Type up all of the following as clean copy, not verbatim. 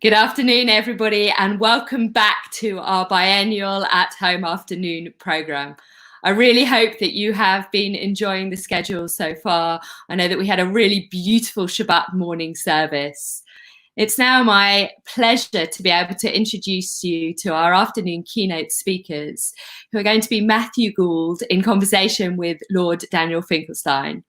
Good afternoon, everybody, and welcome back to our biennial at home afternoon programme. I really hope that you have been enjoying the schedule so far. I know that we had a really beautiful Shabbat morning service. It's now my pleasure to be able to introduce you to our afternoon keynote speakers, who are going to be Matthew Gould in conversation with Lord Daniel Finkelstein.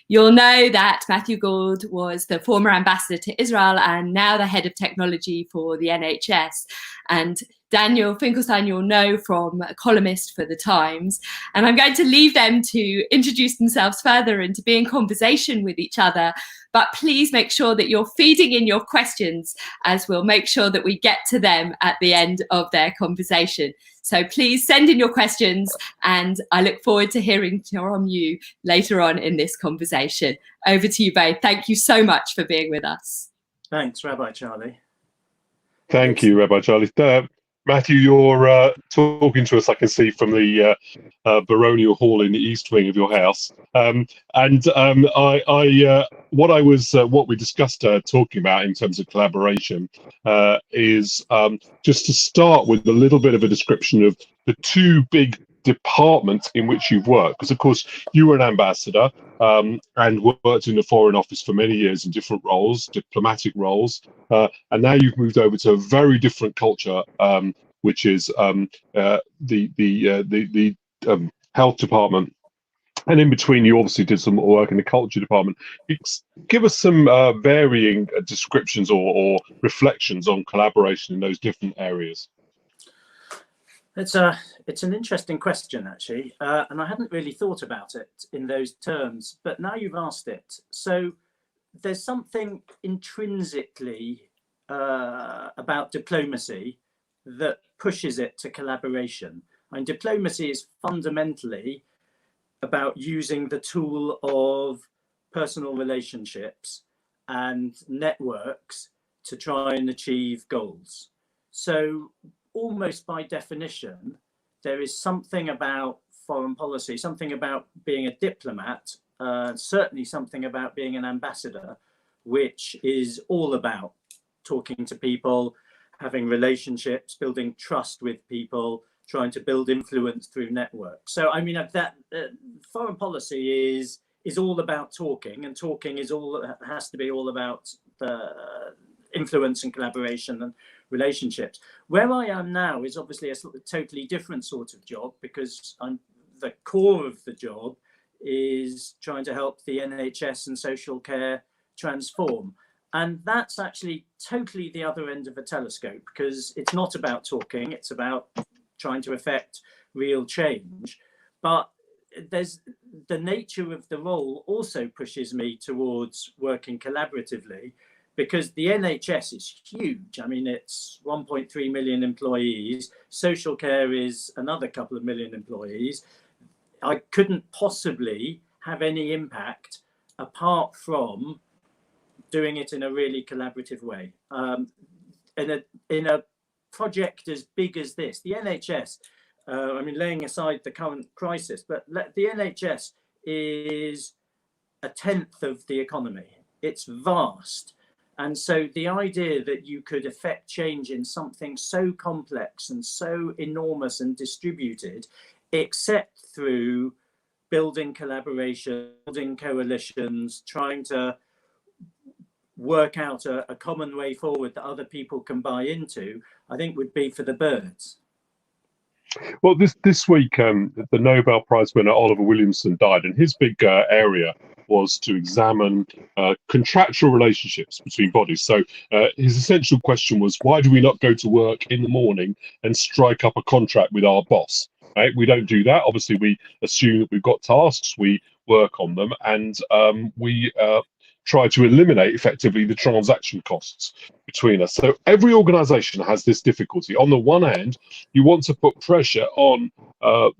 You'll know that Matthew Gould was the former ambassador to Israel and now the head of technology for the NHS. And Daniel Finkelstein, you'll know from a columnist for The Times. And I'm going to leave them to introduce themselves further and to be in conversation with each other. But please make sure that you're feeding in your questions, as we'll make sure that we get to them at the end of their conversation. So please send in your questions, and I look forward to hearing from you later on in this conversation. Over to you both. Thank you so much for being with us. Thanks, Rabbi Charlie. Thank you, Rabbi Charlie. Matthew, you're talking to us, I can see, from the baronial hall in the east wing of your house. What we discussed talking about in terms of collaboration is just to start with a little bit of a description of the two big departments in which you've worked, because of course you were an ambassador and worked in the Foreign Office for many years in different roles, diplomatic roles, and now you've moved over to a very different culture, which is the health department. And in between, you obviously did some work in the culture department. Give us some varying descriptions or reflections on collaboration in those different areas. It's an interesting question, actually, and I hadn't really thought about it in those terms, but now you've asked it. So there's something intrinsically about diplomacy that pushes it to collaboration. And diplomacy is fundamentally about using the tool of personal relationships and networks to try and achieve goals. So almost by definition, there is something about foreign policy, something about being a diplomat, certainly something about being an ambassador, which is all about talking to people, having relationships, building trust with people, trying to build influence through networks. So I mean, that foreign policy is all about talking, and talking has to be all about influence and collaboration and relationships. Where I am now is obviously a sort of totally different sort of job, because the core of the job is trying to help the NHS and social care transform. And that's actually totally the other end of a telescope, because it's not about talking, it's about trying to affect real change. But there's the nature of the role also pushes me towards working collaboratively, because the NHS is huge. I mean, it's 1.3 million employees. Social care is another couple of million employees. I couldn't possibly have any impact apart from doing it in a really collaborative way. In a project as big as this, the NHS, I mean, laying aside the current crisis, but the NHS is a tenth of the economy. It's vast. And so the idea that you could affect change in something so complex and so enormous and distributed, except through building collaboration, building coalitions, trying to work out a common way forward that other people can buy into, I think would be for the birds. Well, this week, the Nobel Prize winner Oliver Williamson died, and his big area was to examine contractual relationships between bodies. So his essential question was, why do we not go to work in the morning and strike up a contract with our boss? Right? We don't do that. Obviously, we assume that we've got tasks, we work on them, and we try to eliminate effectively the transaction costs between us. So every organization has this difficulty. On the one hand, you want to put pressure on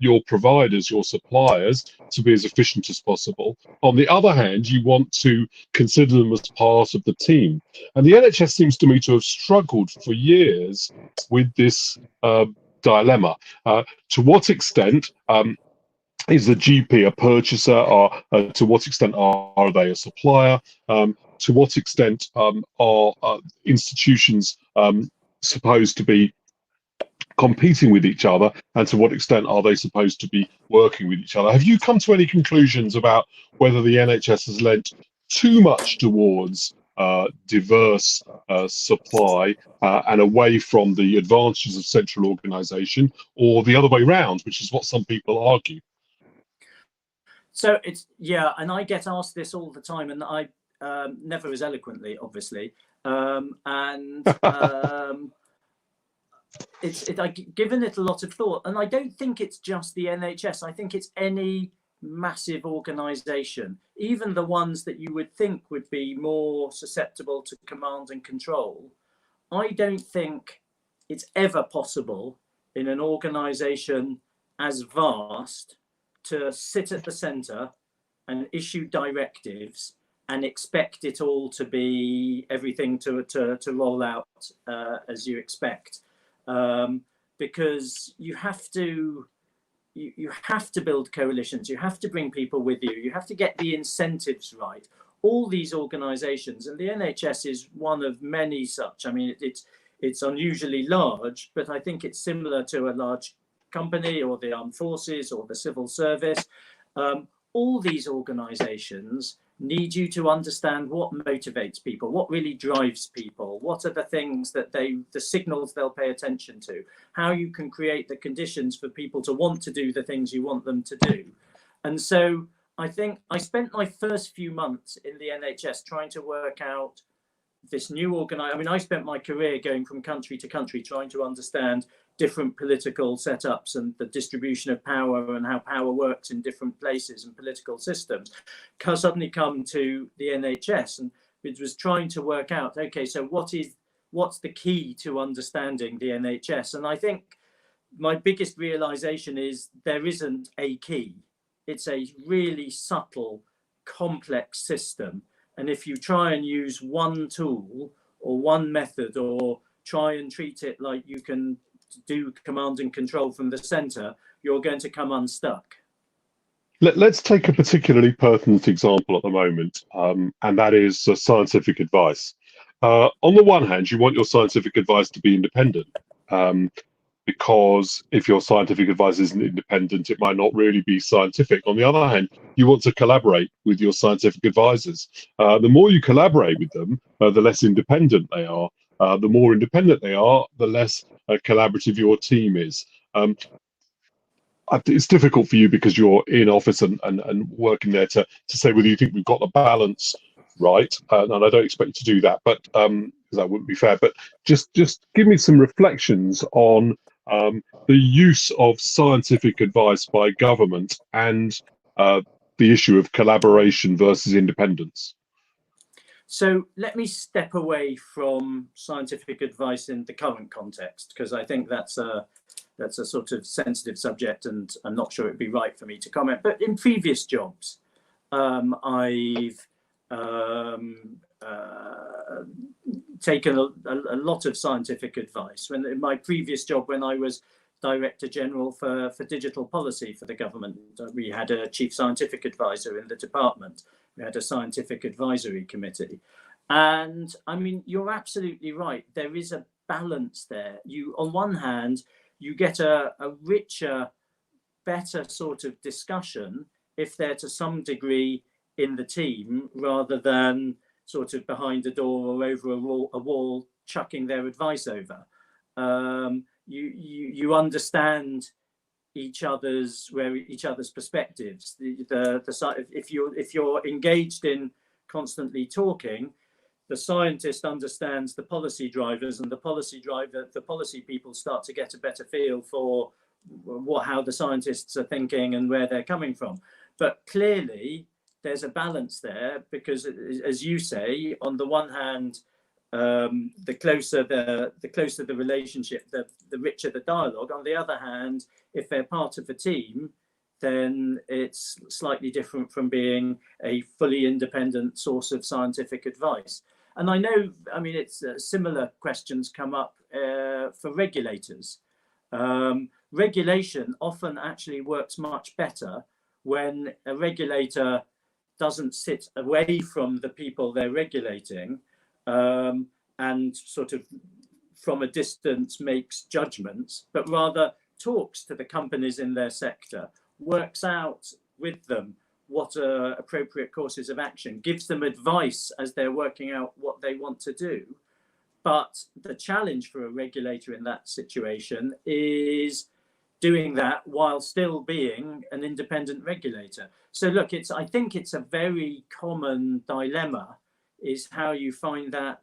your providers, your suppliers, to be as efficient as possible. On the other hand, you want to consider them as part of the team. And the NHS seems to me to have struggled for years with this dilemma. To what extent is the GP a purchaser, or to what extent are they a supplier? to what extent are institutions supposed to be competing with each other, and to what extent are they supposed to be working with each other? Have you come to any conclusions about whether the NHS has lent too much towards diverse supply and away from the advantages of central organisation, or the other way round, which is what some people argue? So it's, yeah, and I get asked this all the time, and I never as eloquently, obviously, I've given it a lot of thought, and I don't think it's just the NHS. I think it's any massive organisation, even the ones that you would think would be more susceptible to command and control. I don't think it's ever possible in an organisation as vast to sit at the centre and issue directives and expect it all to be everything to roll out as you expect. Because you have to build coalitions, you have to bring people with you, you have to get the incentives right. All these organisations, and the NHS is one of many such. I mean, it's unusually large, but I think it's similar to a large company or the armed forces or the civil service. All these organisations need you to understand what motivates people, what really drives people, what are the things that the signals they'll pay attention to, how you can create the conditions for people to want to do the things you want them to do. And so I think I spent my first few months in the NHS trying to work out this new organisation. I mean, I spent my career going from country to country trying to understand different political setups and the distribution of power and how power works in different places and political systems. Suddenly come to the NHS, and it was trying to work out, okay, so what's the key to understanding the NHS? And I think my biggest realization is there isn't a key. It's a really subtle, complex system. And if you try and use one tool or one method, or try and treat it like you can do command and control from the center, you're going to come unstuck. Let's take a particularly pertinent example at the moment, and that is scientific advice. On the one hand, you want your scientific advice to be independent, because if your scientific advice isn't independent, it might not really be scientific. On the other hand, you want to collaborate with your scientific advisors. The more you collaborate with them, the less independent they are. The more independent they are, the less collaborative your team is. It's difficult for you because you're in office and working there to say whether you think we've got the balance right, and I don't expect you to do that, but because that wouldn't be fair. But just give me some reflections on the use of scientific advice by government and the issue of collaboration versus independence. So let me step away from scientific advice in the current context, because I think that's a sort of sensitive subject, and I'm not sure it'd be right for me to comment. But in previous jobs, I've taken a lot of scientific advice. When in my previous job, when I was Director General for digital policy for the government, we had a chief scientific advisor in the department. We had a scientific advisory committee. And I mean, you're absolutely right. There is a balance there. You, on one hand, you get a richer, better sort of discussion if they're to some degree in the team, rather than sort of behind a door or over a wall chucking their advice over. You understand each other's perspectives. If you're engaged in constantly talking, the scientist understands the policy drivers, and the policy people start to get a better feel for how the scientists are thinking and where they're coming from. But clearly there's a balance there, because as you say, on the one hand, the closer the relationship, the richer the dialogue. On the other hand, if they're part of a team, then it's slightly different from being a fully independent source of scientific advice. And I know, I mean, it's similar questions come up for regulators. Regulation often actually works much better when a regulator doesn't sit away from the people they're regulating and sort of from a distance makes judgments, but rather talks to the companies in their sector, works out with them what are appropriate courses of action, gives them advice as they're working out what they want to do. But the challenge for a regulator in that situation is doing that while still being an independent regulator. So look, I think it's a very common dilemma, is how you find that,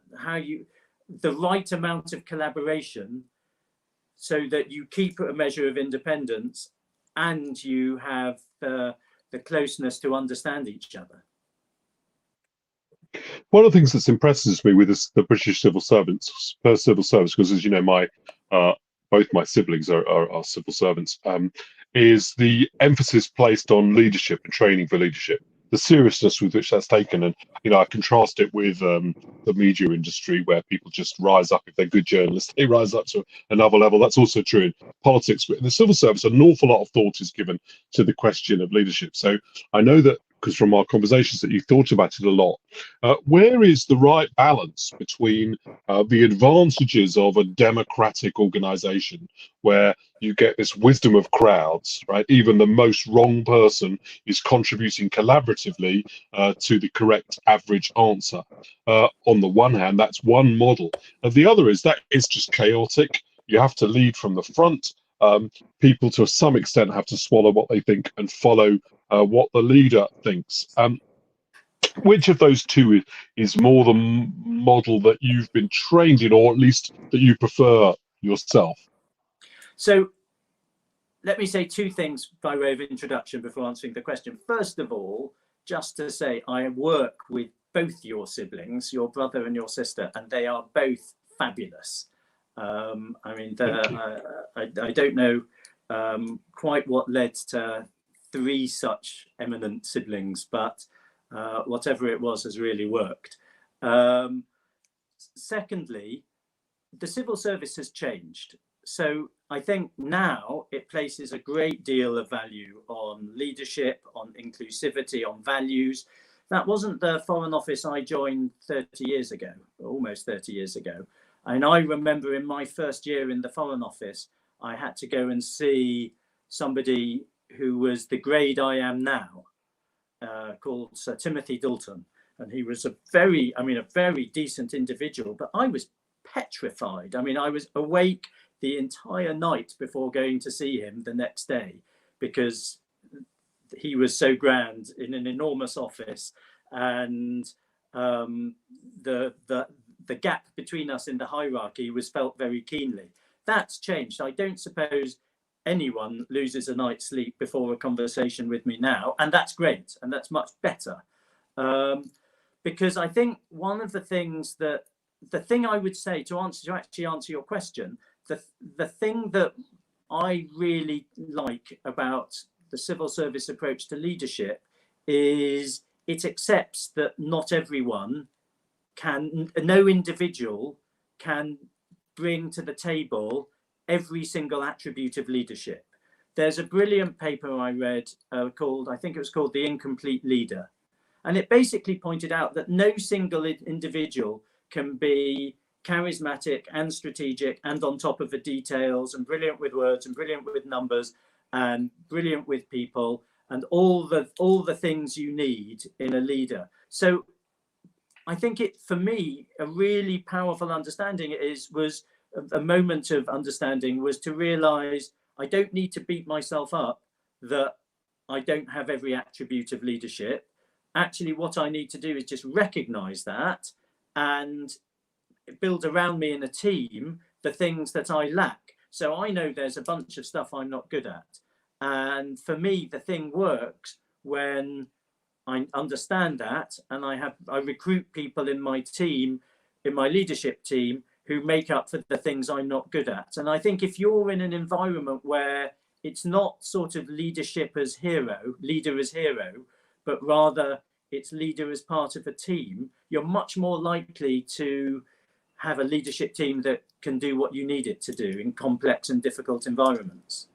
the right amount of collaboration so that you keep a measure of independence and you have the closeness to understand each other. One of the things that impresses me with the British civil servants, because as you know, both my siblings are civil servants, is the emphasis placed on leadership and training for leadership, the seriousness with which that's taken. And I contrast it with the media industry, where people just rise up. If they're good journalists, they rise up to another level. That's also true in politics. But in the civil service, an awful lot of thought is given to the question of leadership. So I know that, because from our conversations, that you've thought about it a lot. Where is the right balance between the advantages of a democratic organization, where you get this wisdom of crowds, right? Even the most wrong person is contributing collaboratively to the correct average answer. On the one hand, that's one model. And the other is that it's just chaotic. You have to lead from the front. People, to some extent, have to swallow what they think and follow what the leader thinks. Which of those two is more the model that you've been trained in, or at least that you prefer yourself? So let me say two things by way of introduction before answering the question. First of all, just to say, I work with both your siblings, your brother and your sister, and they are both fabulous. I mean, I don't know quite what led to 3 such eminent siblings, but whatever it was has really worked. Secondly, the civil service has changed. So I think now it places a great deal of value on leadership, on inclusivity, on values. That wasn't the Foreign Office I joined 30 years ago, almost 30 years ago. And I remember in my first year in the Foreign Office, I had to go and see somebody who was the grade I am now, called Sir Timothy Dalton. And he was a very decent individual, but I was petrified. I mean, I was awake the entire night before going to see him the next day, because he was so grand in an enormous office, and the gap between us in the hierarchy was felt very keenly. That's changed. I don't suppose anyone loses a night's sleep before a conversation with me now, and that's great, and that's much better, because I think one of the things that the thing I would say to actually answer your question, the thing that I really like about the civil service approach to leadership is it accepts that not everyone can, no individual can bring to the table every single attribute of leadership. There's a brilliant paper I read called, I think it was called The Incomplete Leader. And it basically pointed out that no single individual can be charismatic and strategic and on top of the details and brilliant with words and brilliant with numbers and brilliant with people and all the things you need in a leader. So I think for me, a really powerful understanding was a moment of understanding was to realize I don't need to beat myself up that I don't have every attribute of leadership. Actually, what I need to do is just recognize that and build around me in a team the things that I lack. So I know there's a bunch of stuff I'm not good at. And for me, the thing works when I understand that, and I recruit people in my team, in my leadership team, who make up for the things I'm not good at. And I think if you're in an environment where it's not sort of leader as hero, but rather it's leader as part of a team, you're much more likely to have a leadership team that can do what you need it to do in complex and difficult environments.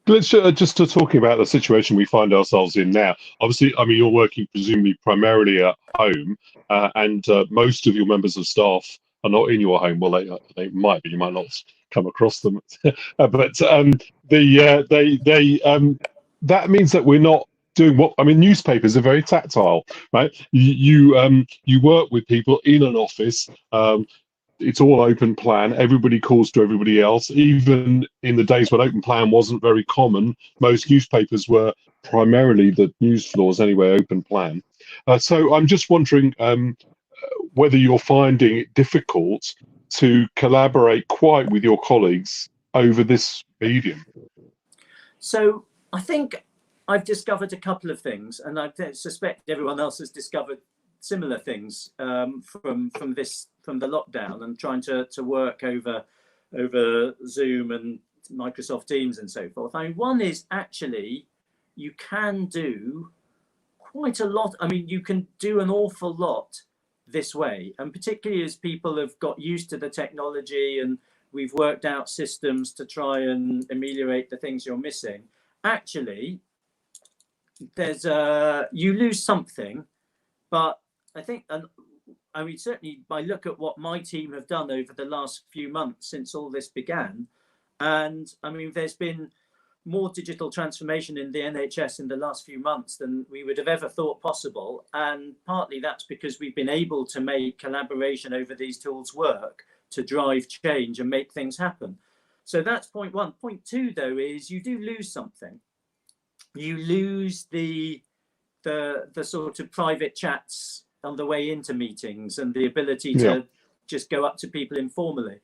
Let's just to talking about the situation we find ourselves in now. Obviously, I mean, you're working presumably primarily at home, and most of your members of staff are not in your home. Well, they might be. You might not come across them, but that means that we're not doing what I mean. Newspapers are very tactile, right? You work with people in an office. It's all open plan. Everybody calls to everybody else. Even in the days when open plan wasn't very common, most newspapers were primarily, the news floors anyway, open plan. So I'm just wondering whether you're finding it difficult to collaborate quite with your colleagues over this medium. So I think I've discovered a couple of things, and I suspect everyone else has discovered similar things from the lockdown and trying to work over Zoom and Microsoft Teams and so forth. I mean, one is actually you can do quite a lot. I mean, you can do an awful lot this way, and particularly as people have got used to the technology and we've worked out systems to try and ameliorate the things you're missing. Actually, there's you lose something, but I think, and I mean, certainly I look at what my team have done over the last few months since all this began. And I mean, there's been more digital transformation in the NHS in the last few months than we would have ever thought possible. And partly that's because we've been able to make collaboration over these tools work to drive change and make things happen. So that's point one. Point two, though, is you do lose something. You lose the sort of private chats on the way into meetings and the ability to just go up to people informally.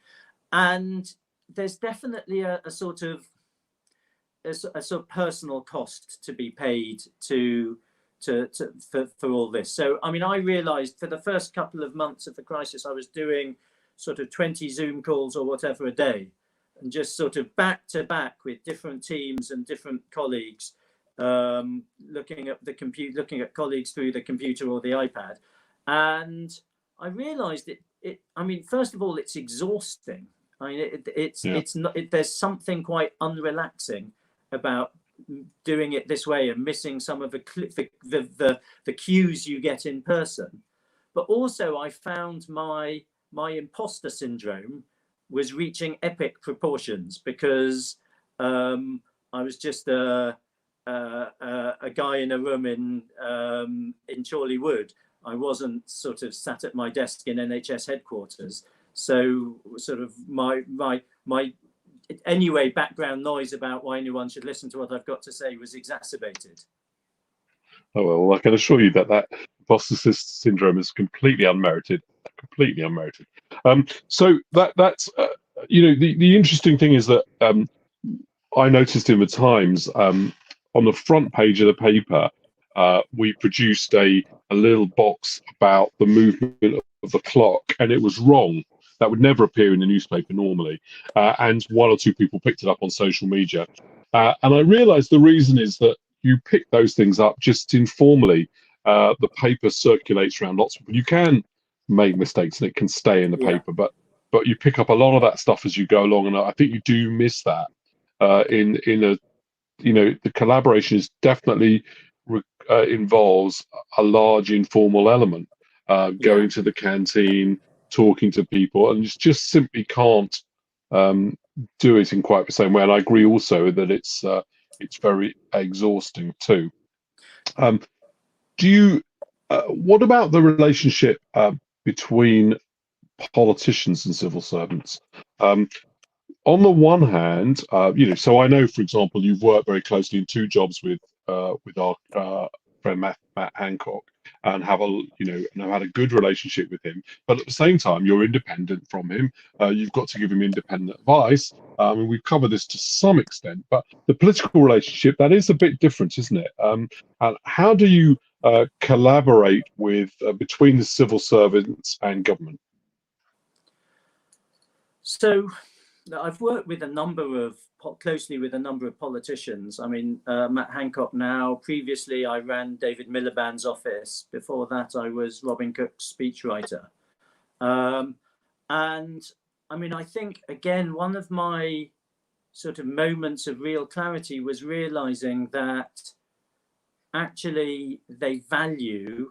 And there's definitely a sort of personal cost to be paid for all this. So I mean, I realized for the first couple of months of the crisis, I was doing sort of 20 Zoom calls or whatever a day, and just sort of back to back with different teams and different colleagues, looking at colleagues through the computer or the iPad. And I realized I mean, first of all, it's exhausting. I mean, it's not, there's something quite unrelaxing about doing it this way and missing some of the cues you get in person. But also I found my imposter syndrome was reaching epic proportions, because I was just a guy in a room in Chorley Wood. I wasn't sort of sat at my desk in NHS headquarters. So sort of my anyway background noise about why anyone should listen to what I've got to say was exacerbated. Oh well, I can assure you that imposter syndrome is completely unmerited. Completely unmerited. So that's you know, the interesting thing is that I noticed in the Times, on the front page of the paper, we produced a little box about the movement of the clock, and it was wrong. That would never appear in the newspaper normally, and one or two people picked it up on social media, and I realised the reason is that you pick those things up just informally. The paper circulates around lots of people. You can make mistakes and it can stay in the paper, but you pick up a lot of that stuff as you go along, and I think you do miss that. In a, you know, the collaboration is definitely involves a large informal element, going to the canteen, talking to people, and you just simply can't do it in quite the same way. And I agree also that it's very exhausting too. Do you? What about the relationship between politicians and civil servants? On the one hand, you know, so I know, for example, you've worked very closely in two jobs with our friend Matt Hancock, and have had a good relationship with him. But at the same time, you're independent from him. You've got to give him independent advice. I mean, we've covered this to some extent, but the political relationship, that is a bit different, isn't it? And how do you collaborate with between the civil servants and government? So I've worked with closely with a number of politicians. I mean, Matt Hancock now. Previously, I ran David Miliband's office. Before that, I was Robin Cook's speechwriter. And I mean, I think, again, one of my sort of moments of real clarity was realizing that actually they value,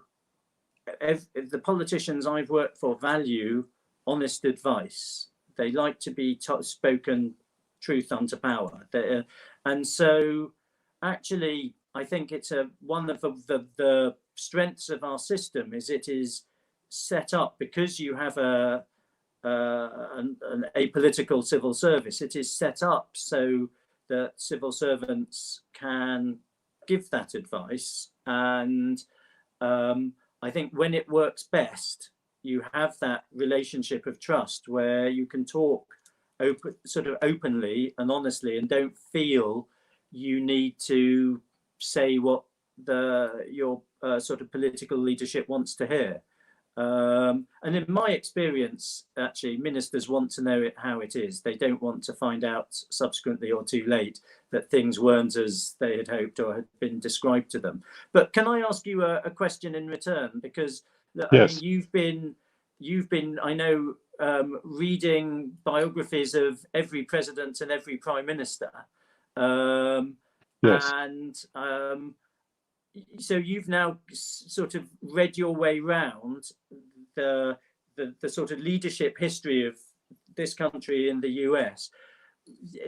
the politicians I've worked for value honest advice. They like to be spoken truth unto power. And so actually, I think it's one of the strengths of our system is it is set up because you have an apolitical civil service. It is set up so that civil servants can give that advice. And I think when it works best, you have that relationship of trust where you can talk sort of openly and honestly and don't feel you need to say what your sort of political leadership wants to hear. And in my experience, actually, ministers want to know how it is. They don't want to find out subsequently or too late that things weren't as they had hoped or had been described to them. But can I ask you a question in return? Because yes. I mean, you've been, I know, reading biographies of every president and every prime minister. Yes. And so you've now sort of read your way round the sort of leadership history of this country in the US.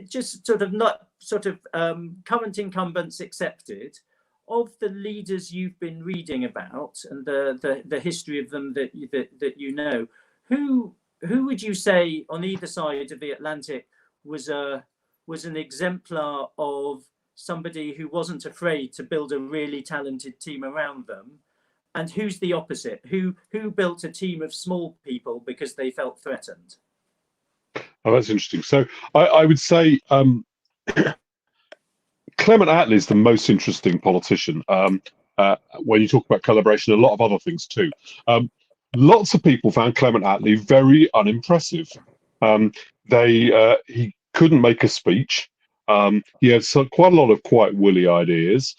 Just sort of not sort of current incumbents accepted, of the leaders you've been reading about and the history of them that you know, who would you say on either side of the Atlantic was an exemplar of somebody who wasn't afraid to build a really talented team around them, and who's the opposite, who built a team of small people because they felt threatened? Oh, that's interesting. So I would say Clement Attlee is the most interesting politician. When you talk about collaboration, a lot of other things too. Lots of people found Clement Attlee very unimpressive. He couldn't make a speech. He had quite a lot of quite woolly ideas.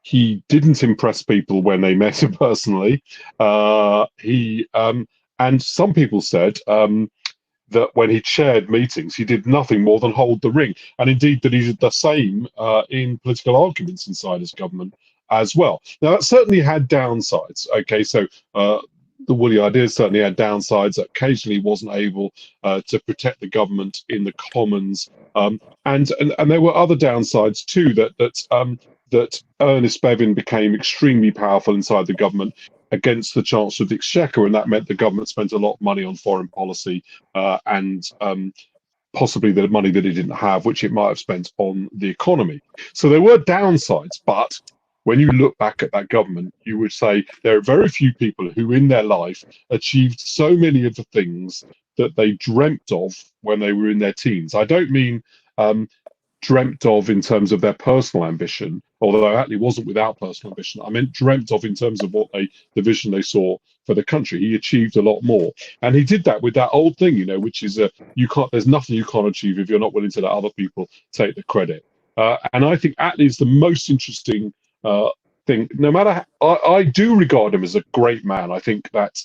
He didn't impress people when they met him personally. And some people said that when he chaired meetings, he did nothing more than hold the ring. And indeed that he did the same in political arguments inside his government as well. Now, that certainly had downsides. Okay, so the woolly ideas certainly had downsides. Occasionally, he wasn't able to protect the government in the Commons, and there were other downsides too. That Ernest Bevin became extremely powerful inside the government against the Chancellor of the Exchequer, and that meant the government spent a lot of money on foreign policy and possibly the money that it didn't have, which it might have spent on the economy. So there were downsides, but when you look back at that government, you would say there are very few people who in their life achieved so many of the things that they dreamt of when they were in their teens. I don't mean dreamt of in terms of their personal ambition, although Attlee wasn't without personal ambition. I meant dreamt of in terms of the vision they saw for the country. He achieved a lot more, and he did that with that old thing, which is there's nothing you can't achieve if you're not willing to let other people take the credit. And I think Attlee is the most interesting thing. No matter I do regard him as a great man. I think that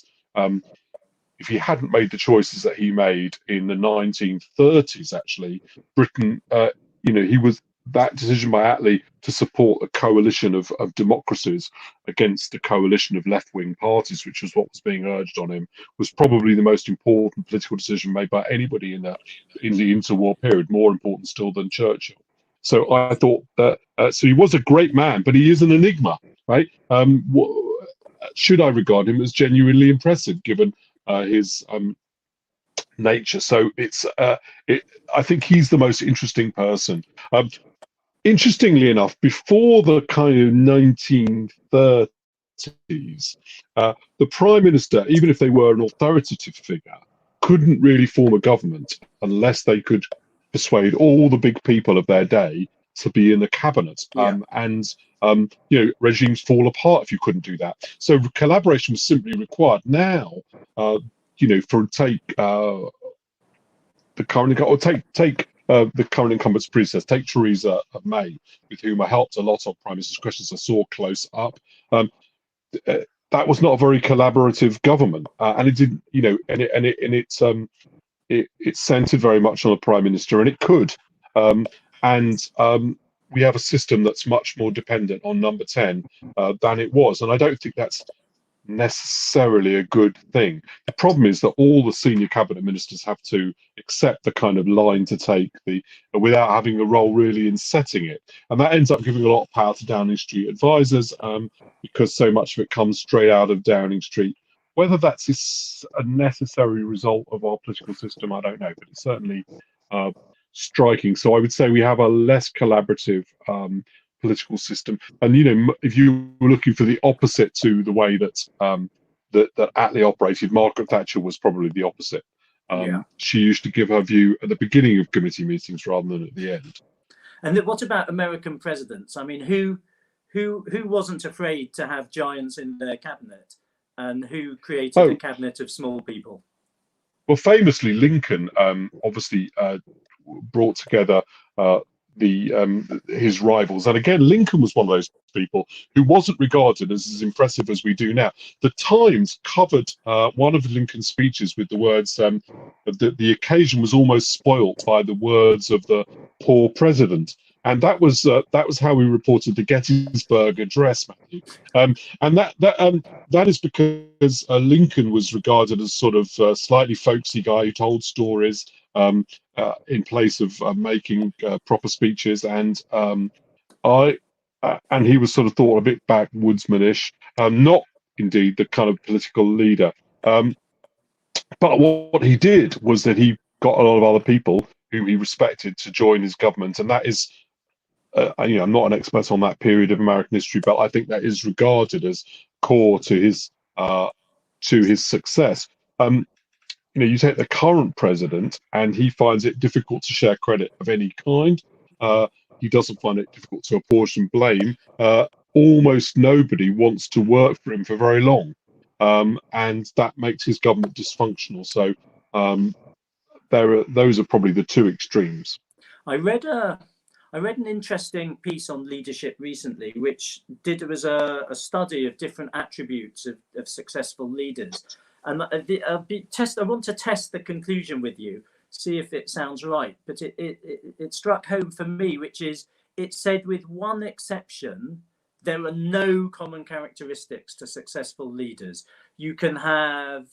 if he hadn't made the choices that he made in the 1930s, actually, Britain, he was that decision by Attlee to support a coalition of democracies against a coalition of left-wing parties, which was what was being urged on him, was probably the most important political decision made by anybody in the interwar period, more important still than Churchill. So I thought that so he was a great man, but he is an enigma, right? Should I regard him as genuinely impressive given his nature? So I think he's the most interesting person. Interestingly enough, before the kind of 1930s, the prime minister, even if they were an authoritative figure, couldn't really form a government unless they could persuade all the big people of their day to be in the cabinet. Regimes fall apart if you couldn't do that. So collaboration was simply required. Now, take the current or take the current incumbent's predecessor, take Theresa May, with whom I helped a lot on Prime Minister's Questions. I saw close up. That was not a very collaborative government, and it didn't, it centered very much on the Prime Minister, and it could. And we have a system that's much more dependent on number 10 than it was. And I don't think that's necessarily a good thing. The problem is that all the senior cabinet ministers have to accept the kind of line to take without having a role really in setting it, and that ends up giving a lot of power to Downing Street advisors, because so much of it comes straight out of Downing Street. Whether that's a necessary result of our political system, I don't know, but it's certainly striking. So I would say we have a less collaborative political system. And if you were looking for the opposite to the way that that Attlee operated, Margaret Thatcher was probably the opposite. She used to give her view at the beginning of committee meetings rather than at the end. And what about American presidents? I mean, who wasn't afraid to have giants in their cabinet, and who created a cabinet of small people? Well, famously, Lincoln obviously brought together his rivals, and again, Lincoln was one of those people who wasn't regarded as impressive as we do now. The Times covered one of Lincoln's speeches with the words that the occasion was almost spoilt by the words of the poor president, and that was how we reported the Gettysburg Address, Matthew. And that is because Lincoln was regarded as sort of a slightly folksy guy who told stories in place of making proper speeches, and he was sort of thought a bit backwoodsmanish, not indeed the kind of political leader. But what he did was that he got a lot of other people whom he respected to join his government, and that is, I'm not an expert on that period of American history, but I think that is regarded as core to his success. You take the current president, and he finds it difficult to share credit of any kind. He doesn't find it difficult to apportion blame. Almost nobody wants to work for him for very long, and that makes his government dysfunctional. So those are probably the two extremes. I read an interesting piece on leadership recently, which was a study of different attributes of successful leaders. And I want to test the conclusion with you, see if it sounds right. But it struck home for me, which is, it said, with one exception, there are no common characteristics to successful leaders. You can have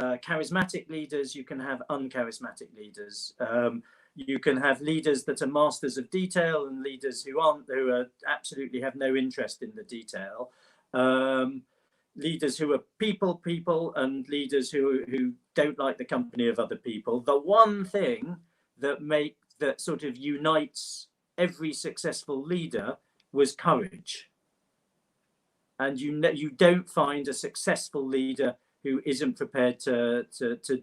charismatic leaders, you can have uncharismatic leaders. You can have leaders that are masters of detail and leaders who absolutely have no interest in the detail. Leaders who are people, and leaders who don't like the company of other people. The one thing that sort of unites every successful leader was courage. And you don't find a successful leader who isn't prepared to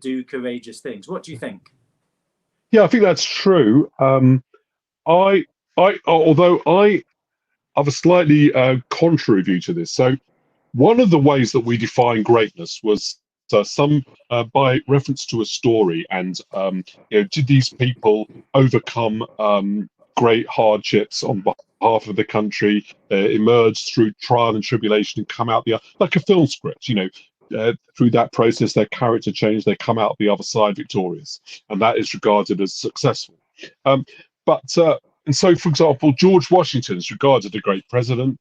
do courageous things. What do you think? Yeah, I think that's true. Although I have a slightly contrary view to this. So one of the ways that we define greatness was by reference to a story, and did these people overcome great hardships on behalf of the country, emerge through trial and tribulation, and come out like a film script, through that process, their character change, they come out the other side victorious, and that is regarded as successful. And so, for example, George Washington is regarded a great president.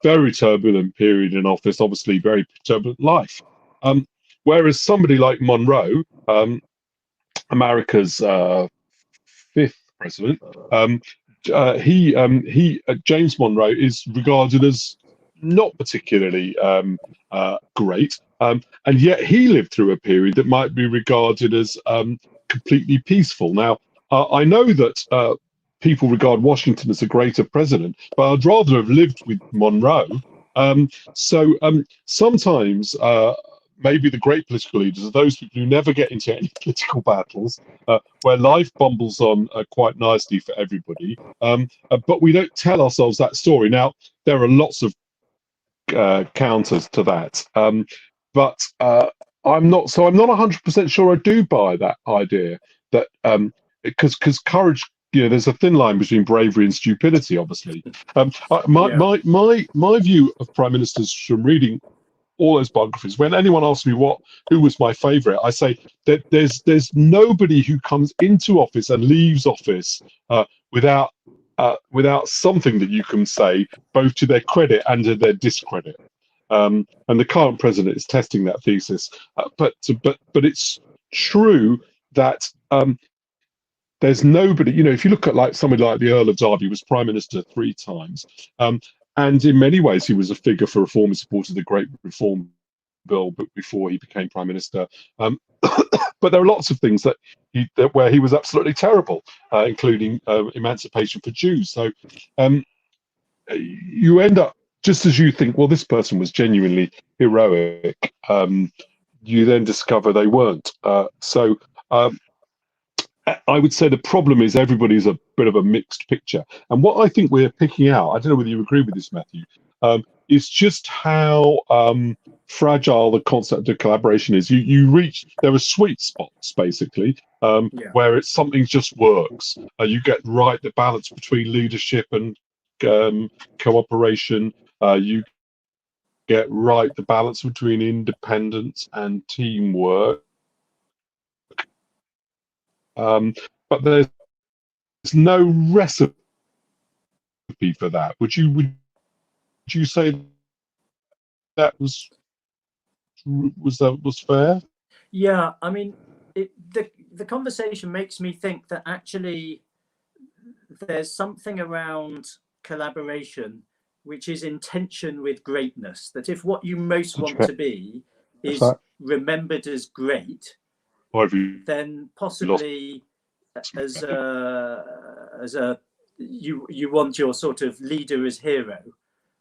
Very turbulent period in office, obviously very turbulent life. Whereas somebody like Monroe, America's fifth president, James Monroe is regarded as not particularly great, and yet he lived through a period that might be regarded as completely peaceful. Now, I know that people regard Washington as a greater president, but I'd rather have lived with Monroe. So sometimes maybe the great political leaders are those people who never get into any political battles, where life bumbles on quite nicely for everybody, but we don't tell ourselves that story. Now, there are lots of counters to that, but I'm not 100% sure I do buy that idea, that because courage, there's a thin line between bravery and stupidity, obviously. My view of prime ministers from reading all those biographies. When anyone asks me who was my favourite, I say that there's nobody who comes into office and leaves office without something that you can say both to their credit and to their discredit. And the current president is testing that thesis. But it's true that there's nobody. If you look at like somebody like the Earl of Derby, was prime minister 3 times. And in many ways, he was a figure for reform. He supported the Great Reform Bill, but before he became prime minister. But there are lots of things where he was absolutely terrible, including emancipation for Jews. So you end up, just as you think, well, this person was genuinely heroic, you then discover they weren't. So I would say the problem is everybody's a bit of a mixed picture. And what I think we're picking out, I don't know whether you agree with this, Matthew, is just how fragile the concept of collaboration is. There are sweet spots, basically, where something just works. You get right the balance between leadership and cooperation. You get right the balance between independence and teamwork. But there's no recipe for that. Would you say that was fair? Yeah, I mean, the conversation makes me think that actually there's something around collaboration which is in tension with greatness. That if what you most want to be is remembered as great, then possibly you want your sort of leader as hero,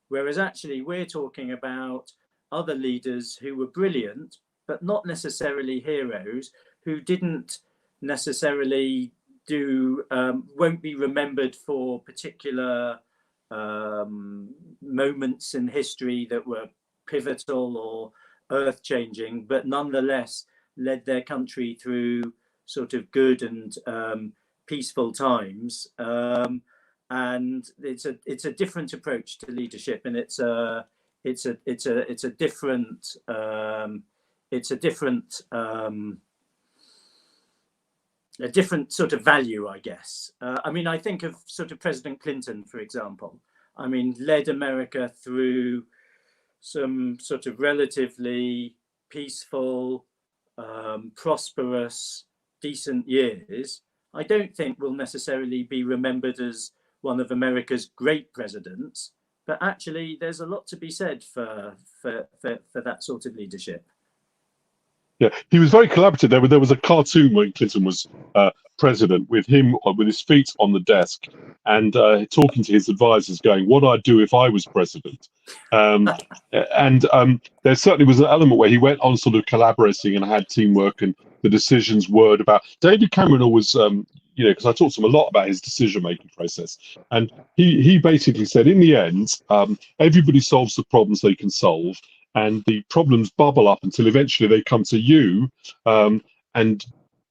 whereas actually we're talking about other leaders who were brilliant but not necessarily heroes, who didn't necessarily won't be remembered for particular moments in history that were pivotal or earth-changing, but nonetheless led their country through sort of good and peaceful times. And it's a different approach to leadership, and it's a different sort of value, I guess. I mean, I think of sort of President Clinton, for example. I mean, led America through some sort of relatively peaceful, prosperous, decent years. I don't think will necessarily be remembered as one of America's great presidents, but actually there's a lot to be said for that sort of leadership. Yeah, he was very collaborative. There was a cartoon when Clinton was president, with him with his feet on the desk and talking to his advisors, going, "What I'd do if I was president." And there certainly was an element where he went on sort of collaborating and had teamwork, and the decisions were about. David Cameron always, because I talked to him a lot about his decision-making process, and he basically said, in the end, everybody solves the problems they can solve, and the problems bubble up until eventually they come to you, and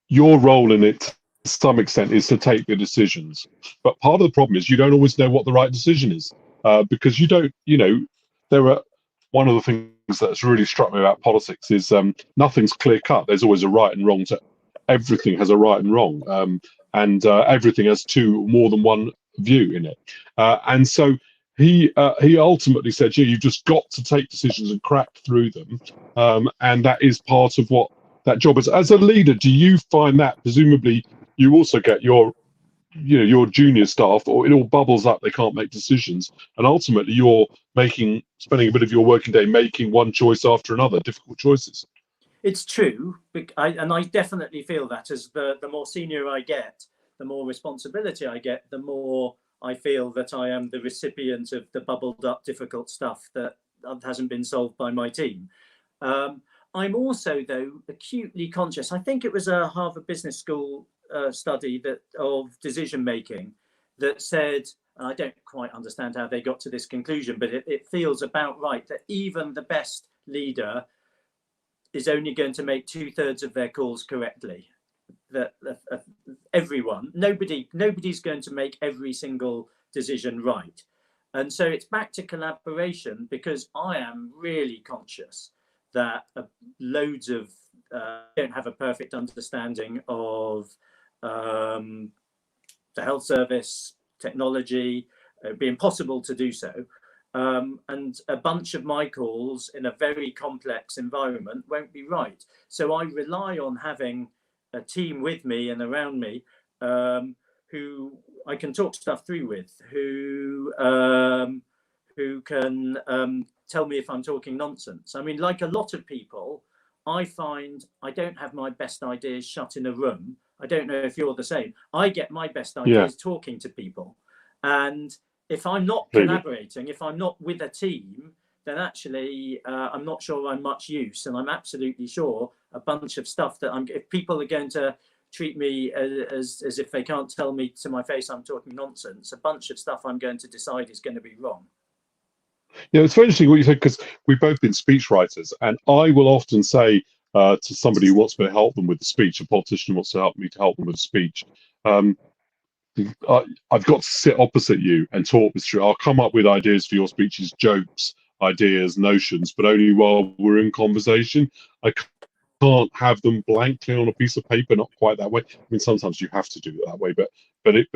your role in it to some extent is to take the decisions. But part of the problem is you don't always know what the right decision is, because you don't, there are, one of the things that's really struck me about politics is nothing's clear cut. There's always a right and wrong. Everything has a right and wrong, and everything has more than one view in it. And so he ultimately said, "Yeah, you've just got to take decisions and crack through them," and that is part of what that job is. As a leader, do you find that presumably you also get your junior staff, or it all bubbles up, they can't make decisions, and ultimately you're spending a bit of your working day making one choice after another, difficult choices? It's true, and I definitely feel that as the more senior I get, the more responsibility I get, the more I feel that I am the recipient of the bubbled up difficult stuff that hasn't been solved by my team. I'm also, though, acutely conscious. I think it was a Harvard Business School study of decision making that said, and I don't quite understand how they got to this conclusion, but it feels about right, that even the best leader is only going to make 2/3 of their calls correctly. That everyone, nobody's going to make every single decision right. And so it's back to collaboration, because I am really conscious that loads of don't have a perfect understanding of the health service, technology. It'd be impossible to do so. And a bunch of my calls in a very complex environment won't be right. So I rely on having a team with me and around me who I can talk stuff through with, who can tell me if I'm talking nonsense. I mean, like a lot of people, I find I don't have my best ideas shut in a room. I don't know if you're the same. I get my best ideas talking to people. And if I'm not collaborating, if I'm not with a team, then actually I'm not sure I'm much use. And I'm absolutely sure a bunch of stuff that if people are going to treat me as if they can't tell me to my face I'm talking nonsense, a bunch of stuff I'm going to decide is going to be wrong. Yeah, it's very interesting what you said, because we've both been speechwriters, and I will often say to somebody who wants me to help them with the speech, a politician wants to help me to help them with a speech, I've got to sit opposite you and talk this through. I'll come up with ideas for your speeches, jokes, ideas, notions, but only while we're in conversation. I can't have them blankly on a piece of paper, not quite that way. I mean, sometimes you have to do it that way, but it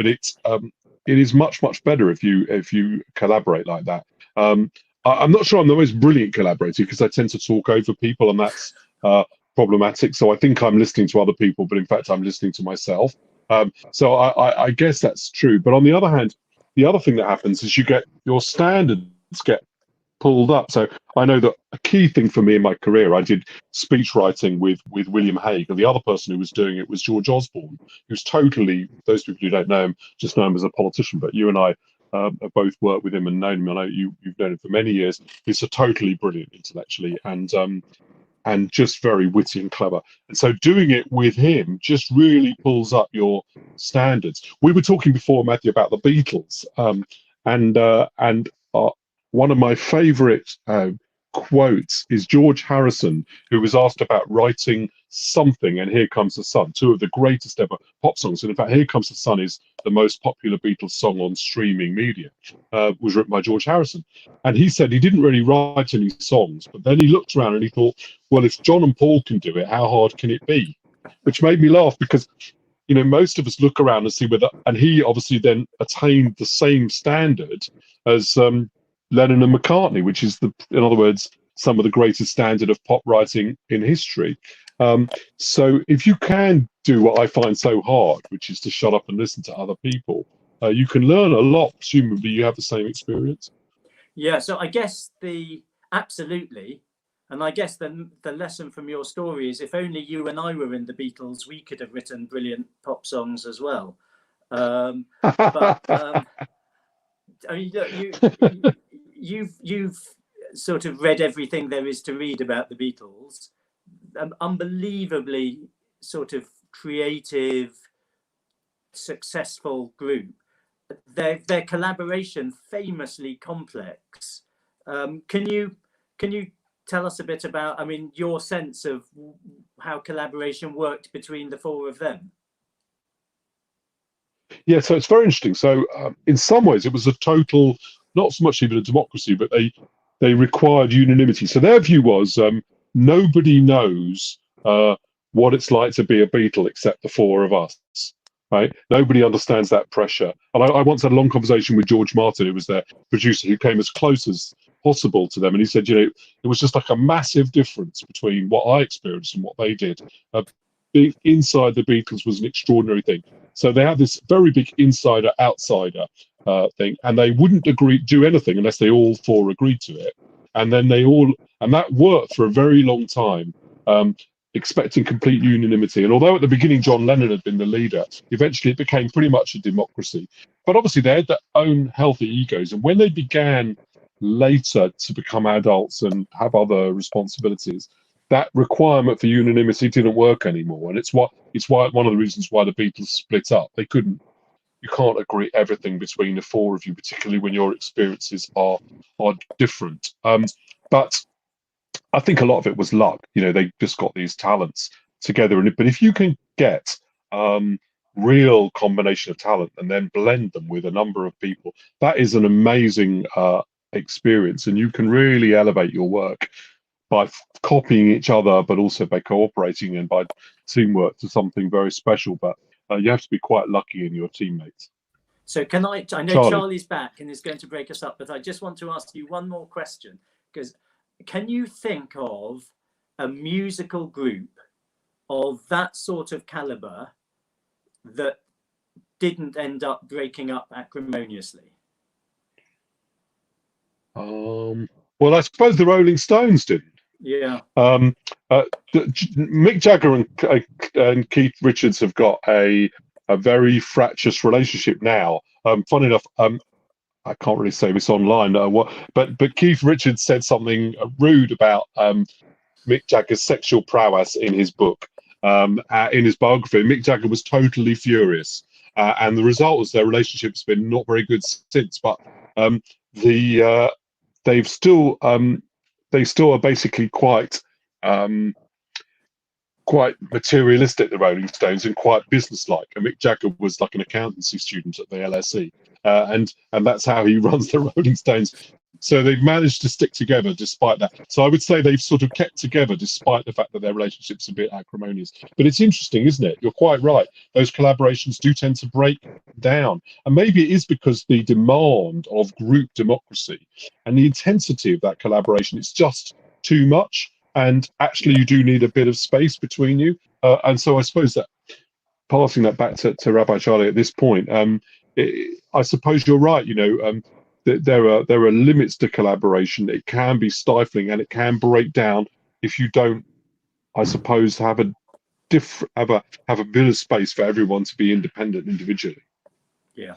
is much better if you collaborate like that. I'm not sure I'm the most brilliant collaborator, because I tend to talk over people, and that's problematic. So I think I'm listening to other people, but in fact I'm listening to myself. So I guess that's true. But on the other hand, the other thing that happens is you get your standards get pulled up. So I know that a key thing for me in my career, I did speech writing with William Hague, and the other person who was doing it was George Osborne, who's totally, those people who don't know him just know him as a politician, but you and I have both worked with him and known him. I know you've known him for many years. He's a totally brilliant intellectually, and just very witty and clever. And so doing it with him just really pulls up your standards. We were talking before, Matthew, about the Beatles, and one of my favourite quotes is George Harrison, who was asked about writing something, and Here Comes the Sun, two of the greatest ever pop songs. And in fact, Here Comes the Sun is the most popular Beatles song on streaming media, was written by George Harrison. And he said he didn't really write any songs, but then he looked around and he thought, well, if John and Paul can do it, how hard can it be? Which made me laugh, because most of us look around and see whether, and he obviously then attained the same standard as Lennon and McCartney, which is in other words, some of the greatest standard of pop writing in history. So if you can do what I find so hard, which is to shut up and listen to other people, you can learn a lot, presumably you have the same experience. Yeah, so I guess absolutely. And I guess the lesson from your story is, if only you and I were in the Beatles, we could have written brilliant pop songs as well. But I mean, look, you've sort of read everything there is to read about the Beatles. Unbelievably sort of creative, successful group. Their collaboration famously complex. Can you tell us a bit about, I mean, your sense of how collaboration worked between the four of them? Yeah, so it's very interesting. So in some ways, it was a total, not so much even a democracy, but they required unanimity. So their view was nobody knows what it's like to be a Beatle except the four of us. Right? Nobody understands that pressure. And I once had a long conversation with George Martin, who was their producer, who came as close as possible to them. And he said, it was just like a massive difference between what I experienced and what they did. Being inside the Beatles was an extraordinary thing. So they had this very big insider-outsider thing, and they wouldn't do anything unless they all four agreed to it. And then and that worked for a very long time, expecting complete unanimity. And although at the beginning John Lennon had been the leader, eventually it became pretty much a democracy. But obviously they had their own healthy egos, and when they began later to become adults and have other responsibilities, that requirement for unanimity didn't work anymore. And it's why one of the reasons why the Beatles split up. You can't agree everything between the four of you, particularly when your experiences are different. But I think a lot of it was luck. They just got these talents together. But if you can get real combination of talent and then blend them with a number of people. That is an amazing experience, and you can really elevate your work by copying each other, but also by cooperating and by teamwork to something very special. But you have to be quite lucky in your teammates. So I know Charlie's back and is going to break us up, but I just want to ask you one more question, because can you think of a musical group of that sort of caliber that didn't end up breaking up acrimoniously? Well, I suppose the Rolling Stones didn't. Yeah. Mick Jagger and Keith Richards have got a very fractious relationship now. Funny enough, I can't really say this online, but Keith Richards said something rude about Mick Jagger's sexual prowess in his book, in his biography. Mick Jagger was totally furious, and the result was their relationship's been not very good since. But they still are basically quite materialistic, the Rolling Stones, and quite businesslike. And Mick Jagger was like an accountancy student at the LSE, and that's how he runs the Rolling Stones. So they've managed to stick together despite that. So I would say they've sort of kept together despite the fact that their relationship's a bit acrimonious. But it's interesting, isn't it? You're quite right. Those collaborations do tend to break down. And maybe it is because the demand of group democracy and the intensity of that collaboration is just too much. And actually, you do need a bit of space between you. And so I suppose that, passing that back to Rabbi Charlie at this point, I suppose you're right. There are limits to collaboration. It can be stifling and it can break down if you don't, I suppose, have a bit of space for everyone to be independent individually. Yeah.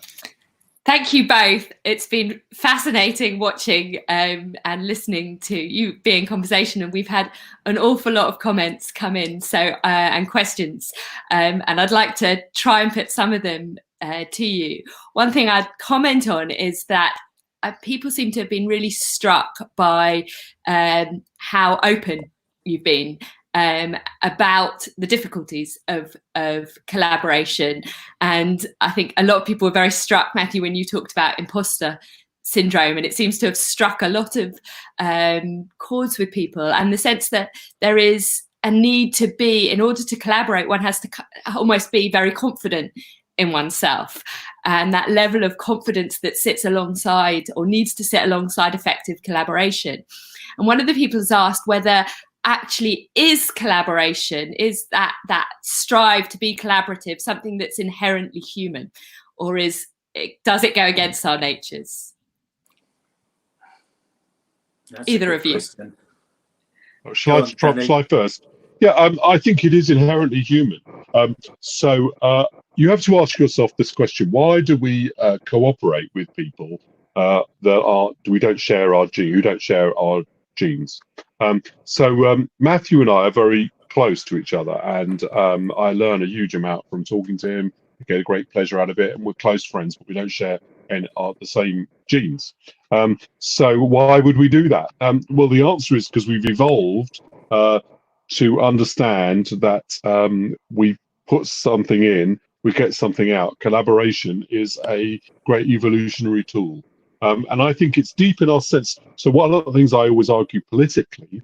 Thank you both. It's been fascinating watching and listening to you be in conversation, and we've had an awful lot of comments come in, and questions, and I'd like to try and put some of them to you. One thing I'd comment on is that people seem to have been really struck by how open you've been about the difficulties of collaboration. And I think a lot of people were very struck, Matthew, when you talked about imposter syndrome, and it seems to have struck a lot of chords with people, and the sense that there is a need to be, in order to collaborate, one has to almost be very confident in oneself, and that level of confidence that sits alongside, or needs to sit alongside, effective collaboration. And one of the people has asked whether actually is collaboration, is that strive to be collaborative, something that's inherently human, or does it go against our natures? That's either of you. Shall I first? Yeah, I think it is inherently human. So you have to ask yourself this question: why do we cooperate with people who don't share our genes? So Matthew and I are very close to each other, and I learn a huge amount from talking to him. I get a great pleasure out of it, and we're close friends, but we don't share the same genes. So why would we do that? Well, the answer is because we've evolved to understand that we put something in, we get something out. Collaboration is a great evolutionary tool. And I think it's deep in our sense. So one of the things I always argue politically,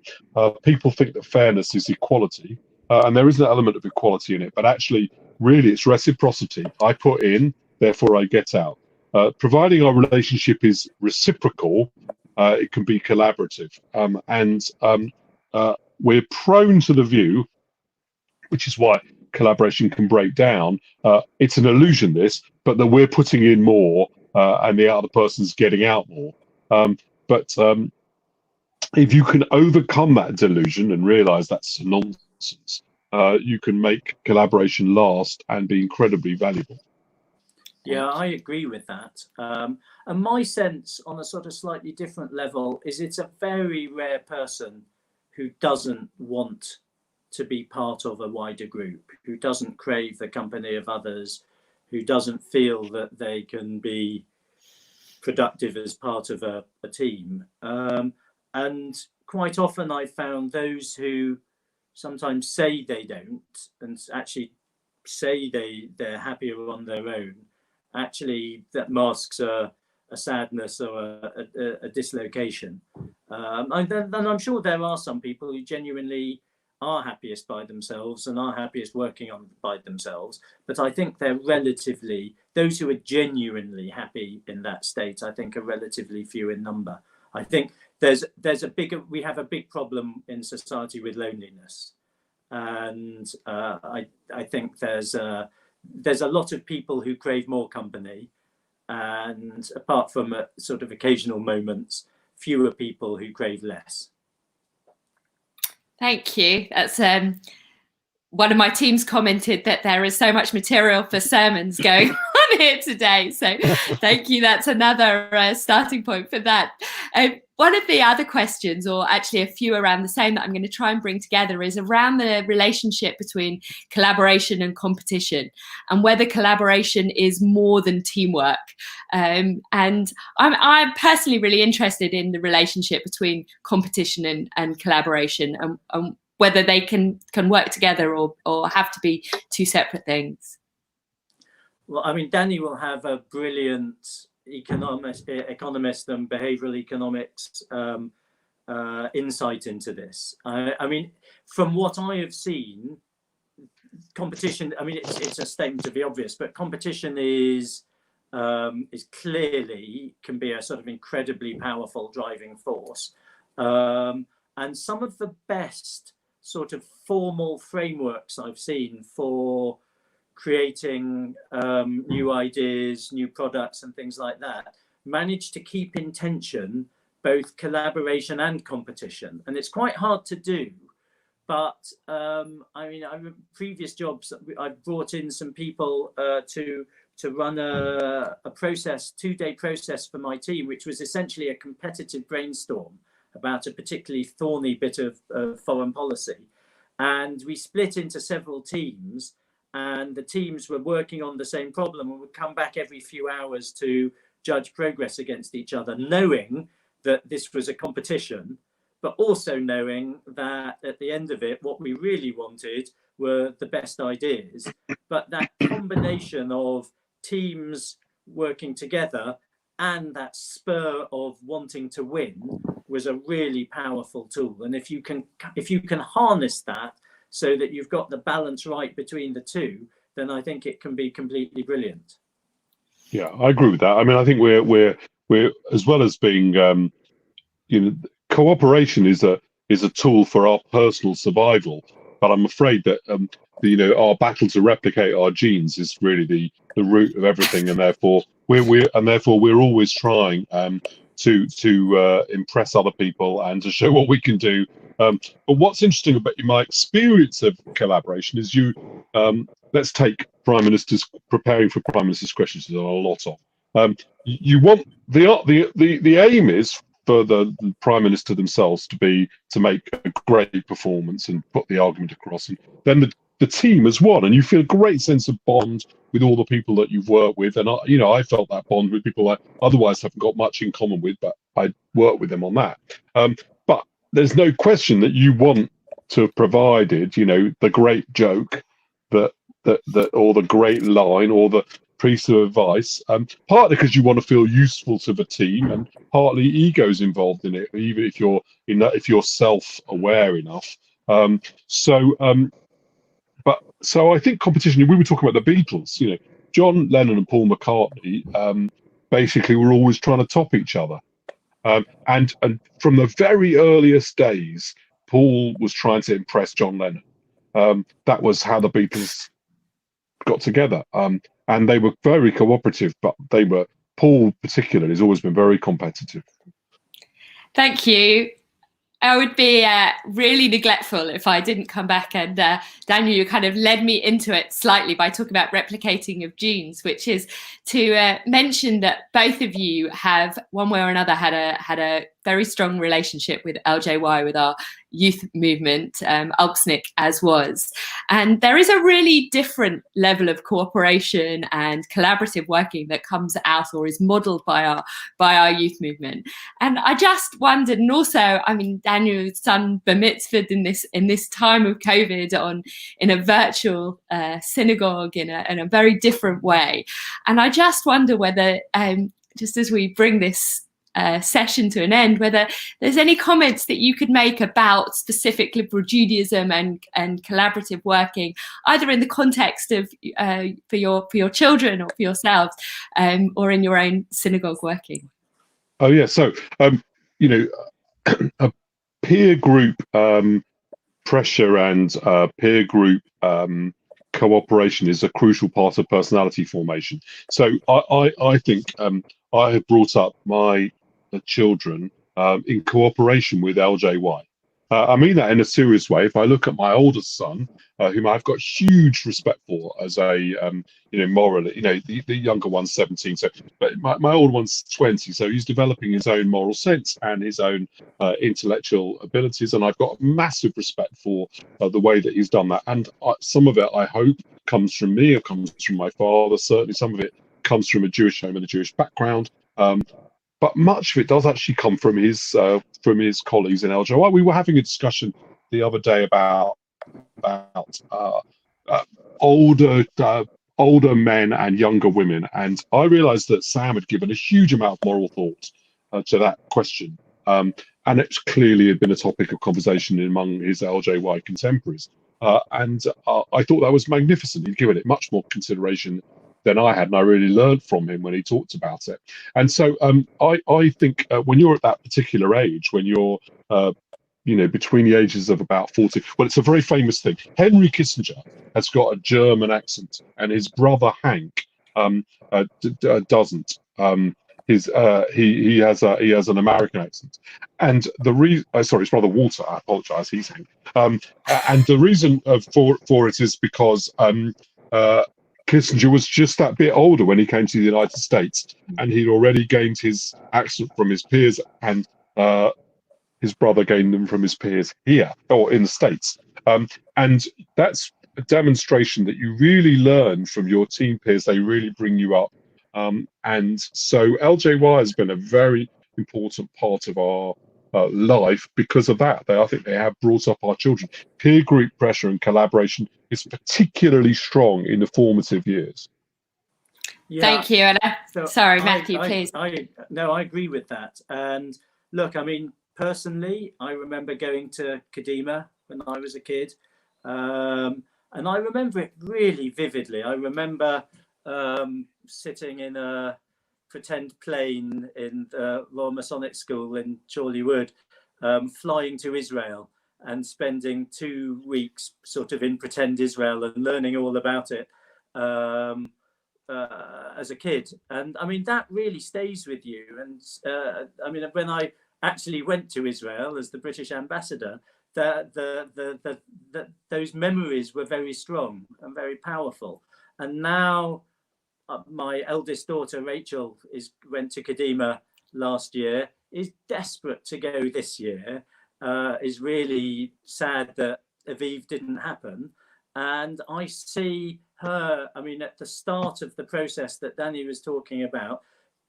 people think that fairness is equality, and there is an element of equality in it, but actually, really, it's reciprocity. I put in, therefore I get out. Providing our relationship is reciprocal, it can be collaborative. We're prone to the view, which is why collaboration can break down. It's an illusion, but that we're putting in more and the other person's getting out more. But if you can overcome that delusion and realize that's nonsense, you can make collaboration last and be incredibly valuable. Yeah, I agree with that. And my sense, on a sort of slightly different level, is it's a very rare person who doesn't want to be part of a wider group, who doesn't crave the company of others, who doesn't feel that they can be productive as part of a team. And quite often I found those who sometimes say they don't and actually say they're happier on their own, actually that masks a sadness or a dislocation. And I'm sure there are some people who genuinely are happiest by themselves and are happiest working on by themselves. But I think they're relatively, those who are genuinely happy in that state, I think are relatively few in number. I think we have a big problem in society with loneliness. And I think there's a lot of people who crave more company, and apart from sort of occasional moments, fewer people who crave less. Thank you. That's one of my teams commented that there is so much material for sermons going on here today. So thank you. That's another starting point for that. One of the other questions, or actually a few around the same, that I'm going to try and bring together is around the relationship between collaboration and competition, and whether collaboration is more than teamwork. And I'm personally really interested in the relationship between competition and collaboration, and whether they can work together or have to be two separate things. Well, I mean, Danny will have a brilliant economist and behavioral economics insight into this. I mean, from what I have seen, competition, I mean, it's a statement of the obvious, but competition is clearly can be a sort of incredibly powerful driving force. And some of the best sort of formal frameworks I've seen for creating new ideas, new products and things like that, manage to keep in tension both collaboration and competition. And it's quite hard to do. But I mean, previous jobs, I've brought in some people to run a process, 2-day process for my team, which was essentially a competitive brainstorm about a particularly thorny bit of foreign policy. And we split into several teams, and the teams were working on the same problem and would come back every few hours to judge progress against each other, knowing that this was a competition, but also knowing that at the end of it, what we really wanted were the best ideas. But that combination of teams working together and that spur of wanting to win was a really powerful tool. And if you can harness that so that you've got the balance right between the two, then I think it can be completely brilliant. Yeah, I agree with that. I mean, I think we're as well as being, cooperation is a tool for our personal survival. But I'm afraid that our battle to replicate our genes is really the root of everything, and therefore we're always trying to impress other people and to show what we can do. But what's interesting about my experience of collaboration is let's take preparing for Prime Minister's questions is a lot of. You want the aim is for the Prime Minister themselves to make a great performance and put the argument across, and then the team as one, and you feel a great sense of bond with all the people that you've worked with. And I felt that bond with people I otherwise haven't got much in common with, but I worked with them on that. But there's no question that you want to have provided, the great joke that or the great line or the piece of advice, partly because you want to feel useful to the team, and partly ego's involved in it, even if you're self-aware enough. So I think competition, we were talking about the Beatles, John Lennon and Paul McCartney basically were always trying to top each other. And from the very earliest days, Paul was trying to impress John Lennon. That was how the Beatles got together. And they were very cooperative, but Paul particularly has always been very competitive. Thank you. I would be really neglectful if I didn't come back, and Daniel, you kind of led me into it slightly by talking about replicating of genes, which is to mention that both of you have one way or another had a very strong relationship with LJY, with our youth movement, Ulksnik as was. And there is a really different level of cooperation and collaborative working that comes out or is modelled by our youth movement. And I just wondered, and also, I mean, Daniel's son bar mitzvahed in this time of COVID in a virtual synagogue in a very different way. And I just wonder whether, just as we bring this session to an end, whether there's any comments that you could make about specific liberal Judaism and collaborative working, either in the context of for your children or for yourselves, or in your own synagogue working. Oh yeah, so you know, a peer group pressure and peer group cooperation is a crucial part of personality formation. So I think I have brought up my children in cooperation with LJY. I mean that in a serious way. If I look at my oldest son, whom I've got huge respect for as a moral, the younger one's 17, so but my old one's 20, so he's developing his own moral sense and his own intellectual abilities, and I've got massive respect for the way that he's done that. And some of it, I hope, comes from me, or comes from my father. Certainly, some of it comes from a Jewish home and a Jewish background. But much of it does actually come from his colleagues in LJY. We were having a discussion the other day about older men and younger women, and I realised that Sam had given a huge amount of moral thought to that question, and it's clearly had been a topic of conversation among his LJY contemporaries. And I thought that was magnificent. He'd given it much more consideration than I had, and I really learned from him when he talked about it. And so I think when you're at that particular age, when you're between the ages of about 40, well, it's a very famous thing. Henry Kissinger has got a German accent, and his brother Hank doesn't. He has an American accent, and the reason, sorry, his brother Walter, I apologize, he's Hank. And the reason for it is because Kissinger was just that bit older when he came to the United States, and he'd already gained his accent from his peers, and his brother gained them from his peers here or in the States. And that's a demonstration that you really learn from your team peers. They really bring you up. And so LJY has been a very important part of our life because of that. I think they have brought up our children. Peer group pressure and collaboration is particularly strong in the formative years. Yeah. Thank you. And sorry, Matthew, please. I agree with that. And look, I mean, personally, I remember going to Kadima when I was a kid. And I remember it really vividly. I remember sitting in a pretend plane in the Royal Masonic School in Chorley Wood, flying to Israel and spending 2 weeks sort of in pretend Israel and learning all about it as a kid. And I mean, that really stays with you. And I mean, when I actually went to Israel as the British ambassador, those memories were very strong and very powerful. And now my eldest daughter, Rachel, went to Kadima last year, is desperate to go this year, is really sad that Aviv didn't happen. And I see her, I mean, at the start of the process that Danny was talking about,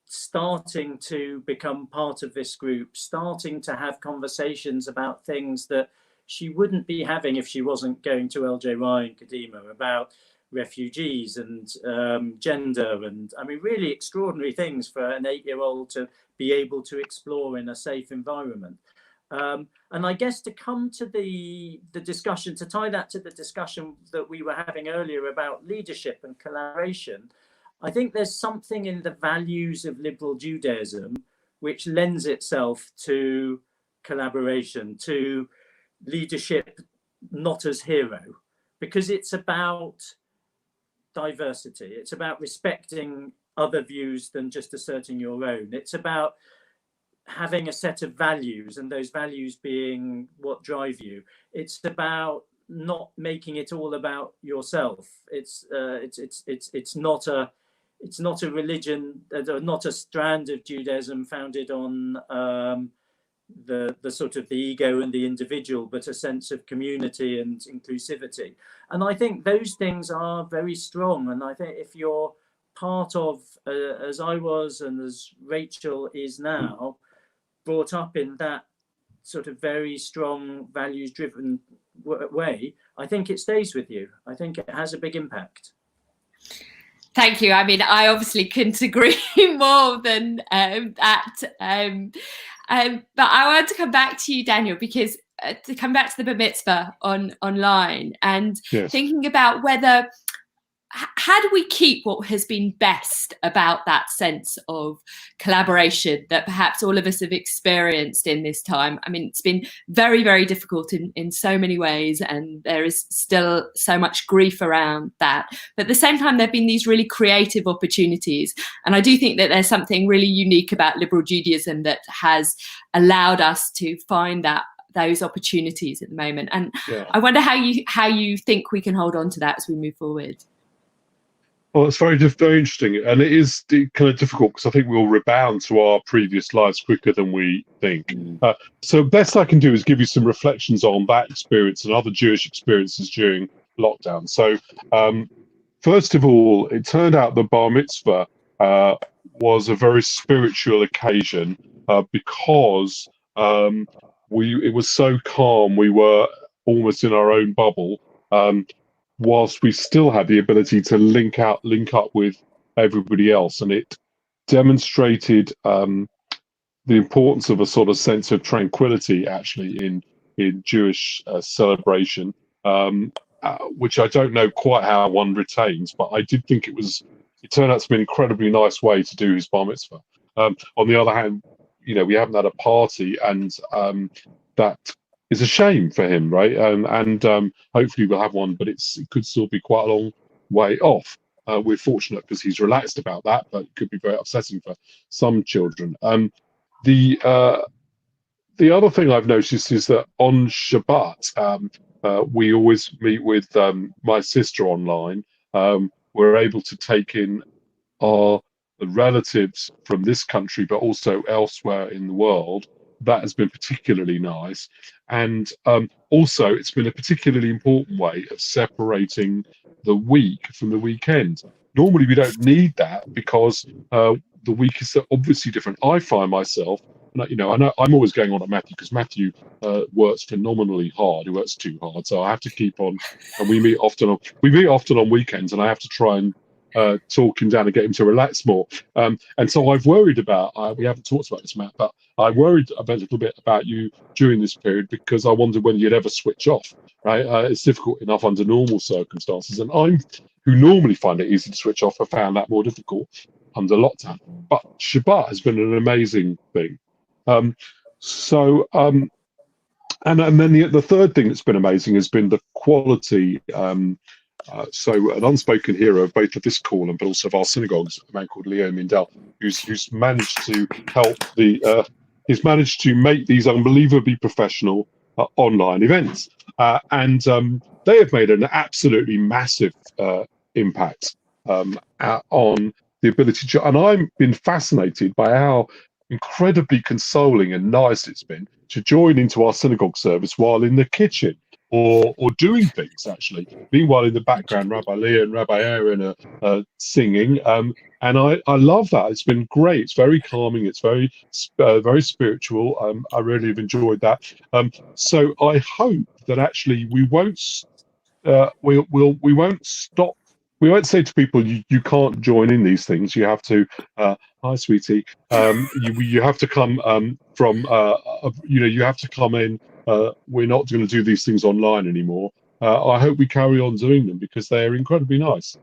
starting to become part of this group, starting to have conversations about things that she wouldn't be having if she wasn't going to LJY in Kadima, about refugees and gender, and I mean, really extraordinary things for an 8-year-old to be able to explore in a safe environment. And I guess to come to the discussion, to tie that to the discussion that we were having earlier about leadership and collaboration, I think there's something in the values of liberal Judaism which lends itself to collaboration, to leadership not as hero, because it's about diversity. It's about respecting other views than just asserting your own. It's about having a set of values, and those values being what drive you. It's about not making it all about yourself. It's not a religion, not a strand of Judaism founded on the sort of the ego and the individual, but a sense of community and inclusivity. And I think those things are very strong. And I think if you're part of, as I was and as Rachel is now, brought up in that sort of very strong values-driven way, I think it stays with you. I think it has a big impact. Thank you. I mean, I obviously couldn't agree more than that. But I want to come back to you, Daniel, because to come back to the Bar Mitzvah online and Yes. thinking about whether, how do we keep what has been best about that sense of collaboration that perhaps all of us have experienced in this time? I mean, it's been very, very difficult in so many ways, and there is still so much grief around that. But at the same time, there have been these really creative opportunities. And I do think that there's something really unique about liberal Judaism that has allowed us to find those opportunities at the moment. And yeah. I wonder how you think we can hold on to that as we move forward. Well, it's very interesting, and it is kind of difficult because I think we'll rebound to our previous lives quicker than we think. So best I can do is give you some reflections on that experience and other Jewish experiences during lockdown. So first of all, it turned out the Bar Mitzvah was a very spiritual occasion because it was so calm. We were almost in our own bubble. Whilst we still had the ability to link up with everybody else, and it demonstrated the importance of a sort of sense of tranquility actually in Jewish celebration, which I don't know quite how one retains, but I did think it turned out to be an incredibly nice way to do his Bar Mitzvah. On the other hand, we haven't had a party, and that is a shame for him, right? And hopefully we'll have one, but it could still be quite a long way off. We're fortunate because he's relaxed about that, but it could be very upsetting for some children. The other thing I've noticed is that on Shabbat, we always meet with my sister online. We're able to take in our relatives from this country, but also elsewhere in the world. That has been particularly nice. And also, it's been a particularly important way of separating the week from the weekend. Normally, we don't need that because the week is obviously different. I find myself, I know I'm always going on at Matthew because Matthew works phenomenally hard. He works too hard, so I have to keep on. And we meet often on weekends, and I have to try and talk him down and get him to relax more. And so I've worried about, we haven't talked about this, Matt, but I worried a little bit about you during this period because I wondered when you'd ever switch off, right? It's difficult enough under normal circumstances. And who normally find it easy to switch off, have found that more difficult under lockdown. But Shabbat has been an amazing thing. And then the third thing that's been amazing has been the quality. So an unspoken hero of both of this call but also of our synagogues, a man called Leo Mindel, who's managed to help he's managed to make these unbelievably professional online events, and they have made an absolutely massive impact on the ability to. And I've been fascinated by how incredibly consoling and nice it's been to join into our synagogue service while in the kitchen. Or doing things actually. Meanwhile, in the background, Rabbi Leah and Rabbi Aaron are singing, and I love that. It's been great. It's very calming. It's very spiritual. I really have enjoyed that. So I hope that actually we won't stop. We won't say to people you can't join in these things. You have to. Hi, sweetie. You have to come from. You have to come in. We're not going to do these things online anymore. I hope we carry on doing them because they are incredibly nice.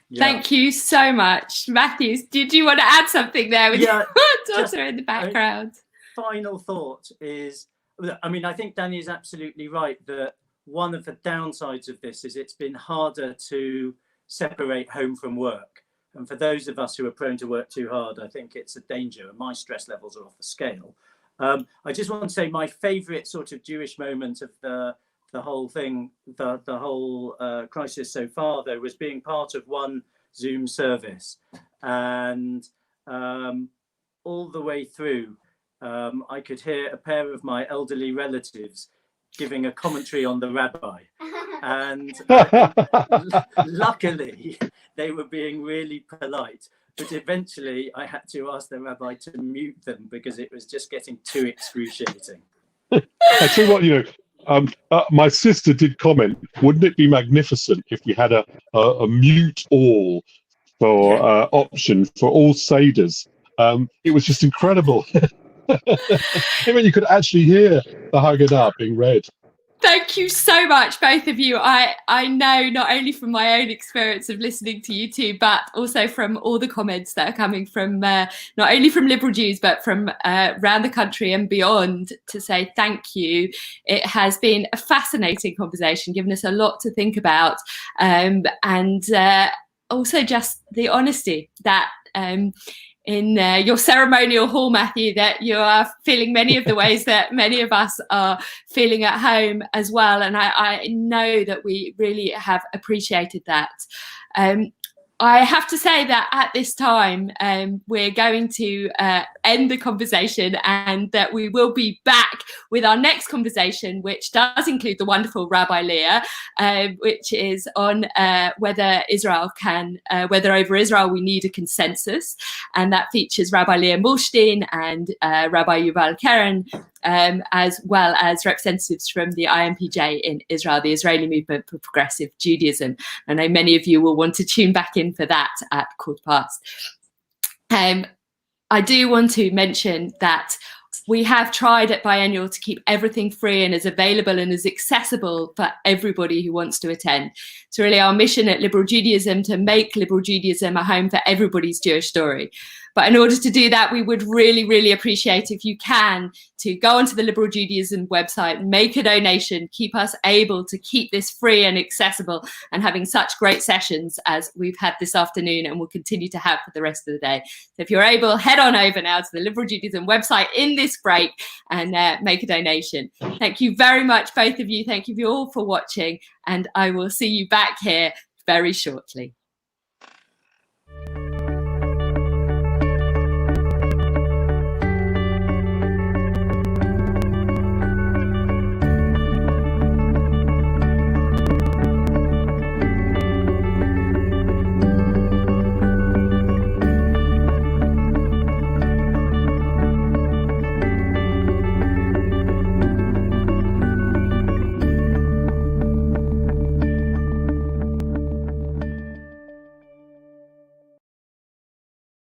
Yeah. Thank you so much. Matthews, did you want to add something there with your daughter in the background? Final thought is, I think Danny is absolutely right that one of the downsides of this is it's been harder to separate home from work. And for those of us who are prone to work too hard, I think it's a danger. And my stress levels are off the scale. I just want to say my favourite sort of Jewish moment of the whole thing, the whole crisis so far, though, was being part of one Zoom service, and all the way through, I could hear a pair of my elderly relatives giving a commentary on the rabbi. And luckily, they were being really polite. But eventually, I had to ask the rabbi to mute them because it was just getting too excruciating. I tell you what, my sister did comment, wouldn't it be magnificent if we had a mute all for option for all Seders? It was just incredible. I mean, you could actually hear the Haggadah being read. Thank you so much, both of you. I know not only from my own experience of listening to you two, but also from all the comments that are coming from not only from liberal Jews, but from around the country and beyond, to say thank you. It has been a fascinating conversation, given us a lot to think about, and also just the honesty that in your ceremonial hall, Matthew, that you are feeling many of the ways that many of us are feeling at home as well. And I know that we really have appreciated that. I have to say that at this time, we're going to end the conversation, and that we will be back with our next conversation, which does include the wonderful Rabbi Leah, which is on whether over Israel we need a consensus. And that features Rabbi Leah Mulstein and Rabbi Yuval Keren, as well as representatives from the IMPJ in Israel, the Israeli Movement for Progressive Judaism. I know many of you will want to tune back in for that at 1:15. I do want to mention that we have tried at Biennial to keep everything free and as available and as accessible for everybody who wants to attend. It's really our mission at Liberal Judaism to make Liberal Judaism a home for everybody's Jewish story. But in order to do that, we would really, really appreciate if you can to go onto the Liberal Judaism website, make a donation, keep us able to keep this free and accessible and having such great sessions as we've had this afternoon and will continue to have for the rest of the day. So if you're able, head on over now to the Liberal Judaism website in this break and make a donation. Thank you very much, both of you. Thank you all for watching, and I will see you back here very shortly.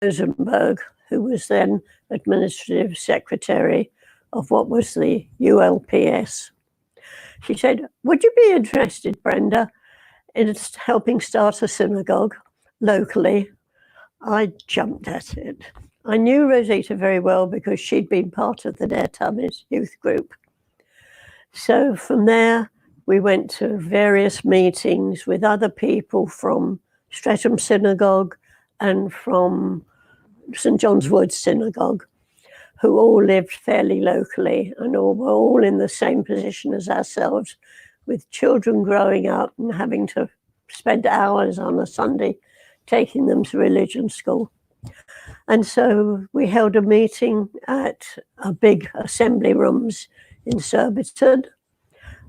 Rosenberg, who was then administrative secretary of what was the ULPS. She said, "Would you be interested, Brenda, in helping start a synagogue locally?" I jumped at it. I knew Rosita very well because she'd been part of the Ner Tammuz youth group. So from there, we went to various meetings with other people from Streatham Synagogue and from St. John's Wood Synagogue, who all lived fairly locally and were all in the same position as ourselves, with children growing up and having to spend hours on a Sunday taking them to religion school. And so we held a meeting at a big assembly rooms in Surbiton.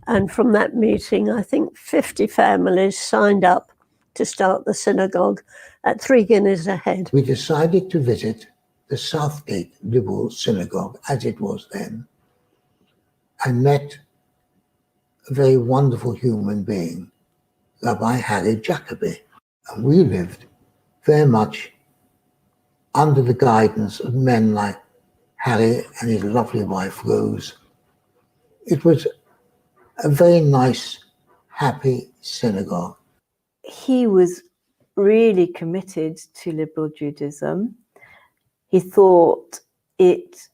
And from that meeting, I think 50 families signed up to start the synagogue at 3 guineas a head. We decided to visit the Southgate Liberal Synagogue, as it was then, and met a very wonderful human being, Rabbi Harry Jacobi. And we lived very much under the guidance of men like Harry and his lovely wife, Rose. It was a very nice, happy synagogue. He was really committed to liberal Judaism. He thought it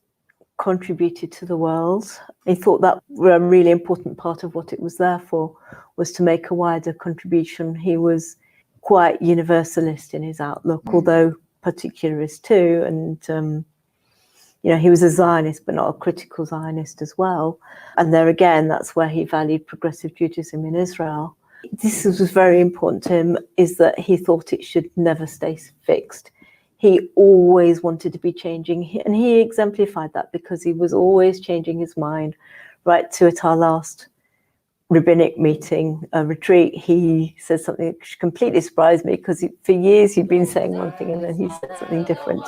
contributed to the world. He thought that a really important part of what it was there for was to make a wider contribution. He was quite universalist in his outlook, although particularist too. And, he was a Zionist, but not a critical Zionist as well. And there again, that's where he valued progressive Judaism in Israel. This was very important to him, is that he thought it should never stay fixed. he always wanted to be changing, and he exemplified that because he was always changing his mind. Right to at our last rabbinic meeting, retreat, he said something that completely surprised me, because for years he'd been saying one thing and then he said something different.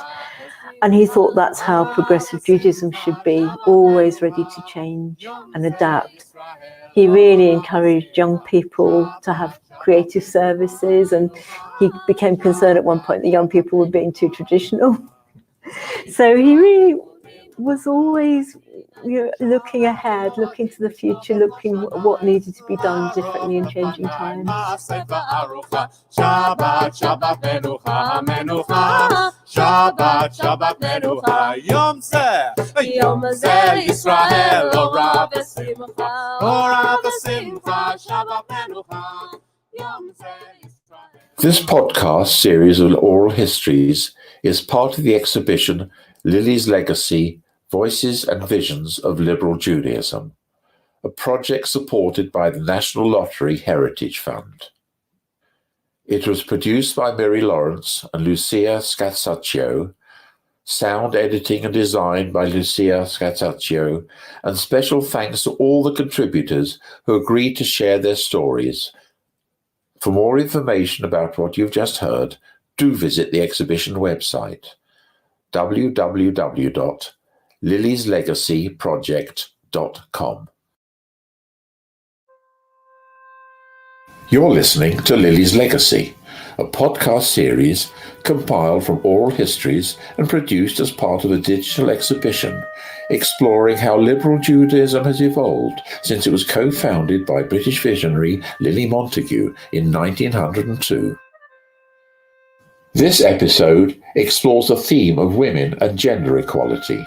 And he thought that's how progressive Judaism should be, always ready to change and adapt. He really encouraged young people to have creative services, and he became concerned at one point that young people were being too traditional. So he really was always, looking ahead, looking to the future, looking at what needed to be done differently in changing times. Shabbat, Shabbat Menucha, Menucha. Shabbat, Shabbat Menucha. Yom Zeh, Yom Zeh Yisrael, Ora v'simcha, Ora v'simcha. Shabbat Menucha, Yom Zeh Yisrael. This podcast series of oral histories is part of the exhibition Lily's Legacy, Voices and Visions of Liberal Judaism, a project supported by the National Lottery Heritage Fund. It was produced by Mary Lawrence and Lucia Scatzaccio, sound editing and design by Lucia Scatzaccio, and special thanks to all the contributors who agreed to share their stories. For more information about what you've just heard, do visit the exhibition website, www.lilieslegacyproject.com. You're listening to Lily's Legacy, a podcast series compiled from oral histories and produced as part of a digital exhibition exploring how liberal Judaism has evolved since it was co-founded by British visionary Lily Montagu in 1902. This episode explores the theme of women and gender equality.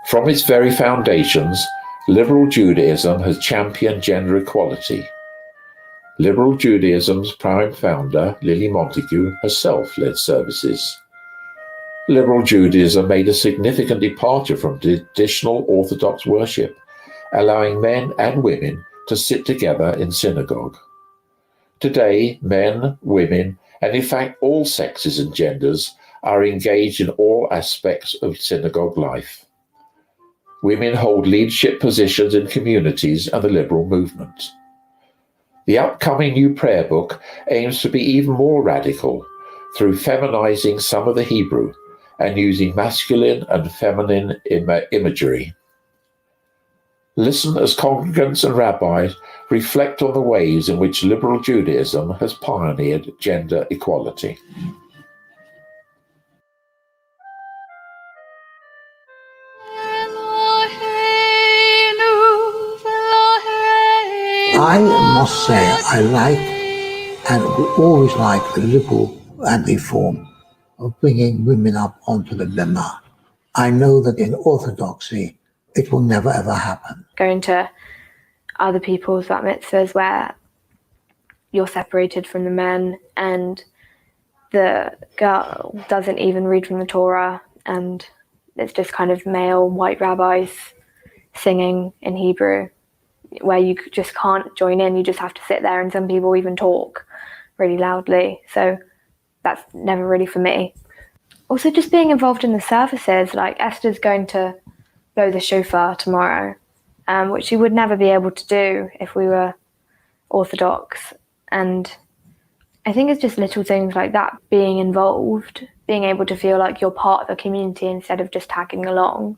From its very foundations, liberal Judaism has championed gender equality. Liberal Judaism's prime founder, Lily Montagu, herself led services. Liberal Judaism made a significant departure from traditional Orthodox worship, allowing men and women to sit together in synagogue. Today, men, women, and in fact all sexes and genders are engaged in all aspects of synagogue life. Women hold leadership positions in communities and the liberal movement. The upcoming new prayer book aims to be even more radical through feminizing some of the Hebrew and using masculine and feminine imagery. Listen as congregants and rabbis reflect on the ways in which liberal Judaism has pioneered gender equality. I must say I like and always like the liberal and reform of bringing women up onto the bema. I know that in Orthodoxy it will never ever happen. Going to other people's bat mitzvahs where you're separated from the men and the girl doesn't even read from the Torah, and it's just kind of male white rabbis singing in Hebrew, where you just can't join in, you just have to sit there, and some people even talk really loudly. So that's never really for me. Also just being involved in the services, like Esther's going to blow the shofar tomorrow, which she would never be able to do if we were Orthodox. And I think it's just little things like that, being involved, being able to feel like you're part of a community instead of just tagging along.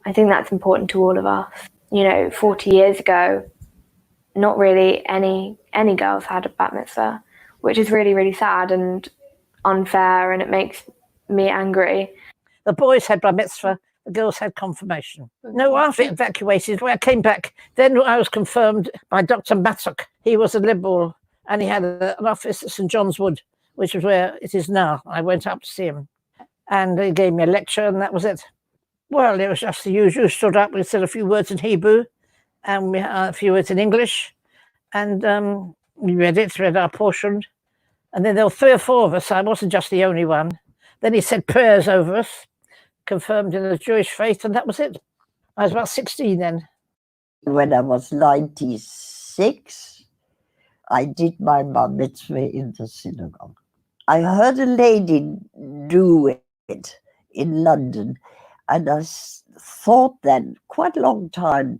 I think that's important to all of us. 40 years ago, not really any girls had a bat mitzvah, which is really, really sad and unfair, and it makes me angry. The boys had bar mitzvah, the girls had confirmation. No, after evacuated, when I came back, then I was confirmed by Dr. Matzuk. He was a liberal, and he had an office at St. John's Wood, which is where it is now. I went up to see him, and he gave me a lecture, and that was it. Well, it was just the usual. Stood up, we said a few words in Hebrew, and we had a few words in English, and we read our portion, and then there were 3 or 4 of us. I wasn't just the only one. Then he said prayers over us, confirmed in the Jewish faith, and that was it. I was about 16 then. When I was 96, I did my bar mitzvah in the synagogue. I heard a lady do it in London, and I thought then, quite a long time,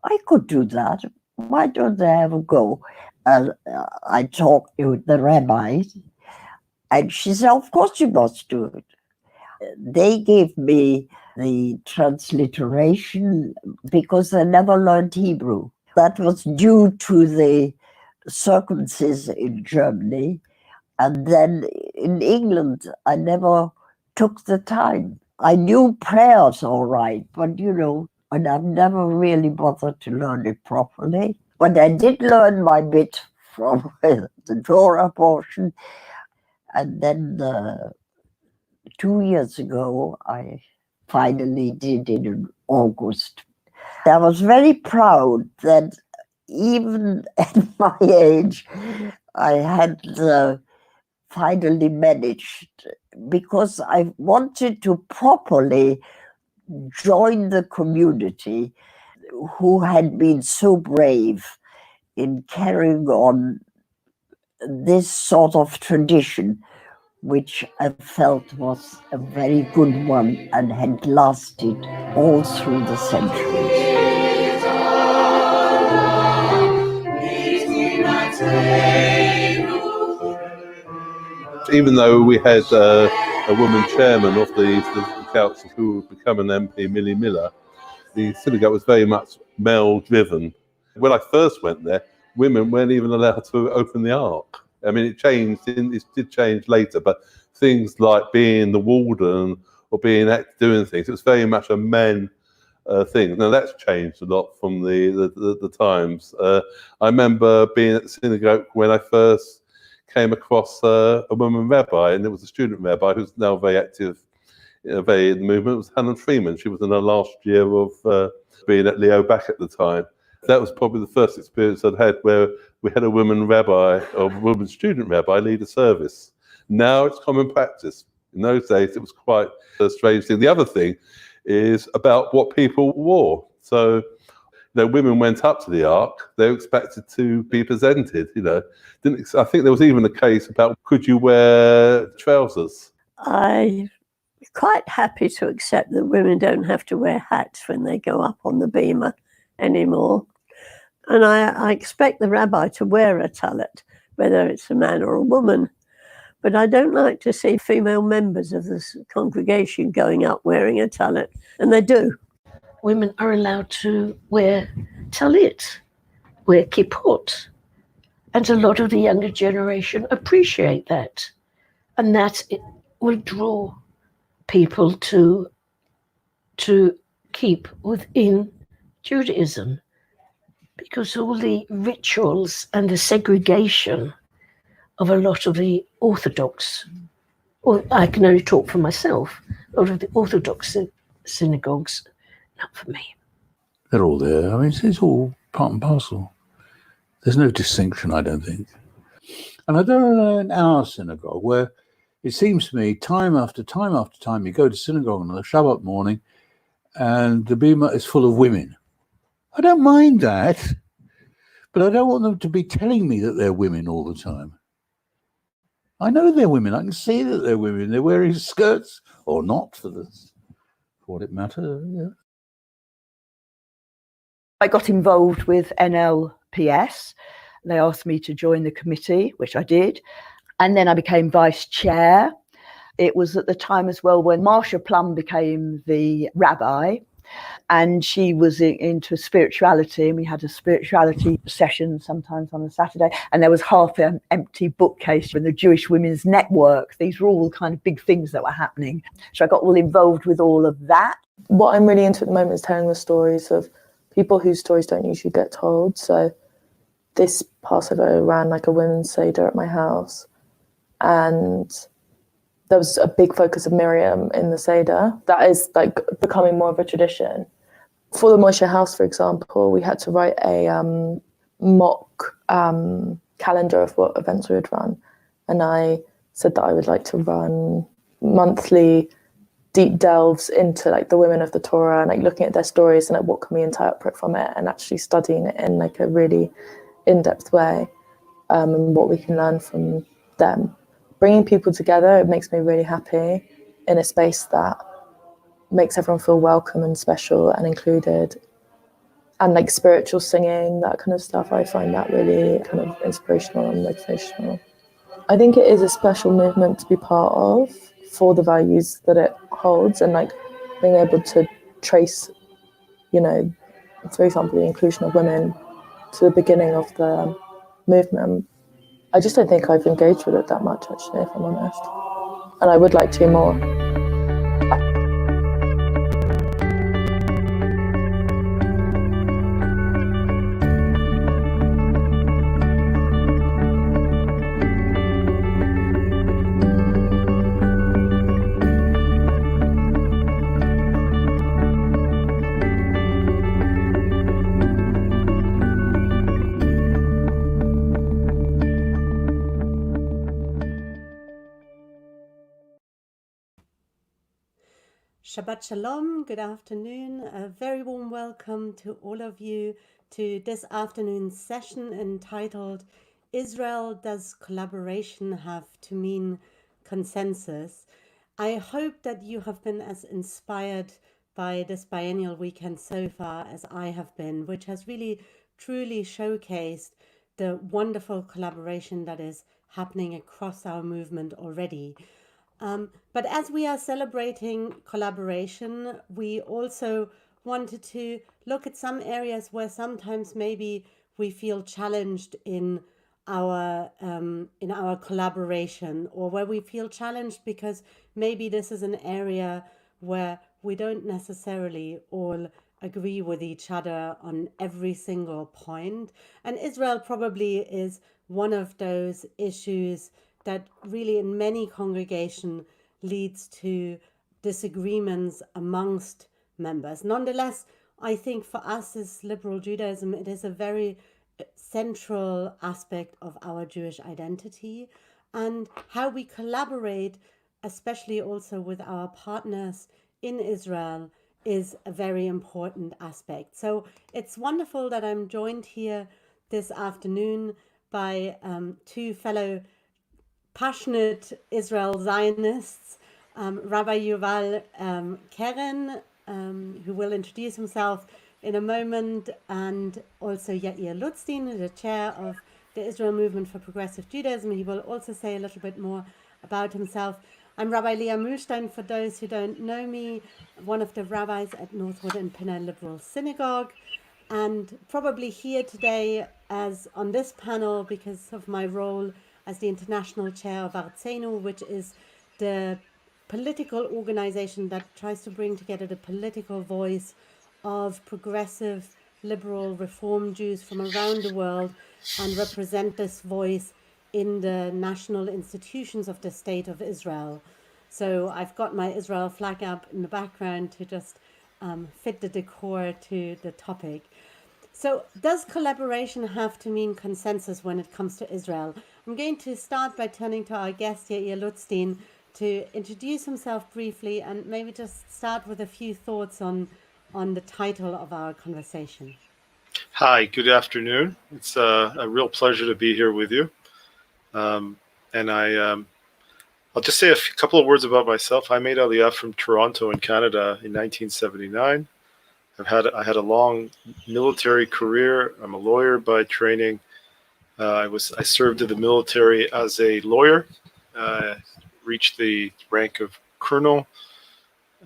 I could do that. Why don't they have a go? And I talked to the rabbi, and she said, of course you must do it. They gave me the transliteration because I never learned Hebrew. That was due to the circumcision in Germany. And then in England, I never took the time. I knew prayers all right, but and I've never really bothered to learn it properly. But I did learn my bit from the Torah portion. And then 2 years ago, I finally did it in August. I was very proud that even at my age, I had finally managed, because I wanted to properly join the community who had been so brave in carrying on this sort of tradition, which I felt was a very good one and had lasted all through the centuries. Even though we had a woman chairman of the council who would become an MP, Millie Miller, the synagogue was very much male-driven. When I first went there, women weren't even allowed to open the ark. I mean, it changed. It did change later, but things like being the warden or doing things, it was very much a men thing. Now that's changed a lot from the times. I remember being at the synagogue when I first came across a woman rabbi, and it was a student rabbi who's now very active, very in the movement. It was Helen Freeman. She was in her last year of being at Leo back at the time. That was probably the first experience I'd had where we had a woman rabbi or a woman student rabbi lead a service. Now it's common practice. In those days, it was quite a strange thing. The other thing is about what people wore. So, women went up to the ark, they were expected to be presented, I think there was even a case about, could you wear trousers? I'm quite happy to accept that women don't have to wear hats when they go up on the bema anymore. And I expect the rabbi to wear a tallit, whether it's a man or a woman. But I don't like to see female members of this congregation going up wearing a tallit, and they do. Women are allowed to wear talit, wear kippot, and a lot of the younger generation appreciate that. And that it will draw people to keep within Judaism, because all the rituals and the segregation of a lot of the Orthodox, or I can only talk for myself, a lot of the Orthodox synagogues, not for me. They're all there. I mean, it's all part and parcel. There's no distinction, I don't think. And I don't know in our synagogue where it seems to me time after time after time you go to synagogue on a Shabbat morning and the bima is full of women. I don't mind that, but I don't want them to be telling me that they're women all the time. I know they're women. I can see that they're women. They're wearing skirts or not, for what it matters. Yeah. I got involved with NLPS. They asked me to join the committee, which I did. And then I became vice chair. It was at the time as well when Marsha Plum became the rabbi, and she was into spirituality, and we had a spirituality session sometimes on a Saturday, and there was half an empty bookcase in the Jewish Women's Network. These were all kind of big things that were happening. So I got all involved with all of that. What I'm really into at the moment is telling the stories of people whose stories don't usually get told. So this Passover ran like a women's Seder at my house, and there was a big focus of Miriam in the Seder. That is like becoming more of a tradition. For the Moshe House, for example, we had to write a mock calendar of what events we would run. And I said that I would like to run monthly deep delves into like the women of the Torah and like looking at their stories and like what can we interpret from it, and actually studying it in like a really in-depth way, and what we can learn from them. bringing people together, it makes me really happy in a space that makes everyone feel welcome and special and included. And like spiritual singing, that kind of stuff, I find that really kind of inspirational and motivational. I think it is a special movement to be part of for the values that it holds, and like being able to trace, you know, for example, the inclusion of women to the beginning of the movement. I just don't think I've engaged with it that much, actually, if I'm honest. And I would like to more. Shabbat Shalom, good afternoon. A very warm welcome to all of you to this afternoon's session entitled Israel, Does Collaboration Have to Mean Consensus? I hope that you have been as inspired by this biennial weekend so far as I have been, which has really truly showcased the wonderful collaboration that is happening across our movement already. But as we are celebrating collaboration, we also wanted to look at some areas where sometimes maybe we feel challenged in our collaboration, or where we feel challenged because maybe this is an area where we don't necessarily all agree with each other on every single point. And Israel probably is one of those issues that really in many congregations leads to disagreements amongst members. Nonetheless, I think for us as liberal Judaism, it is a very central aspect of our Jewish identity, and how we collaborate, especially also with our partners in Israel, is a very important aspect. So it's wonderful that I'm joined here this afternoon by two fellow passionate Israel Zionists, Rabbi Yuval Keren, who will introduce himself in a moment, and also Yair Lutzstein, the chair of the Israel Movement for Progressive Judaism. He will also say a little bit more about himself. I'm Rabbi Leah Muhlstein, for those who don't know me, one of the rabbis at Northwood and Pinner Liberal Synagogue, and probably here today as on this panel because of my role as the international chair of Artzenu, which is the political organization that tries to bring together the political voice of progressive, liberal, reform Jews from around the world and represent this voice in the national institutions of the State of Israel. So I've got my Israel flag up in the background to just fit the decor to the topic. So does collaboration have to mean consensus when it comes to Israel? I'm going to start by turning to our guest, Yair Lutzstein, to introduce himself briefly and maybe just start with a few thoughts on the title of our conversation. Hi, good afternoon. It's a real pleasure to be here with you. And I'll just say a couple of words about myself. I made Aliyah from Toronto in Canada in 1979. I had a long military career. I'm a lawyer by training. I served in the military as a lawyer, reached the rank of colonel,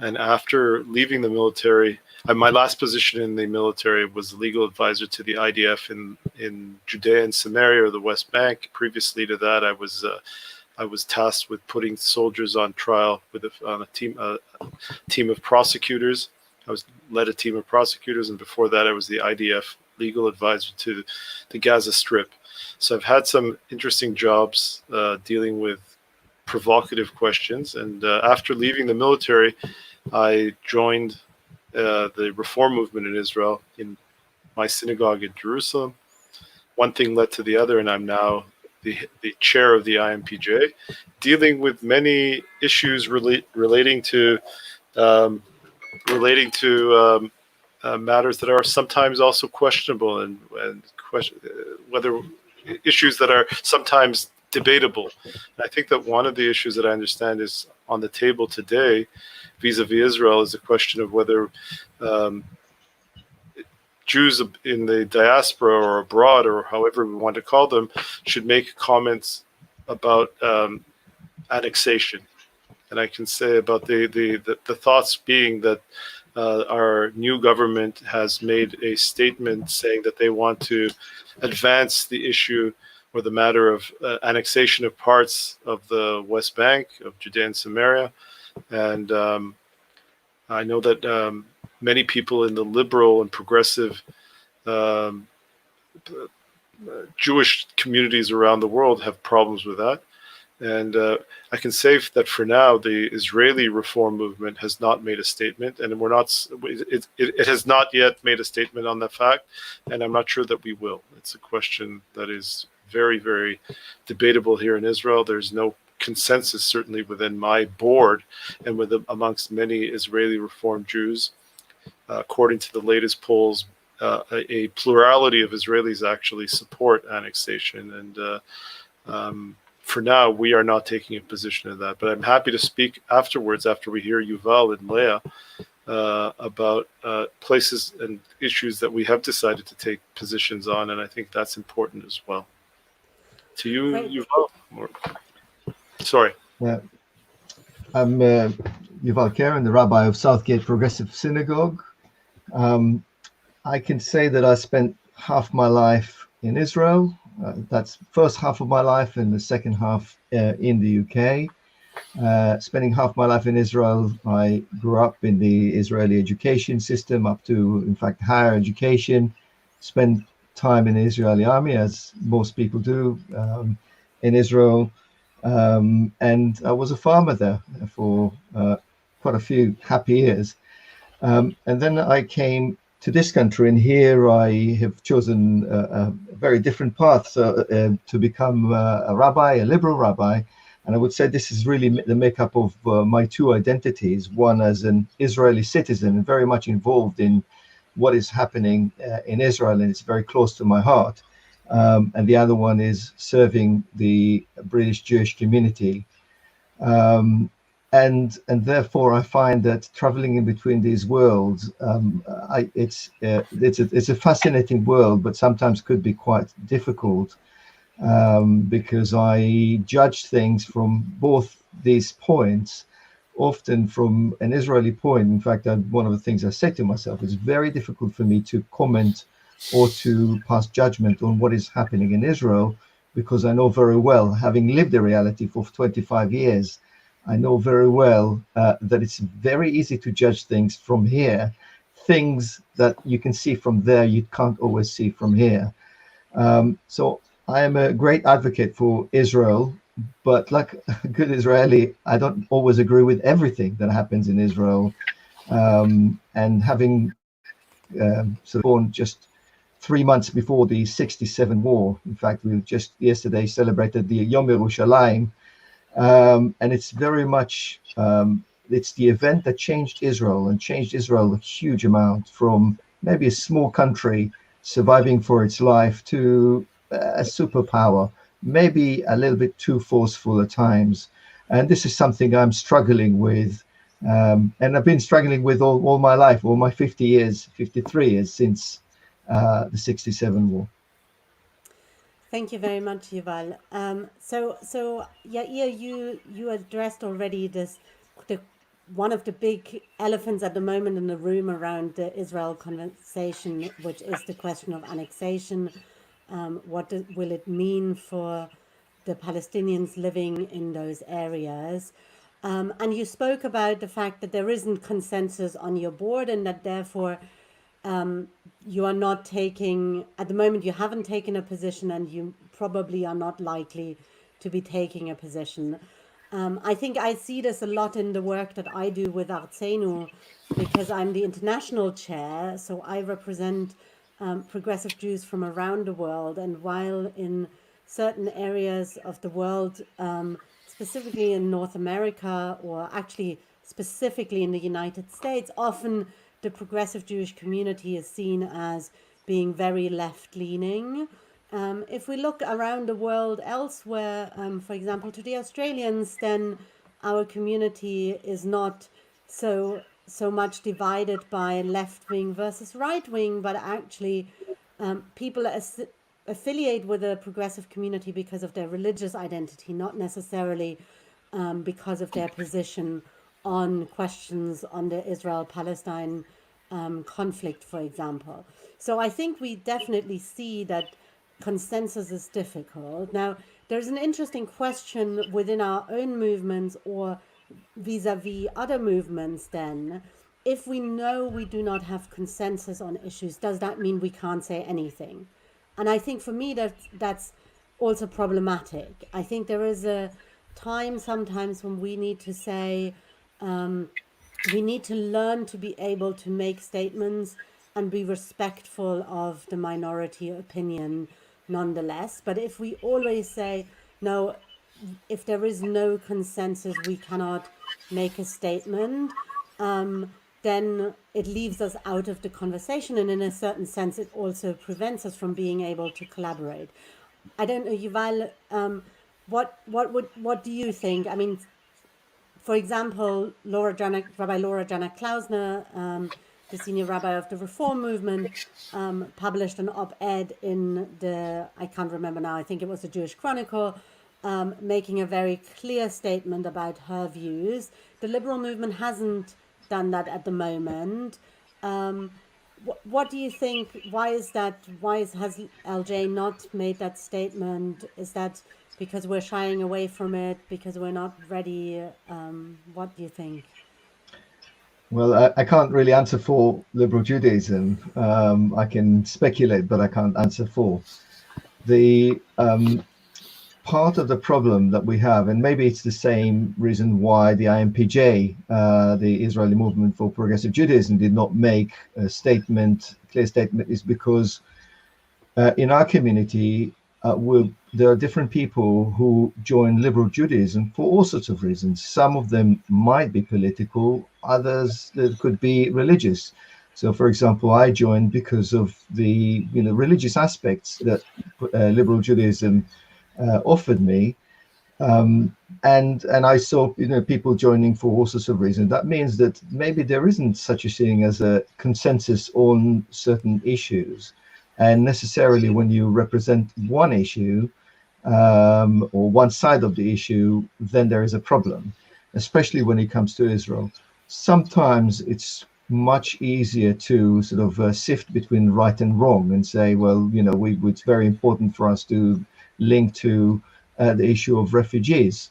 and after leaving the military, my last position in the military was legal advisor to the IDF in Judea and Samaria, or the West Bank. Previously to that, I was tasked with putting soldiers on trial on a team of prosecutors. I led a team of prosecutors, and before that, I was the IDF legal advisor to the Gaza Strip. So I've had some interesting jobs dealing with provocative questions. And after leaving the military, I joined the reform movement in Israel in my synagogue in Jerusalem. One thing led to the other, and I'm now the chair of the IMPJ, dealing with many issues relating to matters that are sometimes also questionable, and whether issues that are sometimes debatable. And I think that one of the issues that I understand is on the table today, vis-a-vis Israel, is the question of whether Jews in the diaspora or abroad, or however we want to call them, should make comments about annexation. And I can say about the thoughts being that our new government has made a statement saying that they want to advance the issue or the matter of annexation of parts of the West Bank, of Judea and Samaria. And I know that many people in the liberal and progressive Jewish communities around the world have problems with that. And I can say that for now, the Israeli reform movement has not made a statement, and it has not yet made a statement on that fact, and I'm not sure that we will. It's a question that is very, very debatable here in Israel. There's no consensus, certainly within my board and amongst many Israeli Reform Jews. According to the latest polls, a plurality of Israelis actually support annexation, and for now, we are not taking a position in that, but I'm happy to speak afterwards, after we hear Yuval and Leah, about places and issues that we have decided to take positions on, and I think that's important as well. To you, Right. Yuval? Sorry. Yeah. I'm Yuval Karen, the rabbi of Southgate Progressive Synagogue. I can say that I spent half my life in Israel. That's first half of my life, and the second half in the UK. Spending half my life in Israel, I grew up in the Israeli education system up to, in fact, higher education. Spent time in the Israeli army, as most people do in Israel. And I was a farmer there for quite a few happy years. And then I came to this country, and here I have chosen a very different path to become a rabbi, a liberal rabbi. And I would say this is really the makeup of my two identities, one as an Israeli citizen and very much involved in what is happening in Israel, and it's very close to my heart. And the other one is serving the British Jewish community. And therefore, I find that traveling in between these worlds, it's a fascinating world, but sometimes could be quite difficult because I judge things from both these points, often from an Israeli point. In fact, one of the things I say to myself, it's very difficult for me to comment or to pass judgment on what is happening in Israel, because I know very well, having lived the reality for 25 years, I know very well that it's very easy to judge things from here. Things that you can see from there, you can't always see from here. So I am a great advocate for Israel, but like a good Israeli, I don't always agree with everything that happens in Israel. And having sort of born just 3 months before the 67 war, in fact, we just yesterday celebrated the Yom Yerushalayim, and it's very much, it's the event that changed Israel, and changed Israel a huge amount, from maybe a small country surviving for its life to a superpower, maybe a little bit too forceful at times. And this is something I'm struggling with. And I've been struggling with all my life, all my 53 years since the 67 war. Thank you very much, Yuval. So Yair, you addressed already one of the big elephants at the moment in the room around the Israel conversation, which is the question of annexation. What will it mean for the Palestinians living in those areas? And you spoke about the fact that there isn't consensus on your board, and that therefore you are not taking, at the moment you haven't taken a position, and you probably are not likely to be taking a position. I think I see this a lot in the work that I do with Artseinu, because I'm the international chair, so I represent progressive Jews from around the world. And while in certain areas of the world, specifically in North America, or actually specifically in the United States, often the progressive Jewish community is seen as being very left-leaning, if we look around the world elsewhere, for example, to the Australians, then our community is not so much divided by left wing versus right wing, but actually people affiliate with a progressive community because of their religious identity, not necessarily because of their position on questions on the Israel-Palestine conflict, for example. So I think we definitely see that consensus is difficult. Now, there's an interesting question within our own movements or vis-a-vis other movements then. If we know we do not have consensus on issues, does that mean we can't say anything? And I think for me that's also problematic. I think there is a time sometimes when we need to say, we need to learn to be able to make statements and be respectful of the minority opinion nonetheless. But if we always say, no, if there is no consensus, we cannot make a statement, then it leaves us out of the conversation. And in a certain sense, it also prevents us from being able to collaborate. I don't know, Yuval, what do you think? I mean, for example, Rabbi Laura Janak Klausner, the senior rabbi of the Reform Movement, published an op-ed in the, I can't remember now, I think it was the Jewish Chronicle, making a very clear statement about her views. The liberal movement hasn't done that at the moment. What do you think? Why is that? Has LJ not made that statement? Is that because we're shying away from it, because we're not ready? What do you think? Well, I can't really answer for liberal Judaism. I can speculate, but I can't answer for. The part of the problem that we have, and maybe it's the same reason why the IMPJ, the Israeli Movement for Progressive Judaism, did not make a statement, clear statement, is because in our community, there are different people who join liberal Judaism for all sorts of reasons. Some of them might be political, others that could be religious. So, for example, I joined because of the religious aspects that liberal Judaism offered me, and I saw people joining for all sorts of reasons. That means that maybe there isn't such a thing as a consensus on certain issues, and necessarily when you represent one issue or one side of the issue, then there is a problem, especially when it comes to Israel. Sometimes it's much easier to sort of sift between right and wrong and say, well, it's very important for us to link to the issue of refugees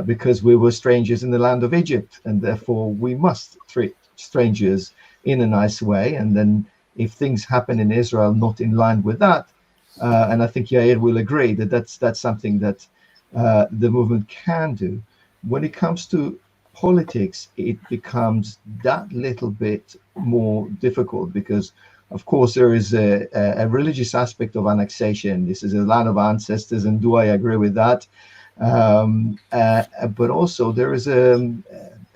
because we were strangers in the land of Egypt, and therefore we must treat strangers in a nice way. And then if things happen in Israel not in line with that, and I think Yair will agree that that's something that the movement can do. When it comes to politics, it becomes that little bit more difficult because, of course, there is a religious aspect of annexation. This is a land of ancestors, and do I agree with that? But also there is a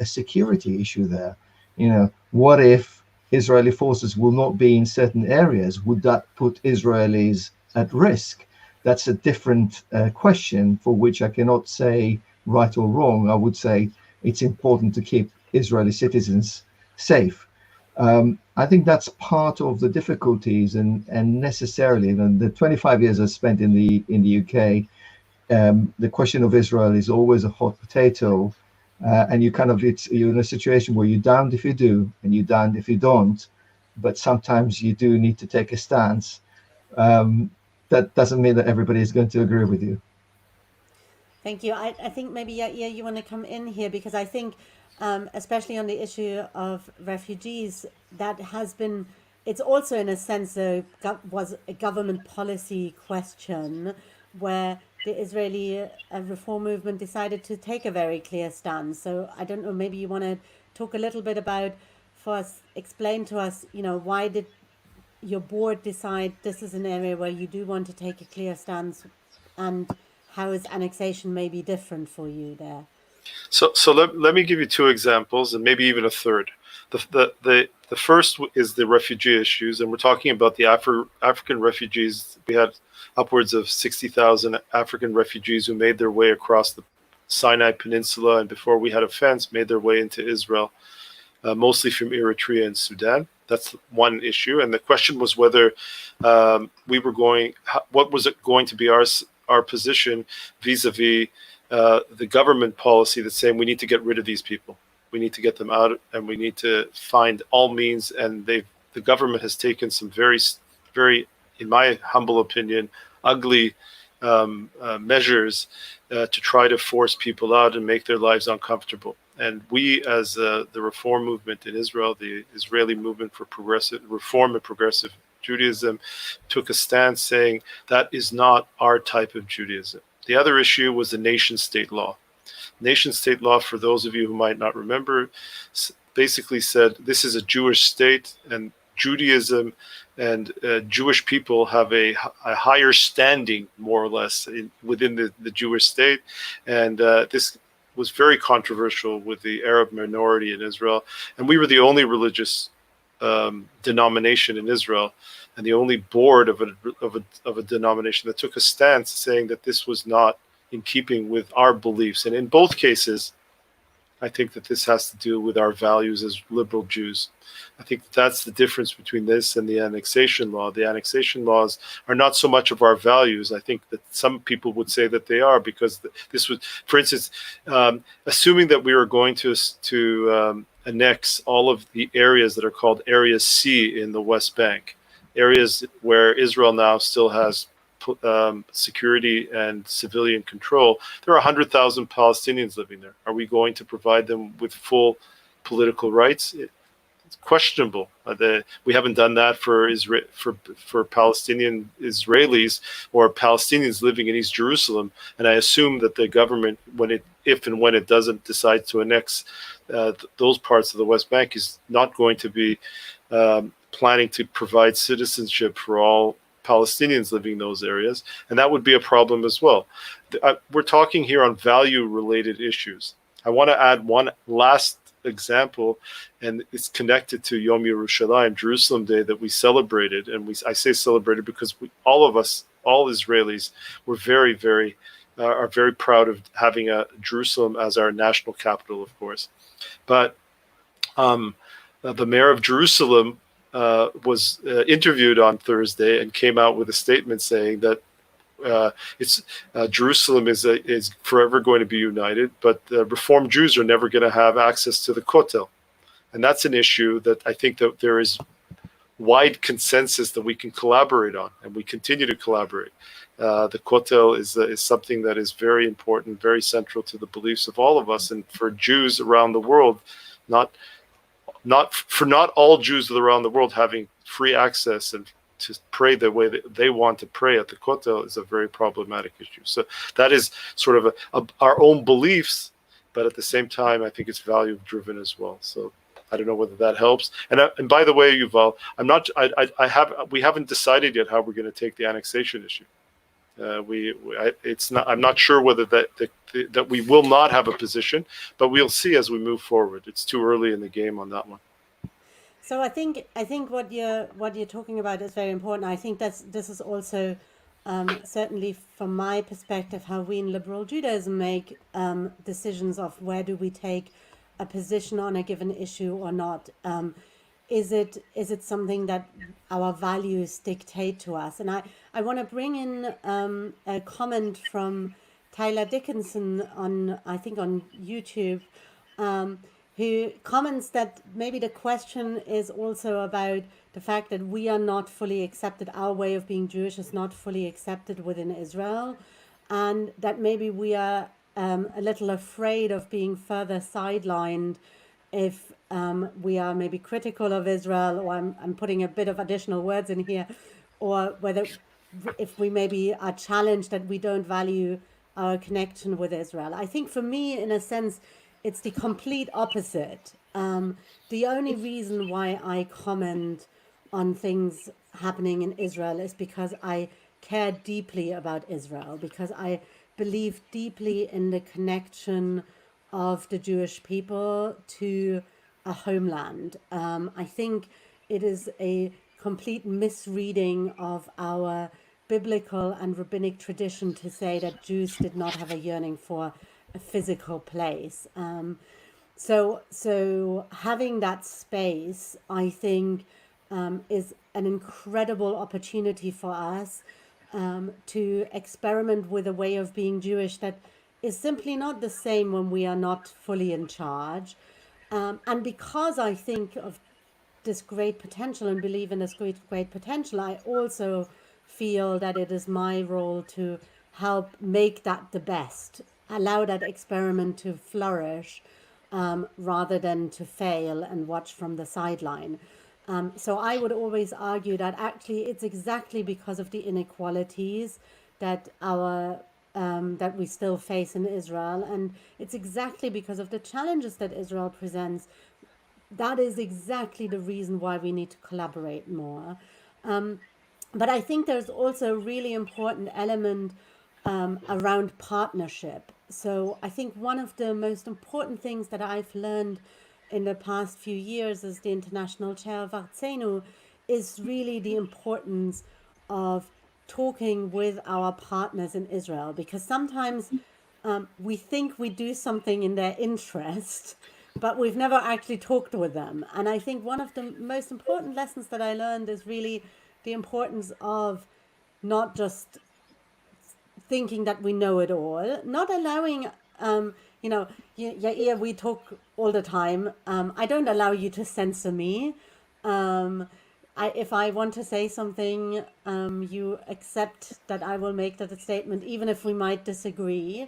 security issue there. What if Israeli forces will not be in certain areas? Would that put Israelis at risk? That's a different question for which I cannot say right or wrong. I would say it's important to keep Israeli citizens safe. I think that's part of the difficulties, and necessarily, the 25 years I spent in the UK, the question of Israel is always a hot potato, and you're in a situation where you're damned if you do, and you're damned if you don't. But sometimes you do need to take a stance. That doesn't mean that everybody is going to agree with you. Thank you. I think maybe you want to come in here because I think, especially on the issue of refugees, that has been, it's also in a sense was a government policy question where the Israeli reform movement decided to take a very clear stance. So I don't know, maybe you want to talk a little bit about, explain to us, why did your board decide this is an area where you do want to take a clear stance, and how is annexation maybe different for you there? So let me give you two examples and maybe even a third. The first is the refugee issues, and we're talking about the African refugees. We had upwards of 60,000 African refugees who made their way across the Sinai Peninsula, and before we had a fence, made their way into Israel, mostly from Eritrea and Sudan. That's one issue. And the question was whether what was it going to be our position vis-a-vis the government policy that's saying we need to get rid of these people. We need to get them out, and we need to find all means. And the government has taken some very, very, in my humble opinion, ugly measures to try to force people out and make their lives uncomfortable. And we, as the reform movement in Israel, the Israeli movement for progressive reform and progressive Judaism, took a stance saying that is not our type of Judaism. The other issue was the nation-state law. Nation-state law, for those of you who might not remember, basically said this is a Jewish state, and Judaism and Jewish people have a higher standing, more or less, within the Jewish state. And this was very controversial with the Arab minority in Israel. And we were the only religious denomination in Israel, and the only board of a denomination that took a stance saying that this was not in keeping with our beliefs. And in both cases, I think that this has to do with our values as liberal Jews. I think that's the difference between this and the annexation law. The annexation laws are not so much of our values. I think that some people would say that they are, because this was, for instance, assuming that we were going to annex all of the areas that are called Area C in the West Bank, areas where Israel now still has security and civilian control. There are 100,000 Palestinians living there. Are we going to provide them with full political rights? It's questionable. We haven't done that for Palestinian Israelis or Palestinians living in East Jerusalem. And I assume that the government, if and when it doesn't decide to annex those parts of the West Bank, is not going to be planning to provide citizenship for all Palestinians living in those areas, and that would be a problem as well. We're talking here on value-related issues. I want to add one last example, and it's connected to Yom Yerushalayim, Jerusalem Day, that we celebrated. And I say celebrated because all of us, all Israelis, were very, very are very proud of having Jerusalem as our national capital, of course. But the mayor of Jerusalem was interviewed on Thursday and came out with a statement saying that Jerusalem is forever going to be united, but Reform Jews are never going to have access to the Kotel. And that's an issue that I think that there is wide consensus that we can collaborate on, and we continue to collaborate. The Kotel is something that is very important, very central to the beliefs of all of us, and for Jews around the world, not all Jews around the world having free access and to pray the way that they want to pray at the Kotel is a very problematic issue. So that is sort of our own beliefs, but at the same time, I think it's value driven as well. So I don't know whether that helps. And by the way, Yuval, we haven't decided yet how we're going to take the annexation issue. I'm not sure whether that we will not have a position, but we'll see as we move forward. It's too early in the game on that one. So I think what you're talking about is very important. I think this is also certainly from my perspective how we in liberal Judaism make decisions of where do we take a position on a given issue or not. Is it something that our values dictate to us? And I want to bring in a comment from Tyler Dickinson on YouTube, who comments that maybe the question is also about the fact that we are not fully accepted, our way of being Jewish is not fully accepted within Israel, and that maybe we are a little afraid of being further sidelined if we are maybe critical of Israel, or I'm putting a bit of additional words in here, or whether if we maybe are challenged that we don't value our connection with Israel. I think for me, in a sense, it's the complete opposite. The only reason why I comment on things happening in Israel is because I care deeply about Israel, because I believe deeply in the connection of the Jewish people to a homeland. I think it is a complete misreading of our biblical and rabbinic tradition to say that Jews did not have a yearning for a physical place. So having that space, I think, is an incredible opportunity for us to experiment with a way of being Jewish that is simply not the same when we are not fully in charge. And because I think of this great potential and believe in this great potential, I also feel that it is my role to help make that the best, allow that experiment to flourish, rather than to fail and watch from the sideline. So I would always argue that actually it's exactly because of the inequalities that that we still face in Israel, and it's exactly because of the challenges that Israel presents. That is exactly the reason why we need to collaborate more. But I think there's also a really important element around partnership. So I think one of the most important things that I've learned in the past few years as the international chair of Artsenu is really the importance of talking with our partners in Israel, because sometimes we think we do something in their interest, but we've never actually talked with them. And I think one of the most important lessons that I learned is really the importance of not just thinking that we know it all, not allowing, Yair, we talk all the time. I don't allow you to censor me. If I want to say something, you accept that I will make that a statement, even if we might disagree.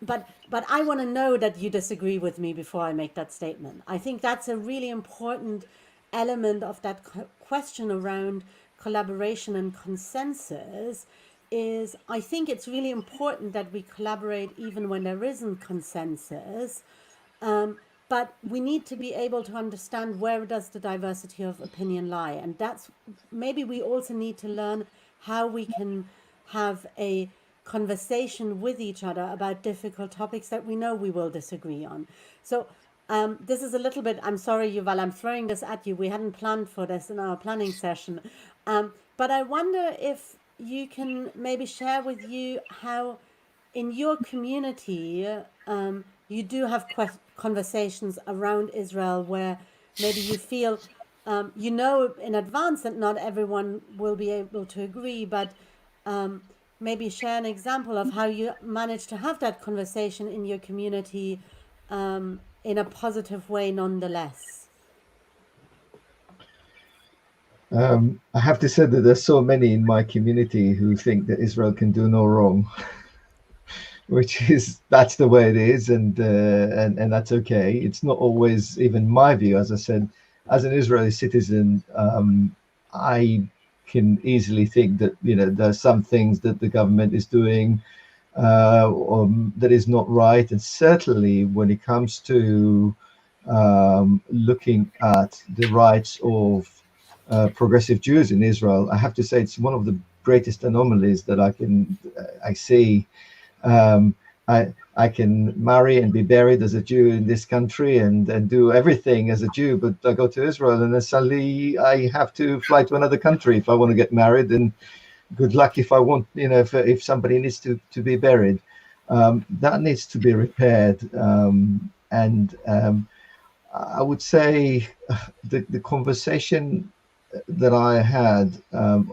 But I want to know that you disagree with me before I make that statement. I think that's a really important element of that question around collaboration and consensus. Is I think it's really important that we collaborate even when there isn't consensus. But we need to be able to understand where does the diversity of opinion lie. And that's maybe we also need to learn how we can have a conversation with each other about difficult topics that we know we will disagree on. So this is a little bit, I'm sorry, Yuval, I'm throwing this at you. We hadn't planned for this in our planning session. But I wonder if you can maybe share with you how in your community you do have conversations around Israel where maybe you feel you know in advance that not everyone will be able to agree, but maybe share an example of how you manage to have that conversation in your community in a positive way nonetheless. I have to say that there's so many in my community who think that Israel can do no wrong, which is, that's the way it is, and that's okay. It's not always even my view. As I said, as an Israeli citizen, I can easily think that there's some things that the government is doing that is not right, and certainly when it comes to looking at the rights of progressive Jews in Israel, I have to say it's one of the greatest anomalies that I see. I can marry and be buried as a Jew in this country and do everything as a Jew, but I go to Israel and then suddenly I have to fly to another country if I want to get married, and good luck if I want, if somebody needs to be buried. That needs to be repaired. And I would say the conversation that I had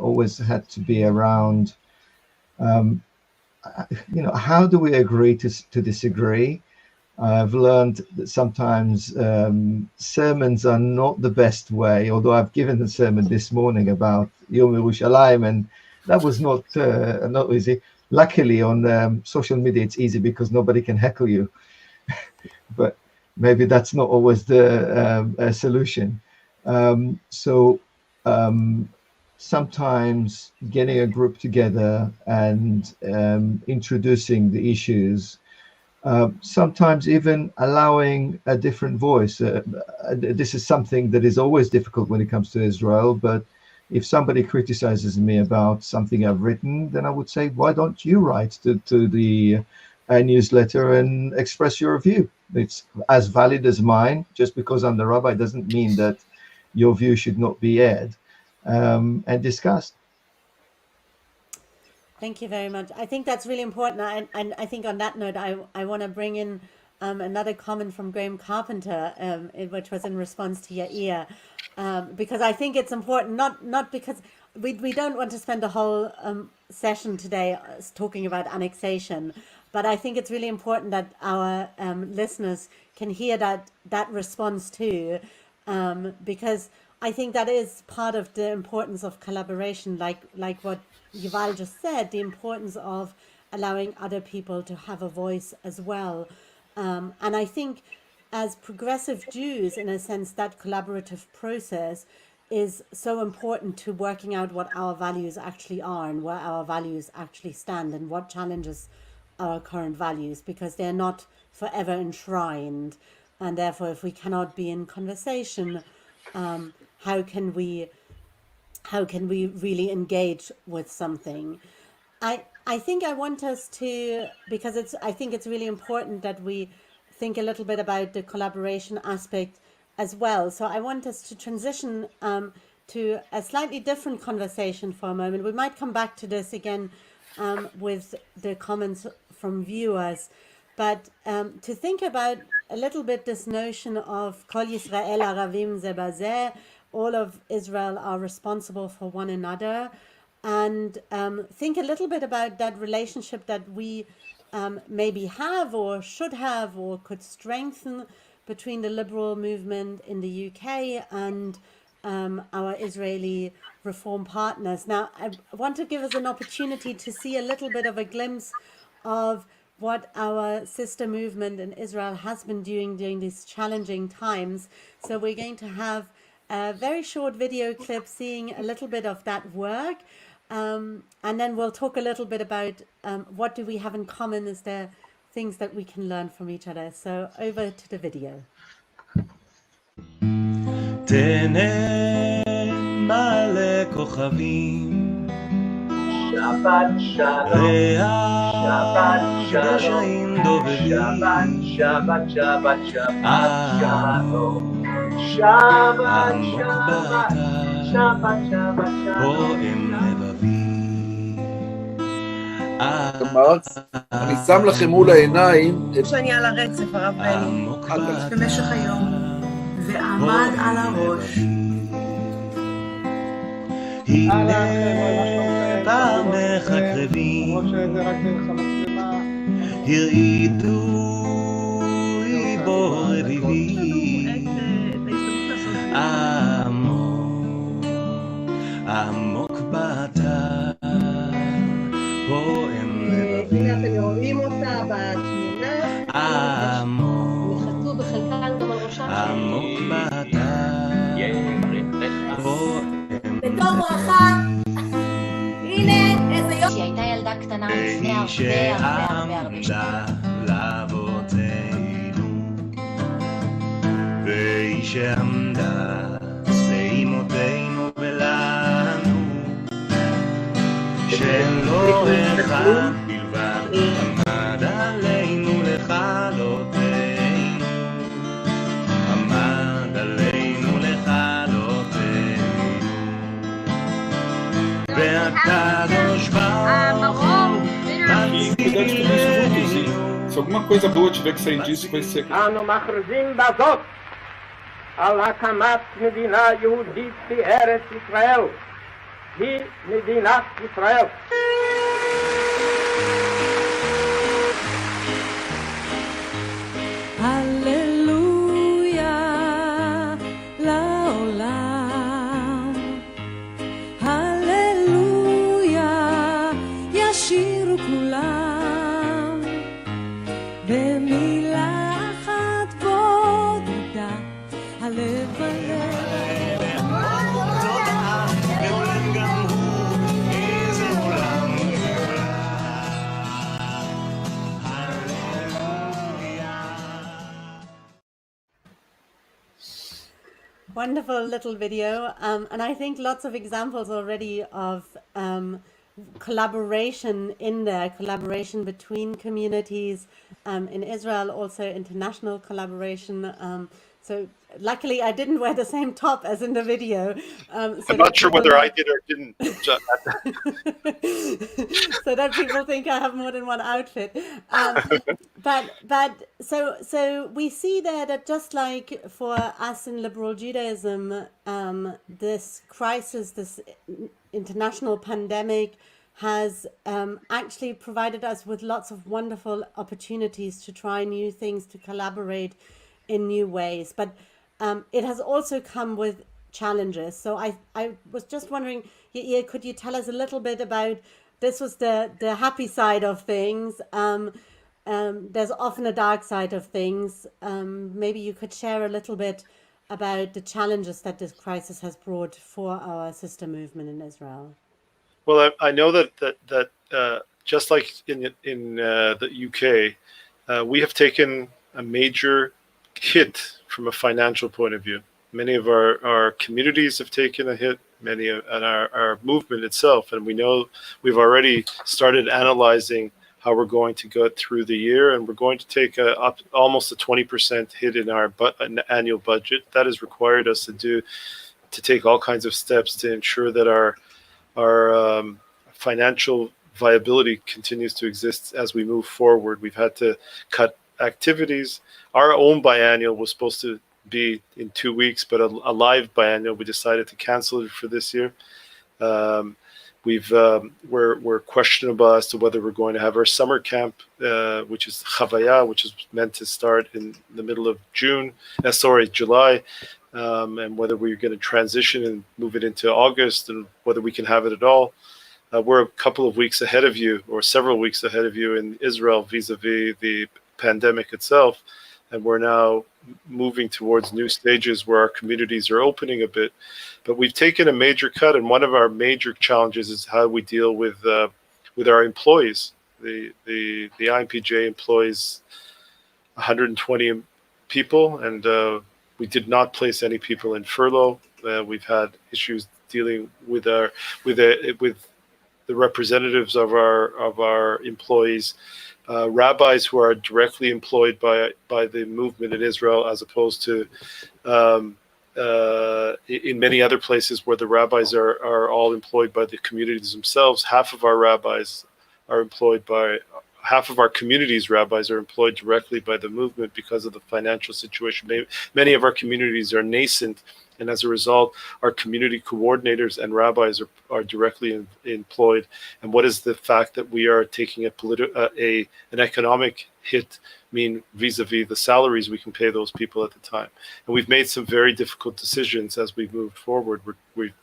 always had to be around, how do we agree to disagree? I've learned that sometimes sermons are not the best way, although I've given a sermon this morning about Yom Yerushalayim, and that was not easy. Luckily on social media it's easy because nobody can heckle you, but maybe that's not always the solution. Sometimes getting a group together and introducing the issues, sometimes even allowing a different voice. This is something that is always difficult when it comes to Israel, but if somebody criticizes me about something I've written, then I would say, why don't you write to the newsletter and express your view? It's as valid as mine. Just because I'm the rabbi doesn't mean that your view should not be aired and discussed. Thank you very much. I think that's really important. And I think on that note, I want to bring in another comment from Graham Carpenter, which was in response to Yair, because I think it's important, not because we don't want to spend a whole session today talking about annexation, but I think it's really important that our listeners can hear that response too, because I think that is part of the importance of collaboration, like what Yuval just said, the importance of allowing other people to have a voice as well. And I think as progressive Jews, in a sense, that collaborative process is so important to working out what our values actually are and where our values actually stand and what challenges our current values, because they're not forever enshrined. And therefore, if we cannot be in conversation, how can we really engage with something? I think I want us to, because I think it's really important that we think a little bit about the collaboration aspect as well. So I want us to transition to a slightly different conversation for a moment. We might come back to this again with the comments from viewers, but to think about a little bit this notion of Kol Yisrael Aravim Ze Bazeh, all of Israel are responsible for one another, and think a little bit about that relationship that we maybe have or should have or could strengthen between the liberal movement in the UK and our Israeli reform partners. Now, I want to give us an opportunity to see a little bit of a glimpse of what our sister movement in Israel has been doing during these challenging times. So we're going to have a very short video clip seeing a little bit of that work. And then we'll talk a little bit about what do we have in common. Is there things that we can learn from each other? So over to the video. Shabbat shalom, Shabbat shalom, Shabbat, Shabbat, Shabbat, Shabbat shalom, Shabbat, Shabbat, Shabbat, Shabbat, אני שם לכם מול העיניים שאני על הרצף, הרב בני, במשך היום, ועמד על הראש. הנה פעמך קרבים, הרעידו בו רביבי, עמוק באתר, פועם לבבי. הנה אתם רואים אותה בתמונה, נחתו בחלקן גם על ראשם. עמוק באתר, בתור ברכה, הנה איזה יופי. שהיא הייתה ילדה קטנה לפני הרבה שעמדה לאבותינו, והיא שעמדה לאמותינו ולנו, שלא אחד בלבד עמד עלינו לכלותנו, עמד עלינו לכלותנו, והקדוש ברוך הוא Se alguma coisa boa tiver que sair disso, vai ser. אנו מכריזים בזאת על הקמת מדינה יהודית בארץ ישראל. היא מדינת ישראל. הללויה לעולם, הללויה ישירו כולם, במילה אחת בודדה, הלב בלב. Wonderful little video, and I think lots of examples already of collaboration in there, collaboration between communities in Israel, also international collaboration. So luckily I didn't wear the same top as in the video. So I'm not sure whether I did or didn't. So that people think I have more than one outfit. But so we see there that just like for us in liberal Judaism, this crisis, this international pandemic has actually provided us with lots of wonderful opportunities to try new things, to collaborate in new ways. But it has also come with challenges. So I was just wondering, Yair, could you tell us a little bit about, this was the happy side of things. There's often a dark side of things. Maybe you could share a little bit about the challenges that this crisis has brought for our sister movement in Israel. Well, I know that just like in the UK, we have taken a major hit from a financial point of view. Many of our communities have taken a hit, and our movement itself, and we know we've already started analyzing how we're going to go through the year, and we're going to take almost a 20% hit in our annual budget. That has required us to take all kinds of steps to ensure that our financial viability continues to exist as we move forward. We've had to cut activities. Our own biennial was supposed to be in 2 weeks, but a live biennial, we decided to cancel it for this year. We're questionable as to whether we're going to have our summer camp, which is Chavaya, which is meant to start in the middle of July, and whether we're going to transition and move it into August, and whether we can have it at all. We're a couple of weeks ahead of you, or several weeks ahead of you in Israel vis-a-vis the pandemic itself. And we're now moving towards new stages where our communities are opening a bit. But we've taken a major cut, and one of our major challenges is how we deal with our employees. The INPJ employs 120 people, and we did not place any people in furlough. We've had issues dealing with the representatives of our employees. Rabbis who are directly employed by the movement in Israel, as opposed to in many other places where the rabbis are all employed by the communities themselves. Half of our communities' rabbis are employed directly by the movement because of the financial situation. Many of our communities are nascent, and as a result, our community coordinators and rabbis are directly employed. And what is the fact that we are taking an economic hit mean vis-a-vis the salaries we can pay those people at the time? And we've made some very difficult decisions as we've moved forward. We've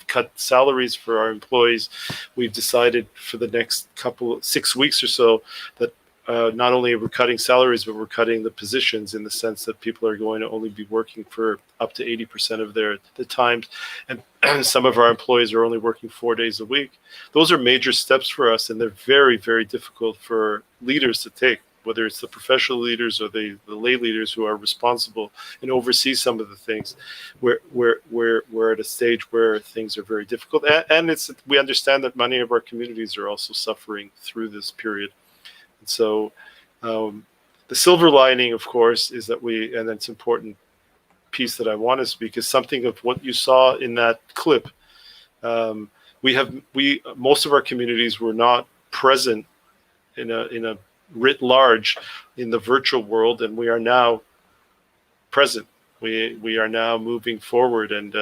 cut salaries for our employees. We've decided for the next 6 weeks or so that not only are we cutting salaries, but we're cutting the positions, in the sense that people are going to only be working for up to 80% of the times. And some of our employees are only working 4 days a week. Those are major steps for us, and they're very, very difficult for leaders to take, whether it's the professional leaders or the lay leaders who are responsible and oversee some of the things. We're at a stage where things are very difficult. And we understand that many of our communities are also suffering through this period. And so the silver lining, of course, is that and that's an important piece that I want to speak, is something of what you saw in that clip. Most of our communities were not present in a writ large in the virtual world, and we are now present. We are now moving forward, and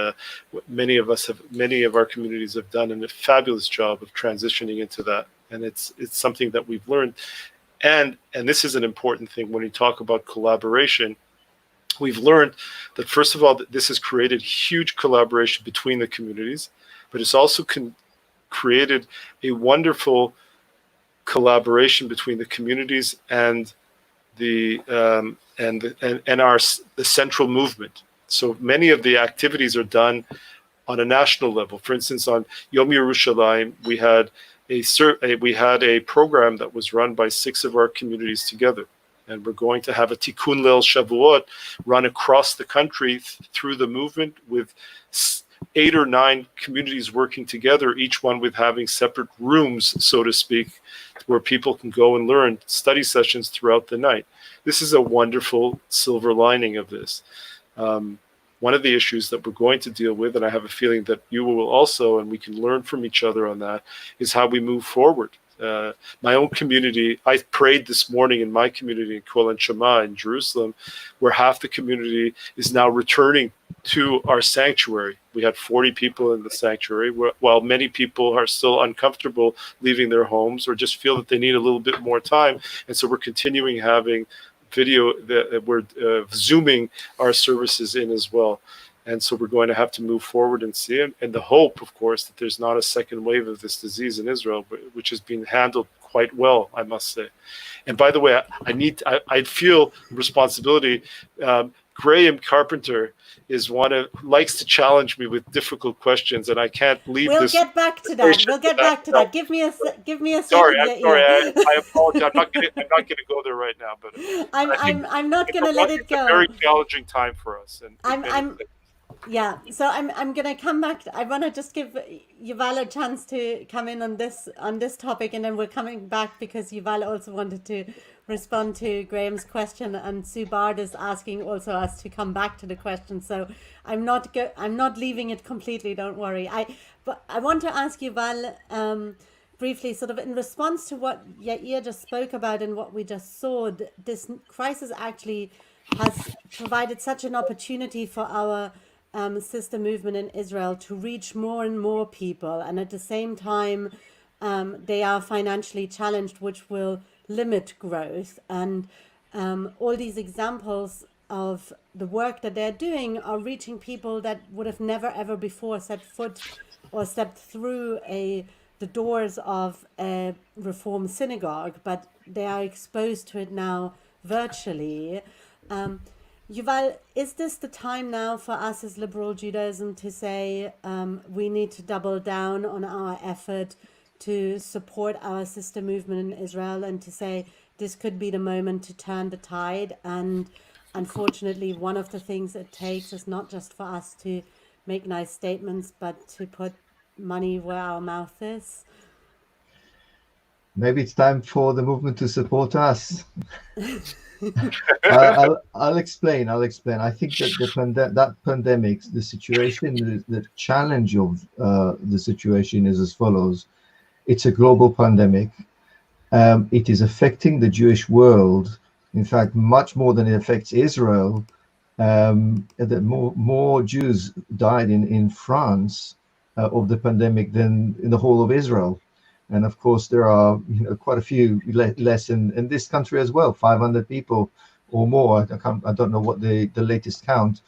many of our communities have done a fabulous job of transitioning into that. And it's something that we've learned. And this is an important thing when you talk about collaboration. We've learned that, first of all, that this has created huge collaboration between the communities, but it's also created a wonderful collaboration between the communities and the central movement. So many of the activities are done on a national level. For instance, on Yom Yerushalayim, we had a program that was run by 6 of our communities together, and we're going to have a Tikkun Leil Shavuot run across the country through the movement, with 8 or 9 communities working together, each one with having separate rooms, so to speak, where people can go and learn, study sessions throughout the night. This is a wonderful silver lining of this. One of the issues that we're going to deal with, and I have a feeling that you will also, and we can learn from each other on that, is how we move forward. My own community, I prayed this morning in my community in Kol Shema in Jerusalem, where half the community is now returning to our sanctuary. We had 40 people in the sanctuary, while many people are still uncomfortable leaving their homes or just feel that they need a little bit more time. And so we're continuing having video that we're zooming our services in as well. And so we're going to have to move forward and see it. And the hope, of course, that there's not a second wave of this disease in Israel, which has been handled quite well, I must say. And by the way, I feel responsibility. Graham Carpenter is one who likes to challenge me with difficult questions, and I can't leave We'll this. get back to that. We'll get back to that. Give me a second. Sorry. I apologize. I'm not gonna go there right now, but I'm not gonna let it go. It's a very challenging time for us, and yeah. So I'm gonna come back. I want to just give Yuval a chance to come in on this topic, and then we're coming back because Yuval also wanted to respond to Graham's question, and Sue Bard is asking also us to come back to the question. So I'm not leaving it completely. Don't worry. But I want to ask Yuval briefly, sort of in response to what Yair just spoke about and what we just saw. This crisis actually has provided such an opportunity for our sister movement in Israel to reach more and more people, and at the same time they are financially challenged, which will limit growth. And all these examples of the work that they're doing are reaching people that would have never ever before set foot or stepped through the doors of a Reform synagogue, but they are exposed to it now virtually. Yuval, is this the time now for us as liberal Judaism to say we need to double down on our effort to support our sister movement in Israel, and to say this could be the moment to turn the tide? And unfortunately, one of the things it takes is not just for us to make nice statements, but to put money where our mouth is. Maybe it's time for the movement to support us. I'll explain. I think that that pandemic, the situation, the challenge of the situation is as follows. It's a global pandemic. It is affecting the Jewish world. In fact, much more than it affects Israel. That more Jews died in France of the pandemic than in the whole of Israel. And of course, there are quite a few less in this country as well, 500 people or more. I don't know what the latest count.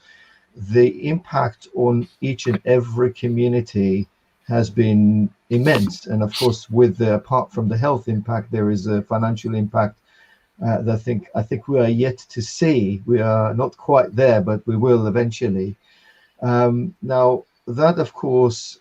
The impact on each and every community has been immense. And of course, apart from the health impact, there is a financial impact that I think we are yet to see. We are not quite there, but we will eventually. Now, that, of course,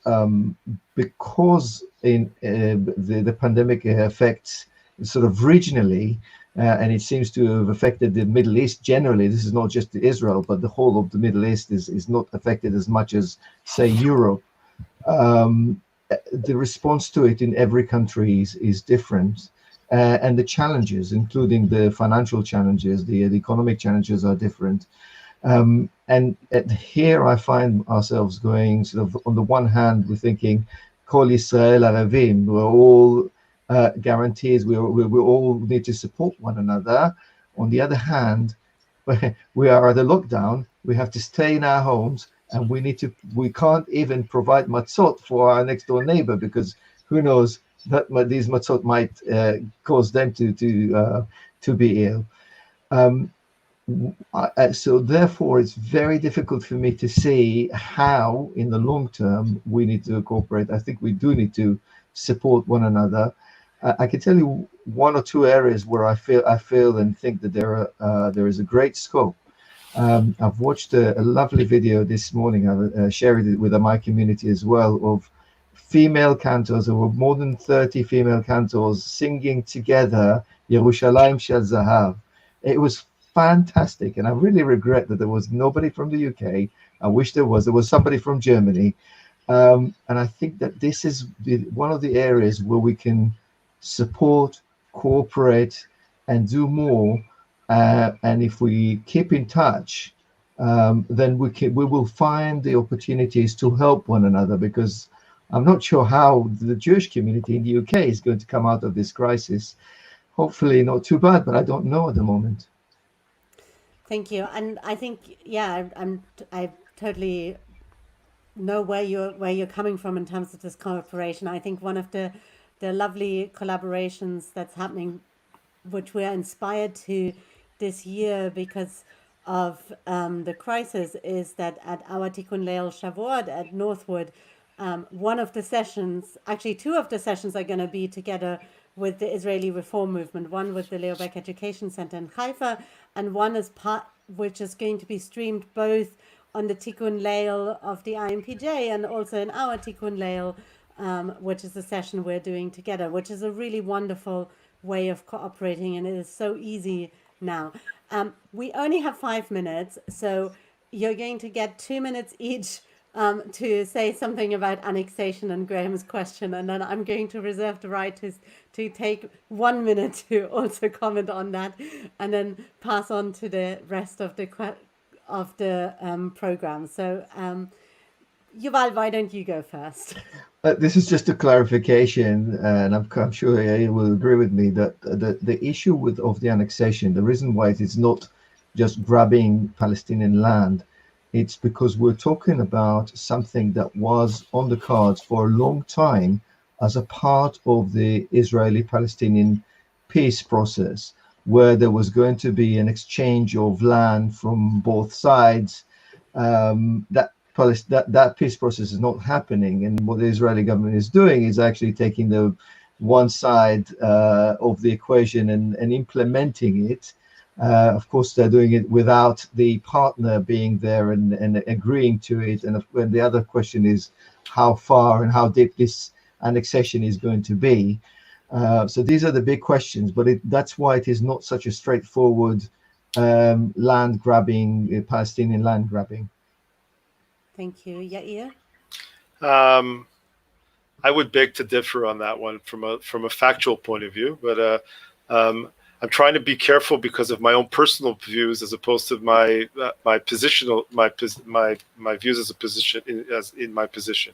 because in the pandemic affects sort of regionally, and it seems to have affected the Middle East generally. This is not just Israel, but the whole of the Middle East is not affected as much as, say, Europe. The response to it in every country is different, and the challenges, including the financial challenges, the economic challenges, are different. And here I find ourselves going sort of, on the one hand, we're thinking, Kol Yisrael Aravim, we're all guarantees, we all need to support one another. On the other hand, we are at a lockdown, we have to stay in our homes, and we can't even provide matzot for our next door neighbor, because who knows that these matzot might cause them to be ill. So therefore, it's very difficult for me to see how, in the long term, we need to cooperate. I think we do need to support one another. I can tell you one or two areas where I feel and think that there is a great scope. I've watched a lovely video this morning. I've shared it with my community as well, of female cantors. There were more than 30 female cantors singing together Yerushalayim Shel Zahav. It was fantastic, and I really regret that there was nobody from the UK. I wish there was somebody from Germany. And I think that this is one of the areas where we can support, cooperate, and do more. And if we keep in touch, then we will find the opportunities to help one another, because I'm not sure how the Jewish community in the UK is going to come out of this crisis. Hopefully not too bad, but I don't know at the moment. Thank you. And I think, yeah, I totally know where you're coming from in terms of this cooperation. I think one of the lovely collaborations that's happening, which we're inspired to this year because of the crisis, is that at our Tikkun Leil Shavuot at Northwood, one of the sessions, actually two of the sessions, are going to be together with the Israeli Reform Movement. One with the Leo Baeck Education Center in Haifa, and one is which is going to be streamed both on the Tikkun Leil of the IMPJ and also in our Tikkun Leil, which is a session we're doing together, which is a really wonderful way of cooperating, and it is so easy now. We only have 5 minutes, so you're going to get 2 minutes each to say something about annexation and Graham's question, and then I'm going to reserve the right to take 1 minute to also comment on that, and then pass on to the rest of the program. So, Yuval, why don't you go first? This is just a clarification, and I'm sure Yair will agree with me that the issue of the annexation, the reason why it is not just grabbing Palestinian land, it's because we're talking about something that was on the cards for a long time as a part of the Israeli-Palestinian peace process, where there was going to be an exchange of land from both sides. That peace process is not happening, and what the Israeli government is doing is actually taking the one side of the equation and implementing it. Of course, they're doing it without the partner being there and agreeing to it. And the other question is how far and how deep this annexation is going to be. So these are the big questions, but that's why it is not such a straightforward land grabbing, Palestinian land grabbing. Thank you. Yair? I would beg to differ on that one from a factual point of view, but I'm trying to be careful because of my own personal views as opposed to my positional my views as a position in my position.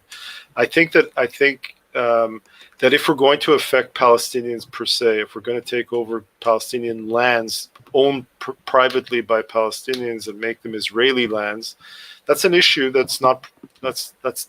I think that if we're going to affect Palestinians per se, if we're going to take over Palestinian lands owned privately by Palestinians and make them Israeli lands, that's an issue that's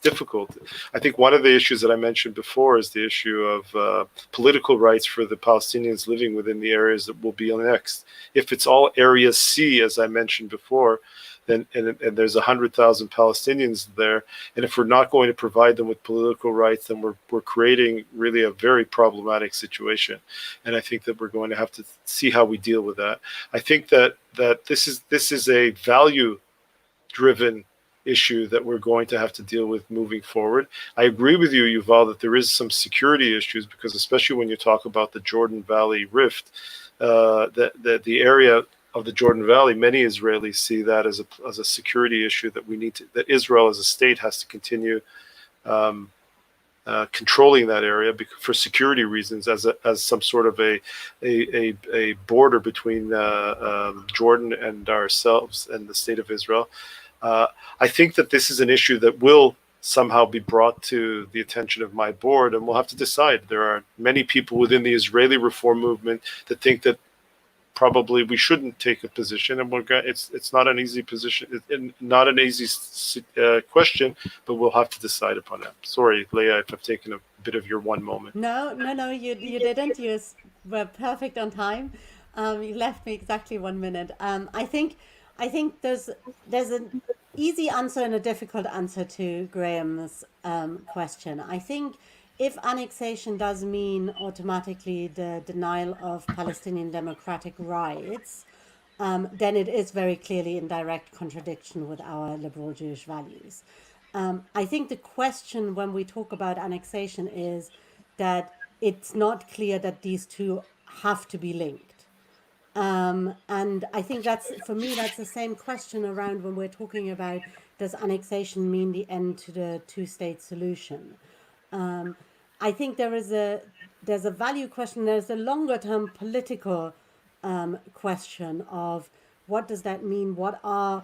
difficult. I think one of the issues that I mentioned before is the issue of political rights for the Palestinians living within the areas that will be annexed. If it's all Area C, as I mentioned before, then and there's 100,000 Palestinians there, and if we're not going to provide them with political rights, then we're creating really a very problematic situation. And I think that we're going to have to see how we deal with that. I think that this is a value-driven issue that we're going to have to deal with moving forward. I agree with you, Yuval, that there is some security issues, because especially when you talk about the Jordan Valley Rift, the area of the Jordan Valley, many Israelis see that as a security issue that Israel as a state has to continue controlling that area for security reasons, as some sort of a border between Jordan and ourselves and the state of Israel. I think that this is an issue that will somehow be brought to the attention of my board, and we'll have to decide. There are many people within the Israeli reform movement that think that probably we shouldn't take a position, and it's not an easy position, not an easy question, but we'll have to decide upon it. Sorry, Leah, if I've taken a bit of your one moment. No, you didn't. You were perfect on time. You left me exactly 1 minute. I think there's an easy answer and a difficult answer to Graham's question. I think if annexation does mean automatically the denial of Palestinian democratic rights, then it is very clearly in direct contradiction with our liberal Jewish values. I think the question when we talk about annexation is that it's not clear that these two have to be linked. And I think for me, that's the same question around when we're talking about, does annexation mean the end to the two-state solution? I think there's a value question, there's a longer-term political question of what does that mean? What are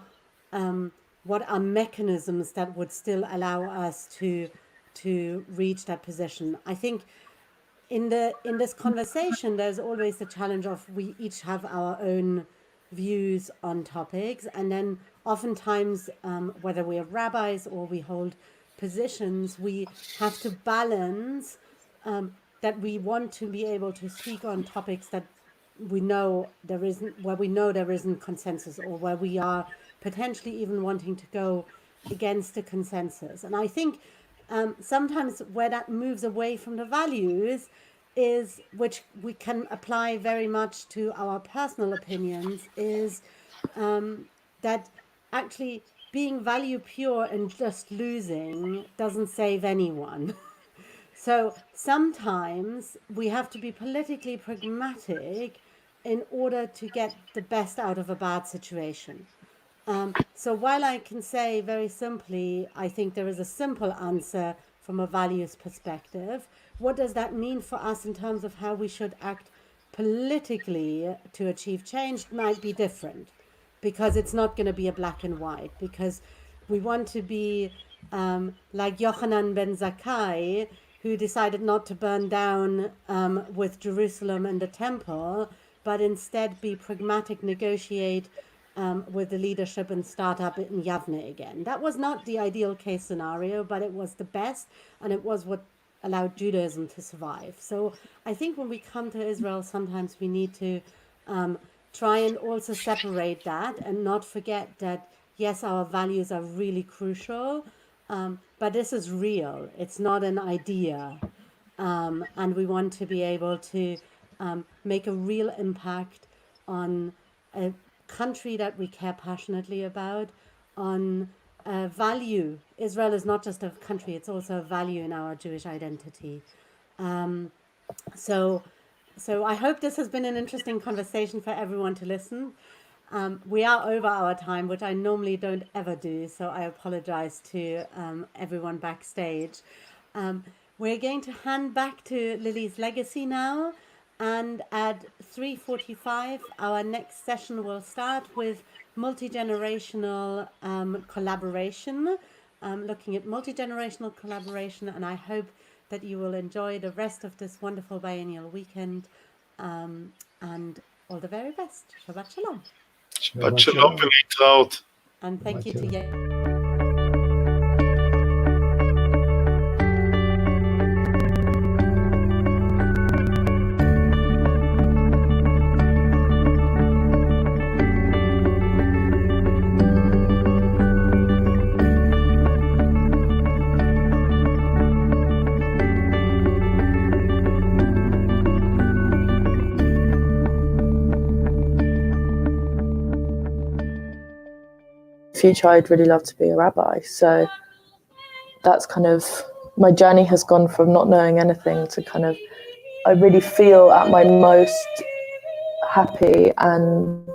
what are mechanisms that would still allow us to reach that position. I think in this conversation, there's always the challenge of we each have our own views on topics, and then oftentimes, whether we are rabbis or we hold positions, we have to balance that we want to be able to speak on topics that we know there isn't consensus, or where we are potentially even wanting to go against the consensus. And I think sometimes where that moves away from the values is, which we can apply very much to our personal opinions, is that actually being value pure and just losing doesn't save anyone. So sometimes we have to be politically pragmatic in order to get the best out of a bad situation. So while I can say very simply, I think there is a simple answer from a values perspective, what does that mean for us in terms of how we should act politically to achieve change might be different, because it's not going to be a black and white, because we want to be like Yochanan ben Zakkai, who decided not to burn down with Jerusalem and the temple, but instead be pragmatic, negotiate with the leadership and start up in Yavne again. That was not the ideal case scenario, but it was the best, and it was what allowed Judaism to survive. So I think when we come to Israel, sometimes we need to try and also separate that and not forget that, yes, our values are really crucial, but this is real. It's not an idea. And we want to be able to make a real impact on a country that we care passionately about, on value. Israel is not just a country, it's also a value in our Jewish identity. So I hope this has been an interesting conversation for everyone to listen. We are over our time, which I normally don't ever do, so I apologize to everyone backstage. We're going to hand back to Lily's Legacy now, and at 3:45 our next session will start with multi-generational collaboration, looking at multi-generational collaboration, and I hope that you will enjoy the rest of this wonderful biennial weekend, and all the very best. Shabbat Shalom. Shabbat Shalom ולהתראות. And thank you to you. Future, I'd really love to be a rabbi. So that's kind of, my journey has gone from not knowing anything to kind of, I really feel at my most happy, and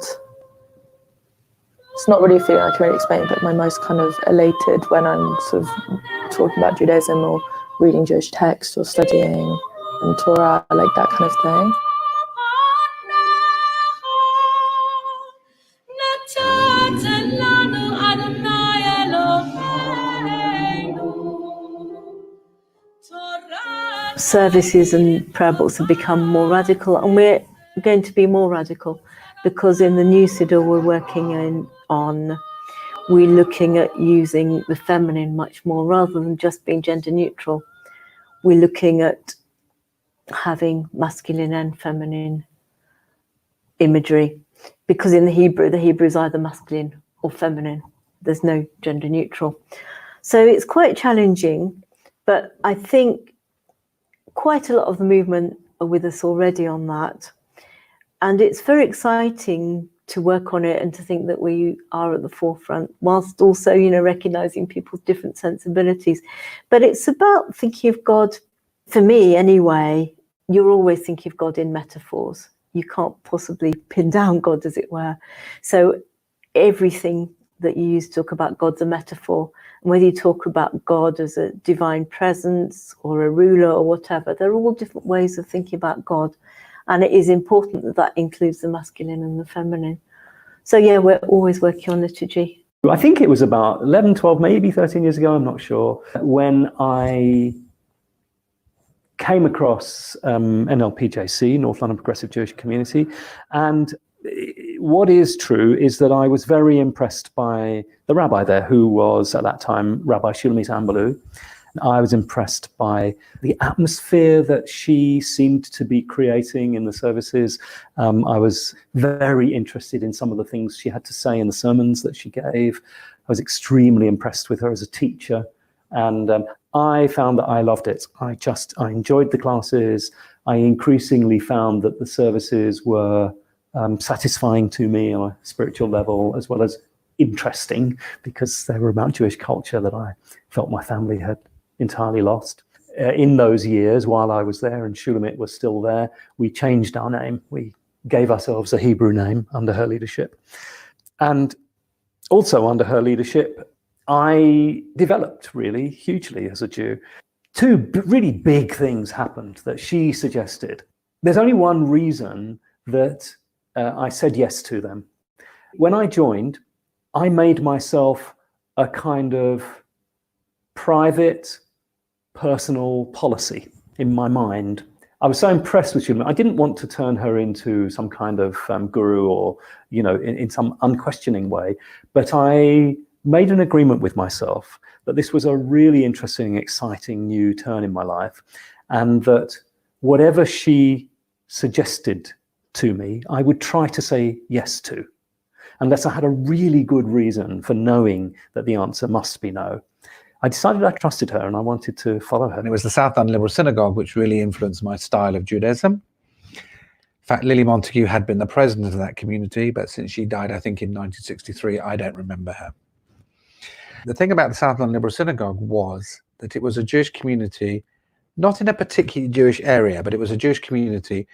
it's not really a feeling I can really explain, but my most kind of elated when I'm sort of talking about Judaism or reading Jewish texts or studying and Torah, like that kind of thing. Services and prayer books have become more radical, and we're going to be more radical because in the new Siddur we're working on, we're looking at using the feminine much more rather than just being gender neutral. We're looking at having masculine and feminine imagery, because in the Hebrew is either masculine or feminine. There's no gender neutral. So it's quite challenging, but I think quite a lot of the movement are with us already on that. And it's very exciting to work on it and to think that we are at the forefront, whilst also, recognizing people's different sensibilities. But it's about thinking of God, for me anyway, you're always thinking of God in metaphors. You can't possibly pin down God, as it were. So everything that you use to talk about God's a metaphor. And whether you talk about God as a divine presence or a ruler or whatever, they're all different ways of thinking about God. And it is important that that includes the masculine and the feminine. So yeah, we're always working on liturgy. I think it was about 11, 12, maybe 13 years ago, I'm not sure, when I came across NLPJC, North London Progressive Jewish Community. And what is true is that I was very impressed by the rabbi there, who was at that time Rabbi Shulamit Ambalou. I was impressed by the atmosphere that she seemed to be creating in the services. I was very interested in some of the things she had to say in the sermons that she gave. I was extremely impressed with her as a teacher. And I found that I loved it. I enjoyed the classes. I increasingly found that the services were satisfying to me on a spiritual level, as well as interesting, because they were about Jewish culture that I felt my family had entirely lost. In those years, while I was there and Shulamit was still there, we changed our name. We gave ourselves a Hebrew name under her leadership. And also under her leadership, I developed really hugely as a Jew. Two really big things happened that she suggested. There's only one reason that I said yes to them. When I joined, I made myself a kind of private, personal policy in my mind. I was so impressed with Shulamit. I didn't want to turn her into some kind of guru or, in some unquestioning way, but I made an agreement with myself that this was a really interesting, exciting new turn in my life, and that whatever she suggested to me, I would try to say yes to, unless I had a really good reason for knowing that the answer must be no. I decided I trusted her and I wanted to follow her. And it was the South London Liberal Synagogue which really influenced my style of Judaism. In fact, Lily Montague had been the president of that community, but since she died, I think in 1963, I don't remember her. The thing about the South London Liberal Synagogue was that it was a Jewish community, not in a particularly Jewish area, but it was a Jewish community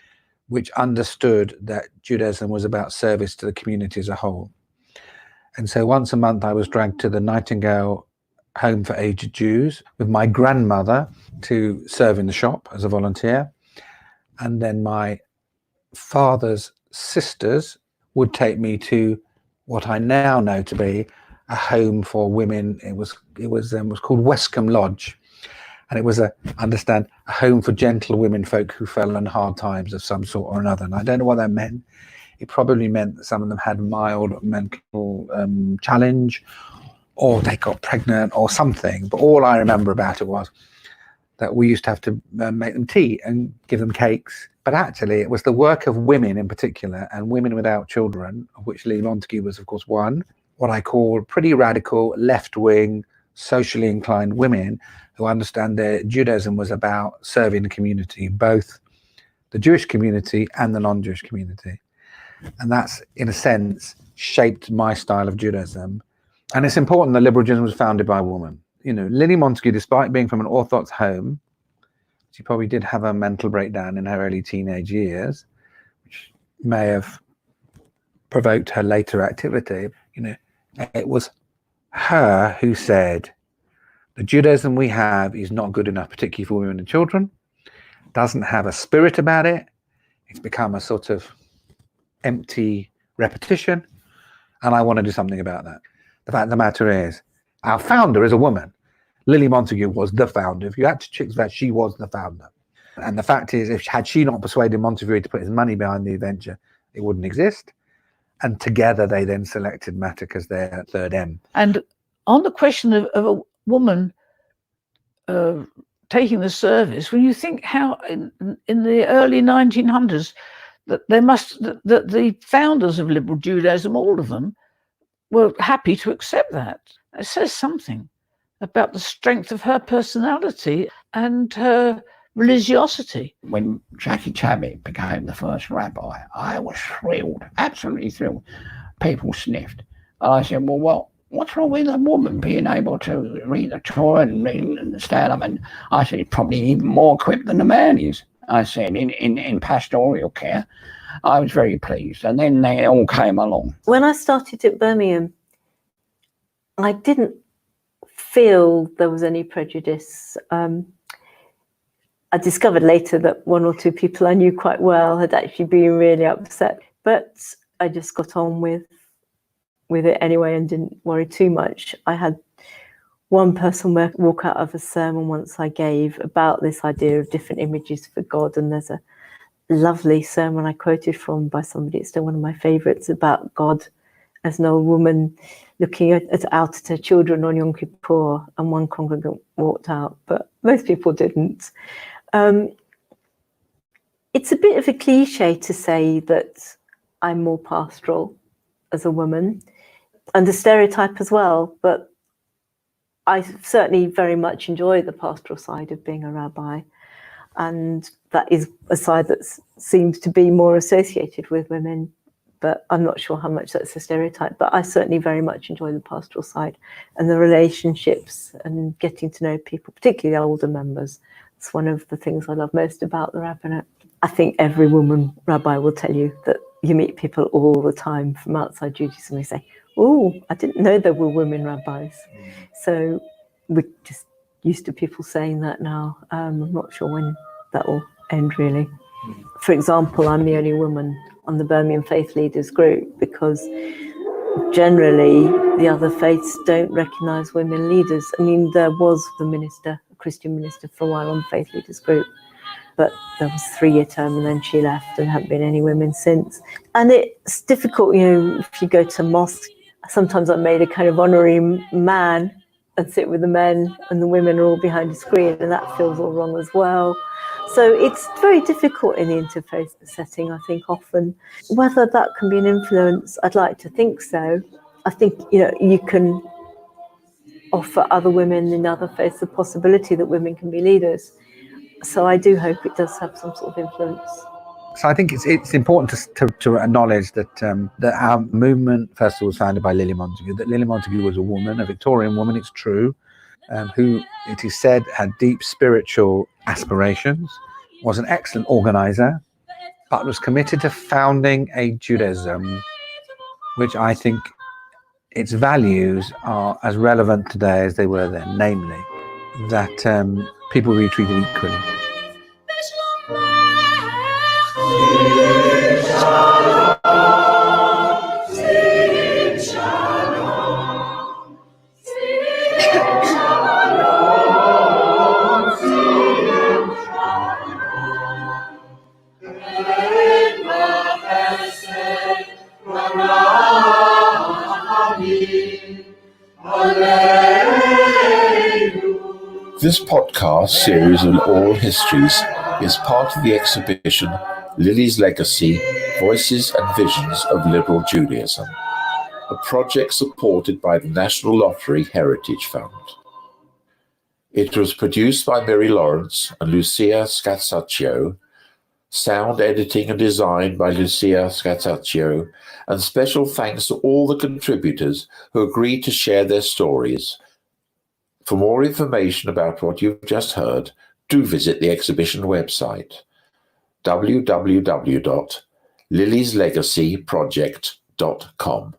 which understood that Judaism was about service to the community as a whole. And so once a month, I was dragged to the Nightingale Home for Aged Jews with my grandmother to serve in the shop as a volunteer. And then my father's sisters would take me to what I now know to be a home for women. It was called Westcombe Lodge. And it was a home for gentle women folk who fell in hard times of some sort or another. And I don't know what that meant. It probably meant that some of them had mild mental challenge, or they got pregnant or something. But all I remember about it was that we used to have to make them tea and give them cakes. But actually, it was the work of women in particular, and women without children, of which Lily Montague was, of course, one, what I call pretty radical, left-wing, socially inclined women who understand that Judaism was about serving the community, both the Jewish community and the non-Jewish community. And that's, in a sense, shaped my style of Judaism. And it's important that liberal Judaism was founded by a woman. Lily Montague, despite being from an Orthodox home, she probably did have a mental breakdown in her early teenage years, which may have provoked her later activity. It was her who said, the Judaism we have is not good enough, particularly for women and children, doesn't have a spirit about it. It's become a sort of empty repetition, and I want to do something about that. The fact of the matter is, our founder is a woman. Lily Montague was the founder. If you had to check that, she was the founder. And the fact is, had she not persuaded Montefiore to put his money behind the venture, it wouldn't exist. And together they then selected Matic as their third M. And on the question of a woman taking the service, when you think how in the early 1900s that the founders of liberal Judaism, all of them, were happy to accept that. It says something about the strength of her personality and her religiosity. When Jackie Chabot became the first rabbi, I was thrilled, absolutely thrilled. People sniffed. I said, well, what's wrong with a woman being able to read the Torah and understand them? And I said, probably even more equipped than the man is. I said, in pastoral care. I was very pleased. And then they all came along. When I started at Birmingham, I didn't feel there was any prejudice. I discovered later that one or two people I knew quite well had actually been really upset. But I just got on with with it anyway and didn't worry too much. I had one person walk out of a sermon once I gave about this idea of different images for God, and there's a lovely sermon I quoted from by somebody, it's still one of my favourites, about God as an old woman looking out at her children on Yom Kippur, and one congregant walked out, but most people didn't. It's a bit of a cliche to say that I'm more pastoral as a woman, and a stereotype as well, but I certainly very much enjoy the pastoral side of being a rabbi, and that is a side that seems to be more associated with women, but I'm not sure how much that's a stereotype, but I certainly very much enjoy the pastoral side and the relationships and getting to know people, particularly the older members. It's one of the things I love most about the rabbinate. I think every woman rabbi will tell you that you meet people all the time from outside Judaism. They say, oh, I didn't know there were women rabbis. So we're just used to people saying that now. I'm not sure when that will end, really. For example, I'm the only woman on the Birmingham Faith Leaders group because generally the other faiths don't recognise women leaders. I mean, there was the minister, a Christian minister for a while on the Faith Leaders group, but there was a 3-year term and then she left and haven't been any women since. And it's difficult, if you go to mosque, sometimes I'm made a kind of honorary man and sit with the men and the women are all behind a screen, and that feels all wrong as well. So it's very difficult in the interfaith setting, I think, often. Whether that can be an influence, I'd like to think so. I think, you can offer other women in other faiths the possibility that women can be leaders. So I do hope it does have some sort of influence. So I think it's important to acknowledge that that our movement, first of all, was founded by Lily Montagu, that Lily Montagu was a woman, a Victorian woman, it's true, who, it is said, had deep spiritual aspirations, was an excellent organizer, but was committed to founding a Judaism which I think its values are as relevant today as they were then, namely that people be treated equally. This podcast series on oral histories is part of the exhibition Lily's Legacy, Voices and Visions of Liberal Judaism, a project supported by the National Lottery Heritage Fund. It was produced by Mary Lawrence and Lucia Scazzaccio, sound editing and design by Lucia Scazzaccio, and special thanks to all the contributors who agreed to share their stories. For more information about what you've just heard, do visit the exhibition website, www.lilieslegacyproject.com.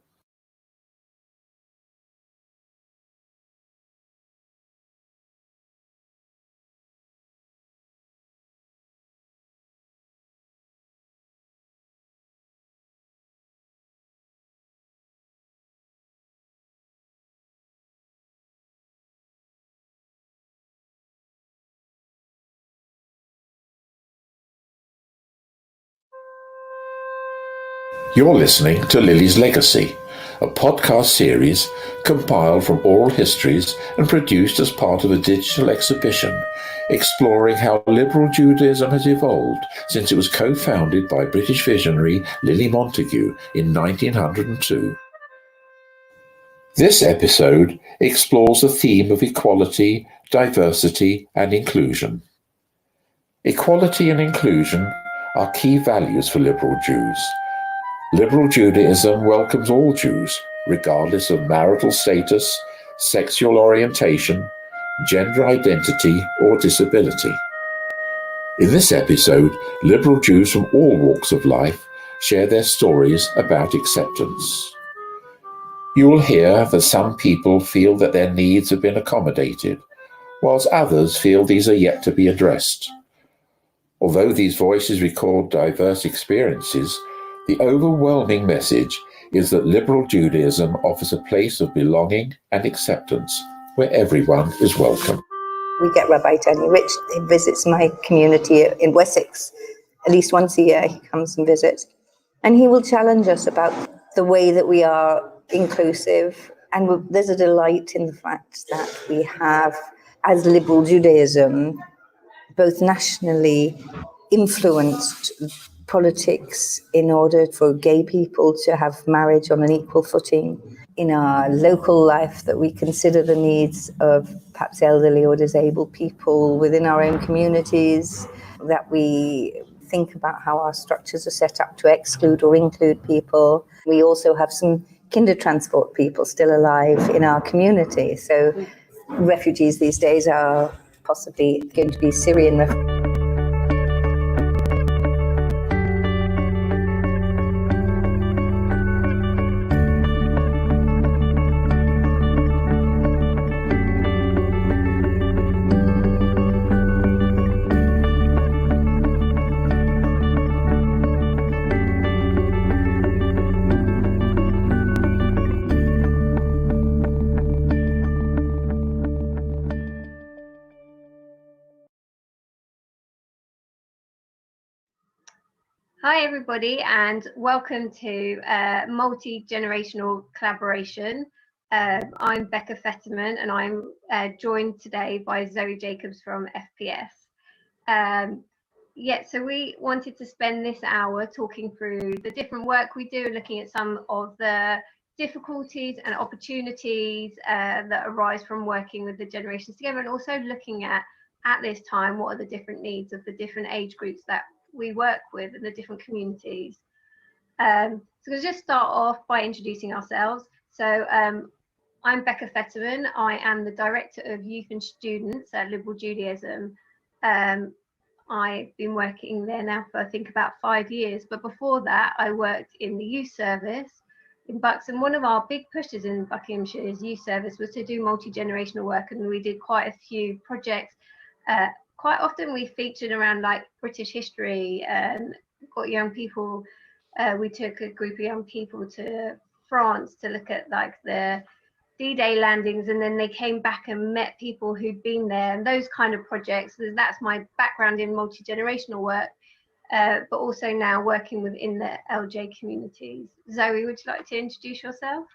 You're listening to Lily's Legacy, a podcast series compiled from oral histories and produced as part of a digital exhibition exploring how liberal Judaism has evolved since it was co-founded by British visionary Lily Montagu in 1902. This episode explores the theme of equality, diversity, and inclusion. Equality and inclusion are key values for liberal Jews. Liberal Judaism welcomes all Jews, regardless of marital status, sexual orientation, gender identity, or disability. In this episode, liberal Jews from all walks of life share their stories about acceptance. You will hear that some people feel that their needs have been accommodated, whilst others feel these are yet to be addressed. Although these voices record diverse experiences, the overwhelming message is that liberal Judaism offers a place of belonging and acceptance where everyone is welcome. We get Rabbi Tony Rich. He visits my community in Wessex. At least once a year he comes and visits. And he will challenge us about the way that we are inclusive. And there's a delight in the fact that we have, as liberal Judaism, both nationally influenced politics in order for gay people to have marriage on an equal footing. In our local life, that we consider the needs of perhaps elderly or disabled people within our own communities, that we think about how our structures are set up to exclude or include people. We also have some kinder transport people still alive in our community. So refugees these days are possibly going to be Syrian refugees. Hi everybody, and welcome to multi-generational collaboration. I'm Becca Fetterman, and I'm joined today by Zoe Jacobs from FPS. So we wanted to spend this hour talking through the different work we do, looking at some of the difficulties and opportunities that arise from working with the generations together, and also looking at this time, what are the different needs of the different age groups that we work with in the different communities. So we'll just start off by introducing ourselves. So I'm Becca Fetterman. I am the Director of Youth and Students at Liberal Judaism. I've been working there now for I think about 5 years, but before that I worked in the youth service in Bucks, and one of our big pushes in Buckinghamshire's youth service was to do multi-generational work, and we did quite a few projects. Quite often we featured around like British history and got young people. We took a group of young people to France to look at like the D-Day landings, and then they came back and met people who'd been there, and those kind of projects. That's my background in multi-generational work, but also now working within the LJ communities. Zoe, would you like to introduce yourself?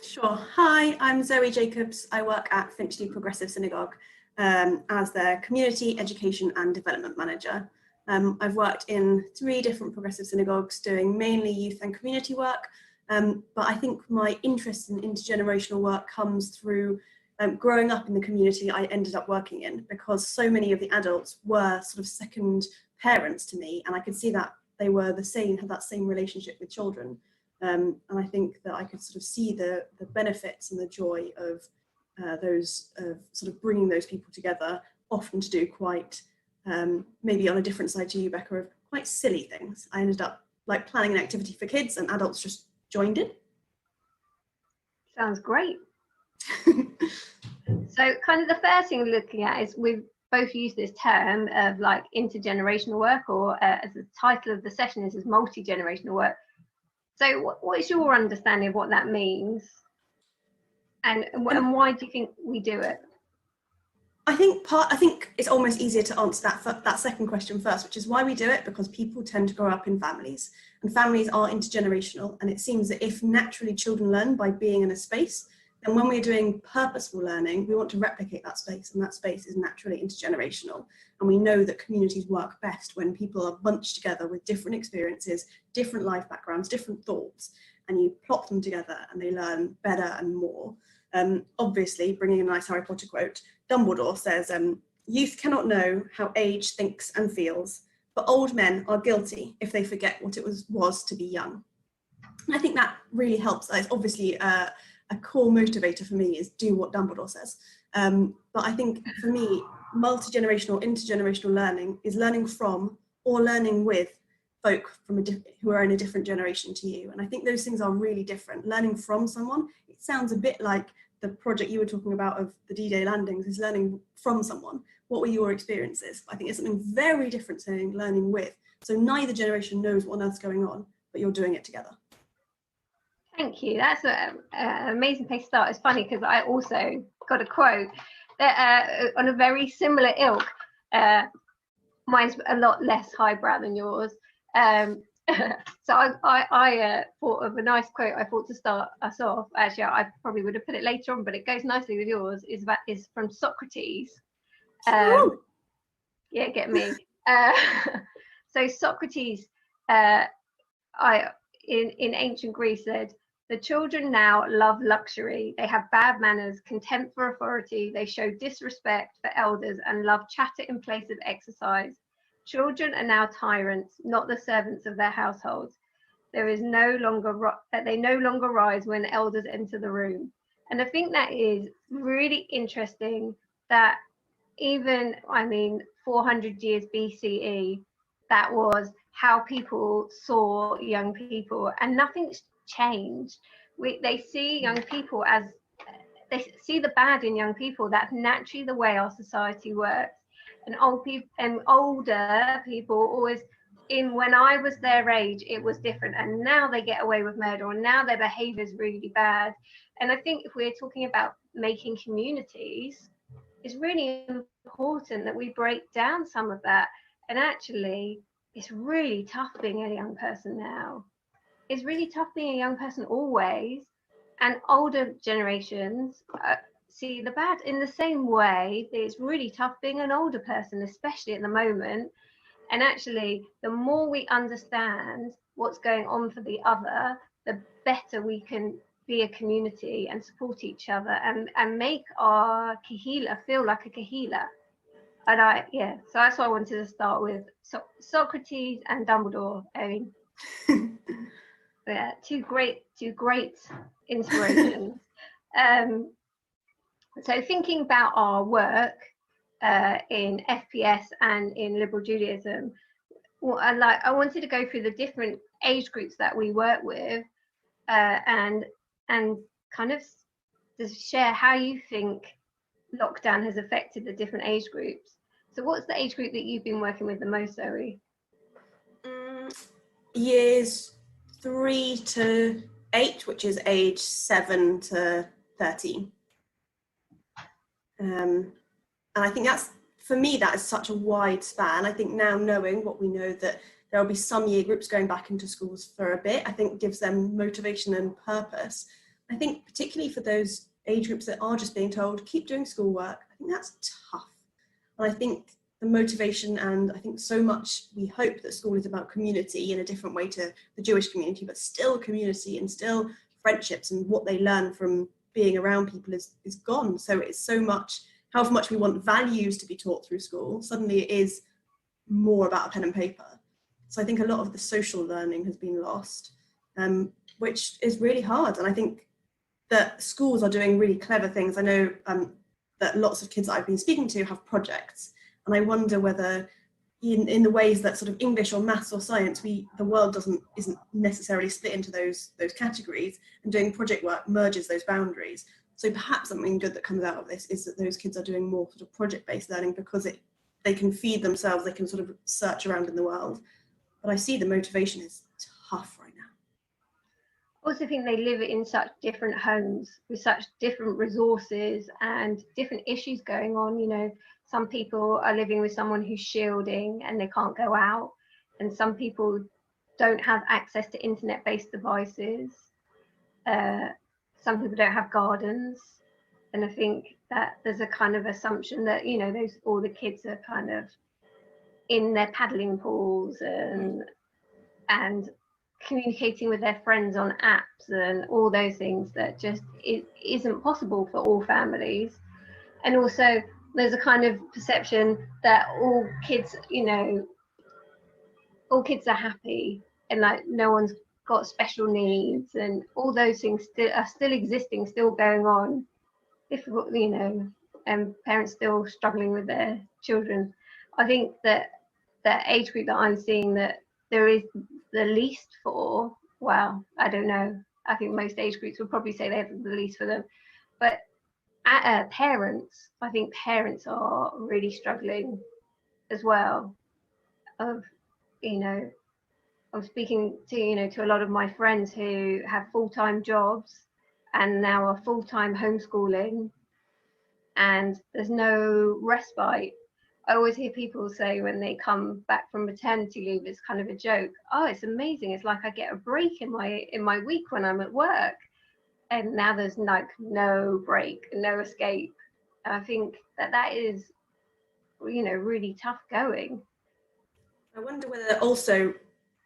Sure. Hi, I'm Zoe Jacobs. I work at Finchley Progressive Synagogue as their Community Education and Development Manager. I've worked in 3 different progressive synagogues doing mainly youth and community work, but I think my interest in intergenerational work comes through growing up in the community I ended up working in, because so many of the adults were sort of second parents to me, and I could see that they were the same, had that same relationship with children. And I think that I could sort of see the benefits and the joy of sort of bringing those people together, often to do quite, maybe on a different side to you, Becca, of quite silly things. I ended up like planning an activity for kids, and adults just joined in. Sounds great. So kind of the first thing we're looking at is we've both used this term of like intergenerational work, or as the title of the session is multi-generational work. So what is your understanding of what that means? And why do you think we do it? I think it's almost easier to answer that second question first, which is why we do it, because people tend to grow up in families, and families are intergenerational, and it seems that if naturally children learn by being in a space, then when we're doing purposeful learning, we want to replicate that space, and that space is naturally intergenerational. And we know that communities work best when people are bunched together with different experiences, different life backgrounds, different thoughts, and you plop them together and they learn better and more. Obviously, bringing a nice Harry Potter quote, Dumbledore says, youth cannot know how age thinks and feels, but old men are guilty if they forget what it was to be young. And I think that really helps. It's obviously a core motivator for me is do what Dumbledore says. But I think for me, multi-generational, intergenerational learning is learning from or learning with folk from who are in a different generation to you. And I think those things are really different. Learning from someone, it sounds a bit like the project you were talking about of the D-Day landings is learning from someone. What were your experiences? I think it's something very different saying learning with. So neither generation knows what on earth's going on, but you're doing it together. Thank you. That's an amazing place to start. It's funny because I also got a quote that on a very similar ilk. Mine's a lot less highbrow than yours. So I thought of a nice quote. I thought to start us off. Actually, I probably would have put it later on, but it goes nicely with yours. Is from Socrates. Yeah, get me. So Socrates, in ancient Greece said, "The children now love luxury. They have bad manners, contempt for authority. They show disrespect for elders and love chatter in place of exercise. Children are now tyrants, not the servants of their households. There is no longer they no longer rise when elders enter the room." And I think that is really interesting. That even 400 years BCE, that was how people saw young people, and nothing's changed. They see young people as, they see the bad in young people. That's naturally the way our society works. And older people always, when I was their age, it was different, and now they get away with murder, or now their behavior is really bad. And I think if we're talking about making communities, it's really important that we break down some of that. And actually, it's really tough being a young person now. It's really tough being a young person always. And older generations see the bad in the same way. It's really tough being an older person, especially at the moment. And actually, the more we understand what's going on for the other, the better we can be a community and support each other and make our kahila feel like a kahila. And so that's why I wanted to start with Socrates and Dumbledore. I mean, yeah, two great inspirations. So thinking about our work in FPS and in liberal Judaism, I wanted to go through the different age groups that we work with, and kind of just share how you think lockdown has affected the different age groups. So what's the age group that you've been working with the most, Zoe? Years 3 to 8, which is age 7 to 13. And I think that's, for me, that is such a wide span. I think now, knowing what we know, that there will be some year groups going back into schools for a bit, I think gives them motivation and purpose. I think particularly for those age groups that are just being told, keep doing schoolwork, I think that's tough. And I think the motivation, and I think so much we hope that school is about community in a different way to the Jewish community, but still community and still friendships, and what they learn from being around people is gone. So it's so much, however much we want values to be taught through school, suddenly it is more about a pen and paper. So I think a lot of the social learning has been lost, which is really hard. And I think that schools are doing really clever things. I know that lots of kids that I've been speaking to have projects, and I wonder whether in the ways that sort of English or maths or science, the world isn't necessarily split into those categories, and doing project work merges those boundaries. So perhaps something good that comes out of this is that those kids are doing more sort of project-based learning, because they can feed themselves, they can sort of search around in the world. But I see the motivation is tough right now. I also think they live in such different homes with such different resources and different issues going on. You know, some people are living with someone who's shielding and they can't go out, and some people don't have access to internet-based devices. Some people don't have gardens, and I think that there's a kind of assumption that, you know, all the kids are kind of in their paddling pools and communicating with their friends on apps and all those things that just isn't possible for all families. And also there's a kind of perception that all kids, you know, all kids are happy and like no one's got special needs, and all those things are still existing, still going on. Difficult, you know, and parents still struggling with their children. I think that the age group that I'm seeing that there is the least for, well, I don't know. I think most age groups would probably say they have the least for them. But parents, I think parents are really struggling as well. Of, you know, I'm speaking to a lot of my friends who have full-time jobs and now are full-time homeschooling, and there's no respite. I always hear people say when they come back from maternity leave, it's kind of a joke. Oh, it's amazing. It's like I get a break in my week when I'm at work. And now there's like no break, no escape. And I think that is, really tough going. I wonder whether also,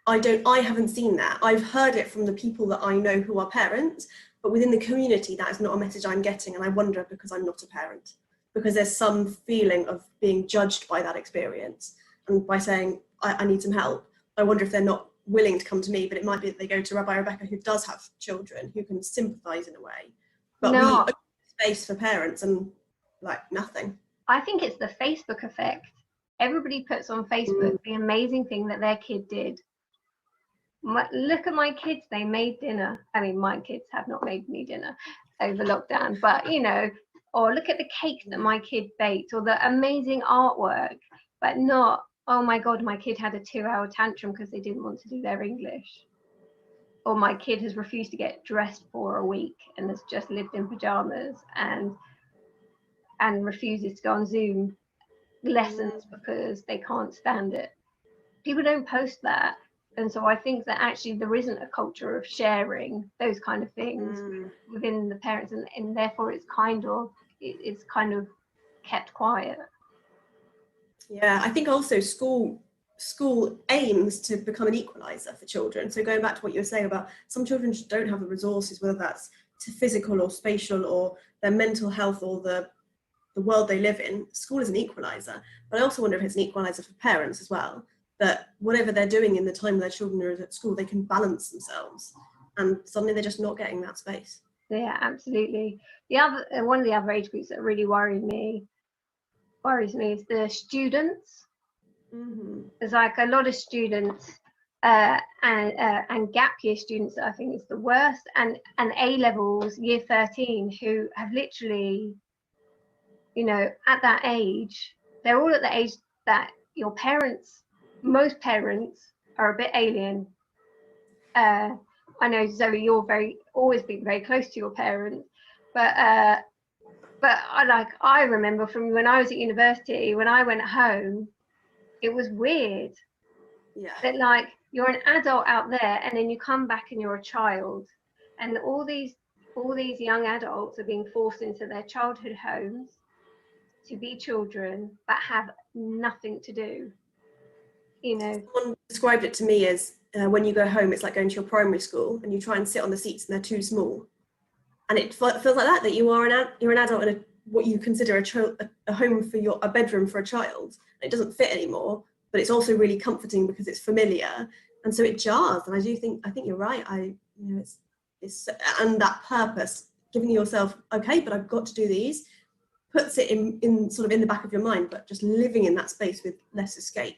I haven't seen that. I've heard it from the people that I know who are parents, but within the community, that is not a message I'm getting. And I wonder, because I'm not a parent, because there's some feeling of being judged by that experience. And by saying, I need some help, I wonder if they're not willing to come to me, but it might be that they go to Rabbi Rebecca, who does have children, who can sympathize in a way. But we open space for parents and nothing. I think it's the Facebook effect. Everybody puts on Facebook the amazing thing that their kid did. Look at my kids, they made dinner. I mean, my kids have not made me dinner over lockdown, but or look at the cake that my kid baked, or the amazing artwork, but not, oh my God, my kid had a 2-hour tantrum because they didn't want to do their English. Or my kid has refused to get dressed for a week and has just lived in pajamas and refuses to go on Zoom lessons because they can't stand it. People don't post that. And so I think that actually there isn't a culture of sharing those kind of things within the parents, and therefore it's kind of kept quiet. Yeah, I think also school aims to become an equalizer for children. So going back to what you were saying about some children just don't have the resources, whether that's to physical or spatial or their mental health or the world they live in. School is an equalizer, but I also wonder if it's an equalizer for parents as well, that whatever they're doing in the time their children are at school, they can balance themselves, and suddenly they're just not getting that space. Yeah, absolutely. One of the other age groups that really worries me is the students. There's like a lot of students and gap year students that I think is the worst, and A levels year 13 who have literally, at that age, they're all at the age that most parents are a bit alien. I know, Zoe, you're always been very close to your parents, but I remember from when I was at university, when I went home, it was weird. Yeah. That you're an adult out there, and then you come back and you're a child, and all these young adults are being forced into their childhood homes to be children but have nothing to do. Someone described it to me as when you go home, it's like going to your primary school and you try and sit on the seats and they're too small, and it feels like that you're an adult in what you consider a home for a bedroom for a child. It doesn't fit anymore, but it's also really comforting because it's familiar, and so it jars. And I think you're right. It's and that purpose, giving yourself, okay, but I've got to do these, puts it in sort of in the back of your mind, but just living in that space with less escape.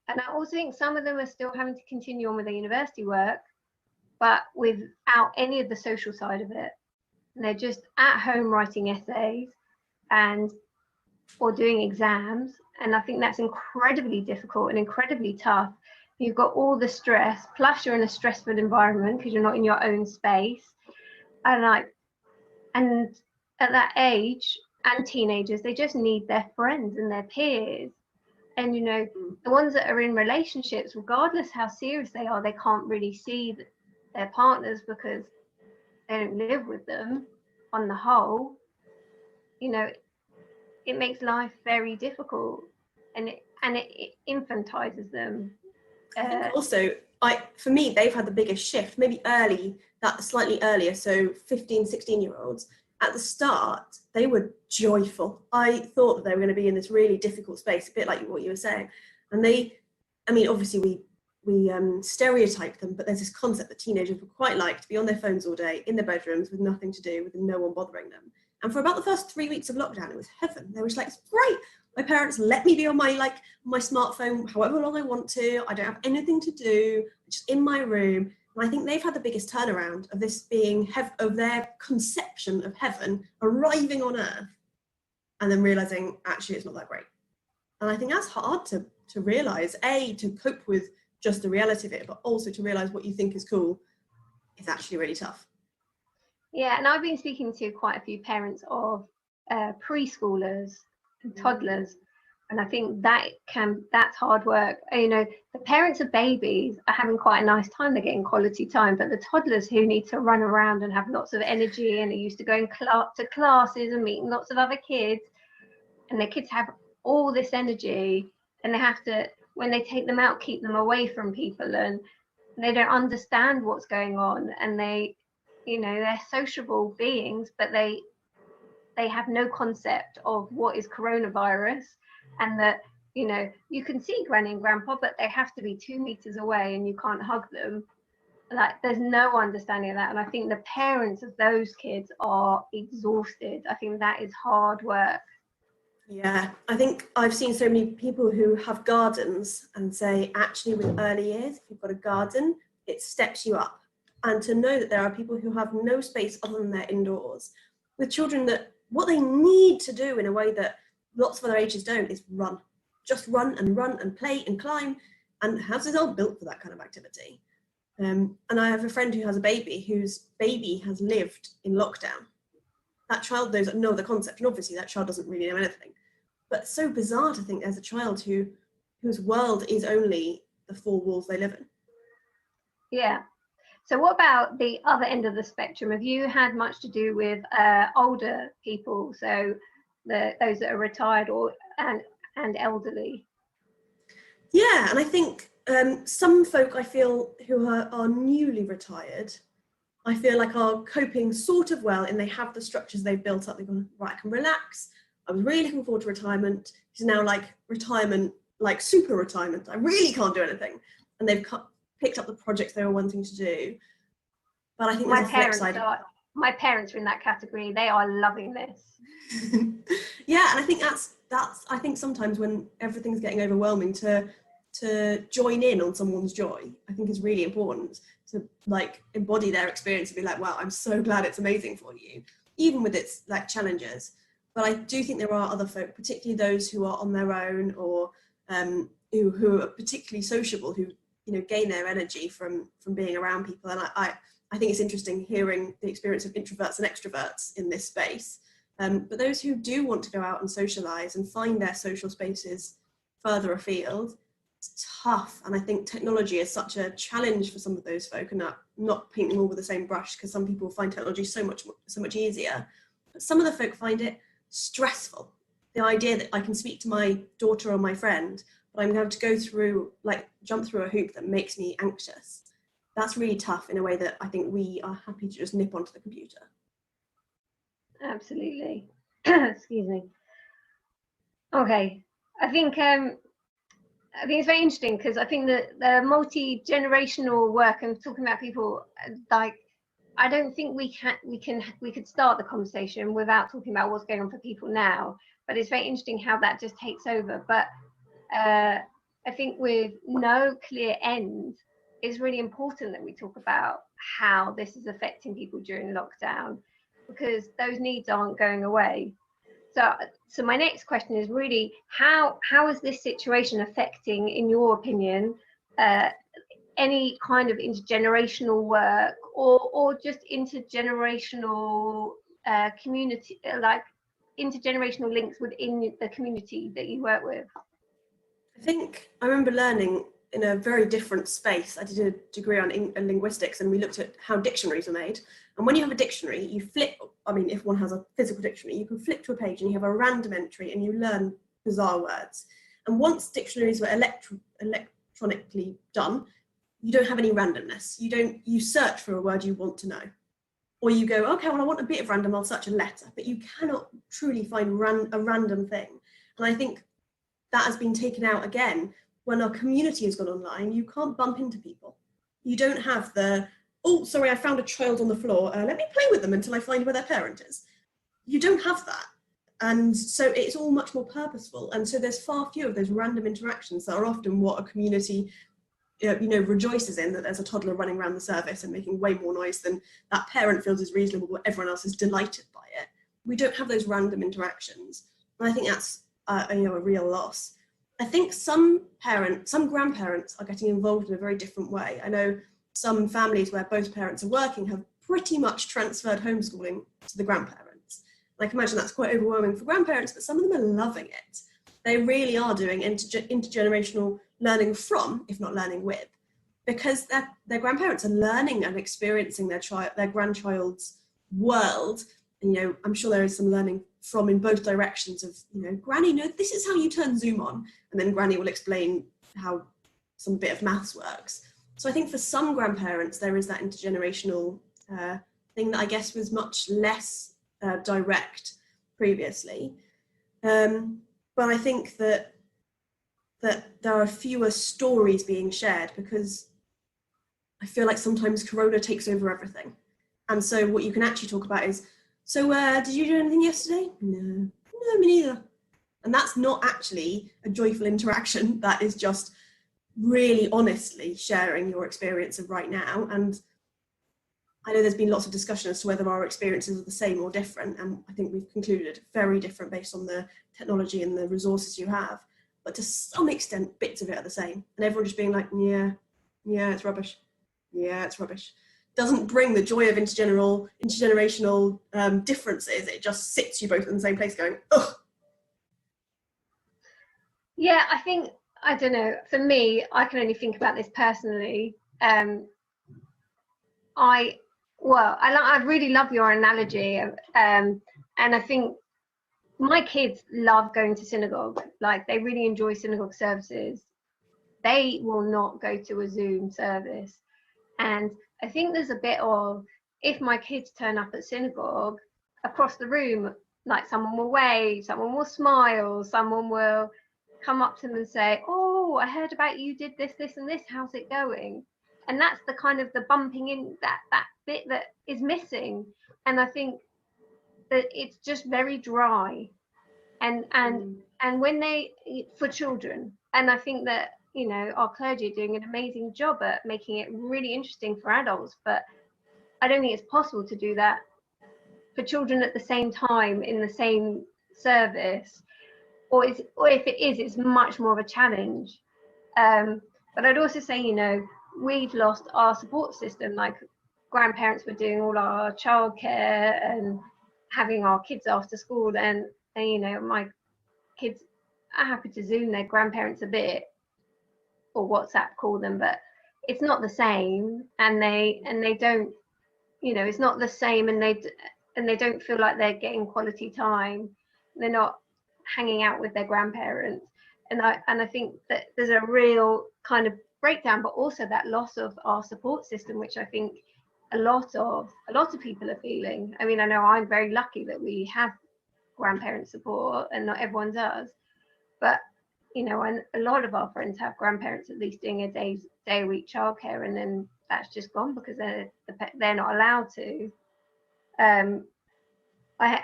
And I also think some of them are still having to continue on with their university work, but without any of the social side of it. And they're just at home writing essays or doing exams. And I think that's incredibly difficult and incredibly tough. You've got all the stress, plus you're in a stressful environment because you're not in your own space. And at that age, and teenagers, they just need their friends and their peers. And the ones that are in relationships, regardless how serious they are, they can't really see their partners because they don't live with them on the whole. It makes life very difficult, and it infantizes them. I think also, for me, they've had the biggest shift, maybe slightly earlier, so 15, 16-year-olds. At the start, they were joyful. I thought that they were going to be in this really difficult space, a bit like what you were saying. And obviously we stereotype them, but there's this concept that teenagers would quite like to be on their phones all day, in their bedrooms with nothing to do, with no one bothering them. And for about the first 3 weeks of lockdown, it was heaven. They were just like, it's great. My parents let me be on my smartphone however long I want to. I don't have anything to do, just in my room. And I think they've had the biggest turnaround of this being of their conception of heaven arriving on earth, and then realizing actually it's not that great. And I think that's hard to realize, to cope with just the reality of it, but also to realize what you think is cool is actually really tough. Yeah, and I've been speaking to quite a few parents of preschoolers and toddlers, and I think that's hard work. You know, the parents of babies are having quite a nice time, they're getting quality time, but the toddlers who need to run around and have lots of energy and are used to going to classes and meeting lots of other kids, and their kids have all this energy, and they have to, when they take them out, keep them away from people, and they don't understand what's going on, and they, you know, they're sociable beings, but they have no concept of what is coronavirus, and that, you know, you can see Granny and Grandpa, but they have to be 2 meters away and you can't hug them. Like, there's no understanding of that. And I think the parents of those kids are exhausted. I think that is hard work. Yeah, I think I've seen so many people who have gardens and say, actually, with early years, if you've got a garden, it steps you up. And to know that there are people who have no space other than their indoors, with children that what they need to do in a way that lots of other ages don't is run. Just run and play and climb. And houses are built for that kind of activity. And I have a friend who has a baby whose baby has lived in lockdown. That child knows no other concept, and obviously that child doesn't really know anything. But it's so bizarre to think there's a child whose world is only the 4 walls they live in. Yeah. So what about the other end of the spectrum? Have you had much to do with older people, so those that are retired and elderly? Yeah, and I think some folk I feel who are newly retired, I feel like are coping sort of well, and they have the structures they've built up. They've gone, right, I can relax. I was really looking forward to retirement. It's now like retirement, like super retirement. I really can't do anything. And they've picked up the projects they were wanting to do. But I think there's a flip side. My parents are in that category. They are loving this. Yeah, and I think that's I think sometimes when everything's getting overwhelming, to join in on someone's joy, I think is really important, to like embody their experience and be like, wow, I'm so glad it's amazing for you, even with its like challenges. But I do think there are other folk, particularly those who are on their own, or who are particularly sociable, who, you know, gain their energy from being around people. And I think it's interesting hearing the experience of introverts and extroverts in this space. But those who do want to go out and socialize and find their social spaces further afield, it's tough. And I think technology is such a challenge for some of those folk, and not paint them all with the same brush, because some people find technology so much easier. But some of the folk find it stressful. The idea that I can speak to my daughter or my friend, but I'm going to have to go through, like, jump through a hoop that makes me anxious. That's really tough in a way that I think we are happy to just nip onto the computer. Absolutely. Excuse me. Okay, I think it's very interesting, because I think that the multi-generational work and talking about people, like, I don't think we could start the conversation without talking about what's going on for people now. But it's very interesting how that just takes over. But I think with no clear end, it's really important that we talk about how this is affecting people during lockdown, because those needs aren't going away. So my next question is really, how is this situation affecting, in your opinion, any kind of intergenerational work, or just intergenerational community, like intergenerational links within the community that you work with? I think I remember learning in a very different space. I did a degree on linguistics, and we looked at how dictionaries are made. And when you have a dictionary, you flip, I mean, if one has a physical dictionary, you can flip to a page and you have a random entry and you learn bizarre words. And once dictionaries were electronically done, you don't have any randomness. You search for a word you want to know. Or you go, okay, well, I want a bit of random, I'll search a letter. But you cannot truly find a random thing. And I think that has been taken out again. When our community has gone online, you can't bump into people. You don't have the, oh, sorry, I found a child on the floor. Let me play with them until I find where their parent is. You don't have that. And so it's all much more purposeful. And so there's far fewer of those random interactions that are often what a community, rejoices in, that there's a toddler running around the service and making way more noise than that parent feels is reasonable, but everyone else is delighted by it. We don't have those random interactions. And I think that's a real loss. I think some grandparents are getting involved in a very different way. I know some families where both parents are working have pretty much transferred homeschooling to the grandparents. And I can imagine that's quite overwhelming for grandparents, but some of them are loving it. They really are doing intergenerational learning from, if not learning with, because their grandparents are learning and experiencing their grandchild's world. And, you know, I'm sure there is some learning from in both directions of, you know, Granny, no, this is how you turn Zoom on. And then Granny will explain how some bit of maths works. So I think for some grandparents, there is that intergenerational thing that I guess was much less direct previously. But I think that there are fewer stories being shared because I feel like sometimes Corona takes over everything. And so what you can actually talk about is, so did you do anything yesterday? No, me neither. And that's not actually a joyful interaction. That is just really honestly sharing your experience of right now. And I know there's been lots of discussion as to whether our experiences are the same or different. And I think we've concluded very different based on the technology and the resources you have. But to some extent, bits of it are the same. And everyone just being like, yeah, it's rubbish. Yeah, it's rubbish. Doesn't bring the joy of intergenerational differences. It just sits you both in the same place going, ugh. Yeah, I think, I don't know, for me, I can only think about this personally. I really love your analogy. And I think my kids love going to synagogue. Like, they really enjoy synagogue services. They will not go to a Zoom service. And I think there's a bit of, if my kids turn up at synagogue, across the room, like someone will wave, someone will smile, someone will come up to them and say, oh, I heard about you did this, this and this, how's it going? And that's the kind of the bumping in, that bit that is missing. And I think that it's just very dry. And when they, for children, and I think that, you know, our clergy are doing an amazing job at making it really interesting for adults, but I don't think it's possible to do that for children at the same time in the same service, or if it is, it's much more of a challenge. But I'd also say, you know, we've lost our support system. Like, grandparents were doing all our childcare and having our kids after school, and you know, my kids are happy to Zoom their grandparents a bit, or WhatsApp call them, but it's not the same, and they don't, you know, it's not the same, and they don't feel like they're getting quality time. They're not hanging out with their grandparents, and I think that there's a real kind of breakdown, but also that loss of our support system, which I think a lot of people are feeling. I mean, I know I'm very lucky that we have grandparent support, and not everyone does, but you know, and a lot of our friends have grandparents at least doing a day a week childcare, and then that's just gone because they're not allowed to. But I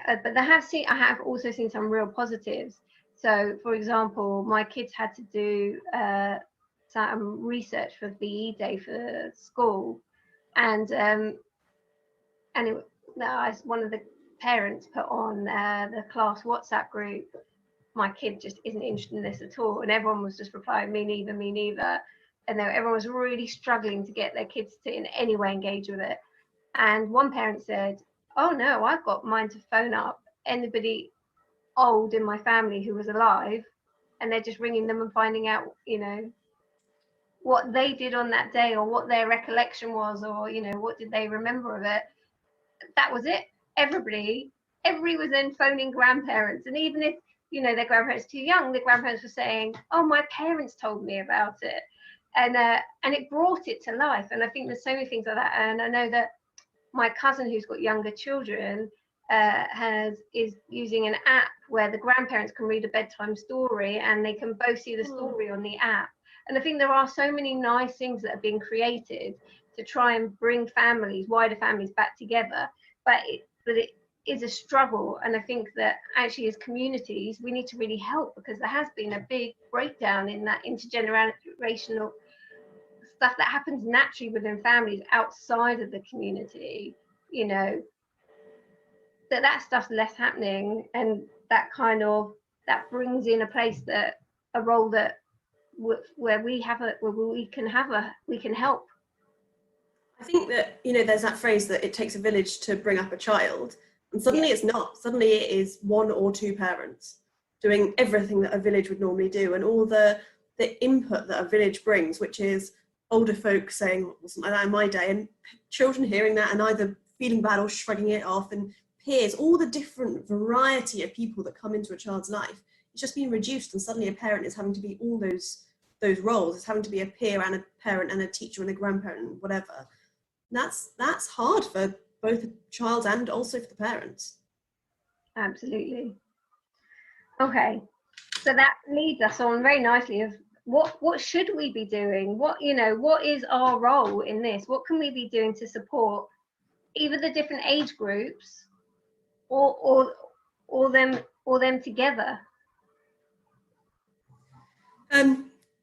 have also seen some real positives. So, for example, my kids had to do some research for VE Day for school, and one of the parents put on the class WhatsApp group, my kid just isn't interested in this at all, and everyone was just replying, me neither, and everyone was really struggling to get their kids to in any way engage with it. And one parent said, oh no, I've got mine to phone up anybody old in my family who was alive, and they're just ringing them and finding out, you know, what they did on that day, or what their recollection was, or, you know, what did they remember of it. That was it. Everybody was then phoning grandparents, and even if, you know, their grandparents too young, the grandparents were saying, oh, my parents told me about it, and it brought it to life. And I think there's so many things like that. And I know that my cousin, who's got younger children, is using an app where the grandparents can read a bedtime story, and they can both see the story on the app. And I think there are so many nice things that are being created to try and bring wider families back together, but it is a struggle. And I think that actually as communities, we need to really help, because there has been a big breakdown in that intergenerational stuff that happens naturally within families outside of the community, you know, that stuff's less happening, and that brings in a place that a role that where we can help. I think that, you know, there's that phrase that it takes a village to bring up a child, and suddenly it's not. Suddenly it is one or two parents doing everything that a village would normally do, and all the input that a village brings, which is older folk saying, "It wasn't like that in my day," and children hearing that and either feeling bad or shrugging it off, and peers, all the different variety of people that come into a child's life. It's just been reduced, and suddenly a parent is having to be all those roles. It's having to be a peer and a parent and a teacher and a grandparent and whatever. That's hard for both the child and also for the parents. Absolutely. Okay, so that leads us on very nicely of what should we be doing? What is our role in this? What can we be doing to support either the different age groups or them together?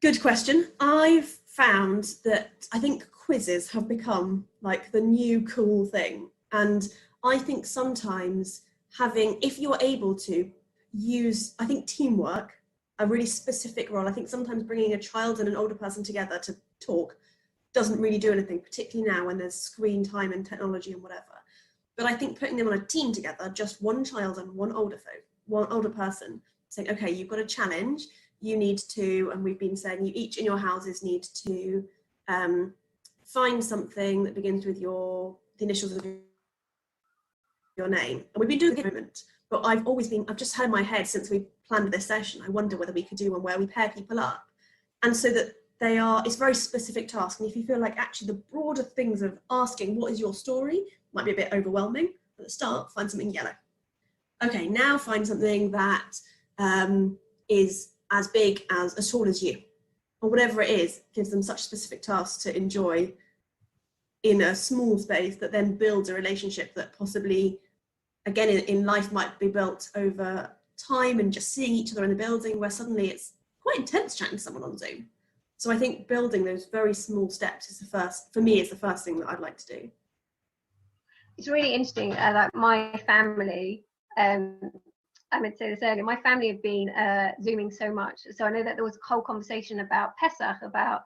Good question. I've found that I think quizzes have become like the new cool thing, and I think sometimes if you're able to use, I think, teamwork, a really specific role. I think sometimes bringing a child and an older person together to talk doesn't really do anything, particularly now when there's screen time and technology and whatever. But I think putting them on a team together, just one child and one older person, saying, okay, you've got a challenge. You need to, and we've been saying, you each in your houses need to find something that begins with the initials of your name. And we've been doing it at the moment, but I've just had in my head since we planned this session, I wonder whether we could do one where we pair people up. And so that it's a very specific task. And if you feel like actually the broader things of asking, what is your story, might be a bit overwhelming. At the start, find something yellow. Okay, now find something that is as big as tall as you, or whatever it is, gives them such specific tasks to enjoy in a small space that then builds a relationship that possibly, again, in life might be built over time and just seeing each other in the building, where suddenly it's quite intense chatting to someone on Zoom. So I think building those very small steps is the first thing that I'd like to do. It's really interesting, like my family, I meant to say this earlier, my family have been Zooming so much. So I know that there was a whole conversation about Pesach, about,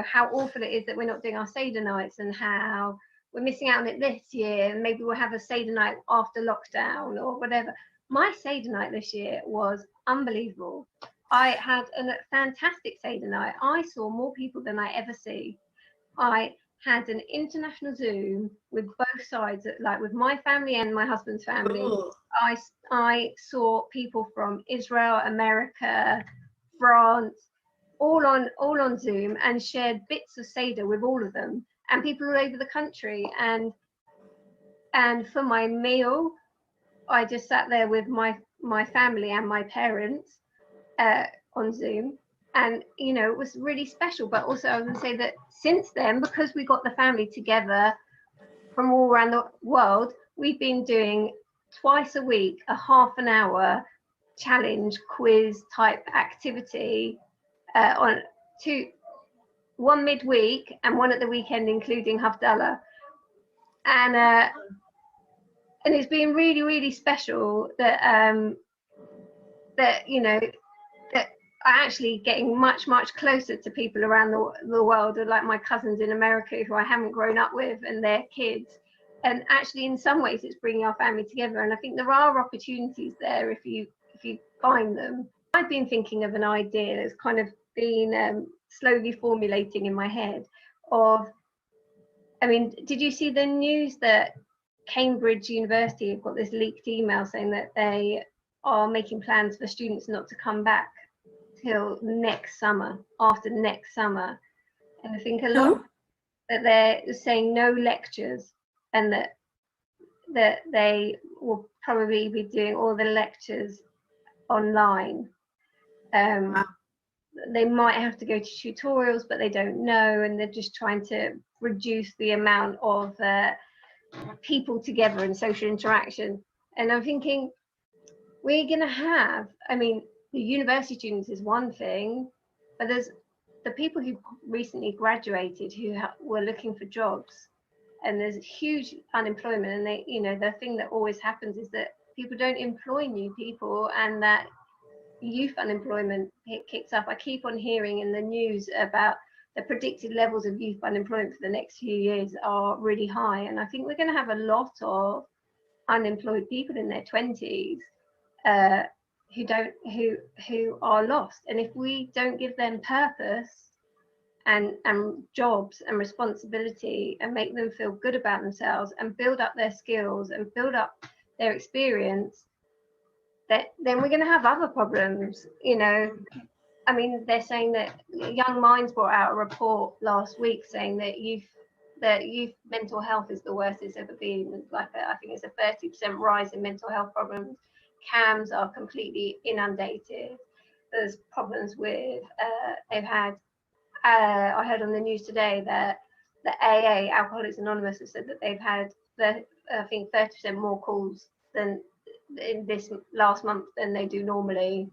how awful it is that we're not doing our Seder nights and how we're missing out on it this year. And maybe we'll have a Seder night after lockdown or whatever. My Seder night this year was unbelievable. I had a fantastic Seder night. I saw more people than I ever see. I had an international Zoom with both sides, like with my family and my husband's family. Oh. I saw people from Israel, America, France, all on Zoom, and shared bits of Seder with all of them, and people all over the country. And for my meal, I just sat there with my family and my parents on Zoom. And, it was really special. But also I was going to say that since then, because we got the family together from all around the world, we've been doing twice a week, a half an hour challenge quiz type activity one midweek and one at the weekend, including Havdalah. And it's been really, really special that, that I'm actually getting much, much closer to people around the world, like my cousins in America who I haven't grown up with and their kids. And actually, in some ways, it's bringing our family together. And I think there are opportunities there if you find them. I've been thinking of an idea that's kind of been slowly formulating in my head did you see the news that Cambridge University have got this leaked email saying that they are making plans for students not to come back till after next summer? And I think a lot that they're saying no lectures, and that they will probably be doing all the lectures online. They might have to go to tutorials, but they don't know, and they're just trying to reduce the amount of people together and social interaction. And I'm thinking, we're going to have, the university students is one thing, but there's the people who recently graduated who were looking for jobs, and there's huge unemployment. And the thing that always happens is that people don't employ new people, and that youth unemployment kicks up. I keep on hearing in the news about the predicted levels of youth unemployment for the next few years are really high, and I think we're going to have a lot of unemployed people in their 20s who are lost. And if we don't give them purpose and jobs and responsibility and make them feel good about themselves and build up their skills and build up their experience, then we're going to have other problems. You know, I mean, they're saying that Young Minds brought out a report last week saying that youth mental health is the worst it's ever been. Like I think it's a 30% rise in mental health problems. CAMs are completely inundated. There's problems with they've had. I heard on the news today that the AA, Alcoholics Anonymous, have said that they've had I think 30% more calls than in this last month than they do normally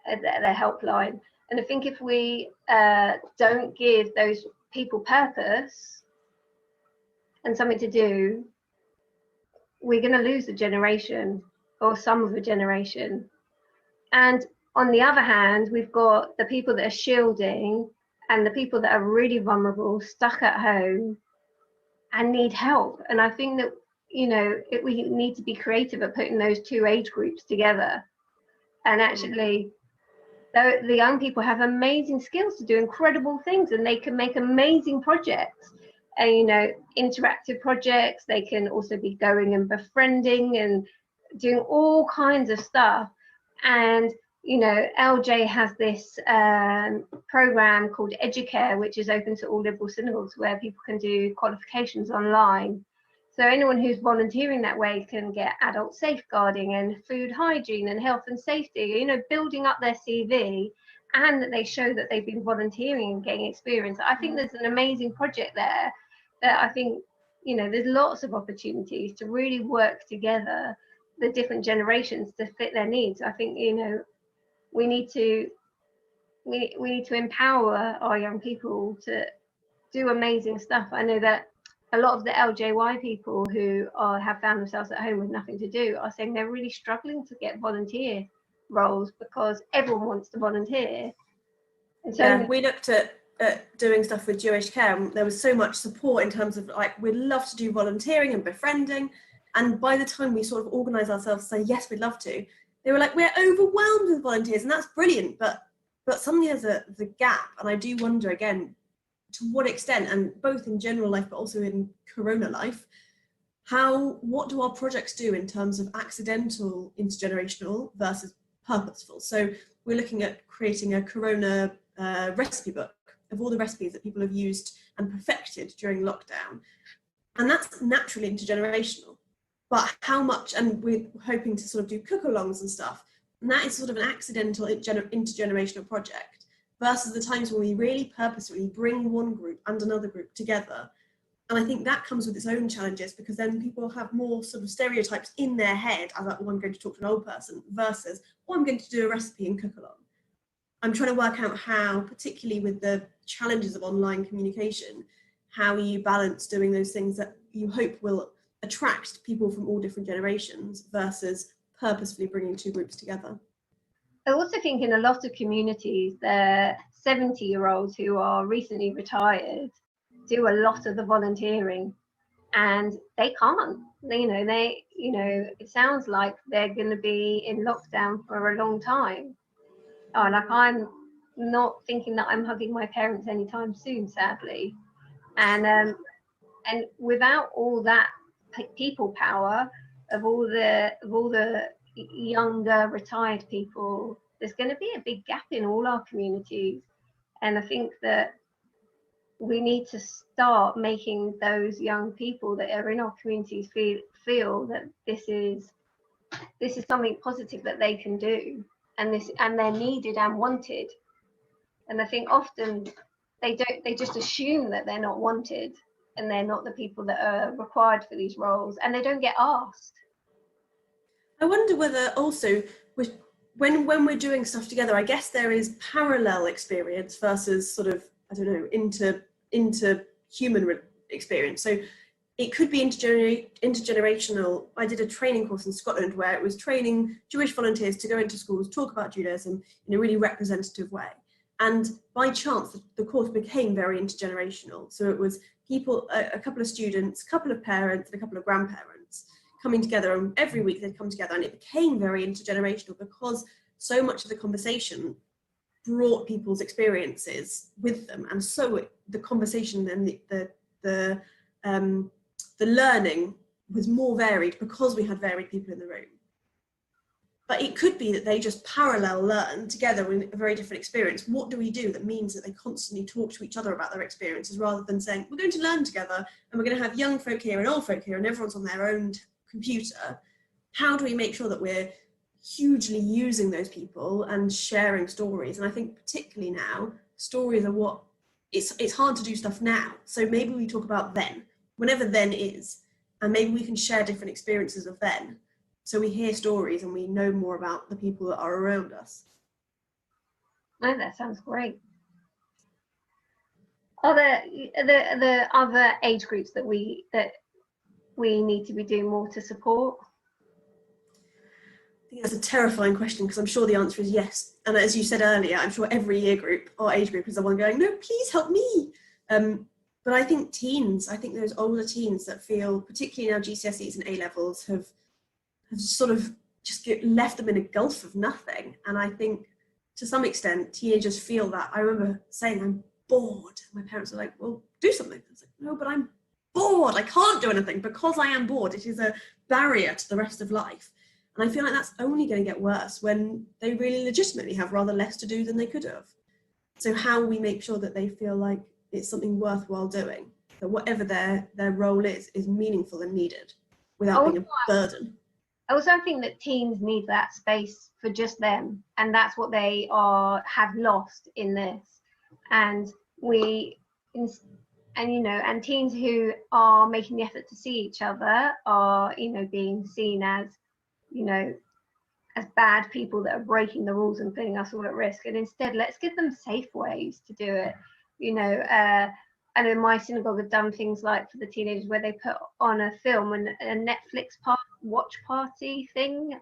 at their helpline. And I think if we don't give those people purpose and something to do, we're going to lose a generation or some of a generation. And on the other hand, we've got the people that are shielding and the people that are really vulnerable, stuck at home and need help. And I think that, you know, we need to be creative at putting those two age groups together. And actually, the young people have amazing skills to do incredible things, and they can make amazing projects. And, you know, interactive projects. They can also be going and befriending and doing all kinds of stuff. And, you know, LJ has this program called Educare, which is open to all liberal synagogues, where people can do qualifications online. So anyone who's volunteering that way can get adult safeguarding and food hygiene and health and safety, you know, building up their CV, and that they show that they've been volunteering and getting experience. I think there's an amazing project there that I think, you know, there's lots of opportunities to really work together, the different generations, to fit their needs. I think, you know, we need to empower our young people to do amazing stuff. I know that a lot of the LJY people who have found themselves at home with nothing to do are saying they're really struggling to get volunteer roles because everyone wants to volunteer. And so yeah, we looked at doing stuff with Jewish Care, and there was so much support in terms of, like, we'd love to do volunteering and befriending. And by the time we sort of organised ourselves to say, yes, we'd love to, they were like, we're overwhelmed with volunteers, and that's brilliant, but suddenly there's the gap. And I do wonder, again, to what extent, and both in general life but also in Corona life, what do our projects do in terms of accidental intergenerational versus purposeful? So we're looking at creating a Corona recipe book of all the recipes that people have used and perfected during lockdown, and that's naturally intergenerational. But how much, and we're hoping to sort of do cook-alongs and stuff, and that is sort of an accidental intergenerational project, versus the times when we really purposefully bring one group and another group together. And I think that comes with its own challenges, because then people have more sort of stereotypes in their head as like, oh, I'm going to talk to an old person, versus, oh, I'm going to do a recipe and cook along. I'm trying to work out how, particularly with the challenges of online communication, how you balance doing those things that you hope will attract people from all different generations versus purposefully bringing two groups together. I also think in a lot of communities, the 70-year-olds who are recently retired do a lot of the volunteering, and they can't. It sounds like they're going to be in lockdown for a long time. Like, I'm not thinking that I'm hugging my parents anytime soon, sadly. And without all that people power of all the younger retired people, there's going to be a big gap in all our communities. And I think that we need to start making those young people that are in our communities feel that this is something positive that they can do, and they're needed and wanted. And I think often they just assume that they're not wanted and they're not the people that are required for these roles, and they don't get asked. I wonder whether also when we're doing stuff together, I guess there is parallel experience versus sort of, I don't know, inter human experience. So it could be intergenerational. I did a training course in Scotland where it was training Jewish volunteers to go into schools, talk about Judaism in a really representative way. And by chance, the course became very intergenerational. So it was people, a couple of students, a couple of parents, and a couple of grandparents coming together, and every week they'd come together, and it became very intergenerational because so much of the conversation brought people's experiences with them, and so the conversation and the learning was more varied because we had varied people in the room. But it could be that they just parallel learn together in a very different experience. What do we do that means that they constantly talk to each other about their experiences, rather than saying, we're going to learn together and we're going to have young folk here and old folk here and everyone's on their own computer? How do we make sure that we're hugely using those people and sharing stories? And I think particularly now, stories are what, it's hard to do stuff now. So maybe we talk about then, whenever then is, and maybe we can share different experiences of then. So we hear stories and we know more about the people that are around us. Oh, that sounds great. Are there the other age groups that we need to be doing more to support? I think that's a terrifying question, because I'm sure the answer is yes. And as you said earlier, I'm sure every year group or age group is the one going, no, please help me. But I think teens, I think those older teens that feel, particularly now GCSEs and A-levels have sort of just left them in a gulf of nothing. And I think to some extent, teenagers feel that. I remember saying, I'm bored. My parents were like, well, do something. I was like, no, but I'm bored. I can't do anything because I am bored. It is a barrier to the rest of life. And I feel like that's only going to get worse when they really legitimately have rather less to do than they could have. So how we make sure that they feel like it's something worthwhile doing, that whatever their role is meaningful and needed without being a burden. Also, I think that teens need that space for just them, and that's what they have lost in this. And and teens who are making the effort to see each other are, being seen as, as bad people that are breaking the rules and putting us all at risk. And instead, let's give them safe ways to do it. And in my synagogue have done things like for the teenagers where they put on a film and a Netflix watch party thing.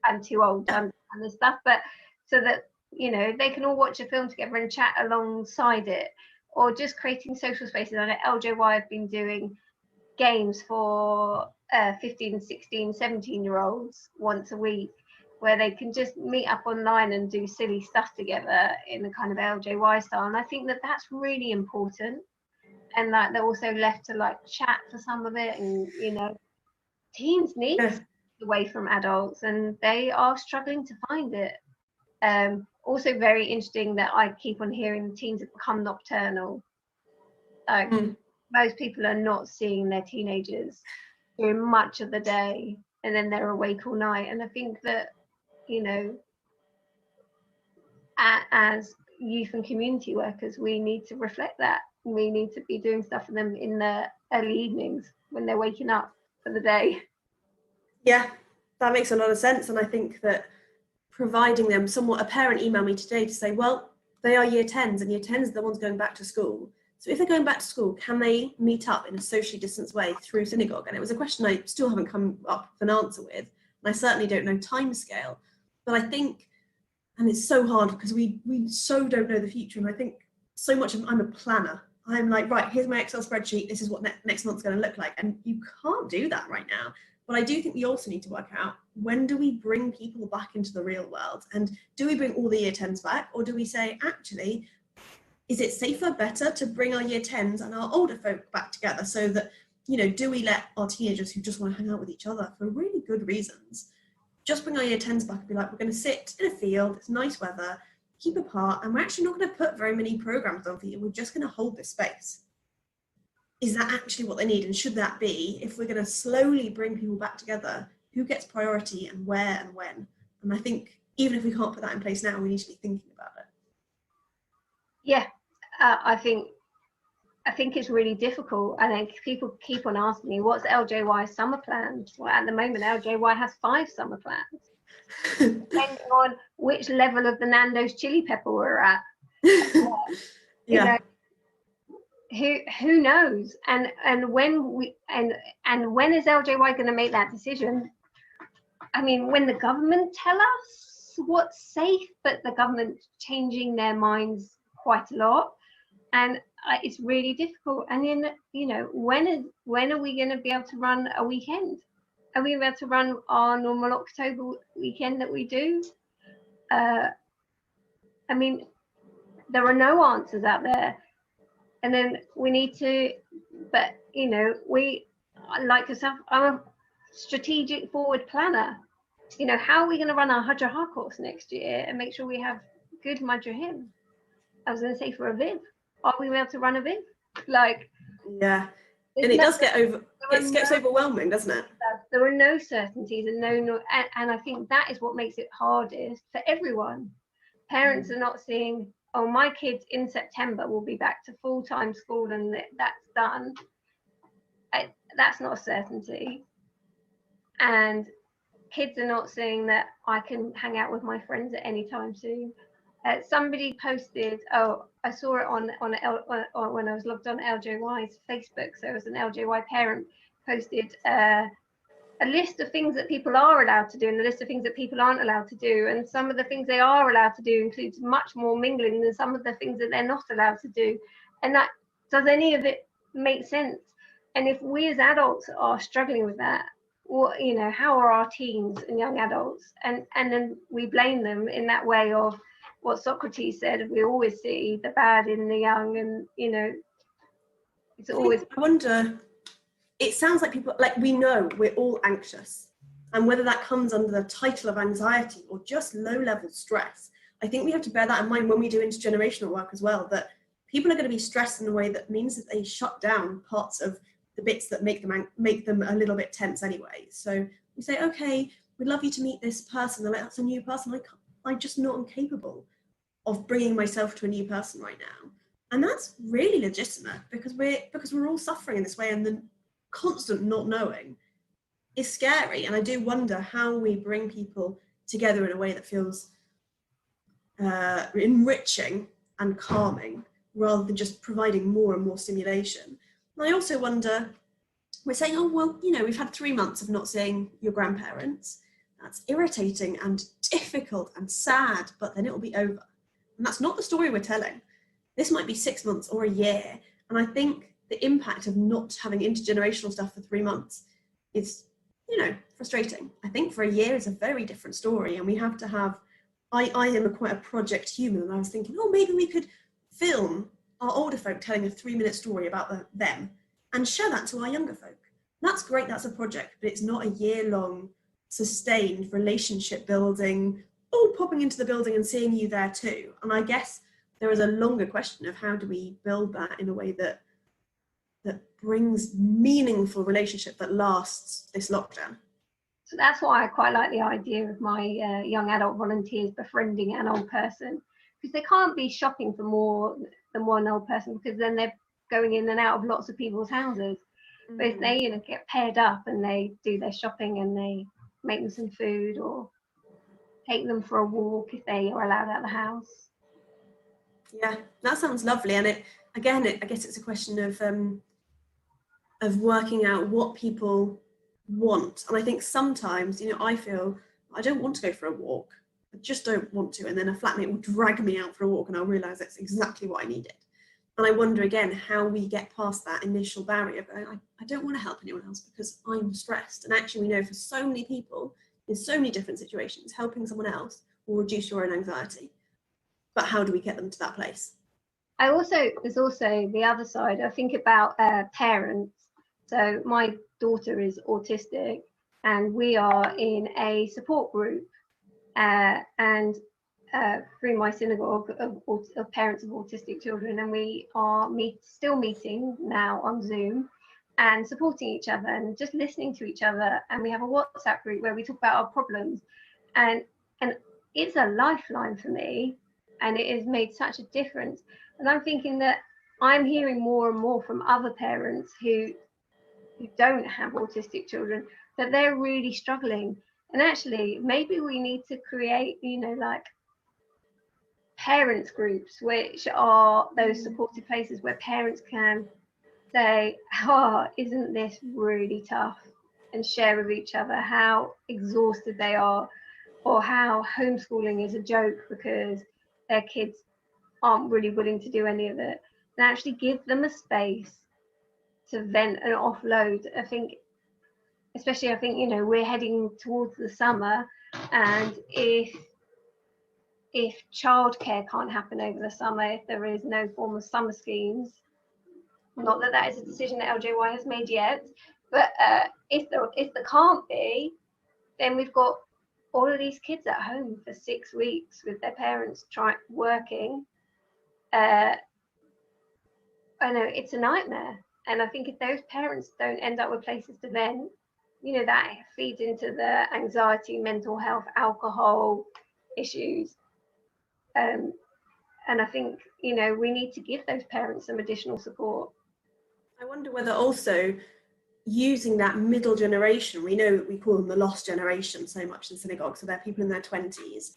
I'm too old to understand this stuff, but so that they can all watch a film together and chat alongside it, or just creating social spaces. I know LJY have been doing games for 15, 16, 17-year-olds once a week, where they can just meet up online and do silly stuff together in the kind of LJY style. And I think that that's really important. And like they're also left to like chat for some of it. And, teens need away from adults and they are struggling to find it. Also very interesting that I keep on hearing teens have become nocturnal. Most people are not seeing their teenagers during much of the day, and then they're awake all night. And I think that, as youth and community workers, we need to reflect that. We need to be doing stuff for them in the early evenings when they're waking up for the day. Yeah, that makes a lot of sense. And I think that providing them somewhat, a parent emailed me today to say, well, they are year 10s and year 10s are the ones going back to school. So if they're going back to school, can they meet up in a socially distanced way through synagogue? And it was a question I still haven't come up with an answer with. And I certainly don't know timescale. But I think, and it's so hard because we so don't know the future. And I think so much of, I'm a planner. I'm like, right, here's my Excel spreadsheet. This is what next month's going to look like. And you can't do that right now. But I do think we also need to work out, when do we bring people back into the real world? And do we bring all the year 10s back? Or do we say, actually, is it safer, better to bring our year 10s and our older folk back together so that, do we let our teenagers who just want to hang out with each other for really good reasons, just bring our year 10s back and be like, we're going to sit in a field, it's nice weather, keep apart, and we're actually not going to put very many programs on for you. We're just going to hold this space. Is that actually what they need? And should that be, if we're going to slowly bring people back together, who gets priority and where and when? And I think even if we can't put that in place now, we need to be thinking about it. Yeah, I think it's really difficult. I think people keep on asking me, what's LJY summer plans? Well, at the moment, LJY has 5 summer plans, depending on which level of the Nando's chili pepper we're at. who knows? And when we and when is LJY going to make that decision? I mean, when the government tell us what's safe, but the government changing their minds quite a lot, and it's really difficult. And then, you know, when are we going to be able to run a weekend? Are we able to run our normal October weekend that we do? I mean, there are no answers out there. And then we need to, but, you know, we, like yourself, I'm a strategic forward planner. You know, how are we going to run our Hajjah course next year and make sure we have good Madrahim? I was going to say for a Viv. Are we able to run a Viv? Like, yeah. And it does get gets overwhelming, doesn't it? There are no certainties and and I think that is what makes it hardest for everyone. Parents are not seeing, oh, my kids in September will be back to full-time school and that's done. That's not a certainty. And kids are not seeing that I can hang out with my friends at any time soon. Somebody posted, oh, I saw it on when I was logged on LJY's Facebook. So it was an LJY parent posted a list of things that people are allowed to do and a list of things that people aren't allowed to do. And some of the things they are allowed to do includes much more mingling than some of the things that they're not allowed to do. And that, does any of it make sense? And if we as adults are struggling with that, well, you know, how are our teens and young adults? And then we blame them in that way of what Socrates said, we always see the bad in the young, and, you know, it's always. I wonder, it sounds like people, like, we know we're all anxious, and whether that comes under the title of anxiety or just low-level stress, I think we have to bear that in mind when we do intergenerational work as well, that people are going to be stressed in a way that means that they shut down parts of the bits that make them a little bit tense anyway. So we say, okay, we'd love you to meet this person. They're like, that's a new person. I'm just not incapable of bringing myself to a new person right now. And that's really legitimate because we're all suffering in this way, and the constant not knowing is scary. And I do wonder how we bring people together in a way that feels enriching and calming, rather than just providing more and more stimulation. And I also wonder, we're saying, oh, well, you know, we've had 3 months of not seeing your grandparents. That's irritating and difficult and sad, but then it will be over. And that's not the story we're telling. This might be 6 months or a year. And I think the impact of not having intergenerational stuff for 3 months is, you know, frustrating. I think for a year is a very different story. And we have to have, I am quite a project human. And I was thinking, oh, maybe we could film our older folk telling a 3-minute story about them and show that to our younger folk. That's great, that's a project, but it's not a year-long sustained relationship building, all popping into the building and seeing you there too. And I guess there is a longer question of how do we build that in a way that brings meaningful relationship that lasts this lockdown. So that's why I quite like the idea of my young adult volunteers befriending an old person, because they can't be shopping for more than one old person, because then they're going in and out of lots of people's houses. But if they, you know, get paired up and they do their shopping and they make them some food or take them for a walk if they are allowed out of the house. Yeah, that sounds lovely. And I guess it's a question of working out what people want. And I think sometimes, you know, I feel I don't want to go for a walk. I just don't want to. And then a flatmate will drag me out for a walk and I'll realise that's exactly what I needed. And I wonder again how we get past that initial barrier of going, I don't want to help anyone else because I'm stressed. And actually we know for so many people in so many different situations, helping someone else will reduce your own anxiety. But how do we get them to that place? There's also the other side. I think about parents. So my daughter is autistic and we are in a support group and through my synagogue of parents of autistic children, and we are still meeting now on Zoom and supporting each other and just listening to each other. And we have a WhatsApp group where we talk about our problems, and it's a lifeline for me, and it has made such a difference. And I'm thinking that I'm hearing more and more from other parents who don't have autistic children that they're really struggling. And actually maybe we need to create, you know, like parents groups, which are those supportive places where parents can say, oh, isn't this really tough, and share with each other how exhausted they are, or how homeschooling is a joke because their kids aren't really willing to do any of it, and actually give them a space to vent and offload. I think, you know, we're heading towards the summer, and if childcare can't happen over the summer, if there is no form of summer schemes, not that that is a decision that LJY has made yet, but if there can't be, then we've got all of these kids at home for 6 weeks with their parents working. I know it's a nightmare, and I think if those parents don't end up with places to vent, you know, that feeds into the anxiety, mental health, alcohol issues. And I think, you know, we need to give those parents some additional support. I wonder whether also using that middle generation, we know we call them the lost generation so much in synagogue, so they're people in their 20s,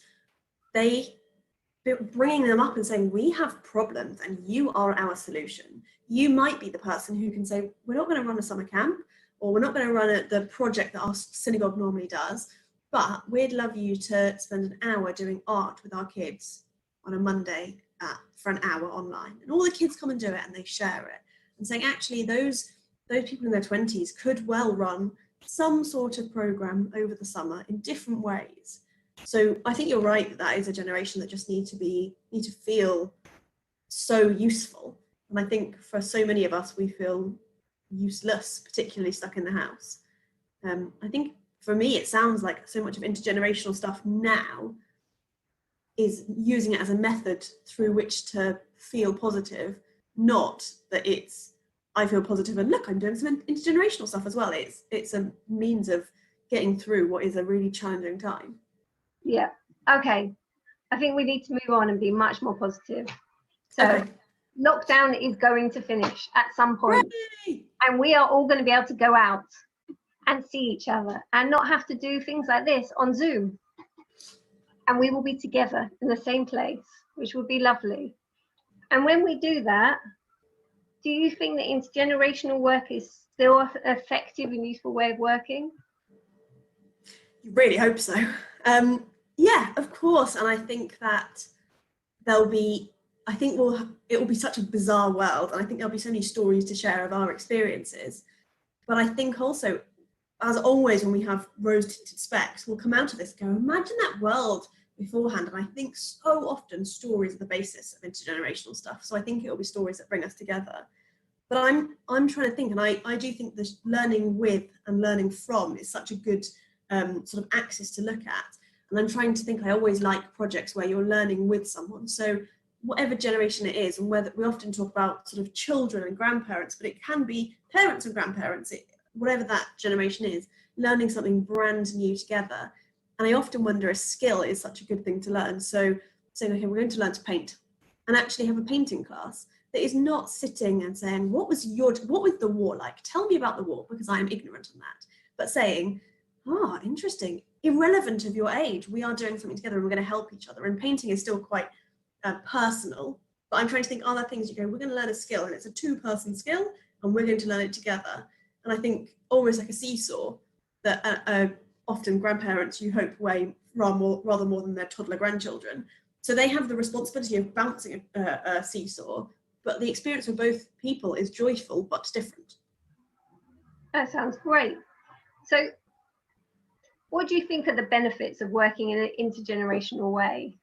bringing them up and saying, we have problems and you are our solution. You might be the person who can say, we're not going to run a summer camp, or we're not going to run the project that our synagogue normally does, but we'd love you to spend an hour doing art with our kids on a Monday for an hour online. And all the kids come and do it and they share it. And saying, actually, those people in their 20s could well run some sort of program over the summer in different ways. So I think you're right that is a generation that just need to feel so useful. And I think for so many of us, we feel useless, particularly stuck in the house. I think for me, it sounds like so much of intergenerational stuff now is using it as a method through which to feel positive, not that it's, I feel positive and look, I'm doing some intergenerational stuff as well. It's a means of getting through what is a really challenging time. Yeah. Okay. I think we need to move on and be much more positive. So okay. Lockdown is going to finish at some point. Hooray! And we are all going to be able to go out and see each other and not have to do things like this on Zoom. And we will be together in the same place, which would be lovely. And when we do that, do you think that intergenerational work is still an effective and useful way of working? You really hope so. Yeah, of course. And I think that it will be such a bizarre world. And I think there'll be so many stories to share of our experiences. But I think also, as always, when we have rose-tinted specs, we'll come out of this and go, imagine that world beforehand. And I think so often stories are the basis of intergenerational stuff. So I think it'll be stories that bring us together. But I'm trying to think, and I do think that learning with and learning from is such a good sort of axis to look at. And I'm trying to think, I always like projects where you're learning with someone. So whatever generation it is, and whether we often talk about sort of children and grandparents, but it can be parents and grandparents, whatever that generation is, learning something brand new together. And I often wonder, a skill is such a good thing to learn. So saying, okay, we're going to learn to paint, and actually have a painting class that is not sitting and saying, what was the war like? Tell me about the war, because I am ignorant on that. But saying, interesting, irrelevant of your age, we are doing something together and we're going to help each other. And painting is still quite personal, but I'm trying to think, are there things you go, we're going to learn a skill and it's a two-person skill and we're going to learn it together. And I think almost like a seesaw that often grandparents, you hope, weigh rather more than their toddler grandchildren. So they have the responsibility of bouncing a seesaw, but the experience for both people is joyful but different. That sounds great. So what do you think are the benefits of working in an intergenerational way?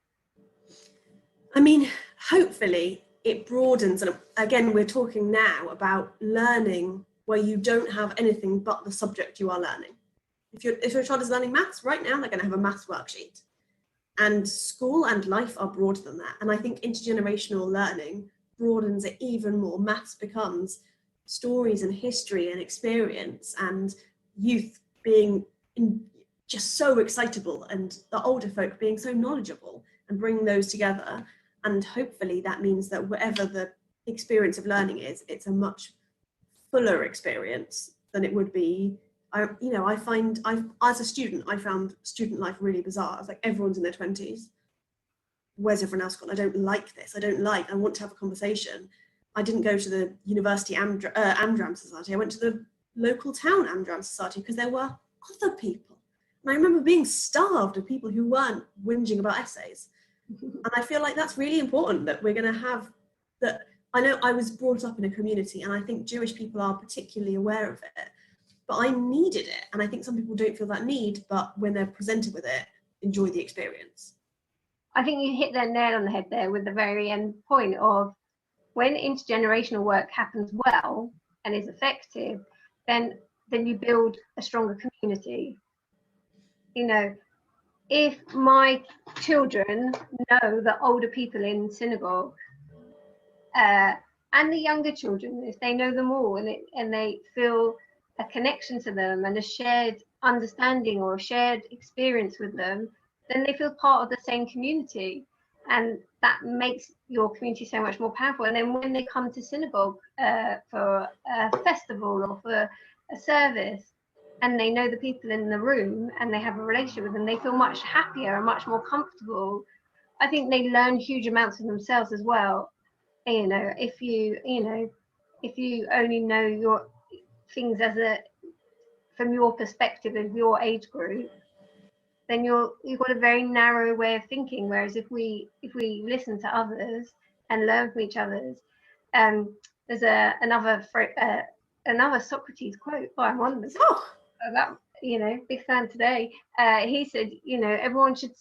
I mean, hopefully it broadens, and again, we're talking now about learning where you don't have anything but the subject you are learning. If your child is learning maths right now, they're going to have a maths worksheet. And school and life are broader than that. And I think intergenerational learning broadens it even more. Maths becomes stories and history and experience, and youth being just so excitable, and the older folk being so knowledgeable, and bringing those together. And hopefully that means that whatever the experience of learning is, it's a much fuller experience than it would be. As a student, I found student life really bizarre. It's like everyone's in their 20s. where's everyone else gone? I don't like this. I want to have a conversation. I didn't go to the university Amdram Society. I went to the local town Amdram Society because there were other people. And I remember being starved of people who weren't whinging about essays. And I feel like that's really important, that we're going to have that. I know I was brought up in a community, and I think Jewish people are particularly aware of it, but I needed it. And I think some people don't feel that need, but when they're presented with it, enjoy the experience. I think you hit the nail on the head there with the very end point of when intergenerational work happens well and is effective, then you build a stronger community. You know, if my children know the older people in synagogue and the younger children, if they know them all and they feel a connection to them and a shared understanding or a shared experience with them, then they feel part of the same community, and that makes your community so much more powerful. And then when they come to synagogue for a festival or for a service, and they know the people in the room and they have a relationship with them, they feel much happier and much more comfortable. I think they learn huge amounts of themselves as well. You know, if you only know your things from your perspective of your age group, then you've got a very narrow way of thinking. Whereas if we listen to others and learn from each other's, there's another Socrates quote. Oh, I'm on this. That, big fan today. He said, everyone should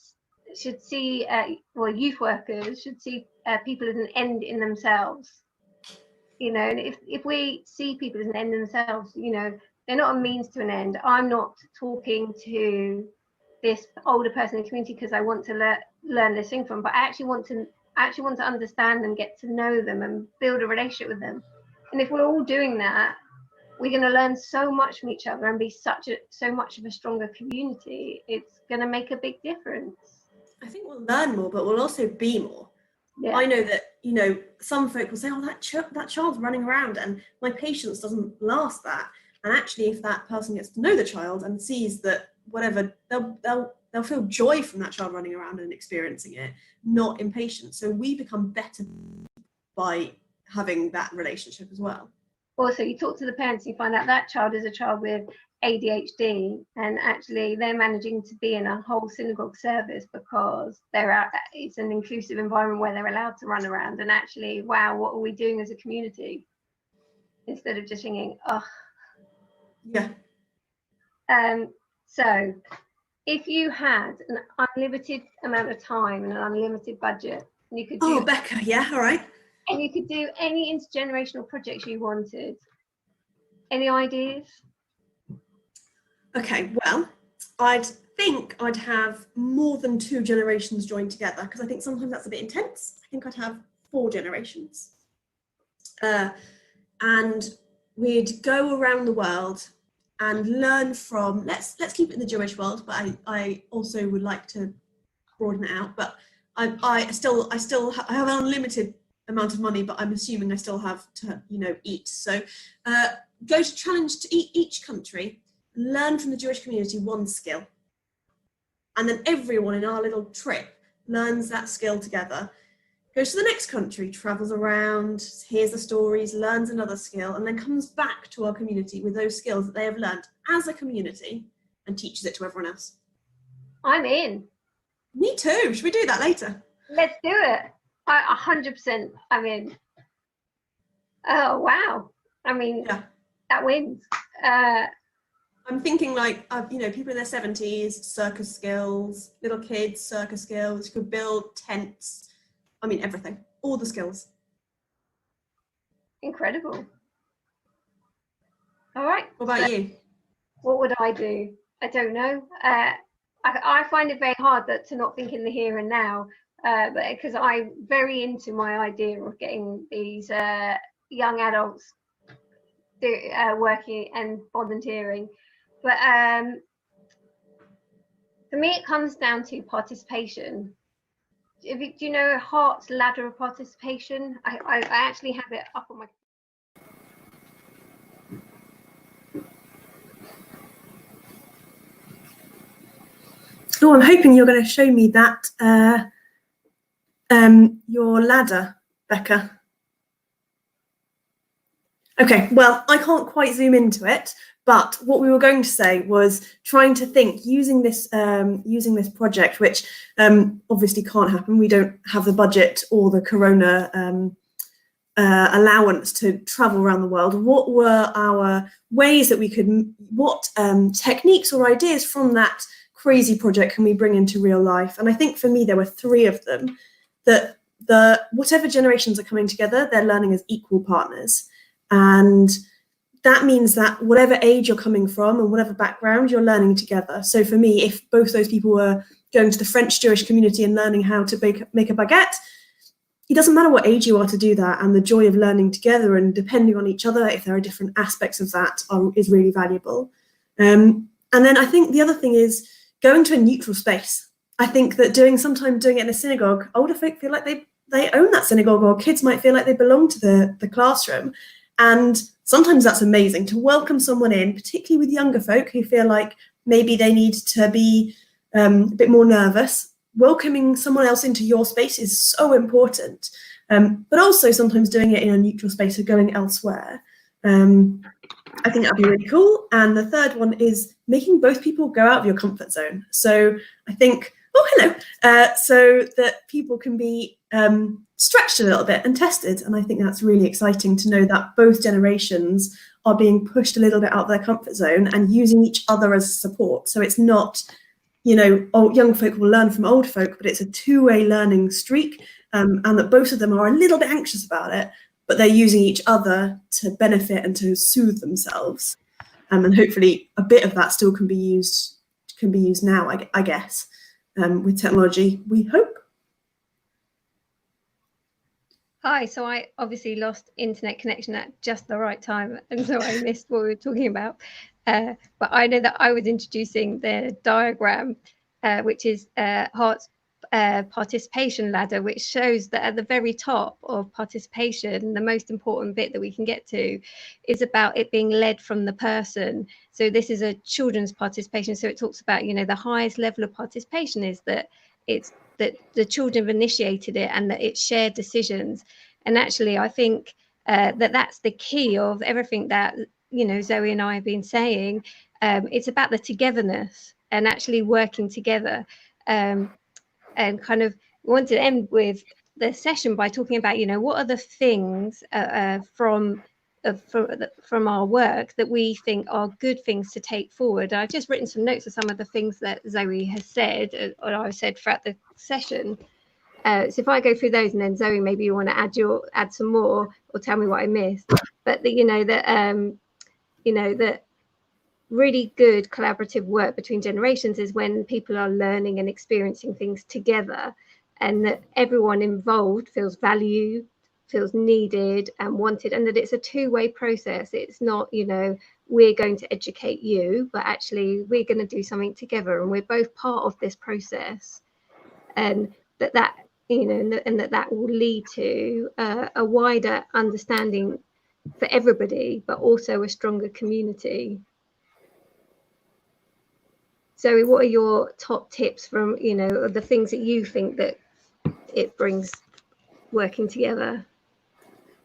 see, youth workers should see people as an end in themselves. And if we see people as an end in themselves, they're not a means to an end. I'm not talking to this older person in the community because I want to learn this thing from, but I actually want to understand and get to know them and build a relationship with them. And if we're all doing that, we're going to learn so much from each other and be so much of a stronger community. It's going to make a big difference. I think we'll learn more, but we'll also be more. Yeah. I know that, some folk will say, oh, that child's running around, and my patience doesn't last that. And actually, if that person gets to know the child and sees that whatever, they'll feel joy from that child running around and experiencing it, not impatience. So we become better by having that relationship as well. Also, you talk to the parents, you find out that child is a child with ADHD, and actually they're managing to be in a whole synagogue service because it's an inclusive environment where they're allowed to run around. And actually, wow, what are we doing as a community? Instead of just thinking, oh. Yeah. So if you had an unlimited amount of time and an unlimited budget, and you could do Becca, yeah, all right. And you could do any intergenerational projects you wanted. Any ideas? Okay, well, I'd think I'd have more than 2 generations joined together, because I think sometimes that's a bit intense. I think I'd have 4 generations. And we'd go around the world and learn from, let's keep it in the Jewish world, but I also would like to broaden it out. But I have an unlimited amount of money, but I'm assuming I still have to, eat. So go to challenge to each country, learn from the Jewish community 1 skill. And then everyone in our little trip learns that skill together, goes to the next country, travels around, hears the stories, learns another skill, and then comes back to our community with those skills that they have learned as a community and teaches it to everyone else. I'm in. Me too. Should we do that later? Let's do it. 100%. I'm in. Oh, wow. I mean, yeah. That wins. I'm thinking people in their 70s, circus skills, little kids, circus skills, you could build tents. I mean, everything, all the skills. Incredible. All right. What about you? What would I do? I don't know. I find it very hard to not think in the here and now, but because I'm very into my idea of getting these young adults working and volunteering. But for me, it comes down to participation. Do you know Hart's ladder of participation? I actually have it up on my. Oh, I'm hoping you're going to show me that Your ladder, Becca. Okay, well, I can't quite zoom into it, but what we were going to say was trying to think using this project, which obviously can't happen. We don't have the budget or the corona allowance to travel around the world. What were our ways that we could, what techniques or ideas from that crazy project can we bring into real life? And I think for me, there were 3 of them, that whatever generations are coming together, they're learning as equal partners. And that means that whatever age you're coming from and whatever background, you're learning together. So for me, if both those people were going to the French Jewish community and learning how to make a baguette, it doesn't matter what age you are to do that. And the joy of learning together and depending on each other, if there are different aspects of that, is really valuable. And then I think the other thing is going to a neutral space. I think that sometimes doing it in a synagogue, older folk feel like they own that synagogue, or kids might feel like they belong to the classroom. And sometimes that's amazing to welcome someone in, particularly with younger folk who feel like maybe they need to be a bit more nervous. Welcoming someone else into your space is so important, but also sometimes doing it in a neutral space or going elsewhere. I think that'd be really cool. And the third one is making both people go out of your comfort zone. So I think, so that people can be stretched a little bit and tested. And I think that's really exciting to know that both generations are being pushed a little bit out of their comfort zone and using each other as support. So it's not, young folk will learn from old folk, but it's a 2-way learning streak, and that both of them are a little bit anxious about it, but they're using each other to benefit and to soothe themselves. And hopefully a bit of that still can be used now, I guess, with technology, we hope. Hi, so I obviously lost internet connection at just the right time, and so I missed what we were talking about. But I know that I was introducing the diagram, which is Hart's participation ladder, which shows that at the very top of participation, the most important bit that we can get to is about it being led from the person. So this is a children's participation. So it talks about, the highest level of participation is that it's that the children have initiated it and that it's shared decisions. And actually, I think that's the key of everything that, Zoe and I have been saying. It's about the togetherness and actually working together. And kind of want to end with the session by talking about, what are the things from our work that we think are good things to take forward. I've just written some notes of some of the things that Zoe has said, or I've said throughout the session. So if I go through those, and then Zoe, maybe you want to add some more, or tell me what I missed. But that really good collaborative work between generations is when people are learning and experiencing things together, and that everyone involved feels valued, feels needed and wanted, and that it's a 2-way process. It's not, we're going to educate you, but actually we're going to do something together, and we're both part of this process, and that will lead to a wider understanding for everybody, but also a stronger community. Zoe, what are your top tips from, the things that you think that it brings working together?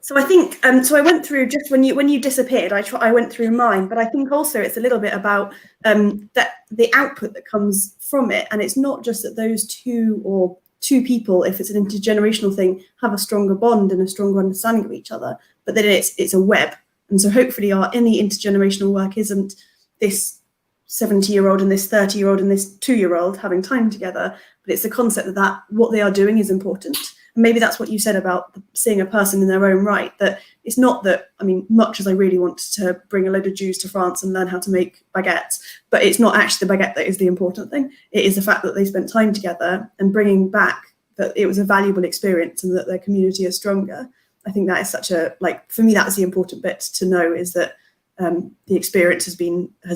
So I think, so I went through, just when you disappeared, I went through mine, but I think also it's a little bit about that the output that comes from it. And it's not just that those two people, if it's an intergenerational thing, have a stronger bond and a stronger understanding of each other, but that it's a web. And so hopefully any intergenerational work isn't this 70-year-old and this 30-year-old and this 2-year-old having time together, but it's the concept that what they are doing is important. And maybe that's what you said about seeing a person in their own right, that it's not that, much as I really want to bring a load of Jews to France and learn how to make baguettes, but it's not actually the baguette that is the important thing. It is the fact that they spent time together and bringing back that it was a valuable experience and that their community is stronger. I think that is for me, that's the important bit to know, is that the experience has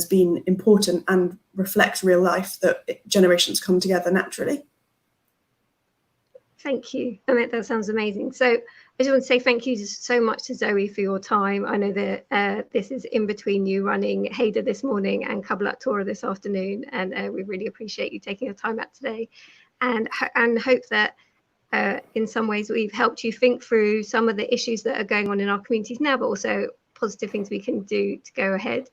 been important and reflects real life, that generations come together naturally. Thank you. That sounds amazing. So I just want to say thank you so much to Zoe for your time. I know that this is in between you running Hader this morning and Kabbalat Torah this afternoon, and we really appreciate you taking your time out today, and hope that in some ways we've helped you think through some of the issues that are going on in our communities now, but also positive things we can do to go ahead.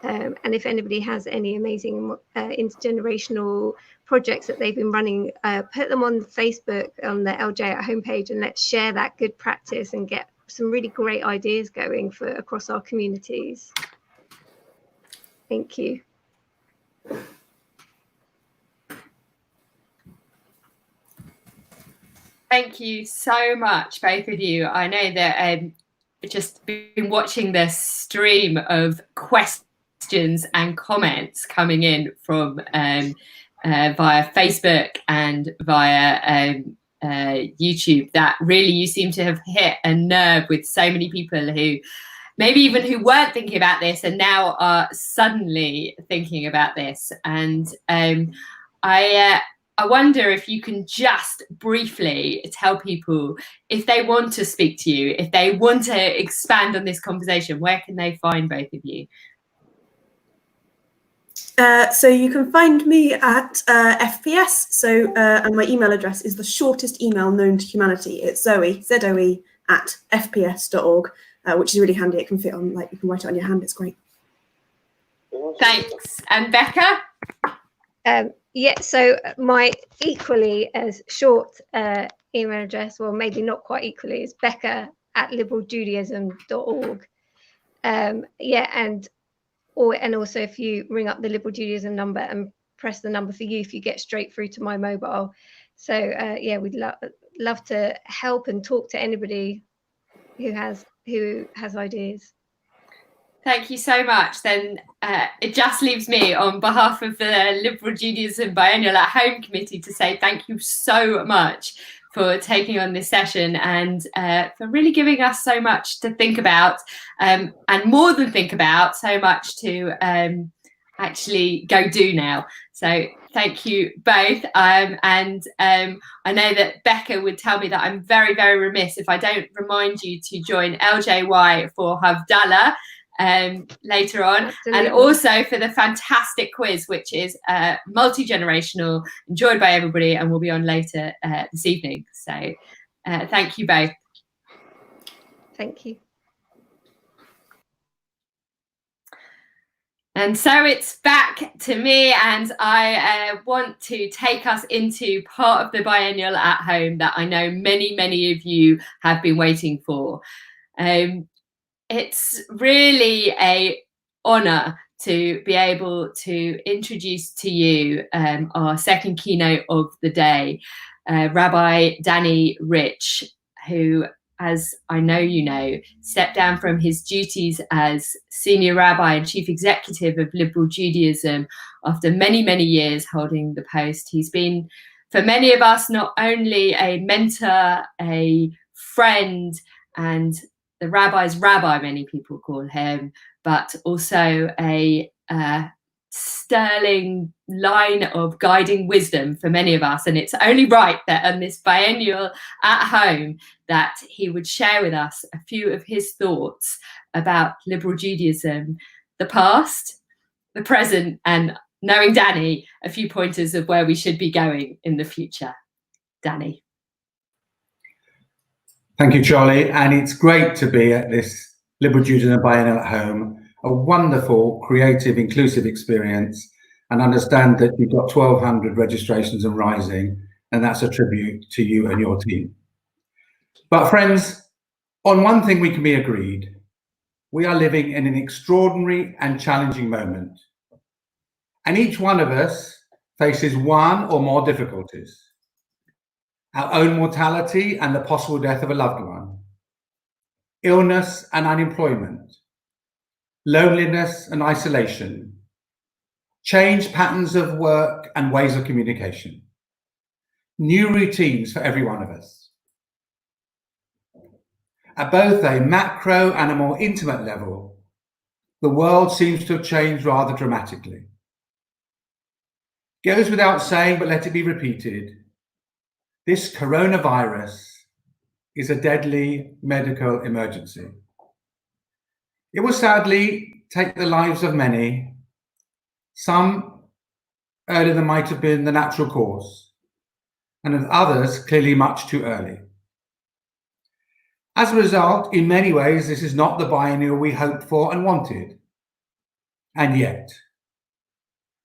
And if anybody has any amazing intergenerational projects that they've been running, put them on Facebook on the LJ at Home page, and let's share that good practice and get some really great ideas going for across our communities. Thank you. Thank you so much, both of you. I know that I've just been watching this stream of questions and comments coming in from via Facebook and via YouTube, that really you seem to have hit a nerve with so many people who maybe even who weren't thinking about this and now are suddenly thinking about this. And I wonder if you can just briefly tell people, if they want to speak to you, if they want to expand on this conversation, where can they find both of you? So you can find me at FPS. So and my email address is the shortest email known to humanity. It's Zoe, Z-O-E, at fps.org, which is really handy. It can fit on, like, you can write it on your hand. It's great. Thanks. And Becca? Yeah, so my equally as short email address, well, maybe not quite equally, is becca@liberaljudaism.org. Yeah, and also if you ring up the Liberal Judaism number and press the number for youth, you get straight through to my mobile. So yeah, we'd love to help and talk to anybody who has ideas. Thank you so much. Then it just leaves me, on behalf of the Liberal Judaism Biennial at Home Committee, to say thank you so much for taking on this session and for really giving us so much to think about, and more than think about, so much to actually go do now. So thank you both. And I know that Becca would tell me that I'm very, very remiss if I don't remind you to join LJY for Havdalah later on. Absolutely. And also for the fantastic quiz, which is multi-generational, enjoyed by everybody, and will be on later this evening. So thank you both. Thank you. And so it's back to me, and I want to take us into part of the Biennial at Home that I know many, many of you have been waiting for. It's really an honour to be able to introduce to you our second keynote of the day, Rabbi Danny Rich, who, as I know you know, stepped down from his duties as senior rabbi and chief executive of Liberal Judaism after many, many years holding the post. He's been, for many of us, not only a mentor, a friend, and the rabbi's rabbi, many people call him, but also a sterling line of guiding wisdom for many of us. And it's only right that on this Biennial at Home that he would share with us a few of his thoughts about Liberal Judaism, the past, the present, and, knowing Danny, a few pointers of where we should be going in the future. Danny. Thank you, Charlie. And it's great to be at this Liberal Judaism Biennial at Home, a wonderful, creative, inclusive experience, and understand that you've got 1,200 registrations and rising, and that's a tribute to you and your team. But friends, on one thing we can be agreed: we are living in an extraordinary and challenging moment. And each one of us faces one or more difficulties. Our own mortality and the possible death of a loved one, illness and unemployment, loneliness and isolation, changed patterns of work and ways of communication, new routines for every one of us. At both a macro and a more intimate level, the world seems to have changed rather dramatically. It goes without saying, but let it be repeated: this coronavirus is a deadly medical emergency. It will sadly take the lives of many, some earlier than might have been the natural course, and at others clearly much too early. As a result, in many ways, this is not the biennial we hoped for and wanted. And yet,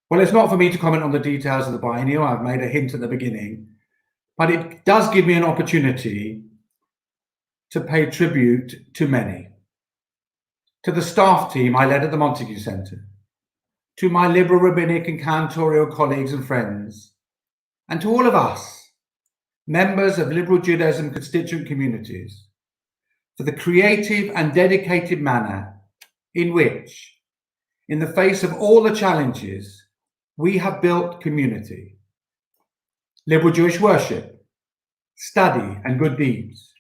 well, it's not for me to comment on the details of the biennial. I've made a hint at the beginning, but it does give me an opportunity to pay tribute to many. To the staff team I led at the Montague Centre, to my liberal, rabbinic and cantorial colleagues and friends, and to all of us, members of liberal Judaism constituent communities, for the creative and dedicated manner in which, in the face of all the challenges, we have built community, liberal Jewish worship, study and good deeds,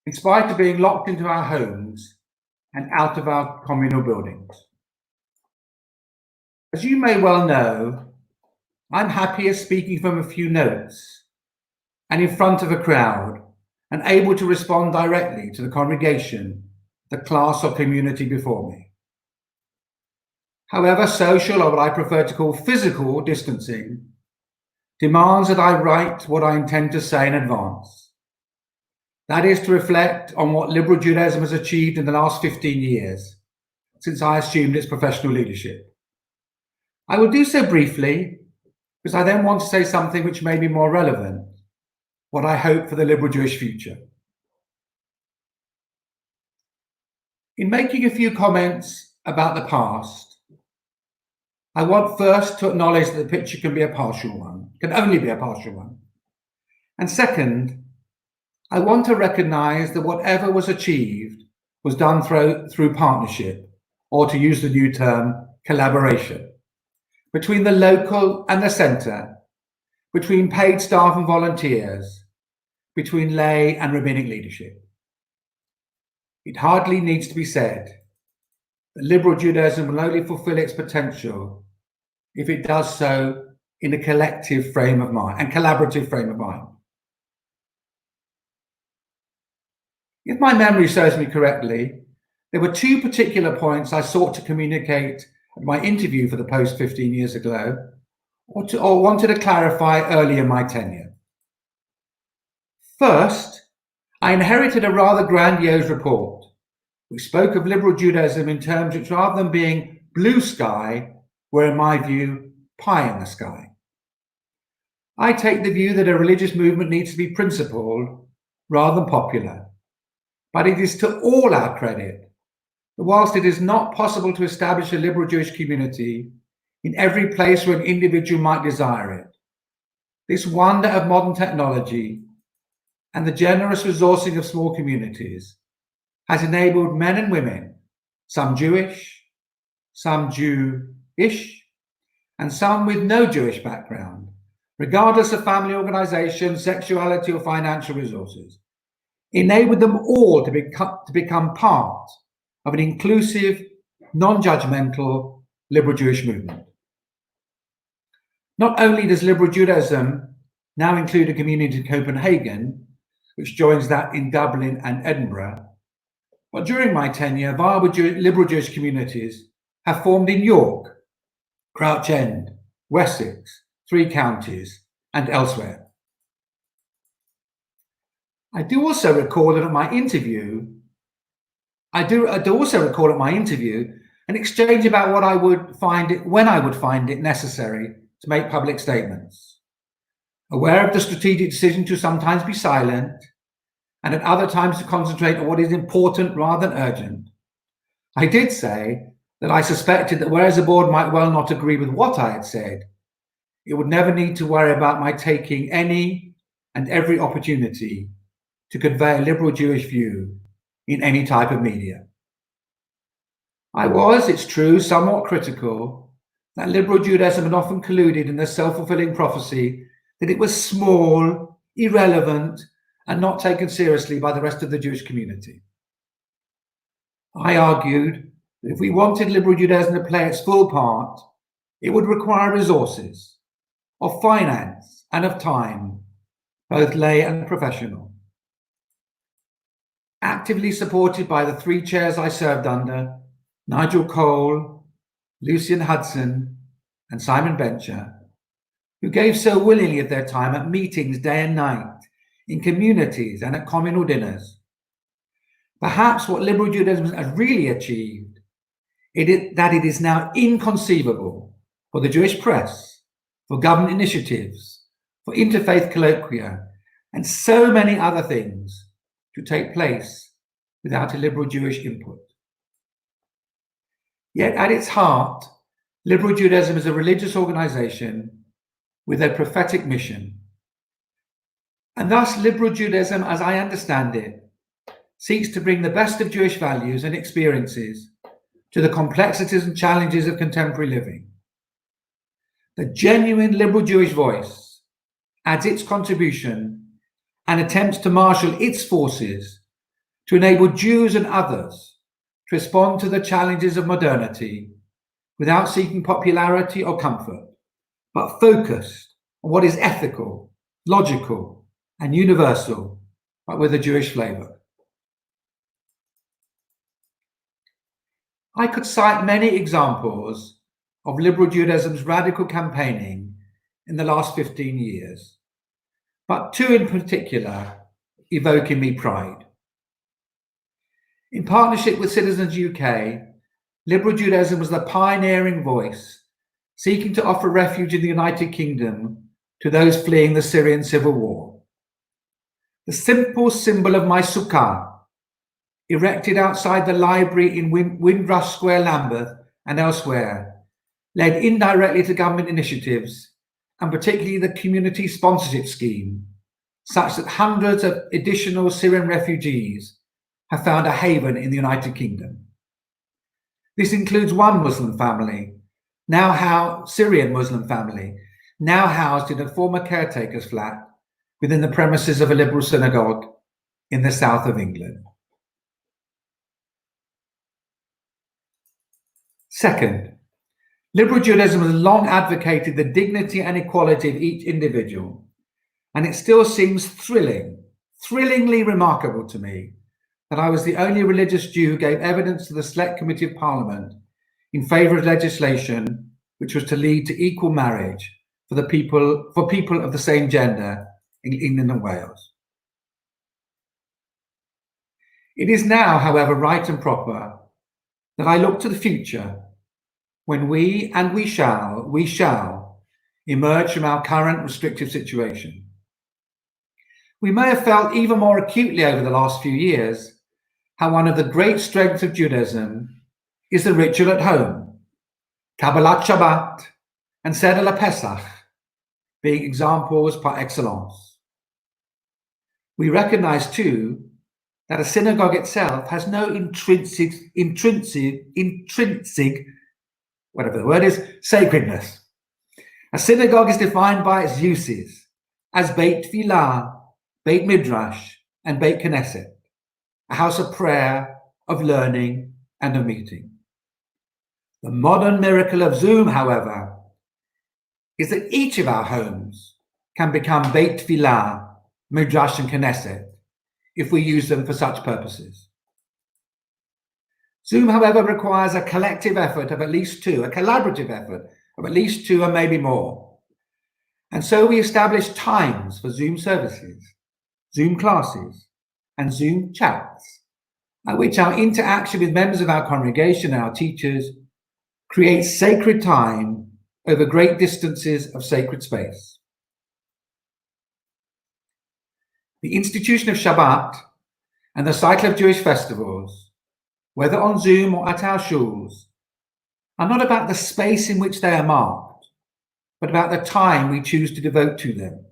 in spite of being locked into our homes and out of our communal buildings. As you may well know, I'm happier speaking from a few notes and in front of a crowd and able to respond directly to the congregation, the class or community before me. However, social, or what I prefer to call physical distancing, demands that I write what I intend to say in advance. That is to reflect on what liberal Judaism has achieved in the last 15 years, since I assumed its professional leadership. I will do so briefly, because I then want to say something which may be more relevant, what I hope for the liberal Jewish future. In making a few comments about the past, I want first to acknowledge that the picture can be a partial one, can only be a partial one. And second, I want to recognize that whatever was achieved was done through partnership, or to use the new term, collaboration, between the local and the centre, between paid staff and volunteers, between lay and rabbinic leadership. It hardly needs to be said that liberal Judaism will only fulfill its potential if it does so in a collective frame of mind and collaborative frame of mind. If my memory serves me correctly, there were two particular points I sought to communicate at my interview for the Post 15 years ago, or wanted to clarify early in my tenure. First, I inherited a rather grandiose report which spoke of liberal Judaism in terms which, rather than being blue sky, were, in my view, pie in the sky. I take the view that a religious movement needs to be principled rather than popular, but it is to all our credit that whilst it is not possible to establish a liberal Jewish community in every place where an individual might desire it, this wonder of modern technology and the generous resourcing of small communities has enabled men and women, some Jewish, some Jewish, and some with no Jewish background, regardless of family organization, sexuality, or financial resources, enabled them all to become part of an inclusive, non-judgmental liberal Jewish movement. Not only does liberal Judaism now include a community in Copenhagen, which joins that in Dublin and Edinburgh, but during my tenure, viable liberal Jewish communities have formed in York, Crouch End, Wessex, 3 counties, and elsewhere. I do also recall at my interview an exchange about what I would find it, when I would find it necessary to make public statements. Aware of the strategic decision to sometimes be silent, and at other times to concentrate on what is important rather than urgent, I did say that I suspected that whereas the board might well not agree with what I had said, it would never need to worry about my taking any and every opportunity to convey a liberal Jewish view in any type of media. I was, it's true, somewhat critical that liberal Judaism had often colluded in the self-fulfilling prophecy that it was small, irrelevant, and not taken seriously by the rest of the Jewish community. I argued that if we wanted liberal Judaism to play its full part, it would require resources, of finance and of time, both lay and professional. Actively supported by the 3 chairs I served under, Nigel Cole, Lucian Hudson, and Simon Bencher, who gave so willingly of their time at meetings day and night, in communities and at communal dinners. Perhaps what liberal Judaism has really achieved is that it is now inconceivable for the Jewish press, for government initiatives, for interfaith colloquia, and so many other things to take place without a liberal Jewish input. Yet at its heart, liberal Judaism is a religious organization with a prophetic mission. And thus liberal Judaism, as I understand it, seeks to bring the best of Jewish values and experiences to the complexities and challenges of contemporary living. The genuine liberal Jewish voice adds its contribution and attempts to marshal its forces to enable Jews and others to respond to the challenges of modernity without seeking popularity or comfort, but focused on what is ethical, logical, and universal, but with a Jewish flavor. I could cite many examples of liberal Judaism's radical campaigning in the last 15 years, but two in particular evoke in me pride. In partnership with Citizens UK, liberal Judaism was the pioneering voice seeking to offer refuge in the United Kingdom to those fleeing the Syrian civil war. The simple symbol of my sukkah, erected outside the library in Windrush Square, Lambeth, and elsewhere, led indirectly to government initiatives, and particularly the community sponsorship scheme, such that hundreds of additional Syrian refugees have found a haven in the United Kingdom. This includes one Muslim family, Syrian Muslim family, now housed in a former caretaker's flat within the premises of a liberal synagogue in the south of England. Second, liberal Judaism has long advocated the dignity and equality of each individual, and it still seems thrillingly remarkable to me that I was the only religious Jew who gave evidence to the Select Committee of Parliament in favour of legislation which was to lead to equal marriage for people of the same gender in England and Wales. It is now, however, right and proper that I look to the future when we shall emerge from our current restrictive situation. We may have felt even more acutely over the last few years how one of the great strengths of Judaism is the ritual at home, Kabbalat Shabbat and Seder LaPesach being examples par excellence. We recognize too that a synagogue itself has no intrinsic, whatever the word is, sacredness. A synagogue is defined by its uses as Beit Tfilah, Beit Midrash, and Beit Knesset, a house of prayer, of learning, and of meeting. The modern miracle of Zoom, however, is that each of our homes can become Beit Tfilah, Midrash, and Knesset if we use them for such purposes. Zoom, however, requires a collective effort of at least two, a collaborative effort of at least two and maybe more. And so we established times for Zoom services, Zoom classes, and Zoom chats, at which our interaction with members of our congregation and our teachers creates sacred time over great distances of sacred space. The institution of Shabbat and the cycle of Jewish festivals, whether on Zoom or at our shuls, are not about the space in which they are marked, but about the time we choose to devote to them.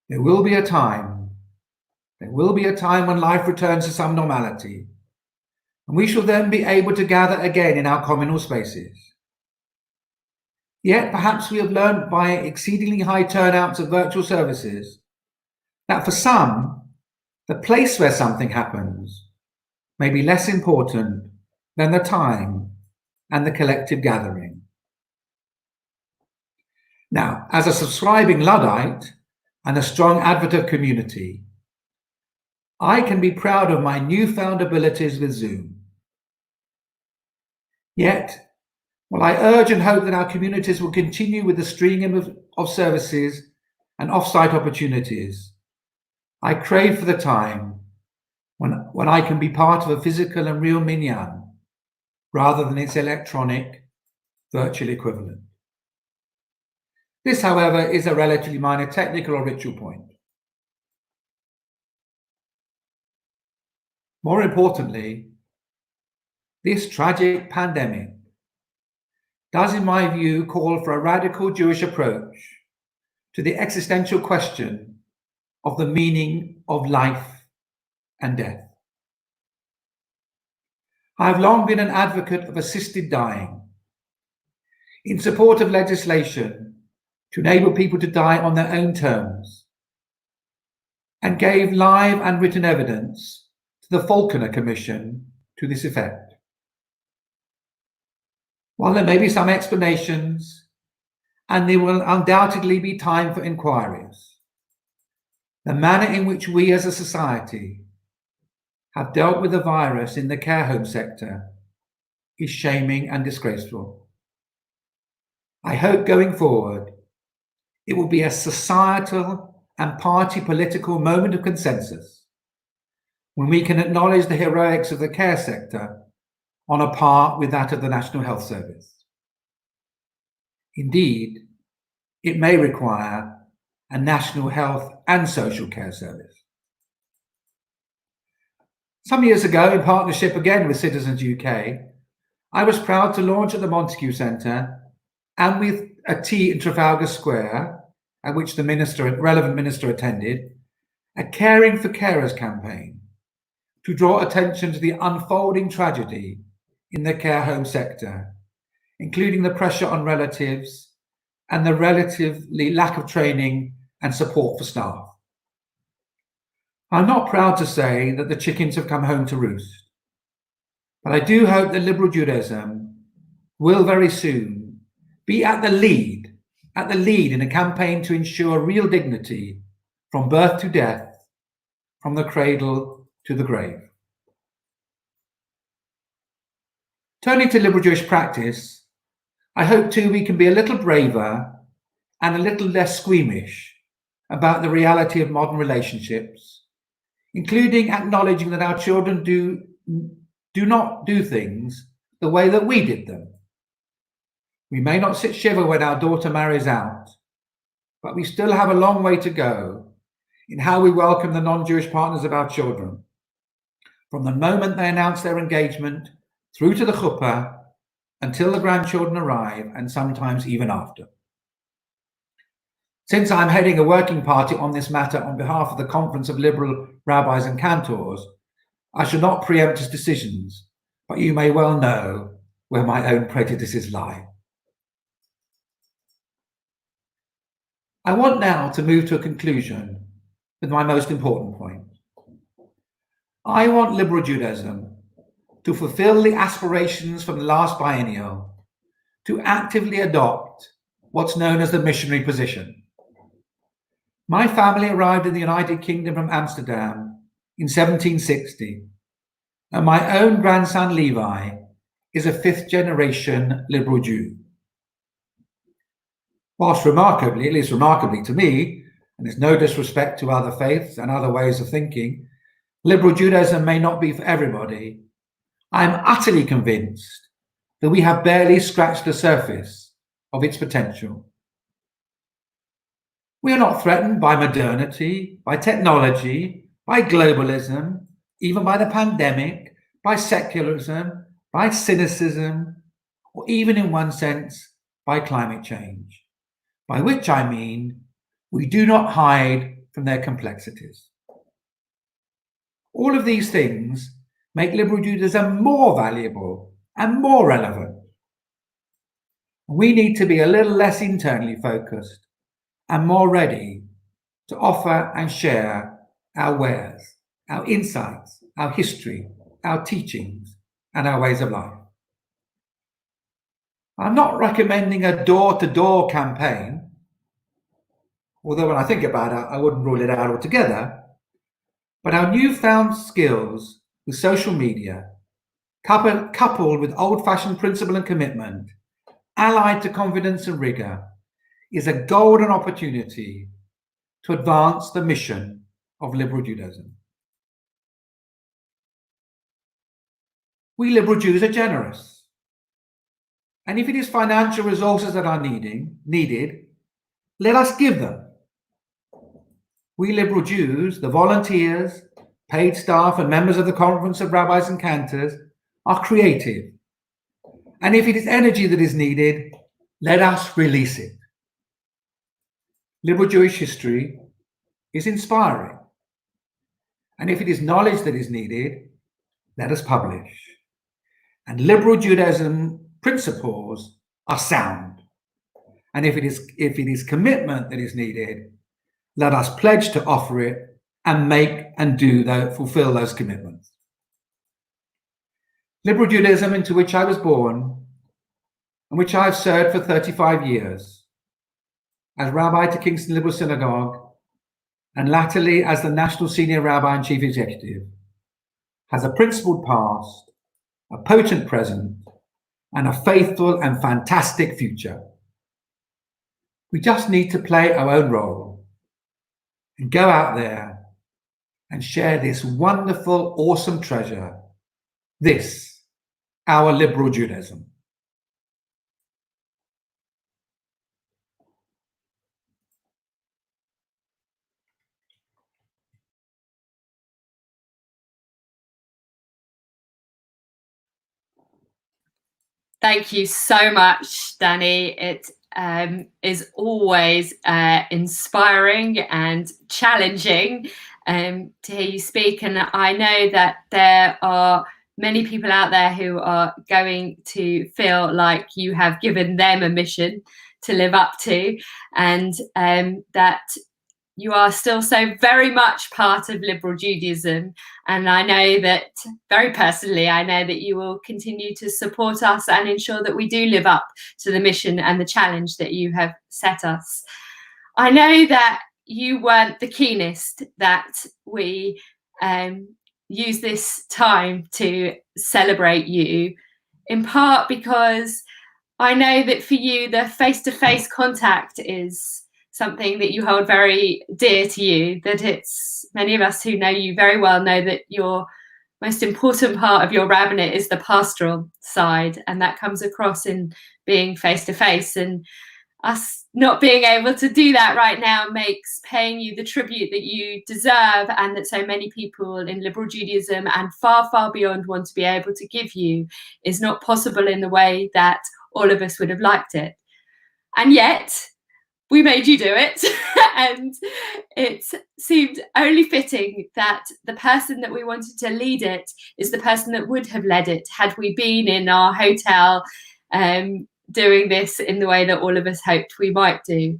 There will be a time when life returns to some normality, and we shall then be able to gather again in our communal spaces. Yet perhaps we have learned by exceedingly high turnouts of virtual services that for some, the place where something happens may be less important than the time and the collective gathering. Now, as a subscribing Luddite and a strong advocate of community, I can be proud of my newfound abilities with Zoom. Yet, While I urge and hope that our communities will continue with the stream of services and off-site opportunities, I crave for the time when I can be part of a physical and real minyan rather than its electronic virtual equivalent. This, however, is a relatively minor technical or ritual point. More importantly, this tragic pandemic does, in my view, call for a radical Jewish approach to the existential question of the meaning of life and death. I have long been an advocate of assisted dying, in support of legislation to enable people to die on their own terms, and gave live and written evidence to the Falconer Commission to this effect. While there may be some explanations, and there will undoubtedly be time for inquiries, the manner in which we as a society have dealt with the virus in the care home sector is shaming and disgraceful. I hope going forward it will be a societal and party political moment of consensus when we can acknowledge the heroics of the care sector on a par with that of the National Health Service. Indeed, it may require a National Health and Social Care Service. Some years ago, in partnership again with Citizens UK, I was proud to launch at the Montague Centre and with a tea in Trafalgar Square, at which the relevant minister attended, a Caring for Carers campaign to draw attention to the unfolding tragedy in the care home sector, including the pressure on relatives and the relatively lack of training and support for staff. I'm not proud to say that the chickens have come home to roost, but I do hope that liberal Judaism will very soon be at the lead in a campaign to ensure real dignity from birth to death, from the cradle to the grave. Turning to liberal Jewish practice, I hope too we can be a little braver and a little less squeamish about the reality of modern relationships, including acknowledging that our children do not do things the way that we did them. We may not sit shiver when our daughter marries out, but we still have a long way to go in how we welcome the non-Jewish partners of our children, from the moment they announce their engagement through to the chuppah, until the grandchildren arrive, and sometimes even after. Since I'm heading a working party on this matter on behalf of the Conference of Liberal Rabbis and Cantors, I shall not preempt his decisions, but you may well know where my own prejudices lie. I want now to move to a conclusion with my most important point. I want liberal Judaism to fulfill the aspirations from the last biennial to actively adopt what's known as the missionary position. My family arrived in the United Kingdom from Amsterdam in 1760, and my own grandson Levi is a fifth-generation liberal Jew. Whilst remarkably, at least remarkably to me, and there's no disrespect to other faiths and other ways of thinking, liberal Judaism may not be for everybody, I am utterly convinced that we have barely scratched the surface of its potential. We are not threatened by modernity, by technology, by globalism, even by the pandemic, by secularism, by cynicism, or even in one sense, by climate change, by which I mean we do not hide from their complexities. All of these things make liberal Judaism more valuable and more relevant. We need to be a little less internally focused and more ready to offer and share our wares, our insights, our history, our teachings, and our ways of life. I'm not recommending a door-to-door campaign, although when I think about it, I wouldn't rule it out altogether, but our newfound skills with social media, coupled with old-fashioned principle and commitment, allied to confidence and rigor, is a golden opportunity to advance the mission of liberal Judaism. We liberal Jews are generous. And if it is financial resources that are needed, let us give them. We liberal Jews, the volunteers, paid staff, and members of the Conference of Rabbis and Cantors are creative. And if it is energy that is needed, let us release it. Liberal Jewish history is inspiring. And if it is knowledge that is needed, let us publish. And liberal Judaism principles are sound. And if it is commitment that is needed, let us pledge to offer it and make and fulfill those commitments. Liberal Judaism, into which I was born, and which I have served for 35 years, as Rabbi to Kingston Liberal Synagogue, and latterly as the National Senior Rabbi and Chief Executive, has a principled past, a potent present, and a faithful and fantastic future. We just need to play our own role and go out there and share this wonderful, awesome treasure, this, our liberal Judaism. Thank you so much, Danny. It is always inspiring and challenging to hear you speak. And I know that there are many people out there who are going to feel like you have given them a mission to live up to, and that you are still so very much part of liberal Judaism. And I know that, very personally, I know that you will continue to support us and ensure that we do live up to the mission and the challenge that you have set us. I know that you weren't the keenest that we use this time to celebrate you, in part because I know that for you, the face-to-face contact is something that you hold very dear to you, that it's many of us who know you very well know that your most important part of your rabbinate is the pastoral side, and that comes across in being face to face. And us not being able to do that right now makes paying you the tribute that you deserve, and that so many people in liberal Judaism and far, far beyond want to be able to give you, is not possible in the way that all of us would have liked it. And yet, we made you do it, and it seemed only fitting that the person that we wanted to lead it is the person that would have led it had we been in our hotel doing this in the way that all of us hoped we might do.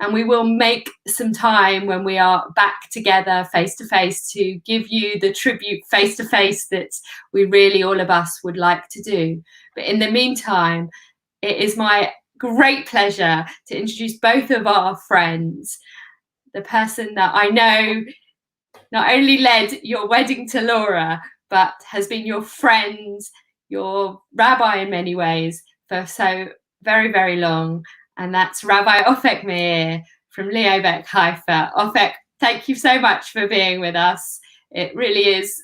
And we will make some time when we are back together face to face to give you the tribute face to face that we really, all of us, would like to do. But in the meantime, it is my great pleasure to introduce both of our friends, the person that I know not only led your wedding to Laura, but has been your friend, your rabbi in many ways for so very, very long. And that's Rabbi Ofek Meir from Liobek, Haifa. Ofek, thank you so much for being with us. It really is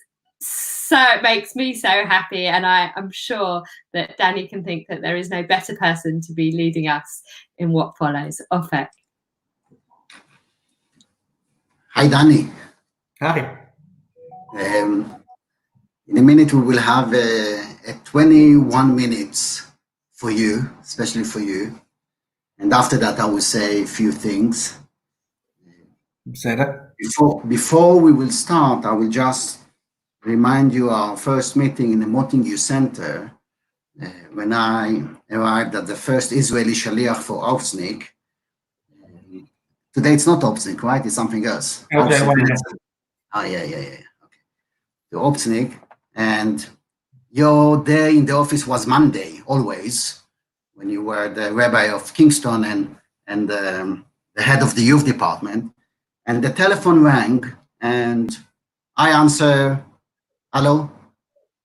it makes me so happy, and I'm sure that Danny can think that there is no better person to be leading us in what follows. Ofek. Hi, Danny. Hi. In a minute, we will have a 21 minutes for you, especially for you. And after that, I will say a few things. Say that. Before we will start, I will just remind you our first meeting in the Mottingu Center when I arrived at the first Israeli Shaliach for Opsnik. Today it's not Opsnik, right? It's something else. LJY-Netzer. Oh, yeah. Okay. The Opsnik. And your day in the office was Monday, always, when you were the rabbi of Kingston and the head of the youth department. And the telephone rang, and I answer, hello.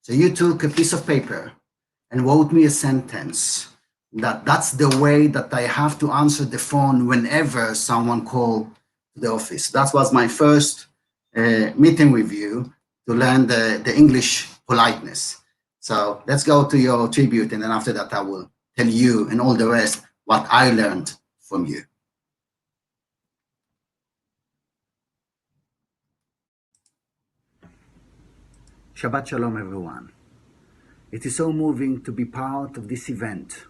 So you took a piece of paper and wrote me a sentence That's the way that I have to answer the phone whenever someone calls the office. That was my first meeting with you to learn the English politeness. So let's go to your tribute, and then after that I will tell you and all the rest what I learned from you. Shabbat Shalom, everyone. It is so moving to be part of this event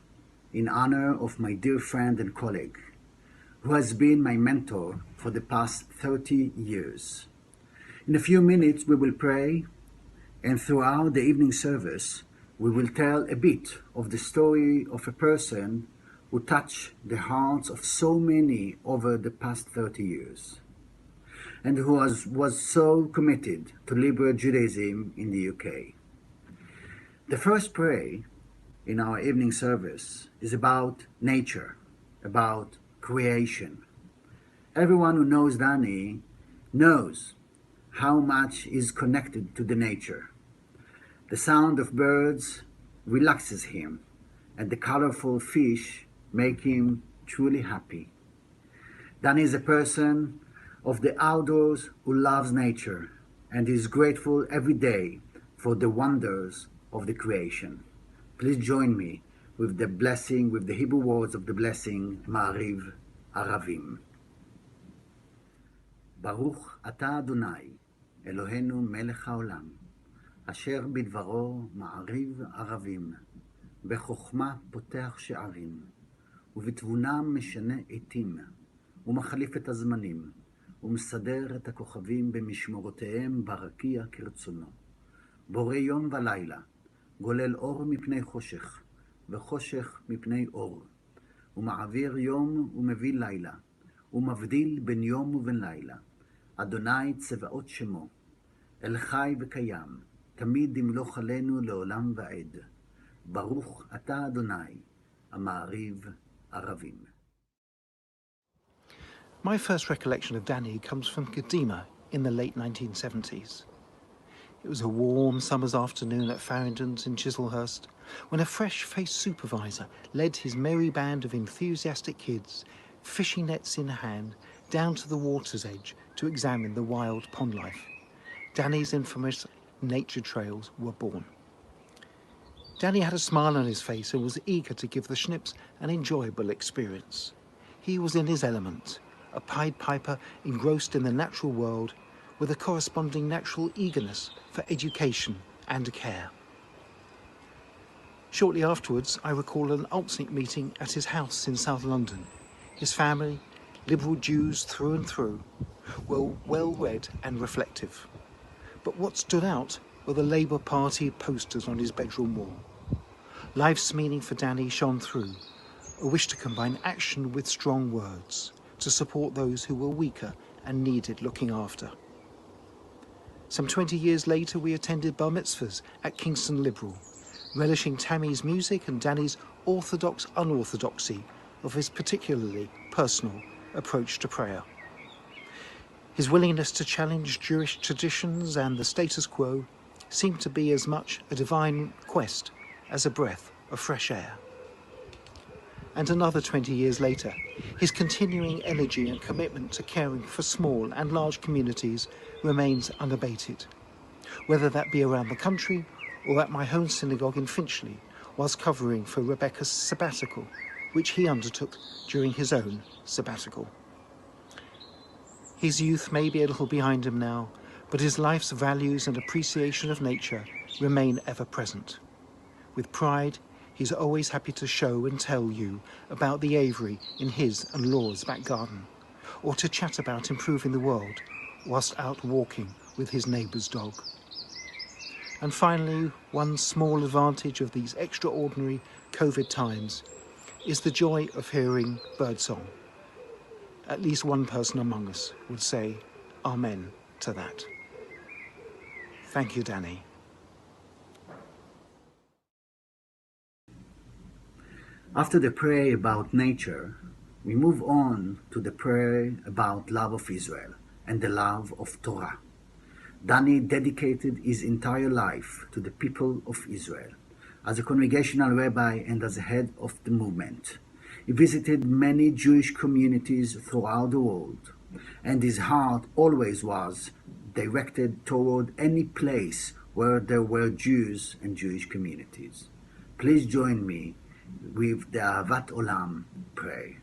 in honor of my dear friend and colleague, who has been my mentor for the past 30 years. In a few minutes, we will pray, and throughout the evening service, we will tell a bit of the story of a person who touched the hearts of so many over the past 30 years, and who was so committed to liberal Judaism in the UK. The first prayer in our evening service is about nature, about creation. Everyone who knows Danny knows how much is connected to the nature. The sound of birds relaxes him, and the colorful fish make him truly happy. Danny is a person of the outdoors who loves nature and is grateful every day for the wonders of the creation. Please join me with the blessing, with the Hebrew words of the blessing, Ma'ariv Aravim. Baruch Ata Adonai, Eloheinu melech haolam, asher bidvaro ma'ariv aravim, בחוכמה פותח שערים, ובתבונה משנה עתים, ומחליף את הזמנים, ומסדר את הכוכבים במשמורותיהם ברקיע כרצונו. בורא יום ולילה, גולל אור מפני חושך, וחושך מפני אור, ומעביר יום ומביא לילה, ומבדיל בין יום ובין לילה. אדוני צבאות שמו, אל חי וקיים, תמיד ימלוך עלינו לעולם ועד. ברוך אתה אדוני, המעריב ערבים. My first recollection of Danny comes from Kadima in the late 1970s. It was a warm summer's afternoon at Farringdon's in Chislehurst when a fresh-faced supervisor led his merry band of enthusiastic kids, fishing nets in hand, down to the water's edge to examine the wild pond life. Danny's infamous nature trails were born. Danny had a smile on his face and was eager to give the Schnips an enjoyable experience. He was in his element, a Pied Piper engrossed in the natural world with a corresponding natural eagerness for education and care. Shortly afterwards, I recall an Altsnik meeting at his house in South London. His family, liberal Jews through and through, were well-read and reflective. But what stood out were the Labour Party posters on his bedroom wall. Life's meaning for Danny shone through, a wish to combine action with strong words, to support those who were weaker and needed looking after. Some 20 years later, we attended bar mitzvahs at Kingston Liberal, relishing Tammy's music and Danny's orthodox unorthodoxy of his particularly personal approach to prayer. His willingness to challenge Jewish traditions and the status quo seemed to be as much a divine quest as a breath of fresh air. And another 20 years later, his continuing energy and commitment to caring for small and large communities remains unabated, whether that be around the country or at my home synagogue in Finchley, whilst covering for Rebecca's sabbatical, which he undertook during his own sabbatical. His youth may be a little behind him now, but his life's values and appreciation of nature remain ever present. With pride, he's always happy to show and tell you about the aviary in his and Laura's back garden, or to chat about improving the world whilst out walking with his neighbour's dog. And finally, one small advantage of these extraordinary COVID times is the joy of hearing birdsong. At least one person among us would say Amen to that. Thank you, Danny. After the prayer about nature, we move on to the prayer about love of Israel and the love of Torah. Danny dedicated his entire life to the people of Israel. as a congregational rabbi and as a head of the movement. He visited many Jewish communities throughout the world, and his heart always was directed toward any place where there were Jews and Jewish communities. Please join me with the Ahavat Olam prayer.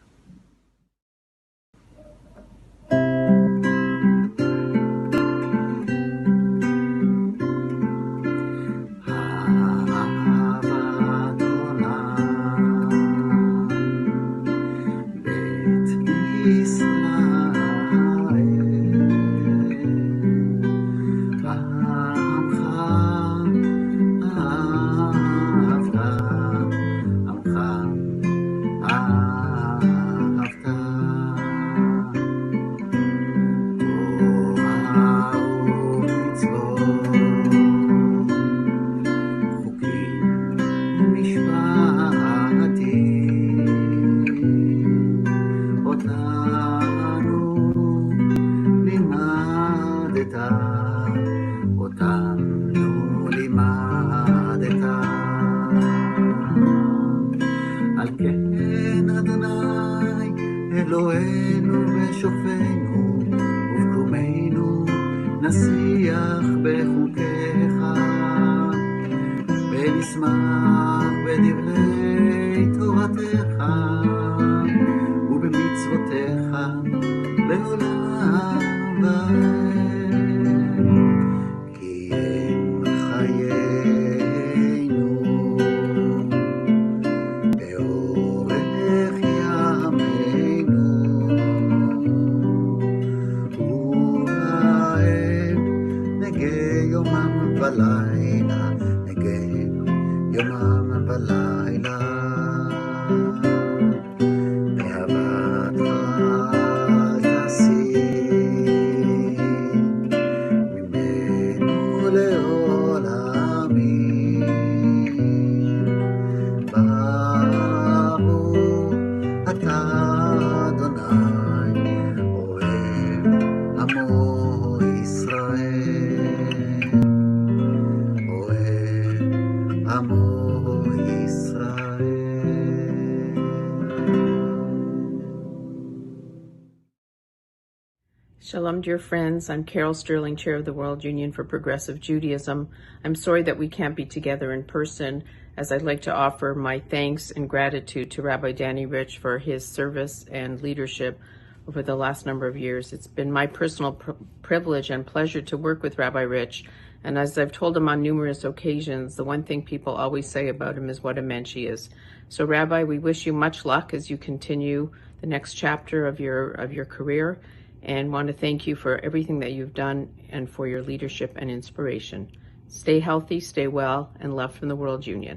Shalom, dear friends. I'm Carol Sterling, Chair of the World Union for Progressive Judaism. I'm sorry that we can't be together in person, as I'd like to offer my thanks and gratitude to Rabbi Danny Rich for his service and leadership over the last number of years. It's been my personal privilege and pleasure to work with Rabbi Rich, and as I've told him on numerous occasions, the one thing people always say about him is what a mensch he is. So, Rabbi, we wish you much luck as you continue the next chapter of your career, and want to thank you for everything that you've done and for your leadership and inspiration. Stay healthy, stay well, and love from the World Union.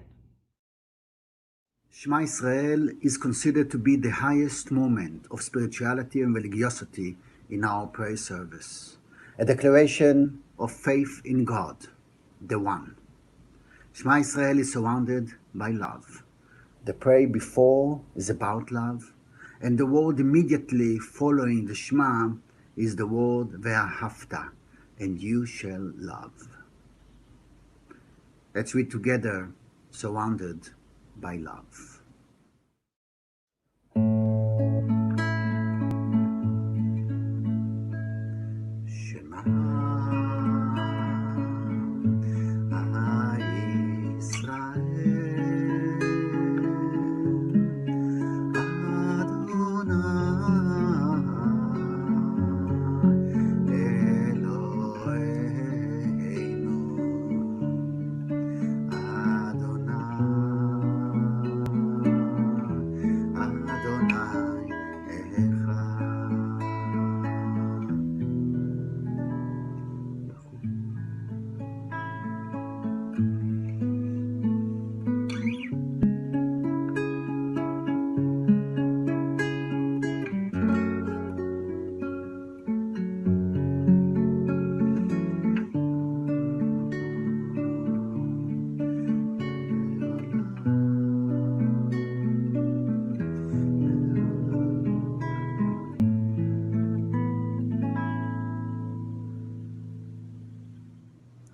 Shema Israel is considered to be the highest moment of spirituality and religiosity in our prayer service. A declaration of faith in God, the One. Shema Israel is surrounded by love. The prayer before is about love, and the word immediately following the Shema is the word Ve'ahavta, and you shall love. Let's read together, surrounded by love. Shema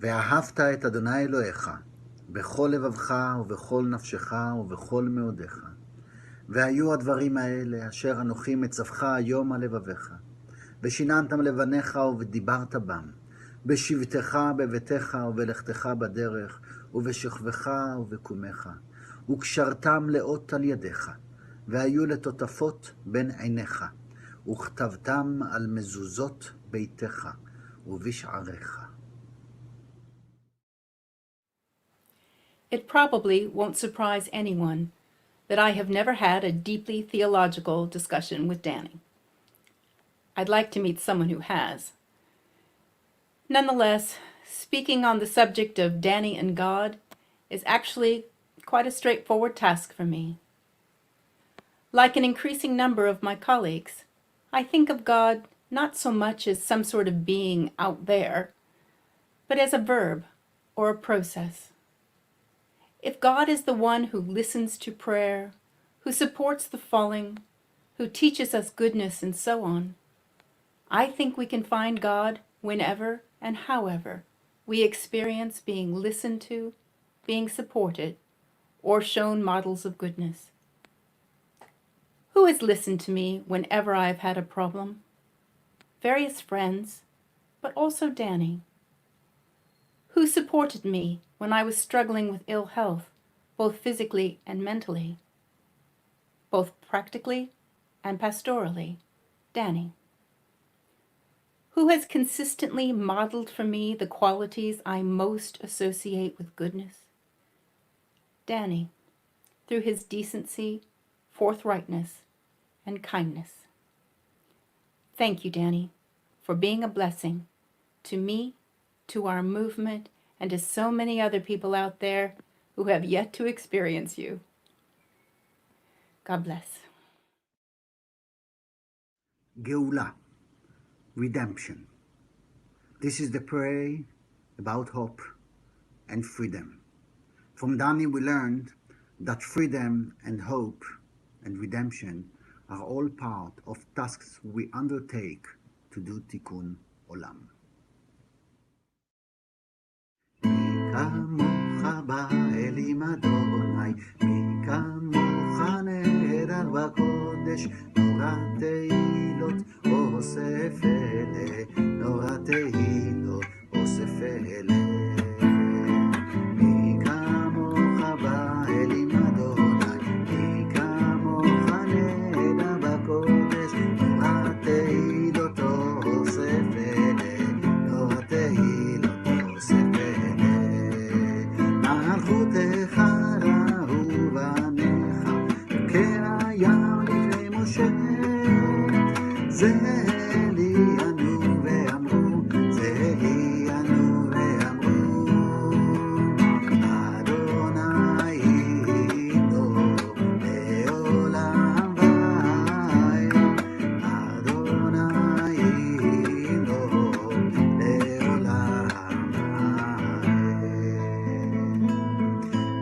ואהבת את אדוני אלוהיך בכל לבבך ובכל נפשך ובכל מאודיך. והיו הדברים האלה אשר אנוכי מצווך היום על לבביך, ושיננתם לבניך ודיברת בם, בשבתך בביתך ובלכתך בדרך, ובשכבך ובקומך, וקשרתם לאות על ידיך, והיו לטוטפות בין עיניך, וכתבתם על מזוזות ביתך ובשעריך. It probably won't surprise anyone that I have never had a deeply theological discussion with Danny. I'd like to meet someone who has. Nonetheless, speaking on the subject of Danny and God is actually quite a straightforward task for me. Like an increasing number of my colleagues, I think of God not so much as some sort of being out there, but as a verb or a process. If God is the one who listens to prayer, who supports the falling, who teaches us goodness and so on, I think we can find God whenever and however we experience being listened to, being supported, or shown models of goodness. Who has listened to me whenever I've had a problem? Various friends, but also Danny. Who supported me when I was struggling with ill health, both physically and mentally? Both practically and pastorally, Danny. Who has consistently modeled for me the qualities I most associate with goodness? Danny, through his decency, forthrightness, and kindness. Thank you, Danny, for being a blessing to me, to our movement, and to so many other people out there who have yet to experience you. God bless. Geula, redemption. This is the prayer about hope and freedom. From Danny we learned that freedom and hope and redemption are all part of tasks we undertake to do tikkun olam. מי כמוך באלים אדוני, מי כמוך נהדר בקודש, נורא תהילות אוסף אלה, נורא תהילות אוסף אלה. מי כמוך באלים אדוני, מי כמוך נהדר בקודש, נורא תהילות אוסף אלה, נורא תהילות אוסף אלה. מלכותך ראו בניך, כהים לפני משה, זה לי ענו ואמרו, זה לי ענו ואמרו, אדוני איתו לעולם ועד, אדוני איתו לעולם ועד.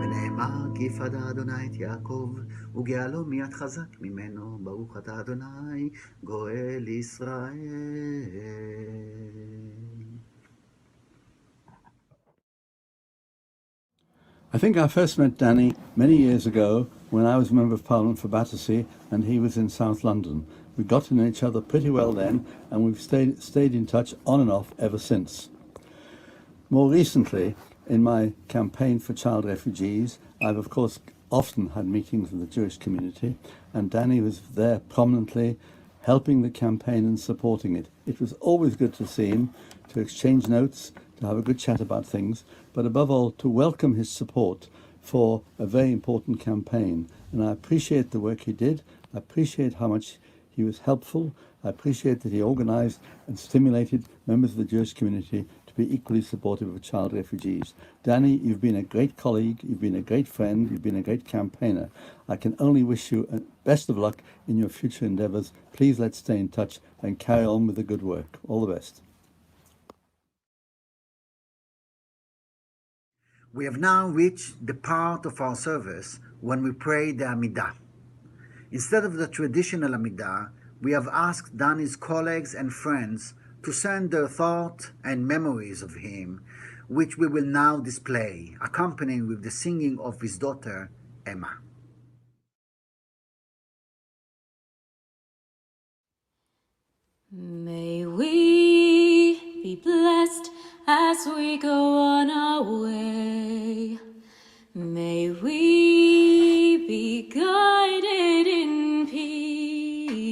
ונאמר כי יפדה אדוני את יעקב, וגאלו מיד חזק ממנו, ברוך אתה אדוני גואל ישראל. I think I first met Danny many years ago when I was a Member of Parliament for Battersea and he was in South London. We got to know each other pretty well then and we've stayed in touch on and off ever since. More recently, in my campaign for child refugees, I've of course often had meetings with the Jewish community, and Danny was there prominently helping the campaign and supporting it. It was always good to see him, to exchange notes, to have a good chat about things, but above all to welcome his support for a very important campaign. And I appreciate the work he did. I appreciate how much he was helpful. I appreciate that he organized and stimulated members of the Jewish community to be equally supportive of child refugees. Danny, you've been a great colleague, you've been a great friend, you've been a great campaigner. I can only wish you best of luck in your future endeavors. Please let's stay in touch and carry on with the good work. All the best. We have now reached the part of our service when we pray the Amidah. Instead of the traditional Amidah, we have asked Danny's colleagues and friends to send their thoughts and memories of him which we will now display, accompanying with the singing of his daughter, Emma. May we be blessed as we go on our way. May we be guided in peace.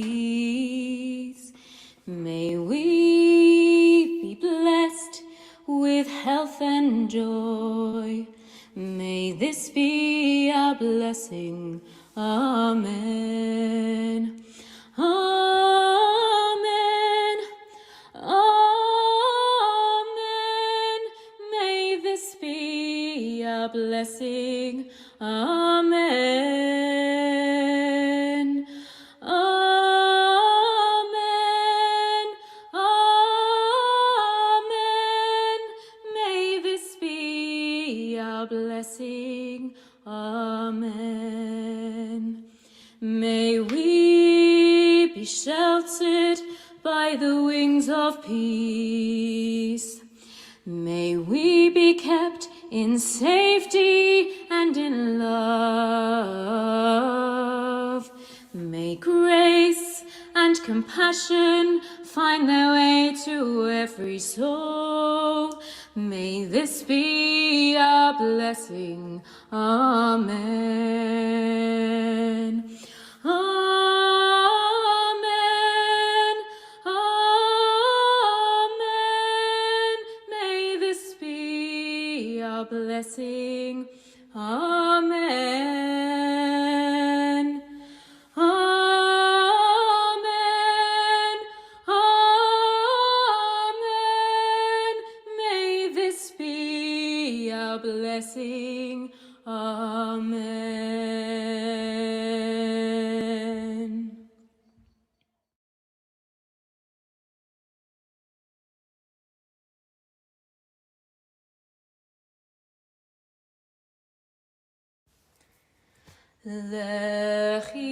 May we be blessed with health and joy. May this be our blessing. Amen. Amen. Amen. May this be our blessing. Amen. Amen. Amen. May this be our blessing. Amen. May we be sheltered by the wings of peace. May we be kept in safety and in love. May grace and compassion find their way to every soul. May this be our blessing. Amen. Amen. Amen. May this be our blessing. Amen. Amen. Amen. May this be our blessing. Amen. Lechi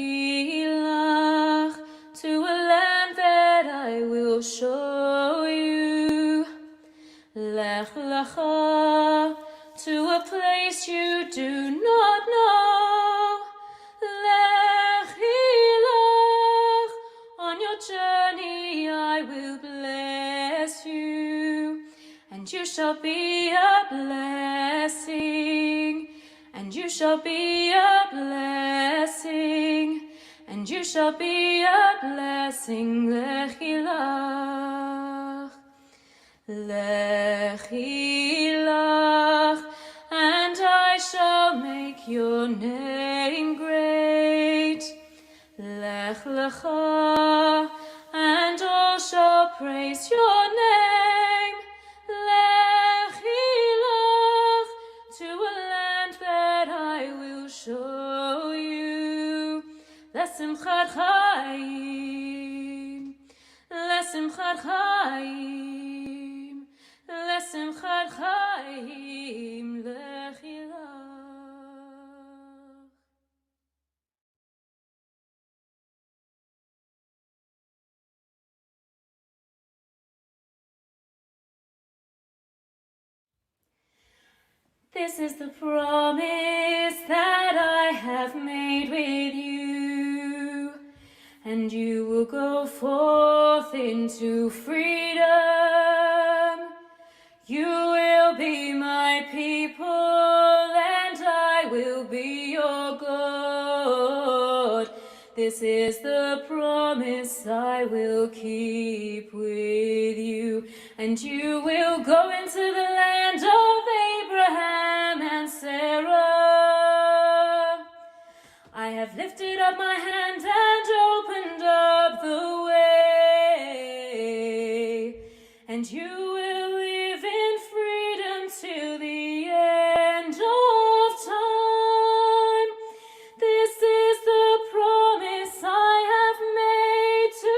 lach, to a land that I will show you. Lech lecha, to a place you do not know. Lechi lach, on your journey I will bless you, and you shall be a blessing. And you shall be a blessing, and you shall be a blessing. Lechi lach, lechi lach, and I shall make your name great. Lech lecha, and all shall praise your name. Lechi lach, to a land that I will show you. Lesimchat chaim, lesimchat chaim, lesimchat chaim, lechi lach. This is the promise that I have made with you, and you will go forth into freedom. You will be my people, and I will be your God. This is the promise I will keep with you, and you will go into the land of Abraham and Sarah. I have lifted up my hand and opened up the way, and you will live in freedom till the end of time. This is the promise I have made to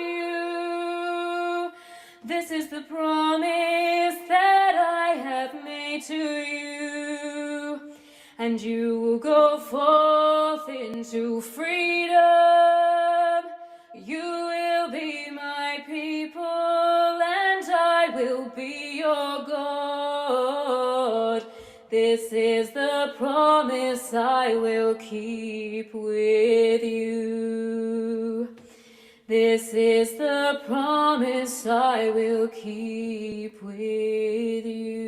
you. This is the promise that I have made to you, and you will go forth into freedom. You will be my people, and I will be your God. This is the promise I will keep with you. This is the promise I will keep with you.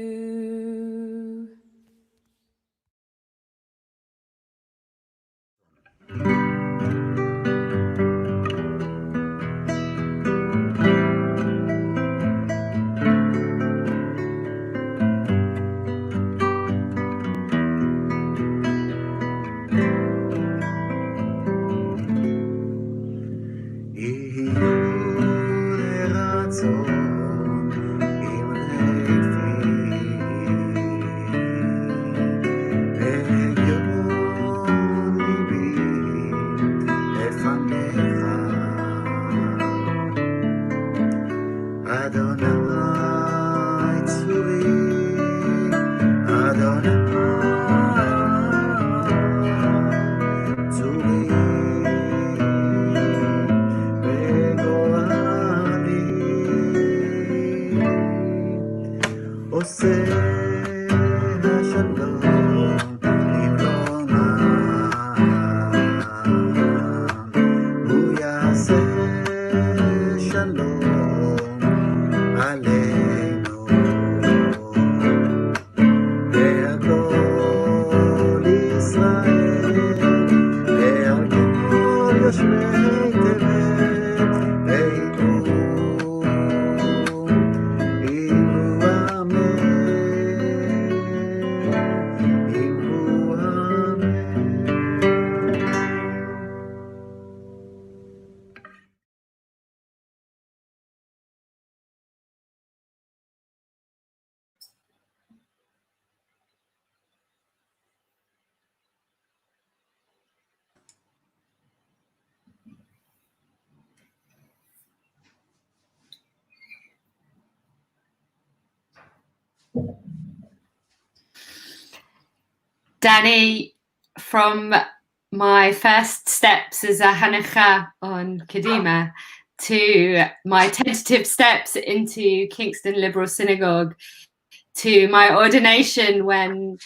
Danny, from my first steps as a Hanukkah on Kadima to my tentative steps into Kingston Liberal Synagogue to my ordination when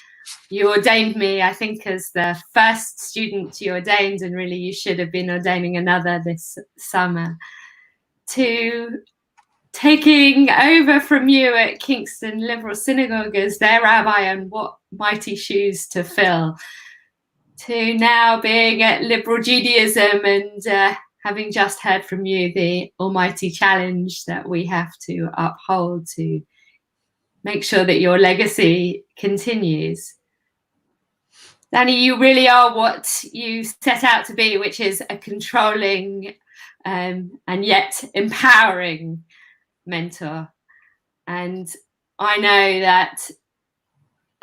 you ordained me, I think, as the first student you ordained, and really you should have been ordaining another this summer, to taking over from you at Kingston Liberal Synagogue as their rabbi, and what mighty shoes to fill, to now being at Liberal Judaism and having just heard from you the almighty challenge that we have to uphold to make sure that your legacy continues. Danny, you really are what you set out to be, which is a controlling and yet empowering mentor. And I know that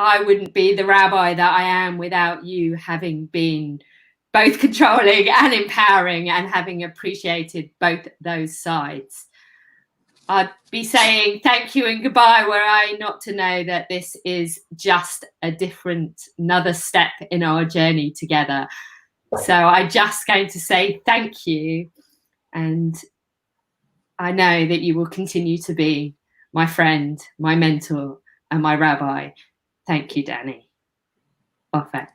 I wouldn't be the rabbi that I am without you having been both controlling and empowering and having appreciated both those sides. I'd be saying thank you and goodbye were I not to know that this is just another step in our journey together. So I'm just going to say thank you, and I know that you will continue to be my friend, my mentor, and my rabbi. Thank you, Danny. Ofek.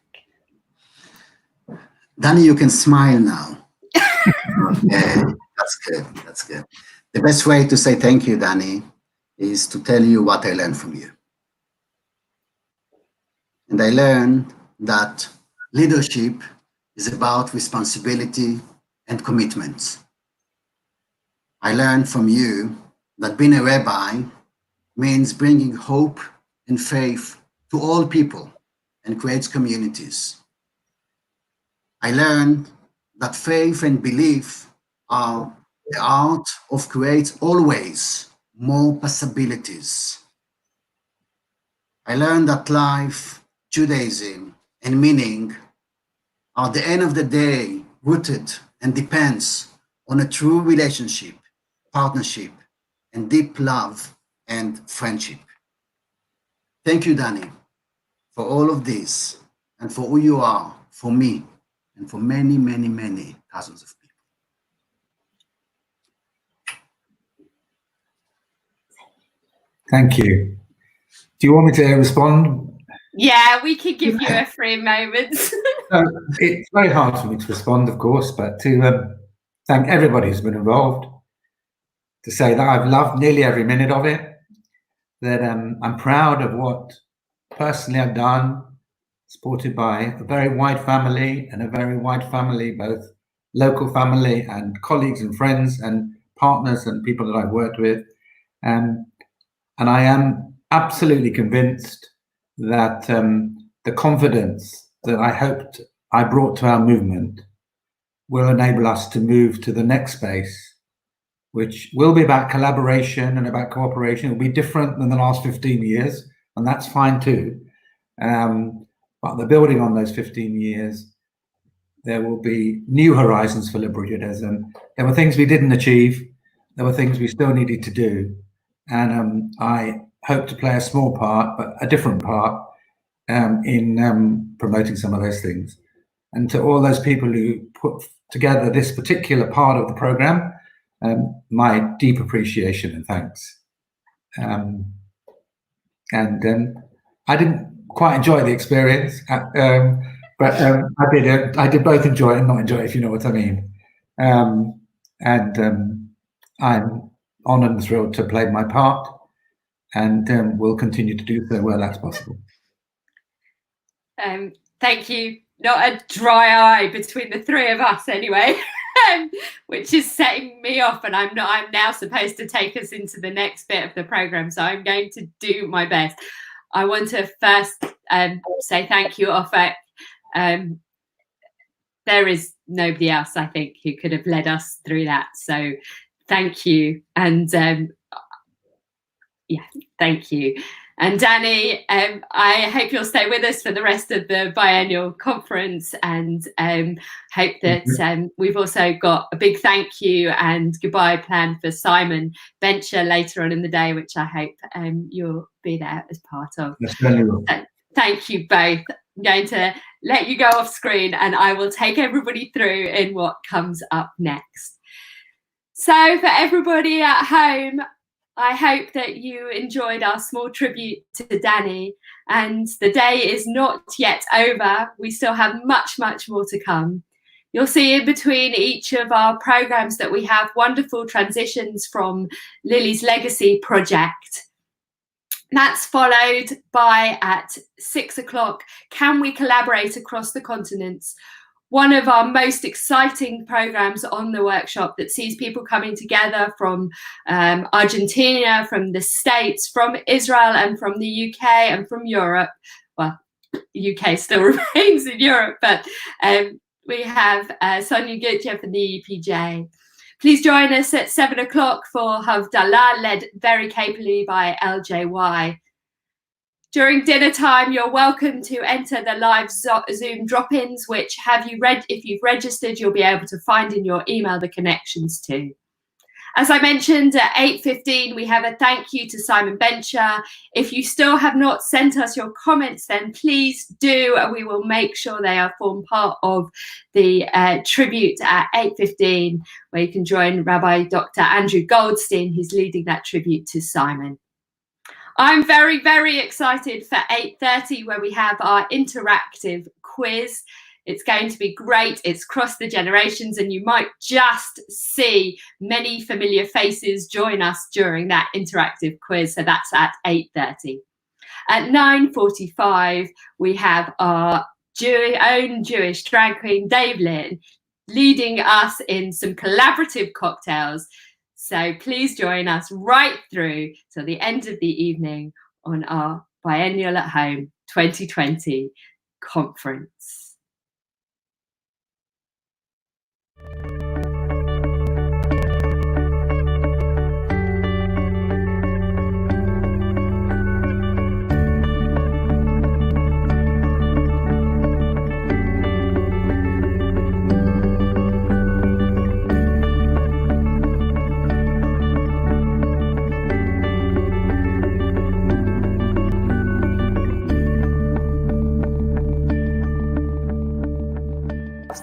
Danny, you can smile now. Okay, that's good. That's good. The best way to say thank you, Danny, is to tell you what I learned from you. And I learned that leadership is about responsibility and commitment. I learned from you that being a rabbi means bringing hope and faith to all people and creates communities. I learned that faith and belief are the art of creating always more possibilities. I learned that life, Judaism, and meaning are at the end of the day rooted and depends on a true relationship, partnership, and deep love and friendship. Thank you, Danny, for all of this and for who you are for me and for many, many, many thousands of people. Thank you. Do you want me to respond? Yeah, we could give you a free moment. It's very hard for me to respond, of course, but to thank everybody who's been involved, to say that I've loved nearly every minute of it, that I'm proud of what personally I've done, supported by a very wide family, both local family and colleagues and friends and partners and people that I've worked with. And I am absolutely convinced that the confidence that I hoped I brought to our movement will enable us to move to the next space, which will be about collaboration and about cooperation. It will be different than the last 15 years, and that's fine too. But the building on those 15 years, there will be new horizons for liberal Judaism. There were things we didn't achieve. There were things we still needed to do. And I hope to play a small part, but a different part, in promoting some of those things. And to all those people who put together this particular part of the program, my deep appreciation and thanks. I didn't quite enjoy the experience, but I did both enjoy it and not enjoy it, if you know what I mean. I'm honoured and thrilled to play my part, and will continue to do so where that's possible. Thank you. Not a dry eye between the three of us anyway, which is setting me off, and I'm now supposed to take us into the next bit of the programme, so I'm going to do my best. I want to first say thank you, Ofek. There is nobody else, I think, who could have led us through that, so thank you. And yeah, thank you. And Danny, I hope you'll stay with us for the rest of the biennial conference, and hope that we've also got a big thank you and goodbye planned for Simon Bencher later on in the day, which I hope you'll be there as part of. Yes, very well. Thank you both. I'm going to let you go off screen, and I will take everybody through in what comes up next. So for everybody at home, I hope that you enjoyed our small tribute to Danny, and the day is not yet over. We still have much, much more to come. You'll see in between each of our programs that we have wonderful transitions from Lily's Legacy project. That's followed by, at 6 o'clock, Can We Collaborate Across the Continents? One of our most exciting programs on the workshop that sees people coming together from Argentina, from the States, from Israel, and from the UK, and from Europe. Well, UK still remains in Europe, but we have Sonia Gutjev from the EPJ. Please join us at 7 o'clock for Havdalah, led very capably by LJY. During dinner time, you're welcome to enter the live Zoom drop-ins, which if you've registered, you'll be able to find in your email the connections to. As I mentioned, at 8:15, we have a thank you to Simon Bencher. If you still have not sent us your comments, then please do, and we will make sure they are form part of the tribute at 8:15, where you can join Rabbi Dr. Andrew Goldstein, who's leading that tribute to Simon. I'm very, very excited for 8:30, where we have our interactive quiz. It's going to be great. It's crossed the generations, and you might just see many familiar faces join us during that interactive quiz. So that's at 8:30. At 9:45, we have our own Jewish drag queen, Dave Lynn, leading us in some collaborative cocktails. So please join us right through till the end of the evening on our Biennial at Home 2020 conference.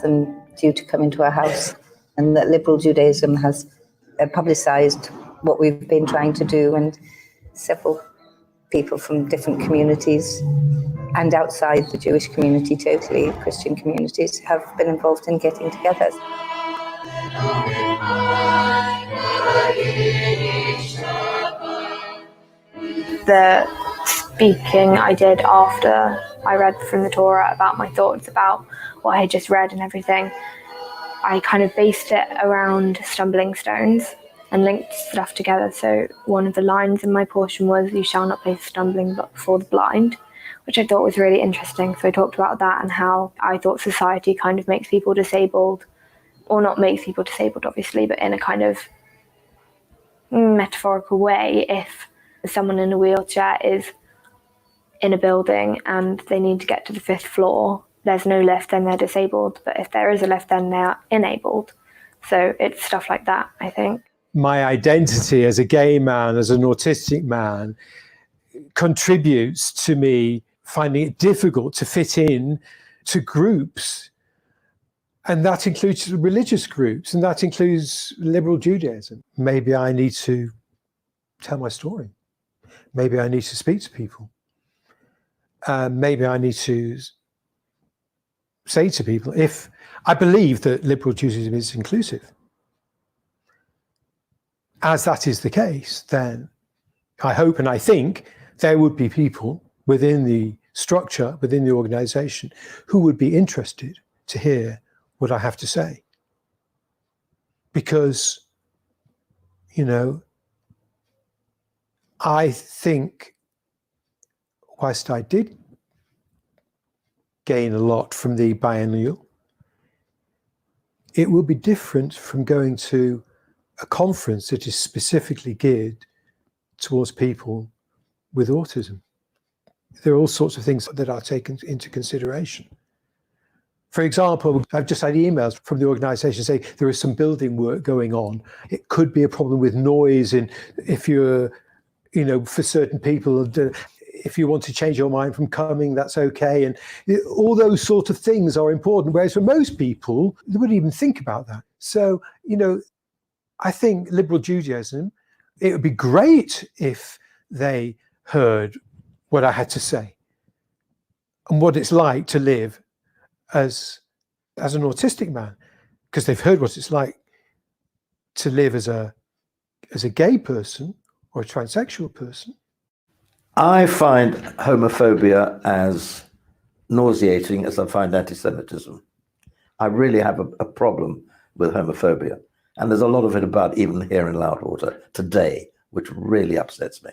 Them due to come into our house, and that liberal Judaism has publicized what we've been trying to do, and several people from different communities and outside the Jewish community, totally Christian communities, have been involved in getting together. The speaking I did after I read from the Torah about my thoughts about what I had just read and everything, I kind of based it around stumbling stones and linked stuff together. So one of the lines in my portion was, "You shall not place a stumbling block before the blind," which I thought was really interesting. So I talked about that and how I thought society kind of makes people disabled, or not makes people disabled obviously, but in a kind of metaphorical way. If someone in a wheelchair is in a building and they need to get to the 5th floor, there's no lift, then they're disabled. But if there is a lift, then they're enabled. So it's stuff like that, I think. My identity as a gay man, as an autistic man, contributes to me finding it difficult to fit in to groups. And that includes religious groups, and that includes liberal Judaism. Maybe I need to tell my story. Maybe I need to speak to people. Maybe I need to say to people, if I believe that liberal Judaism is inclusive, as that is the case, then I hope and I think there would be people within the structure, within the organization, who would be interested to hear what I have to say. Because, you know, I think whilst I did gain a lot from the Biennial, it will be different from going to a conference that is specifically geared towards people with autism. There are all sorts of things that are taken into consideration. For example, I've just had emails from the organisation saying there is some building work going on. It could be a problem with noise, and if you're, you know, for certain people, if you want to change your mind from coming, that's okay. And all those sort of things are important, whereas for most people, they wouldn't even think about that. So, you know, I think liberal Judaism, it would be great if they heard what I had to say and what it's like to live as an autistic man, because they've heard what it's like to live as a gay person or a transsexual person. I find homophobia as nauseating as I find anti-Semitism. I really have a problem with homophobia. And there's a lot of it about even here in Loudwater today, which really upsets me.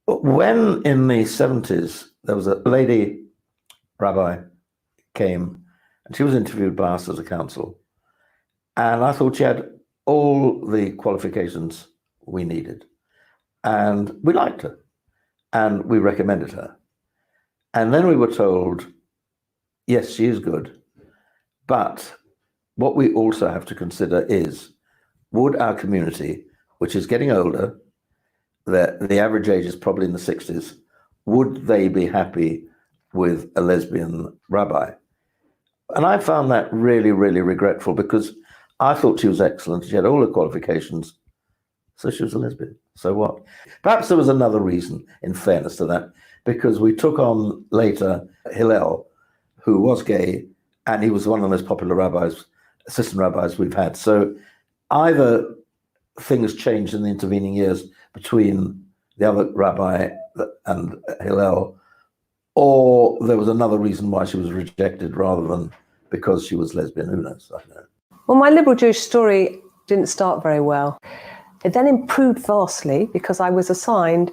When in the 70s, there was a lady rabbi came, and she was interviewed by us as a council. And I thought she had all the qualifications we needed. And we liked her. And we recommended her. And then we were told, yes, she is good. But what we also have to consider is, would our community, which is getting older, the average age is probably in the 60s, would they be happy with a lesbian rabbi? And I found that really, really regretful, because I thought she was excellent. She had all the qualifications. So she was a lesbian. So what? Perhaps there was another reason, in fairness to that, because we took on later Hillel, who was gay, and he was one of the most popular rabbis, assistant rabbis we've had. So either things changed in the intervening years between the other rabbi and Hillel, or there was another reason why she was rejected rather than because she was lesbian. Who knows? I don't know. Well, my liberal Jewish story didn't start very well. It then improved vastly because I was assigned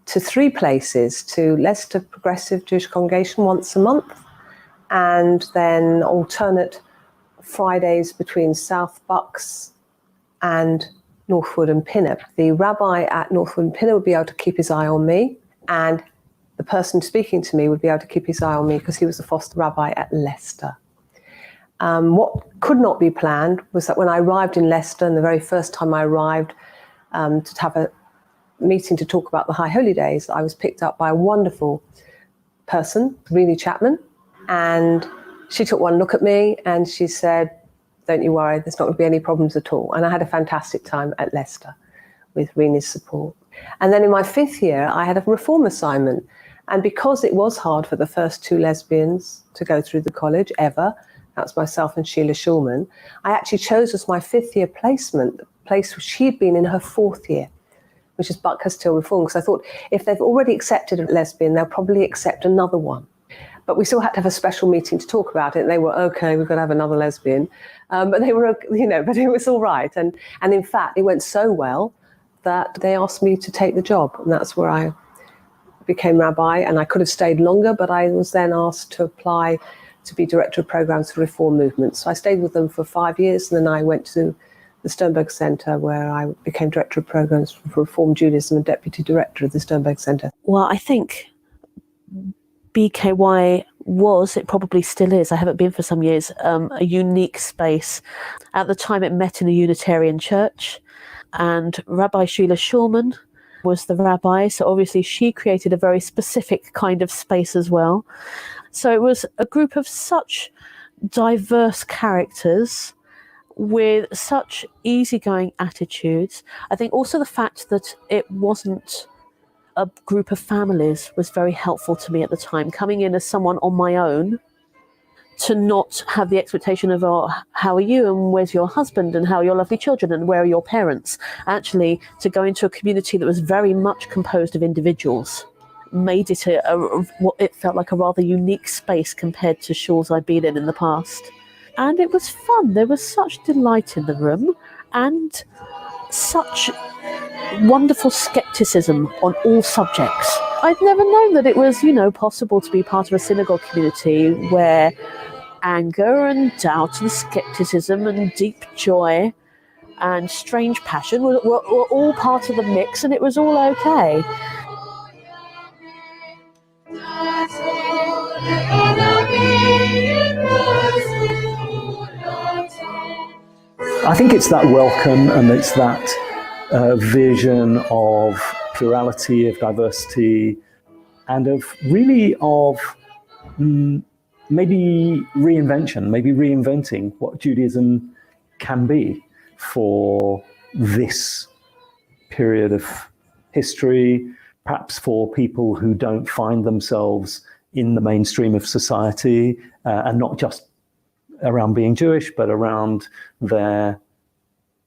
to 3 places, to Leicester Progressive Jewish Congregation once a month, and then alternate Fridays between South Bucks and Northwood and Pinner. The rabbi at Northwood and Pinner would be able to keep his eye on me, and the person speaking to me would be able to keep his eye on me because he was the foster rabbi at Leicester. What could not be planned was that when I arrived in Leicester, and the very first time I arrived to have a meeting to talk about the High Holy Days, I was picked up by a wonderful person, Renee Chapman, and she took one look at me and she said, "Don't you worry, there's not going to be any problems at all." And I had a fantastic time at Leicester with Renee's support. And then in my 5th year, I had a reform assignment. And because it was hard for the first 2 lesbians to go through the college ever, that's myself and Sheila Schulman, I actually chose as my 5th year placement, the place where she'd been in her 4th year, which is Buckhurst Hill Reform, because I thought if they've already accepted a lesbian, they'll probably accept another one. But we still had to have a special meeting to talk about it. And they were, okay, we've got to have another lesbian. But they were, but it was all right. And in fact, it went so well that they asked me to take the job. And that's where I became rabbi. And I could have stayed longer, but I was then asked to apply to be director of programs for reform movements. So I stayed with them for 5 years. And then I went to the Sternberg Centre, where I became director of programs for Reform Judaism and deputy director of the Sternberg Centre. Well, I think BKY was, it probably still is, I haven't been for some years, a unique space. At the time it met in a Unitarian church, and Rabbi Sheila Schulman was the rabbi, so obviously she created a very specific kind of space as well. So it was a group of such diverse characters with such easygoing attitudes. I think also the fact that it wasn't a group of families was very helpful to me at the time. Coming in as someone on my own, to not have the expectation of, oh, how are you and where's your husband and how are your lovely children and where are your parents? Actually, to go into a community that was very much composed of individuals made it what it felt like a rather unique space compared to shuls I'd been in the past. And it was fun. There was such delight in the room and such wonderful skepticism on all subjects. I'd never known that it was, possible to be part of a synagogue community where anger and doubt and skepticism and deep joy and strange passion were all part of the mix, and it was all okay. I think it's that welcome, and it's that vision of plurality, of diversity, and of maybe reinventing what Judaism can be for this period of history, perhaps for people who don't find themselves in the mainstream of society, and not just around being Jewish, but around their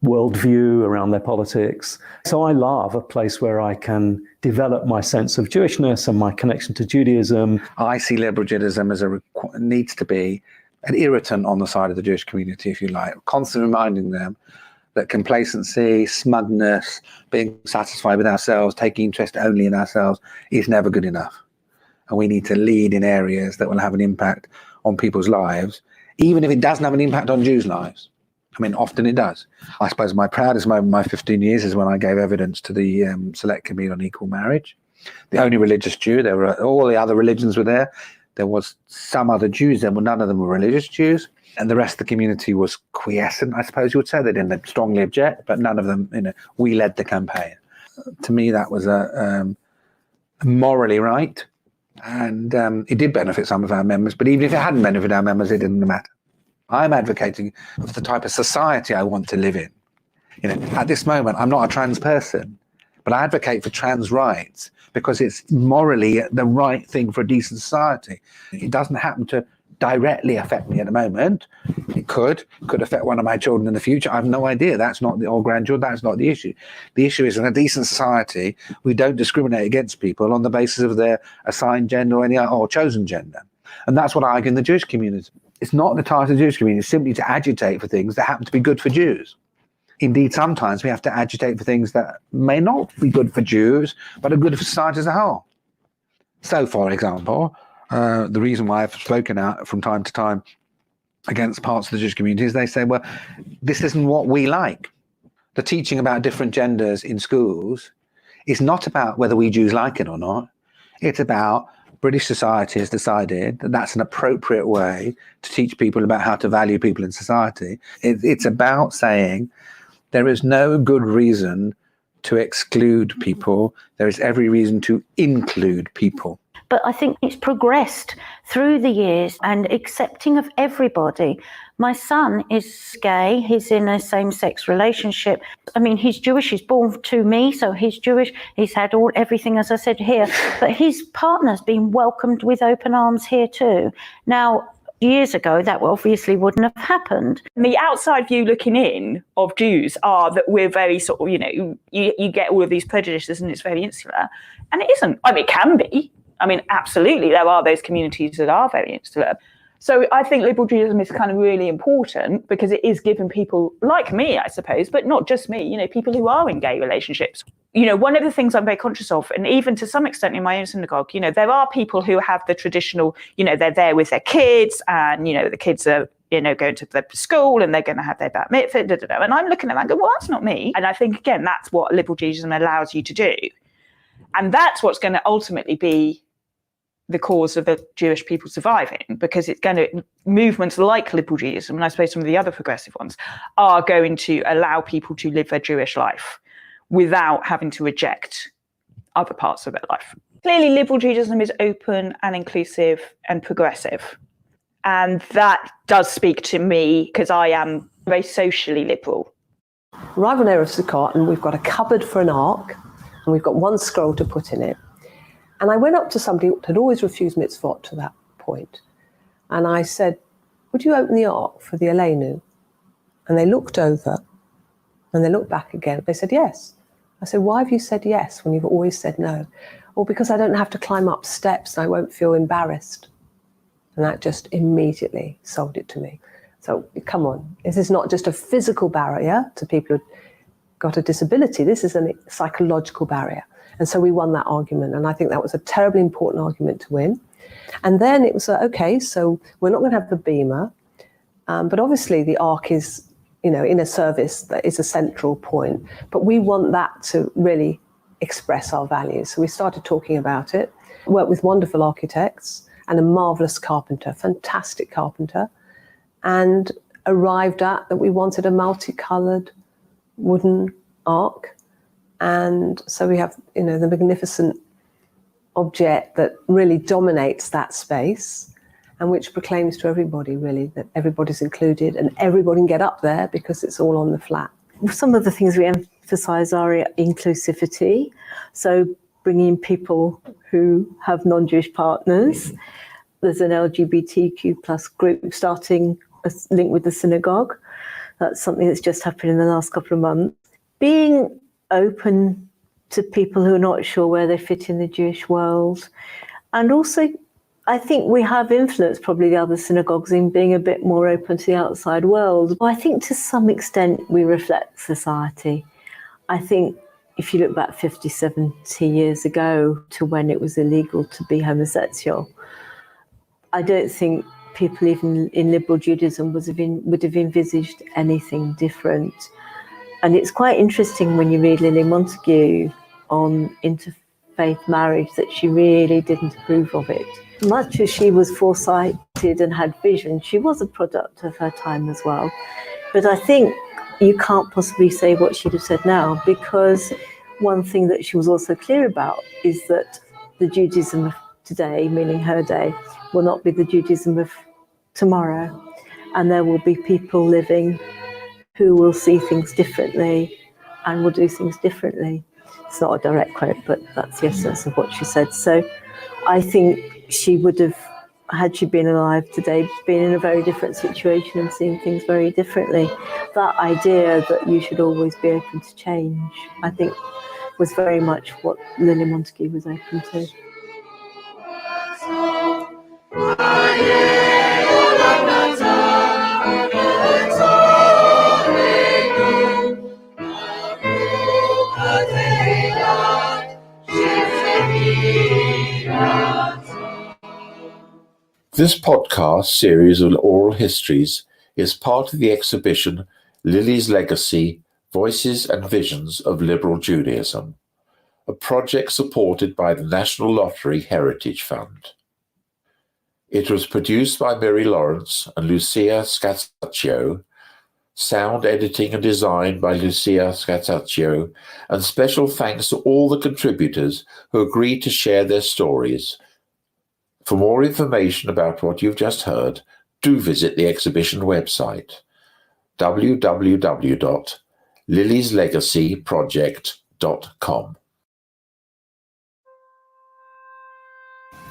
worldview, around their politics. So I love a place where I can develop my sense of Jewishness and my connection to Judaism. I see liberal Judaism as needs to be an irritant on the side of the Jewish community, if you like, constantly reminding them that complacency, smugness, being satisfied with ourselves, taking interest only in ourselves is never good enough. And we need to lead in areas that will have an impact on people's lives, even if it doesn't have an impact on Jews' lives. I mean, often it does. I suppose my proudest moment in my 15 years is when I gave evidence to the Select Committee on Equal Marriage. The only religious Jew, there were all the other religions were there. There was some other Jews there, but none of them were religious Jews. And the rest of the community was quiescent, I suppose you would say. They didn't strongly object, but none of them, we led the campaign. To me, that was morally right. And it did benefit some of our members, but even if it hadn't benefited our members, it didn't matter. I'm advocating for the type of society I want to live in. At this moment, I'm not a trans person, but I advocate for trans rights because it's morally the right thing for a decent society. It doesn't happen to directly affect me at the moment. It could affect one of my children in the future. I have no idea. That's not or grandchildren. That's not the issue. The issue is in a decent society, we don't discriminate against people on the basis of their assigned gender or chosen gender. And that's what I argue in the Jewish community. It's not the task of the Jewish community, it's simply to agitate for things that happen to be good for Jews. Indeed, sometimes we have to agitate for things that may not be good for Jews, but are good for society as a whole. So, for example, the reason why I've spoken out from time to time against parts of the Jewish community is they say, well, this isn't what we like. The teaching about different genders in schools is not about whether we Jews like it or not. It's about British society has decided that that's an appropriate way to teach people about how to value people in society. It's about saying there is no good reason to exclude people. There is every reason to include people. But I think it's progressed through the years and accepting of everybody. My son is gay, he's in a same-sex relationship. I mean, he's Jewish, he's born to me, so he's Jewish, he's had everything, as I said, here. But his partner's been welcomed with open arms here too. Now, years ago, that obviously wouldn't have happened. The outside view looking in of Jews are that we're very sort of, you get all of these prejudices and it's very insular. And it isn't. I mean, it can be. I mean, absolutely, there are those communities that are very insular. So I think liberal Judaism is kind of really important because it is giving people like me, I suppose, but not just me, people who are in gay relationships. One of the things I'm very conscious of, and even to some extent in my own synagogue, there are people who have the traditional, they're there with their kids and, the kids are, going to the school and they're going to have their bat mitzvah, and I'm looking at them and go, well, that's not me. And I think, again, that's what liberal Judaism allows you to do. And that's what's going to ultimately be the cause of the Jewish people surviving, because it's going to, movements like liberal Judaism, and I suppose some of the other progressive ones, are going to allow people to live their Jewish life without having to reject other parts of their life. Clearly, liberal Judaism is open and inclusive and progressive. And that does speak to me because I am very socially liberal. Arrive on Erev Sukkot and we've got a cupboard for an ark and we've got one scroll to put in it. And I went up to somebody who had always refused mitzvot to that point. And I said, would you open the ark for the Aleinu? And they looked over and they looked back again. They said, yes. I said, why have you said yes when you've always said no? Well, because I don't have to climb up steps and I won't feel embarrassed. And that just immediately sold it to me. So come on, this is not just a physical barrier to people who've got a disability. This is a psychological barrier. And so we won that argument. And I think that was a terribly important argument to win. And then it was, okay, so we're not going to have the beamer. But obviously the ark is, in a service that is a central point. But we want that to really express our values. So we started talking about it, worked with wonderful architects and a marvelous carpenter, fantastic carpenter, and arrived at that we wanted a multicolored wooden ark. And so we have, the magnificent object that really dominates that space and which proclaims to everybody, really, that everybody's included and everybody can get up there because it's all on the flat. Some of the things we emphasise are inclusivity. So bringing people who have non-Jewish partners. There's an LGBTQ plus group starting a link with the synagogue. That's something that's just happened in the last couple of months. Being open to people who are not sure where they fit in the Jewish world. And also, I think we have influenced probably the other synagogues in being a bit more open to the outside world. I think to some extent we reflect society. I think if you look back 50, 70 years ago to when it was illegal to be homosexual, I don't think people even in liberal Judaism would have envisaged anything different. And it's quite interesting when you read Lily Montague on interfaith marriage that she really didn't approve of it. Much as she was foresighted and had vision, she was a product of her time as well. But I think you can't possibly say what she'd have said now, because one thing that she was also clear about is that the Judaism of today, meaning her day, will not be the Judaism of tomorrow. And there will be people living who will see things differently and will do things differently. It's not a direct quote, but that's the essence of what she said. So I think she would have, had she been alive today, been in a very different situation and seen things very differently. That idea that you should always be open to change, I think, was very much what Lily Montague was open to. This podcast series of oral histories is part of the exhibition Lily's Legacy, Voices and Visions of Liberal Judaism, a project supported by the National Lottery Heritage Fund. It was produced by Mary Lawrence and Lucia Scataccio, sound editing and design by Lucia Scataccio, and special thanks to all the contributors who agreed to share their stories. For more information about what you've just heard, do visit the exhibition website, www.lilieslegacyproject.com.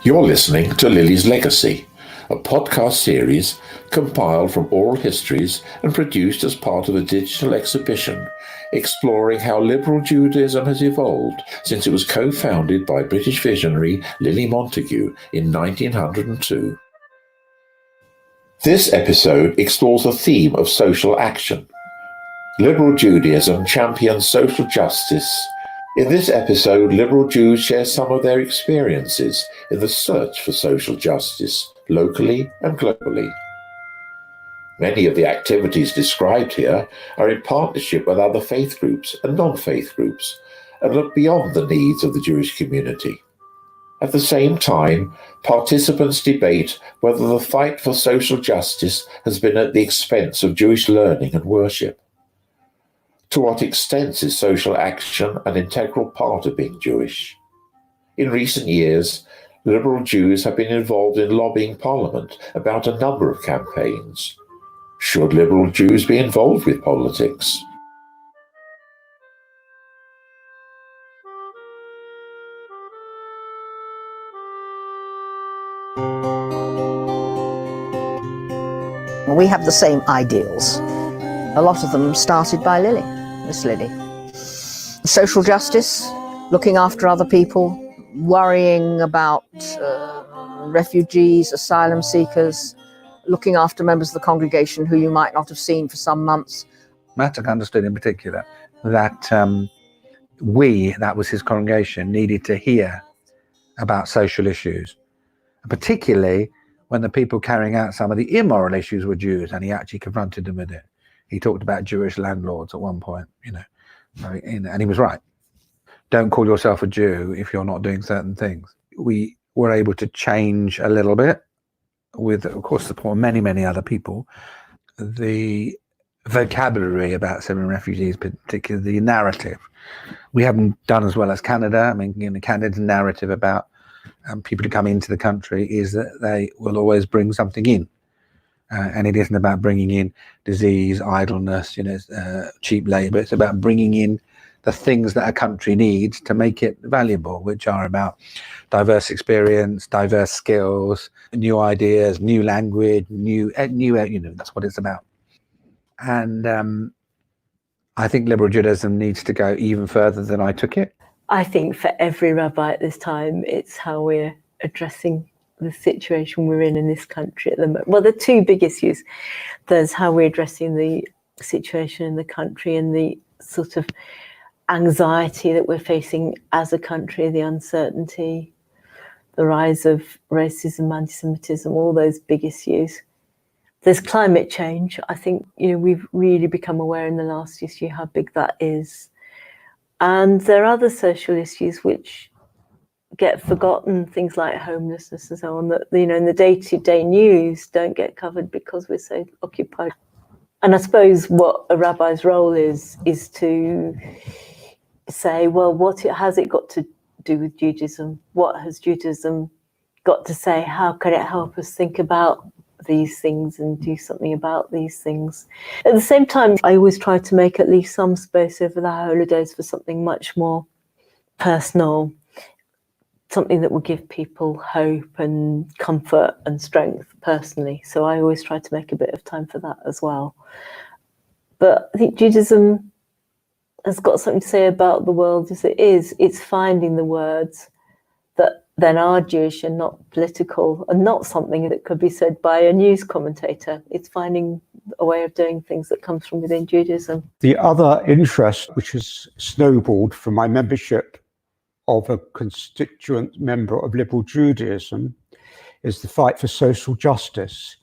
You're listening to Lily's Legacy, a podcast series compiled from oral histories and produced as part of a digital exhibition exploring how liberal Judaism has evolved since it was co-founded by British visionary Lily Montagu in 1902. This episode explores the theme of social action. Liberal Judaism champions social justice. In this episode, liberal Jews share some of their experiences in the search for social justice, locally and globally. Many of the activities described here are in partnership with other faith groups and non-faith groups, and look beyond the needs of the Jewish community. At the same time, participants debate whether the fight for social justice has been at the expense of Jewish learning and worship. To what extent is social action an integral part of being Jewish? In recent years, liberal Jews have been involved in lobbying Parliament about a number of campaigns. Should liberal Jews be involved with politics? We have the same ideals. A lot of them started by Lily, Miss Lily. Social justice, looking after other people, worrying about refugees, asylum seekers, looking after members of the congregation who you might not have seen for some months. Mattock understood in particular that that was his congregation, needed to hear about social issues, particularly when the people carrying out some of the immoral issues were Jews, and he actually confronted them with it. He talked about Jewish landlords at one point, and he was right. Don't call yourself a Jew if you're not doing certain things. We were able to change a little bit with, of course, support of many, many other people. The vocabulary about Syrian refugees, particularly the narrative. We haven't done as well as Canada. I mean, Canada's narrative about people who come into the country is that they will always bring something in. And it isn't about bringing in disease, idleness, cheap labor. It's about bringing in the things that a country needs to make it valuable, which are about diverse experience, diverse skills, new ideas, new language, new, that's what it's about. And I think liberal Judaism needs to go even further than I took it. I think for every rabbi at this time, it's how we're addressing the situation we're in this country at the moment. Well, the two big issues, there's how we're addressing the situation in the country and the sort of anxiety that we're facing as a country, the uncertainty, the rise of racism, anti-Semitism, all those big issues. There's climate change. I think we've really become aware in the last issue how big that is. And there are other social issues which get forgotten, things like homelessness and so on, that in the day-to-day news don't get covered because we're so occupied. And I suppose what a rabbi's role is to say, well, what has it got to do with Judaism? What has Judaism got to say? How can it help us think about these things and do something about these things? At the same time, I always try to make at least some space over the holidays for something much more personal, something that will give people hope and comfort and strength personally. So I always try to make a bit of time for that as well. But I think Judaism has got something to say about the world as it is. It's finding the words that then are Jewish and not political, and not something that could be said by a news commentator. It's finding a way of doing things that comes from within Judaism. The other interest which has snowballed from my membership of a constituent member of liberal Judaism is the fight for social justice.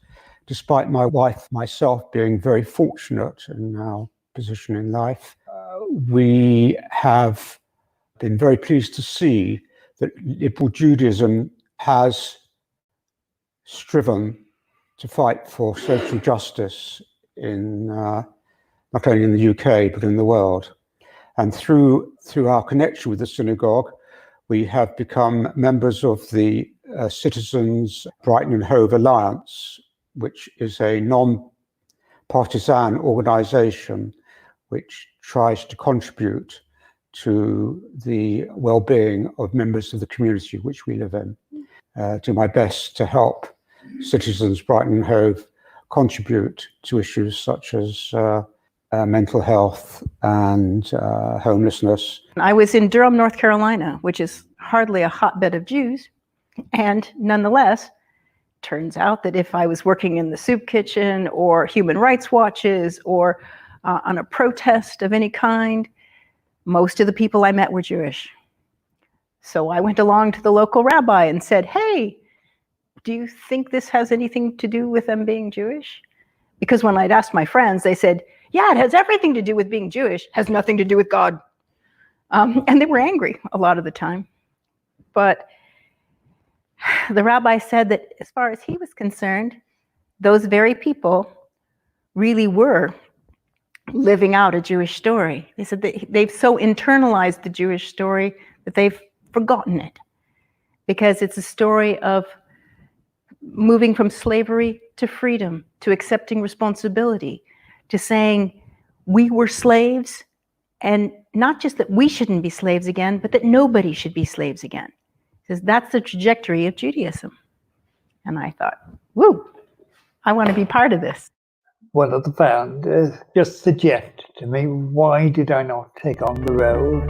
Despite my wife, myself being very fortunate in our position in life, we have been very pleased to see that liberal Judaism has striven to fight for social justice in not only in the UK but in the world. And through our connection with the synagogue, we have become members of the Citizens Brighton and Hove Alliance, which is a non-partisan organisation which tries to contribute to the well-being of members of the community which we live in. Do my best to help Citizens Brighton and Hove contribute to issues such as mental health and homelessness. I was in Durham, North Carolina, which is hardly a hotbed of Jews, and nonetheless, turns out that if I was working in the soup kitchen or human rights watches or on a protest of any kind, most of the people I met were Jewish. So I went along to the local rabbi and said, hey, do you think this has anything to do with them being Jewish? Because when I'd asked my friends, they said, yeah, it has everything to do with being Jewish, has nothing to do with God. And they were angry a lot of the time. But the rabbi said that as far as he was concerned, those very people really were living out a Jewish story. They said that they've so internalized the Jewish story that they've forgotten it, because it's a story of moving from slavery to freedom, to accepting responsibility, to saying we were slaves, and not just that we shouldn't be slaves again, but that nobody should be slaves again. Because that's the trajectory of Judaism. And I thought, woo, I want to be part of this. One of the founders just suggested to me, why did I not take on the role?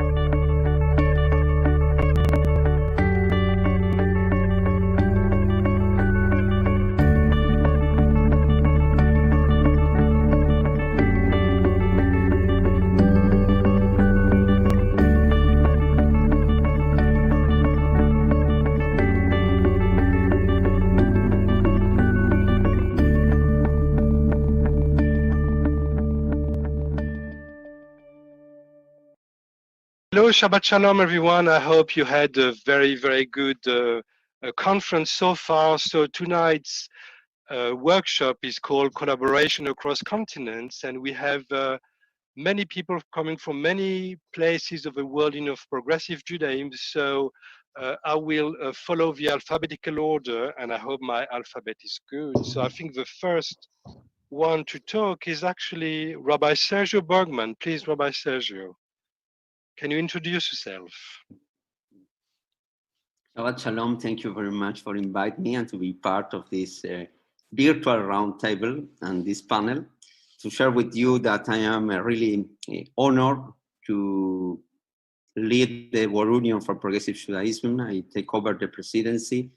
Hello, Shabbat Shalom, everyone. I hope you had a very, very good conference so far. So tonight's workshop is called Collaboration Across Continents, and we have many people coming from many places of the world of progressive Judaism. So I will follow the alphabetical order, and I hope my alphabet is good. So I think the first one to talk is actually Rabbi Sergio Bergman. Please, Rabbi Sergio. Can you introduce yourself? Shabbat Shalom, thank you very much for inviting me and to be part of this virtual roundtable and this panel to share with you that I am really honored to lead the World Union for Progressive Judaism. I take over the presidency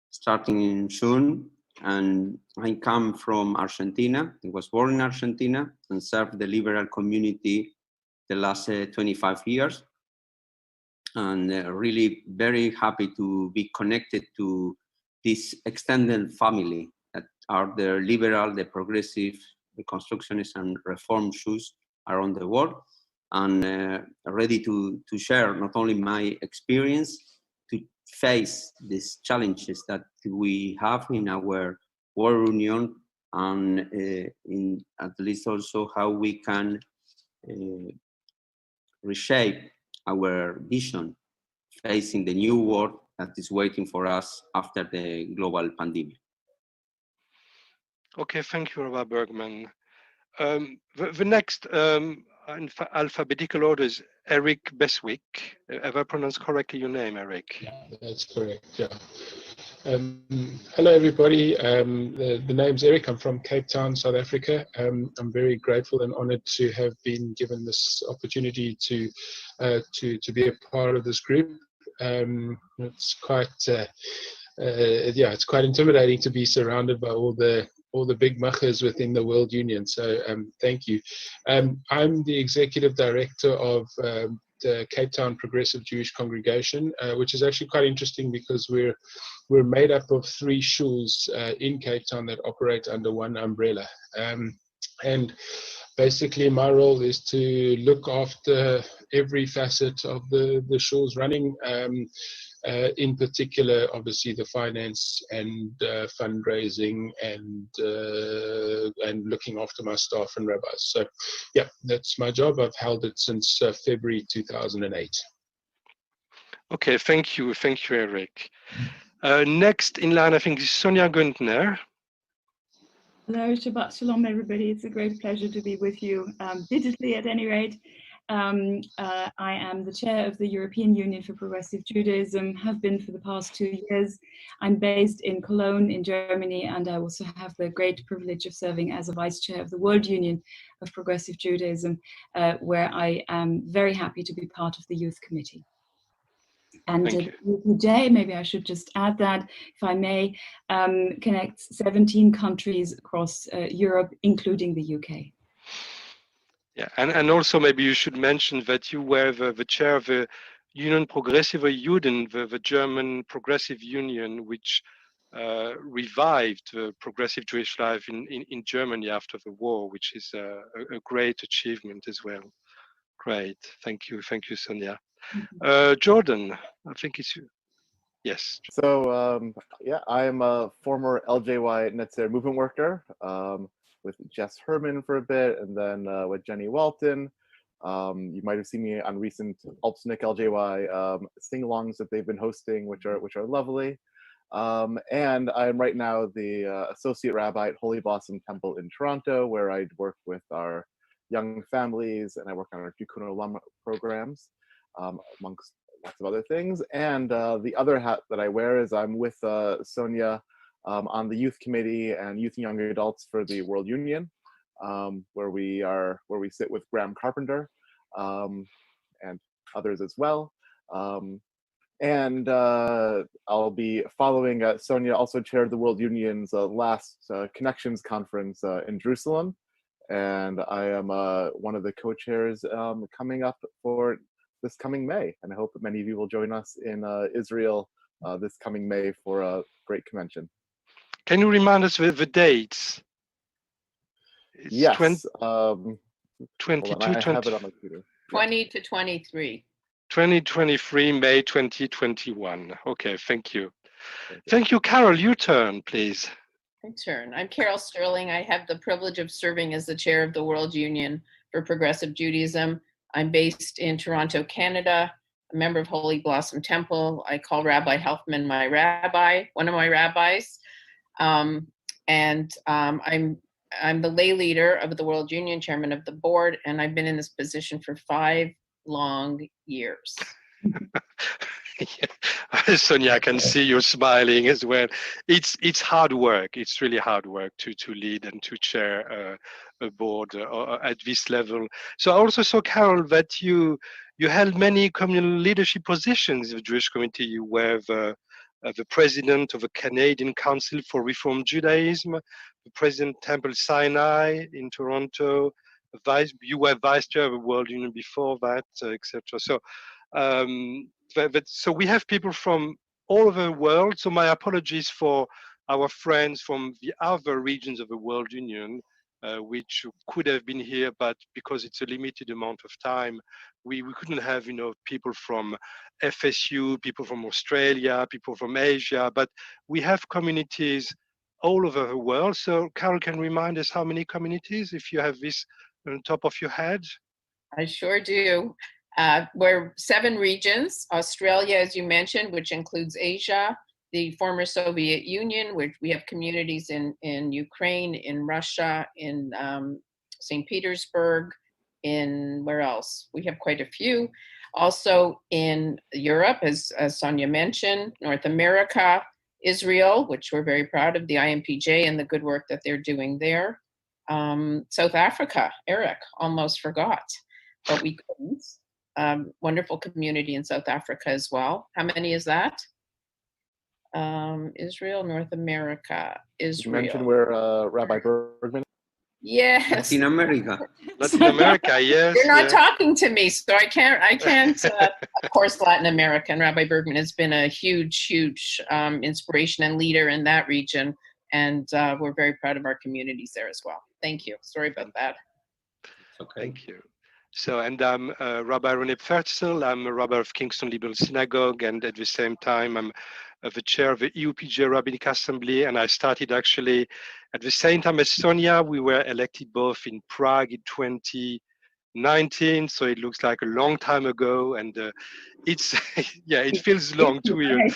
starting in June, and I come from Argentina. I was born in Argentina and served the liberal community the last 25 years, and really very happy to be connected to this extended family that are the liberal, the progressive, the constructionist and reform Jews around the world, and ready to share not only my experience to face these challenges that we have in our World Union, and in at least also how we can reshape our vision facing the new world that is waiting for us after the global pandemic. Okay, thank you, Rabbi Bergman. The next alphabetical order is Eric Beswick. Have I pronounced correctly your name, Eric? Yeah, that's correct, yeah. Hello, everybody. The name's Eric. I'm from Cape Town, South Africa. I'm very grateful and honored to have been given this opportunity to be a part of this group. It's quite, it's quite intimidating to be surrounded by all the big machas within the World Union. So thank you. I'm the executive director of the Cape Town Progressive Jewish Congregation, which is actually quite interesting because we're made up of 3 shuls in Cape Town that operate under one umbrella. And basically my role is to look after every facet of the shuls running, in particular, obviously, the finance and fundraising and looking after my staff and rabbis. So, yeah, that's my job. I've held it since February 2008. Okay, thank you, Eric. Next in line, I think, is Sonia Güntner. Hello, Shabbat Shalom, everybody. It's a great pleasure to be with you, digitally at any rate. I am the chair of the European Union for Progressive Judaism, have been for the past 2 years. I'm based in Cologne in Germany, and I also have the great privilege of serving as a vice chair of the World Union of Progressive Judaism, where I am very happy to be part of the Youth Committee. And the UPJ, maybe I should just add that, if I may, connects 17 countries across Europe, including the UK. Yeah, and also maybe you should mention that you were the chair of the Union Progressive Juden, the German Progressive Union, which revived the progressive Jewish life in Germany after the war, which is a great achievement as well. Great, thank you, Sonia. Jordan, I think it's you. Yes. So yeah, I am a former LJY-Netzer movement worker with Jess Herman for a bit, and then with Jenny Walton. You might have seen me on recent Alpsnick LJY sing-alongs that they've been hosting, which are lovely. And I'm right now the associate rabbi at Holy Blossom Temple in Toronto, where I work with our young families, and I work on our Tikkun Olam programs, amongst lots of other things. And the other hat that I wear is I'm with Sonia on the youth committee and youth and young adults for the World Union, where we sit with Graham Carpenter and others as well. And I'll be following Sonia also chaired the World Union's last Connections Conference in Jerusalem. And I am one of the co-chairs coming up for this coming May. And I hope that many of you will join us in Israel this coming May for a great convention. Can you remind us the dates? It's yes. 22, I have it on my computer. 20 to 23. 2023, May 2021. Okay, thank you. Thank you, Carol. Your turn, please. My turn. I'm Carol Sterling. I have the privilege of serving as the chair of the World Union for Progressive Judaism. I'm based in Toronto, Canada, a member of Holy Blossom Temple. I call Rabbi Helfman my rabbi, one of my rabbis. I'm the lay leader of the World Union, chairman of the board, and I've been in this position for 5 long years. Yeah. Sonia, I can see you smiling as well. It's hard work. It's really hard work to lead and to chair a board at this level. So I also saw, Carol, that you held many communal leadership positions in the Jewish community. You were the president of the Canadian Council for Reform Judaism, the president of Temple Sinai in Toronto. You were vice chair of the World Union before that, etc. So, so we have people from all over the world. So my apologies for our friends from the other regions of the World Union, which could have been here, but because it's a limited amount of time, we couldn't have, people from FSU, people from Australia, people from Asia, but we have communities all over the world. So Carol can remind us how many communities, if you have this on top of your head? I sure do. We're 7 regions. Australia, as you mentioned, which includes Asia, the former Soviet Union, which we have communities in Ukraine, in Russia, in St. Petersburg, in where else? We have quite a few. Also in Europe, as Sonia mentioned, North America, Israel, which we're very proud of, the IMPJ and the good work that they're doing there. South Africa, Eric almost forgot, but we couldn't. Wonderful community in South Africa as well. How many is that? Israel, North America, Israel. You mentioned where Rabbi Bergman. Yes. Latin America. Latin America, yes. You're not talking to me, so I can't. Of course, Latin America, and Rabbi Bergman has been a huge inspiration and leader in that region. And we're very proud of our communities there as well. Thank you. Sorry about that. Okay. Thank you. So, and I'm Rabbi René Pfertzel. I'm a rabbi of Kingston Liberal Synagogue, and at the same time, I'm the chair of the EUPJ Rabbinic Assembly. And I started actually at the same time as Sonia. We were elected both in Prague in 19, so it looks like a long time ago, and it's yeah, it feels long to you.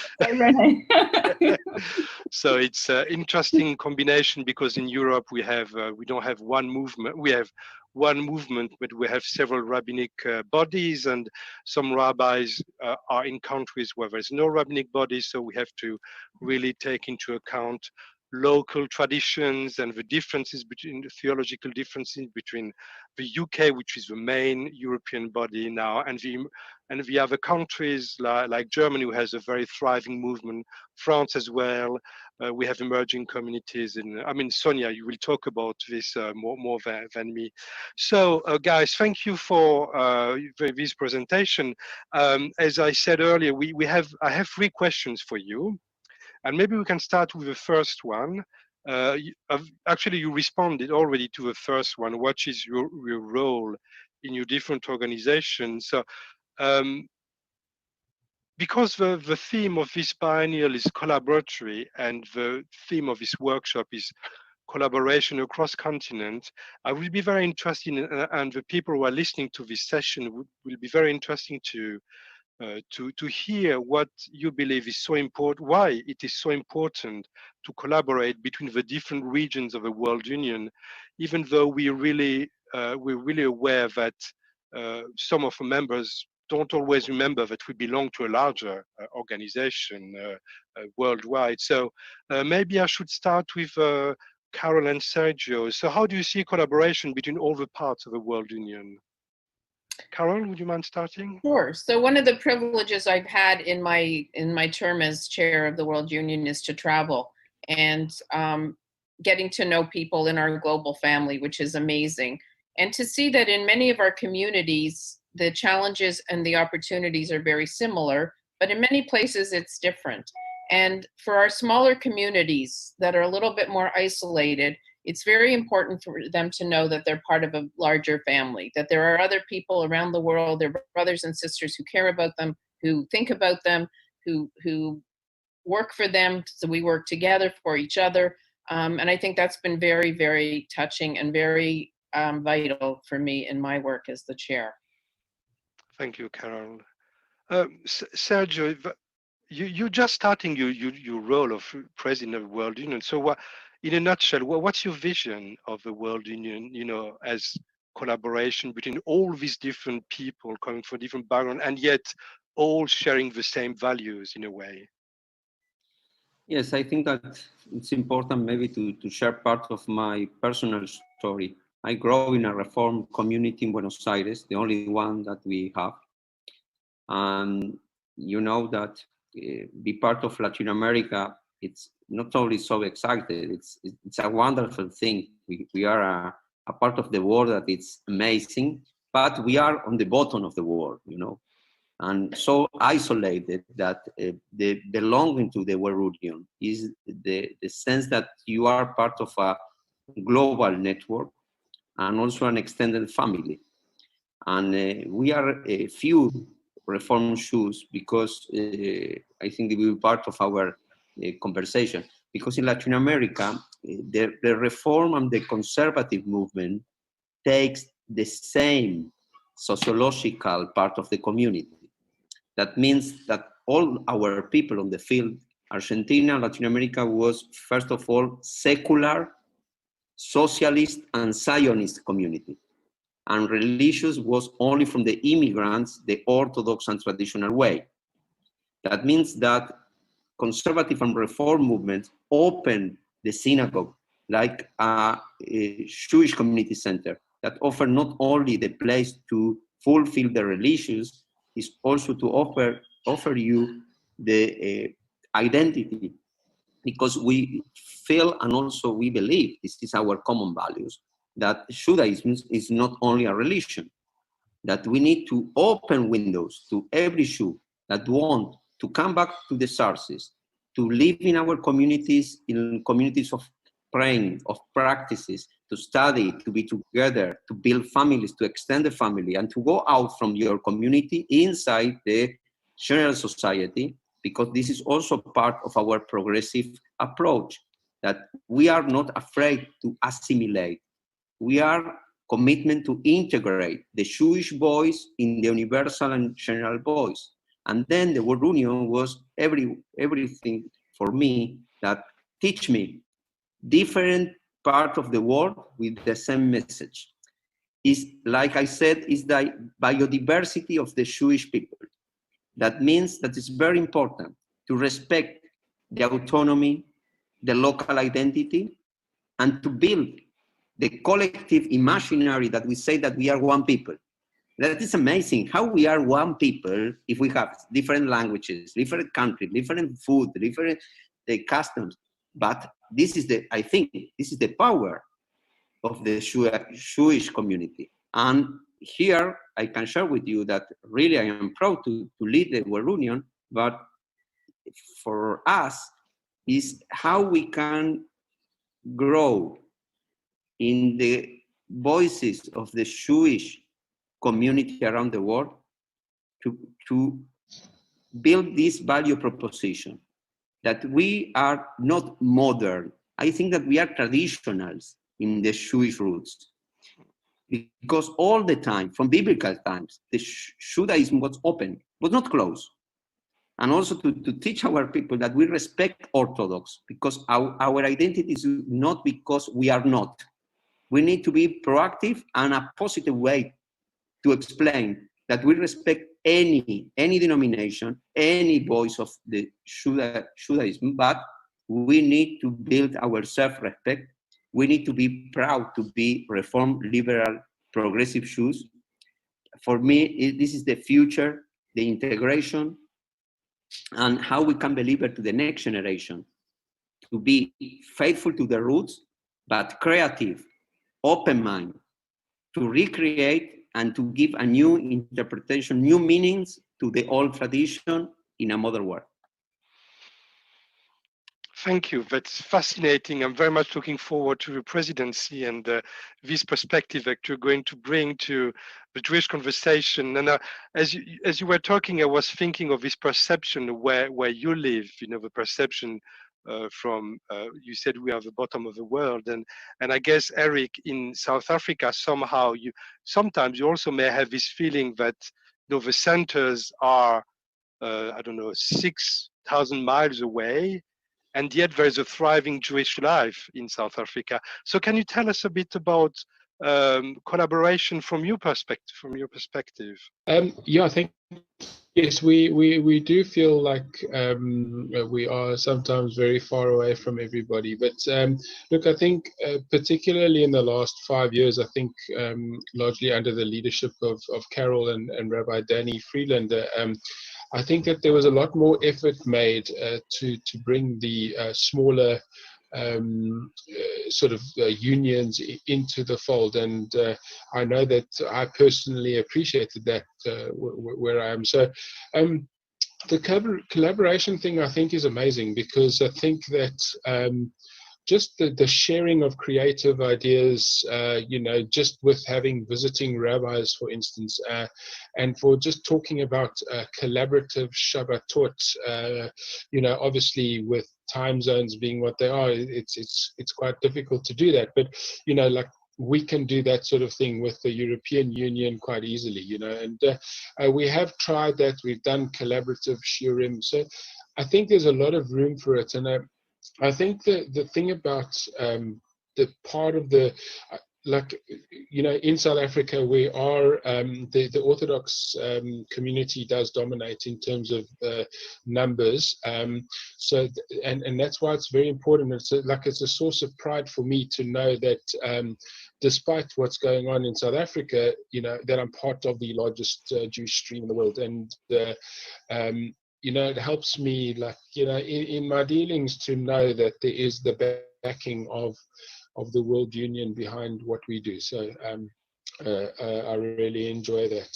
So it's an interesting combination, because in Europe we don't have one movement. We have one movement, but we have several rabbinic bodies, and some rabbis are in countries where there's no rabbinic bodies. So we have to really take into account local traditions and the differences between the theological differences between the UK, which is the main European body now, and the other countries like Germany, who has a very thriving movement, France as well. We have emerging communities I mean, Sonia, you will talk about this more than me. So guys, thank you for this presentation. As I said earlier, I have 3 questions for you. And maybe we can start with the first one. Actually, you responded already to the first one. What is your role in your different organizations? So, because the theme of this biennial is collaboratory, and the theme of this workshop is collaboration across continent, I will be very interested in, and the people who are listening to this session will be very interesting to hear what you believe is so important, why it is so important to collaborate between the different regions of the World Union, even though we're really aware that some of the members don't always remember that we belong to a larger organization worldwide. So maybe I should start with Carol and Sergio. So how do you see collaboration between all the parts of the World Union? Carol, would you mind starting? Sure. So one of the privileges I've had in my term as chair of the World Union is to travel and getting to know people in our global family, which is amazing. And to see that in many of our communities, the challenges and the opportunities are very similar, but in many places it's different. And for our smaller communities that are a little bit more isolated, it's very important for them to know that they're part of a larger family, that there are other people around the world, their brothers and sisters who care about them, who think about them, who work for them, so we work together for each other. And I think that's been very, very touching and very vital for me in my work as the chair. Thank you, Carol. Sergio, you're just starting your role of president of the World Union. So in a nutshell, what's your vision of the World Union, as collaboration between all these different people coming from different backgrounds, and yet all sharing the same values in a way? Yes, I think that it's important maybe to share part of my personal story. I grew in a Reform community in Buenos Aires, the only one that we have. And you know that be part of Latin America, it's not only so excited, it's a wonderful thing. We are a part of the world that it's amazing, but we are on the bottom of the world, and so isolated that the belonging to the World Union is the sense that you are part of a global network and also an extended family. And we are a few Reform shoes because I think it will be part of our conversation. Because in Latin America, the Reform and the conservative movement takes the same sociological part of the community. That means that all our people on the field, Argentina, Latin America, was first of all secular, socialist, and Zionist community. And religious was only from the immigrants, the Orthodox and traditional way. That means that conservative and Reform movements opened the synagogue like a Jewish community center that offer not only the place to fulfill the religious, is also to offer you the identity, because we feel and also we believe, this is our common values, that Judaism is not only a religion, that we need to open windows to every Jew that want to come back to the sources, to live in our communities, in communities of praying, of practices, to study, to be together, to build families, to extend the family, and to go out from your community inside the general society, because this is also part of our progressive approach, that we are not afraid to assimilate. We are commitment to integrate the Jewish voice in the universal and general voice. And then the World Union was everything for me that teach me different part of the world with the same message. Is, like I said, is the biodiversity of the Jewish people. That means that it's very important to respect the autonomy, the local identity, and to build the collective imaginary that we say that we are one people. That is amazing how we are one people if we have different languages, different countries, different food, different customs. But this is I think this is the power of the Jewish community. And here I can share with you that really I am proud to lead the World Union, but for us is how we can grow in the voices of the Jewish community around the world to build this value proposition that we are not modern. I think that we are traditionals in the Jewish roots. Because all the time, from biblical times, the Judaism was open, was not closed. And also to teach our people that we respect Orthodox, because our identity is not because we are not. We need to be proactive and a positive way to explain that we respect any denomination, any voice of the Judaism, but we need to build our self-respect. We need to be proud to be Reform, liberal, progressive Jews. For me, this is the future, the integration, and how we can deliver to the next generation to be faithful to the roots, but creative, open mind, to recreate and to give a new interpretation, new meanings to the old tradition in a modern world. Thank you. That's fascinating. I'm very much looking forward to the presidency and this perspective that you're going to bring to the Jewish conversation. And as you were talking, I was thinking of this perception where you live. You know, the perception from you said we are the bottom of the world, and I guess Eric in South Africa somehow sometimes you also may have this feeling that the centers are I don't know 6,000 miles away. And yet there is a thriving Jewish life in South Africa. So can you tell us a bit about collaboration from your perspective? Yeah, I think yes, we do feel like we are sometimes very far away from everybody. But look, I think particularly in the last 5 years, I think largely under the leadership of Carol and Rabbi Danny Friedlander, I think that there was a lot more effort made to bring the smaller sort of unions into the fold, and I know that I personally appreciated that where I am. So the collaboration thing I think is amazing, because I think that just the sharing of creative ideas, you know, just with visiting rabbis, for instance, and for just talking about collaborative Shabbatot, you know, obviously with time zones being what they are, it's quite difficult to do that. But, you know, like we can do that sort of thing with the European Union quite easily, you know, and we have tried that. We've done collaborative shiurim. So I think there's a lot of room for it. And I think the thing about the part of the, like, you know, in South Africa, we are, the Orthodox community does dominate in terms of numbers. So, and that's why it's very important. It's a source of pride for me to know that despite what's going on in South Africa, you know, that I'm part of the largest Jewish stream in the world. And, you know, it helps me, like, you know, in my dealings to know that there is the backing of the World Union behind what we do. So I really enjoy that.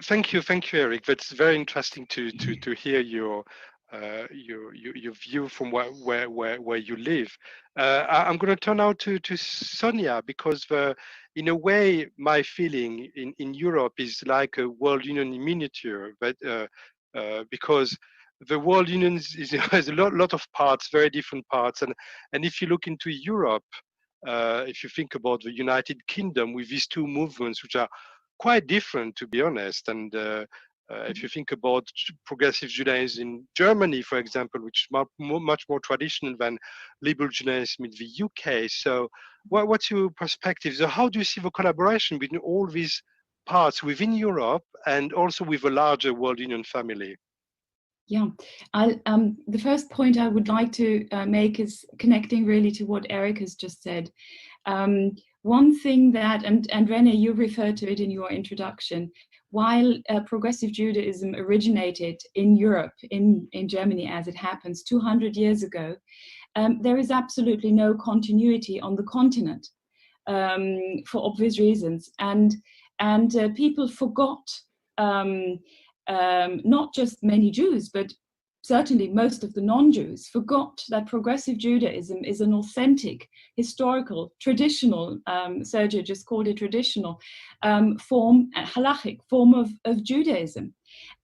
Thank you, Eric. That's very interesting to hear your view from where you live. I'm going to turn now to Sonia, because in a way my feeling in Europe is like a World Union in miniature, but because the World Union has a lot of parts, very different parts, and if you look into Europe, if you think about the United Kingdom with these two movements, which are quite different, to be honest. And if you think about progressive Judaism in Germany, for example, which is much more traditional than liberal Judaism in the UK. So what's your perspective? So how do you see the collaboration between all these parts within Europe and also with a larger World Union family? Yeah, the first point I would like to make is connecting really to what Eric has just said. One thing that, and René, you referred to it in your introduction, while progressive Judaism originated in Europe, in Germany as it happens, 200 years ago, there is absolutely no continuity on the continent for obvious reasons. And people forgot, not just many Jews, but certainly most of the non-Jews forgot that progressive Judaism is an authentic, historical, traditional, Sergio just called it traditional, form, halachic form of Judaism.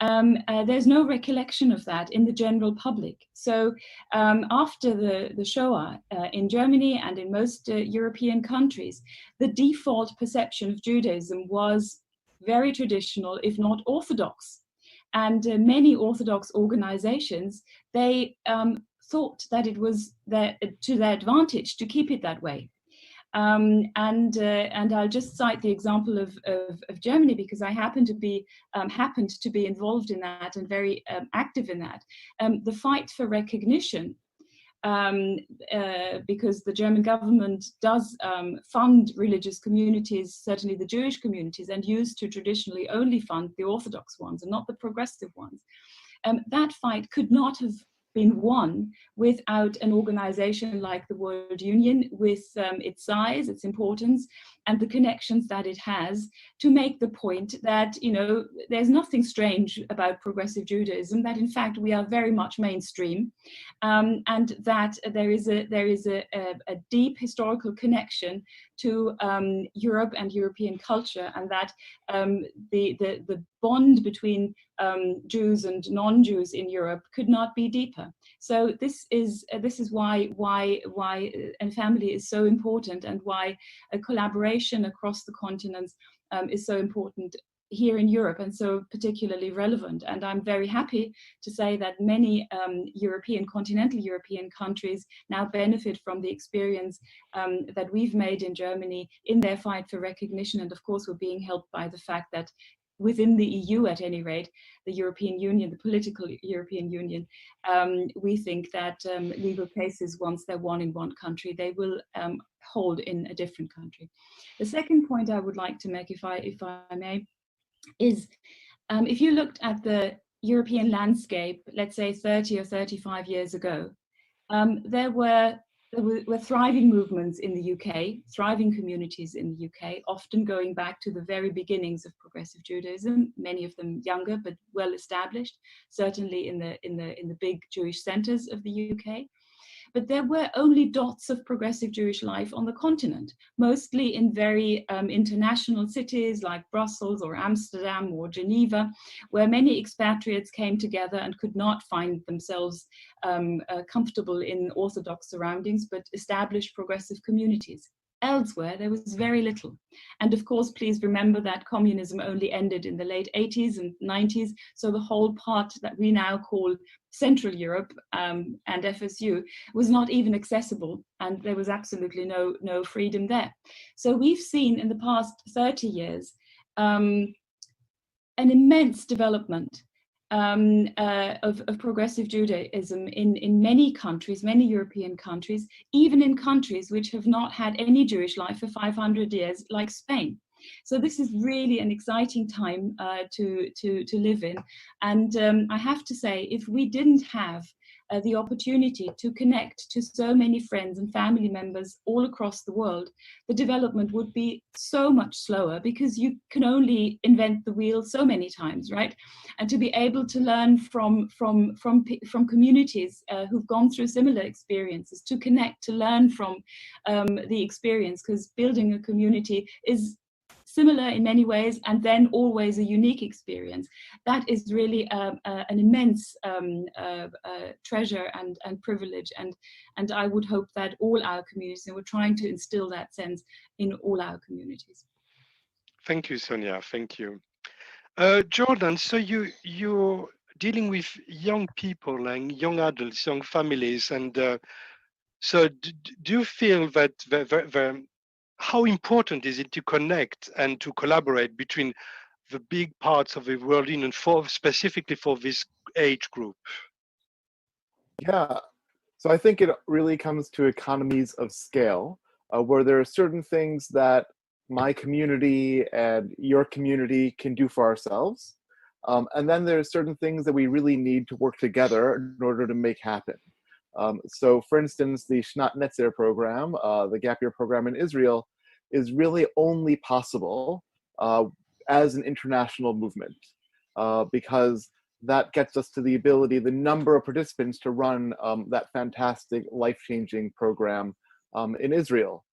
There's no recollection of that in the general public. So after the Shoah in Germany and in most European countries, the default perception of Judaism was very traditional, if not orthodox. And many Orthodox organizations, they thought that it was to their advantage to keep it that way. And I'll just cite the example of Germany, because I happened to be involved in that and very active in that. The fight for recognition, because the German government does fund religious communities, certainly the Jewish communities, and used to traditionally only fund the Orthodox ones and not the progressive ones. That fight could not have been won without an organization like the World Union, with its size, its importance, and the connections that it has, to make the point that, you know, there's nothing strange about progressive Judaism, that in fact we are very much mainstream, and that there is a deep historical connection to Europe and European culture, and that the bond between Jews and non-Jews in Europe could not be deeper. So this is why a family is so important, and why a collaboration across the continents is so important here in Europe, and so particularly relevant. And I'm very happy to say that many continental European countries now benefit from the experience that we've made in Germany in their fight for recognition. And of course, we're being helped by the fact that within the EU, at any rate, the European Union, the political European Union, we think that legal cases, once they're won in one country, they will hold in a different country. The second point I would like to make, if I may, is if you looked at the European landscape, let's say 30 or 35 years ago, there were thriving movements in the UK, thriving communities in the UK, often going back to the very beginnings of progressive Judaism, many of them younger but well established, certainly in the big Jewish centers of the UK. But there were only dots of progressive Jewish life on the continent, mostly in very international cities like Brussels or Amsterdam or Geneva, where many expatriates came together and could not find themselves comfortable in Orthodox surroundings, but established progressive communities. Elsewhere, there was very little. And of course, please remember that communism only ended in the late 80s and 90s. So the whole part that we now call Central Europe and FSU was not even accessible, and there was absolutely no freedom there. So we've seen in the past 30 years an immense development of progressive Judaism in many countries, many European countries, even in countries which have not had any Jewish life for 500 years, like Spain. So this is really an exciting time to live in. And I have to say, if we didn't have the opportunity to connect to so many friends and family members all across the world, the development would be so much slower, because you can only invent the wheel so many times, right? And to be able to learn from communities who've gone through similar experiences, to connect, to learn from the experience, because building a community is similar in many ways, and then always a unique experience. That is really an immense treasure and privilege, and I would hope that all our communities, and we're trying to instill that sense in all our communities. Thank you, Sonia. Thank you. Jordan, so you're dealing with young people and young adults, young families, and so do you feel that how important is it to connect and to collaborate between the big parts of the World Union specifically for this age group? Yeah, so I think it really comes to economies of scale, where there are certain things that my community and your community can do for ourselves. And then there's certain things that we really need to work together in order to make happen. So for instance, the LJY-Netzer program, the gap year program in Israel, is really only possible as an international movement, because that gets us to the ability, the number of participants to run that fantastic life-changing program in Israel.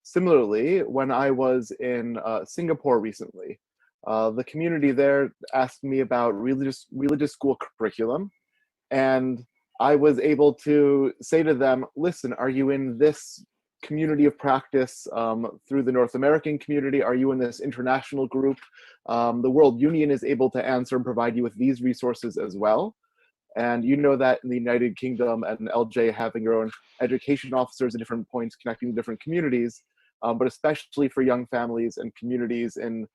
Similarly, when I was in Singapore recently, the community there asked me about religious school curriculum, and I was able to say to them, listen, are you in this community of practice through the North American community? Are you in this international group? The World Union is able to answer and provide you with these resources as well. And you know that in the United Kingdom and LJ having your own education officers at different points connecting different communities, but especially for young families and communities in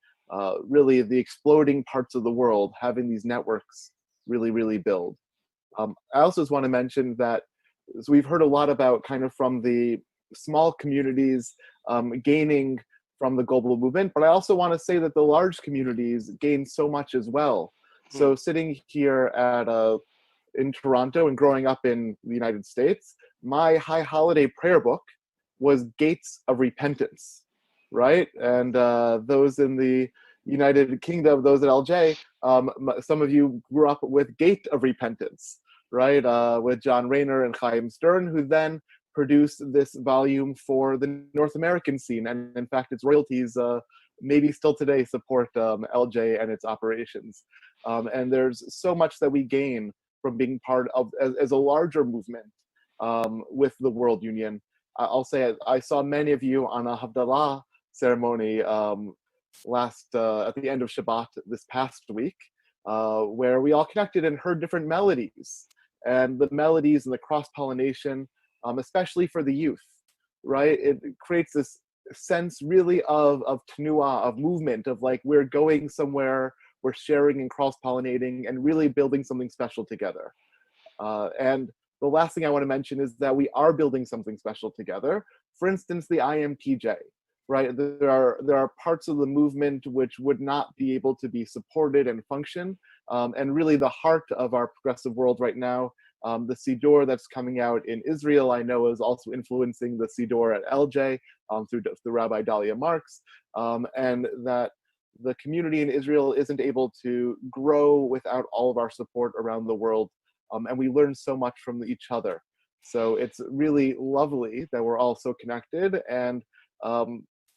really the exploding parts of the world, having these networks really build. I also just want to mention that, so we've heard a lot about kind of from the small communities gaining from the global movement, but I also want to say that the large communities gain so much as well. So sitting here at in Toronto and growing up in the United States, my high holiday prayer book was Gates of Repentance, right? And those in the United Kingdom, those at LJ, some of you grew up with Gate of Repentance, right? With John Rayner and Chaim Stern, who then produced this volume for the North American scene. And in fact, its royalties maybe still today support LJ and its operations. And there's so much that we gain from being part of, as a larger movement with the World Union. I'll say I saw many of you on a Havdalah ceremony last at the end of Shabbat this past week, where we all connected and heard different melodies, and the melodies and the cross-pollination, especially for the youth, right? It creates this sense really of tenuah, of movement, of like we're going somewhere, we're sharing and cross-pollinating and really building something special together. And the last thing I want to mention is that we are building something special together. For instance, the IMPJ, right? There are parts of the movement which would not be able to be supported and function. And really the heart of our progressive world right now, the Siddur that's coming out in Israel, I know is also influencing the Siddur at LJ through Rabbi Dahlia Marks, and that the community in Israel isn't able to grow without all of our support around the world. And we learn so much from each other. So it's really lovely that we're all so connected, and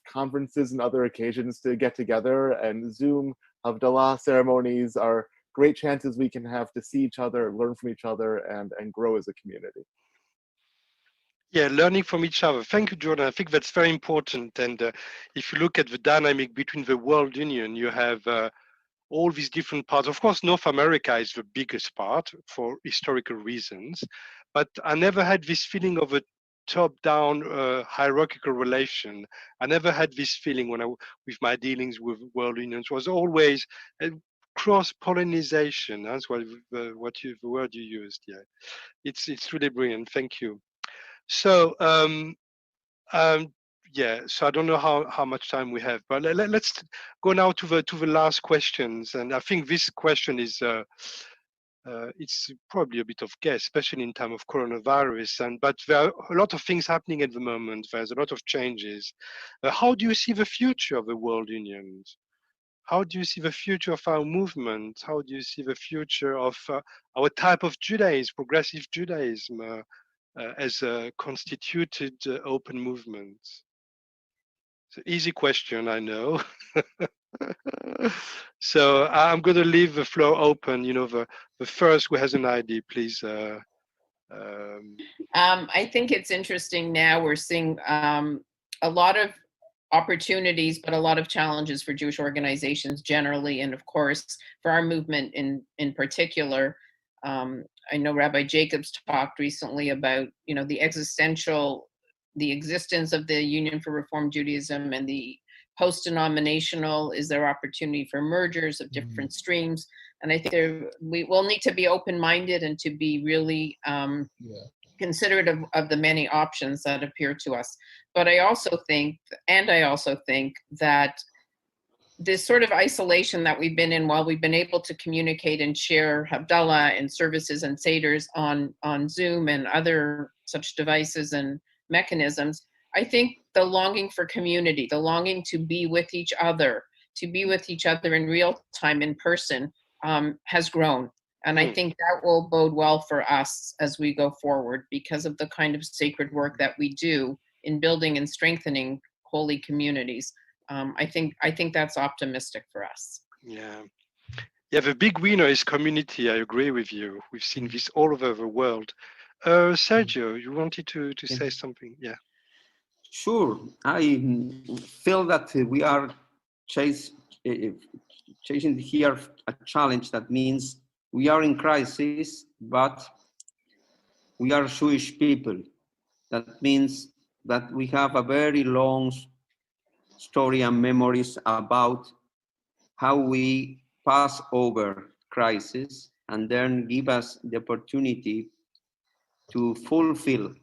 conferences and other occasions to get together and Zoom Havdalah ceremonies are great chances we can have to see each other, learn from each other, and grow as a community. Yeah, learning from each other. Thank you, Jordan. I think that's very important. And if you look at the dynamic between the World Union, you have all these different parts. Of course, North America is the biggest part for historical reasons, but I never had this feeling of a top-down hierarchical relation. I never had this feeling with my dealings with World Unions. It was always cross-pollination. That's the word you used. Yeah, it's really brilliant. Thank you. So yeah, so I don't know how much time we have, but let's go now to the last questions. And I think this question is it's probably a bit of guess, especially in time of coronavirus. But there are a lot of things happening at the moment. There's a lot of changes. How do you see the future of the World Union? How do you see the future of our movement? How do you see the future of our type of Judaism, progressive Judaism, as a constituted open movement? It's an easy question, I know. So I'm going to leave the floor open. The first who has an idea, please. I think it's interesting now we're seeing a lot of opportunities, but a lot of challenges for Jewish organizations generally, and of course for our movement in particular. I know Rabbi Jacobs talked recently about the existence of the Union for Reform Judaism, and the post-denominational is there opportunity for mergers of different streams. And I think we will need to be open-minded and to be really considerate of the many options that appear to us. But I also think that this sort of isolation that we've been in while we've been able to communicate and share Havdalah and services and Seders on Zoom and other such devices and mechanisms, I think the longing for community, the longing to be with each other in real time, in person, has grown. And I think that will bode well for us as we go forward because of the kind of sacred work that we do in building and strengthening holy communities. I think that's optimistic for us. Yeah, the big winner is community. I agree with you. We've seen this all over the world. Sergio, you wanted to say something? Yeah. Sure. I feel that we are chasing here a challenge that means we are in crisis, but we are Jewish people. That means that we have a very long story and memories about how we pass over crisis and then give us the opportunity to fulfill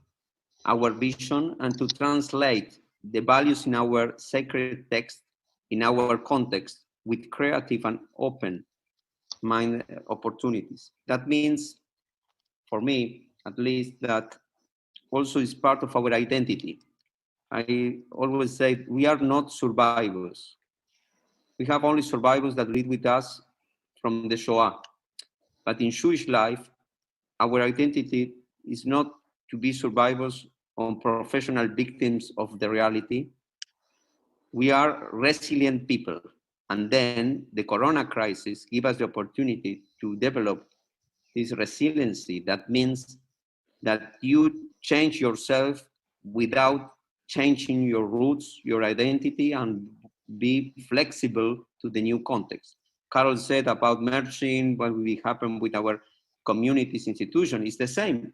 our vision and to translate the values in our sacred text in our context with creative and open mind opportunities. That means, for me at least, that also is part of our identity. I always say we are not survivors. We have only survivors that live with us from the Shoah. But in Jewish life, our identity is not to be survivors or professional victims of the reality. We are resilient people. And then the Corona crisis gives us the opportunity to develop this resiliency. That means that you change yourself without changing your roots, your identity, and be flexible to the new context. Carol said about merging, what will happen with our communities, institution, is the same.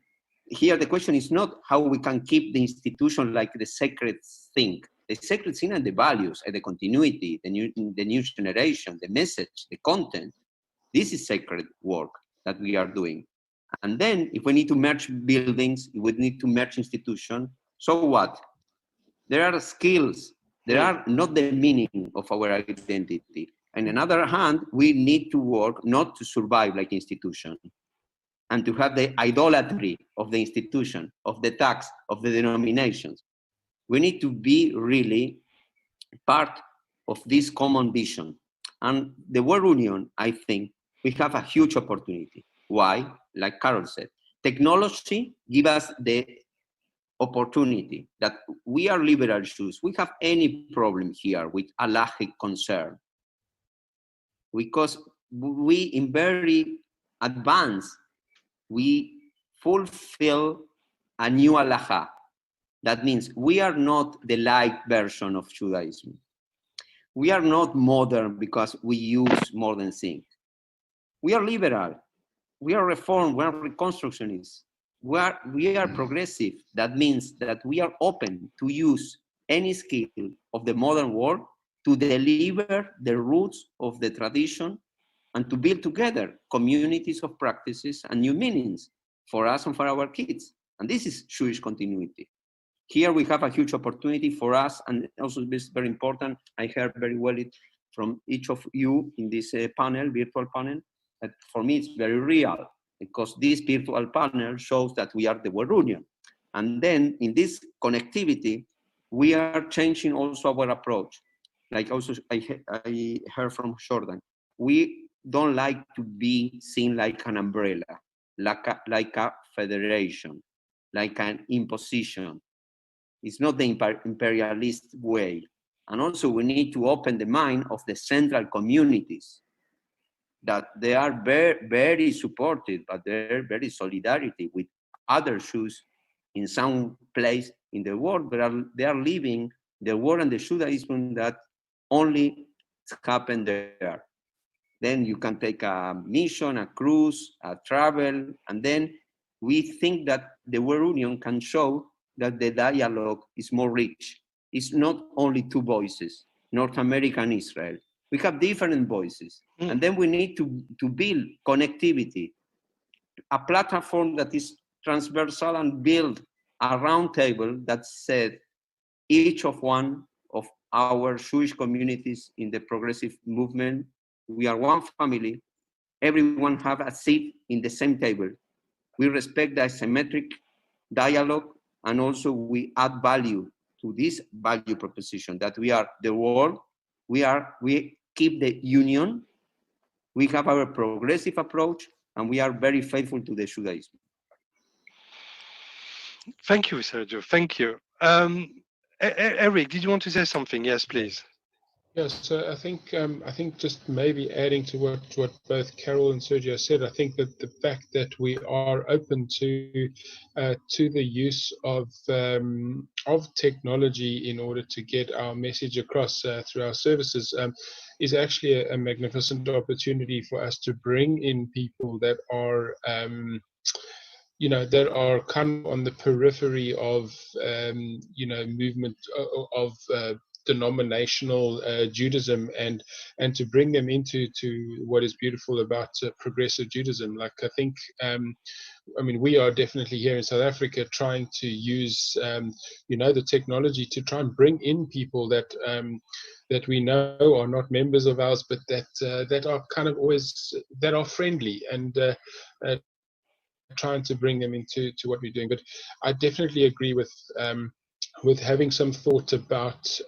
Here, the question is not how we can keep the institution like the sacred thing. The sacred thing and the values and the continuity, the new generation, the message, the content. This is sacred work that we are doing. And then if we need to merge buildings, if we need to merge institutions, so what? There are skills. There are not the meaning of our identity. And on the other hand, we need to work not to survive like institution and to have the idolatry of the institution, of the tax, of the denominations. We need to be really part of this common vision. And the World Union, I think, we have a huge opportunity. Why? Like Carol said, technology gives us the opportunity that we are liberal Jews. We have any problem here with halachic concern because we, in very advanced, we fulfill a new halacha. That means we are not the light version of Judaism. We are not modern because we use modern things. We are liberal. We are reformed. We are reconstructionists. We are progressive. That means that we are open to use any skill of the modern world to deliver the roots of the tradition and to build together communities of practices and new meanings for us and for our kids. And this is Jewish continuity. Here we have a huge opportunity for us, and also this is very important. I heard very well it from each of you in this virtual panel, that for me it's very real, because this virtual panel shows that we are the World Union. And then in this connectivity, we are changing also our approach. Like also I heard from Jordan, we don't like to be seen like an umbrella, like a federation, like an imposition. It's not the imperialist way. And also we need to open the mind of the central communities, that they are very, very supported, but they're very solidarity with other Jews in some place in the world, but they are living the war and the Judaism that only happened there. Then you can take a mission, a cruise, a travel, and then we think that the World Union can show that the dialogue is more rich. It's not only two voices, North America and Israel. We have different voices. And then we need to build connectivity, a platform that is transversal, and build a round table that said each of one of our Jewish communities in the progressive movement, we are one family, everyone have a seat in the same table. We respect the asymmetric dialogue, and also we add value to this value proposition that we are the world, we keep the union, we have our progressive approach, and we are very faithful to the Judaism. Thank you, Sergio. Thank you. Eric, did you want to say something? Yes, please. Yes, so I think just maybe adding to what both Carol and Sergio said, I think that the fact that we are open to the use of technology in order to get our message across through our services is actually a magnificent opportunity for us to bring in people that are that are kind of on the periphery of movement of denominational Judaism, and to bring them into what is beautiful about progressive Judaism. Like I think, we are definitely here in South Africa trying to use the technology to try and bring in people that that we know are not members of ours, but that are kind of always that are friendly, and trying to bring them into what we're doing. But I definitely agree with having some thought about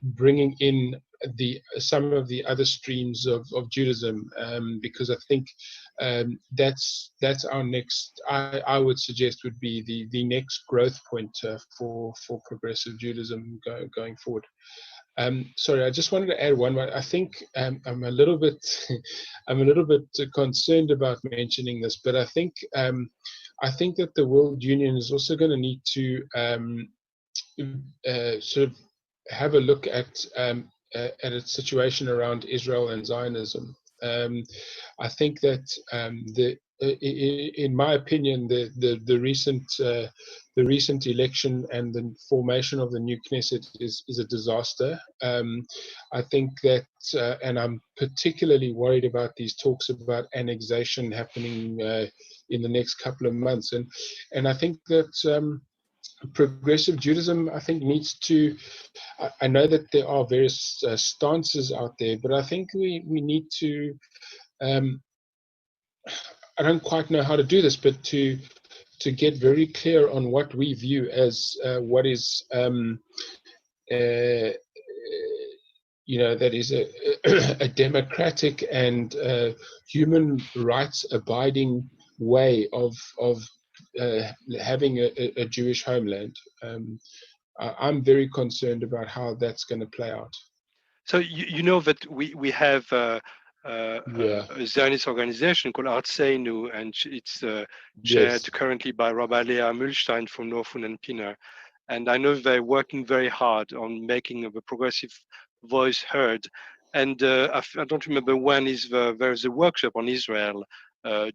bringing in some of the other streams of Judaism, because I think that's our next. I would suggest would be the next growth point for progressive Judaism going forward. Sorry, I just wanted to add one more. I think I'm a little bit concerned about mentioning this, but I think that the World Union is also going to need to sort of have a look at its situation around Israel and Zionism. I think that in my opinion, the recent election and the formation of the new Knesset is a disaster. I think that, and I'm particularly worried about these talks about annexation happening in the next couple of months, and I think that progressive Judaism, I think, needs to. I know that there are various stances out there, but I think we need to. I don't quite know how to do this, but to get very clear on what we view as what is, that is a democratic and human rights abiding way of having a Jewish homeland. I'm very concerned about how that's going to play out. So you know that we have a Zionist organization called Artseinu, and it's chaired currently by Rabbi Leah Mühlstein from Northwood and Pinner. And I know they're working very hard on making the progressive voice heard. And I don't remember when there's a workshop on Israel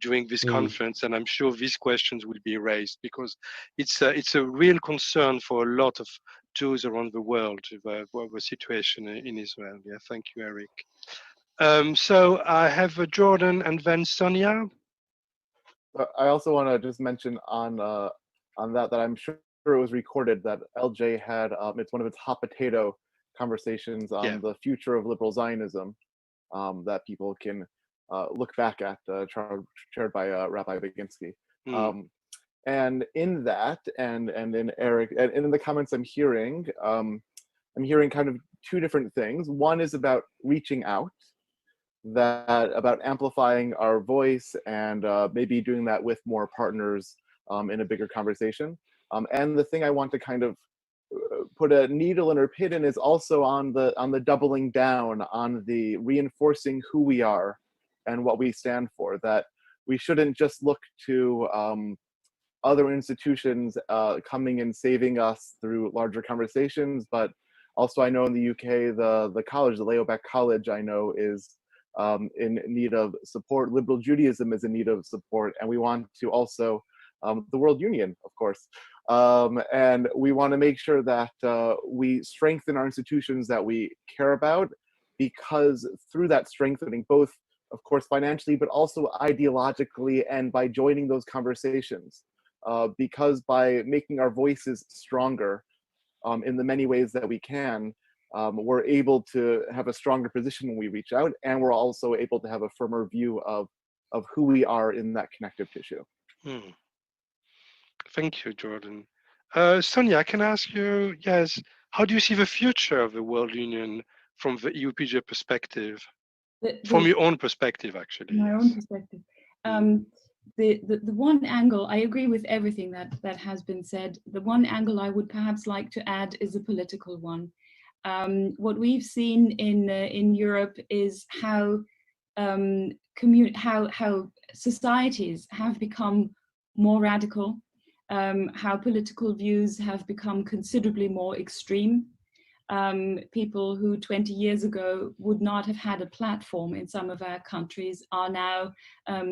during this conference, and I'm sure these questions will be raised, because it's a real concern for a lot of Jews around the world, the situation in Israel. Yeah, thank you, Eric. So I have Jordan and then Sonia. I also want to just mention on that I'm sure it was recorded that LJ had it's one of its hot potato conversations on the future of liberal Zionism that people can look back at, chaired by Rabbi Baginski. And in that, and in Eric, and in the comments I'm hearing kind of two different things. One is about reaching out, about amplifying our voice, and maybe doing that with more partners in a bigger conversation. And the thing I want to kind of put a needle in her pin is also on the doubling down, on the reinforcing who we are and what we stand for. That we shouldn't just look to other institutions coming and saving us through larger conversations, but also I know in the UK, the college, the Leo Baeck College, I know is in need of support. Liberal Judaism is in need of support, and we want to also, the World Union, of course, and we want to make sure that we strengthen our institutions that we care about, because through that strengthening, both, of course, financially, but also ideologically, and by joining those conversations, because by making our voices stronger in the many ways that we can, we're able to have a stronger position when we reach out, and we're also able to have a firmer view of who we are in that connective tissue. Thank you, Jordan. Sonia, can I ask you, yes, how do you see the future of the World Union from the EUPJ perspective? From your own perspective, actually. My own perspective. The one angle, I agree with everything that has been said. The one angle I would perhaps like to add is a political one. What we've seen in Europe is how societies have become more radical, how political views have become considerably more extreme. People who 20 years ago would not have had a platform in some of our countries are now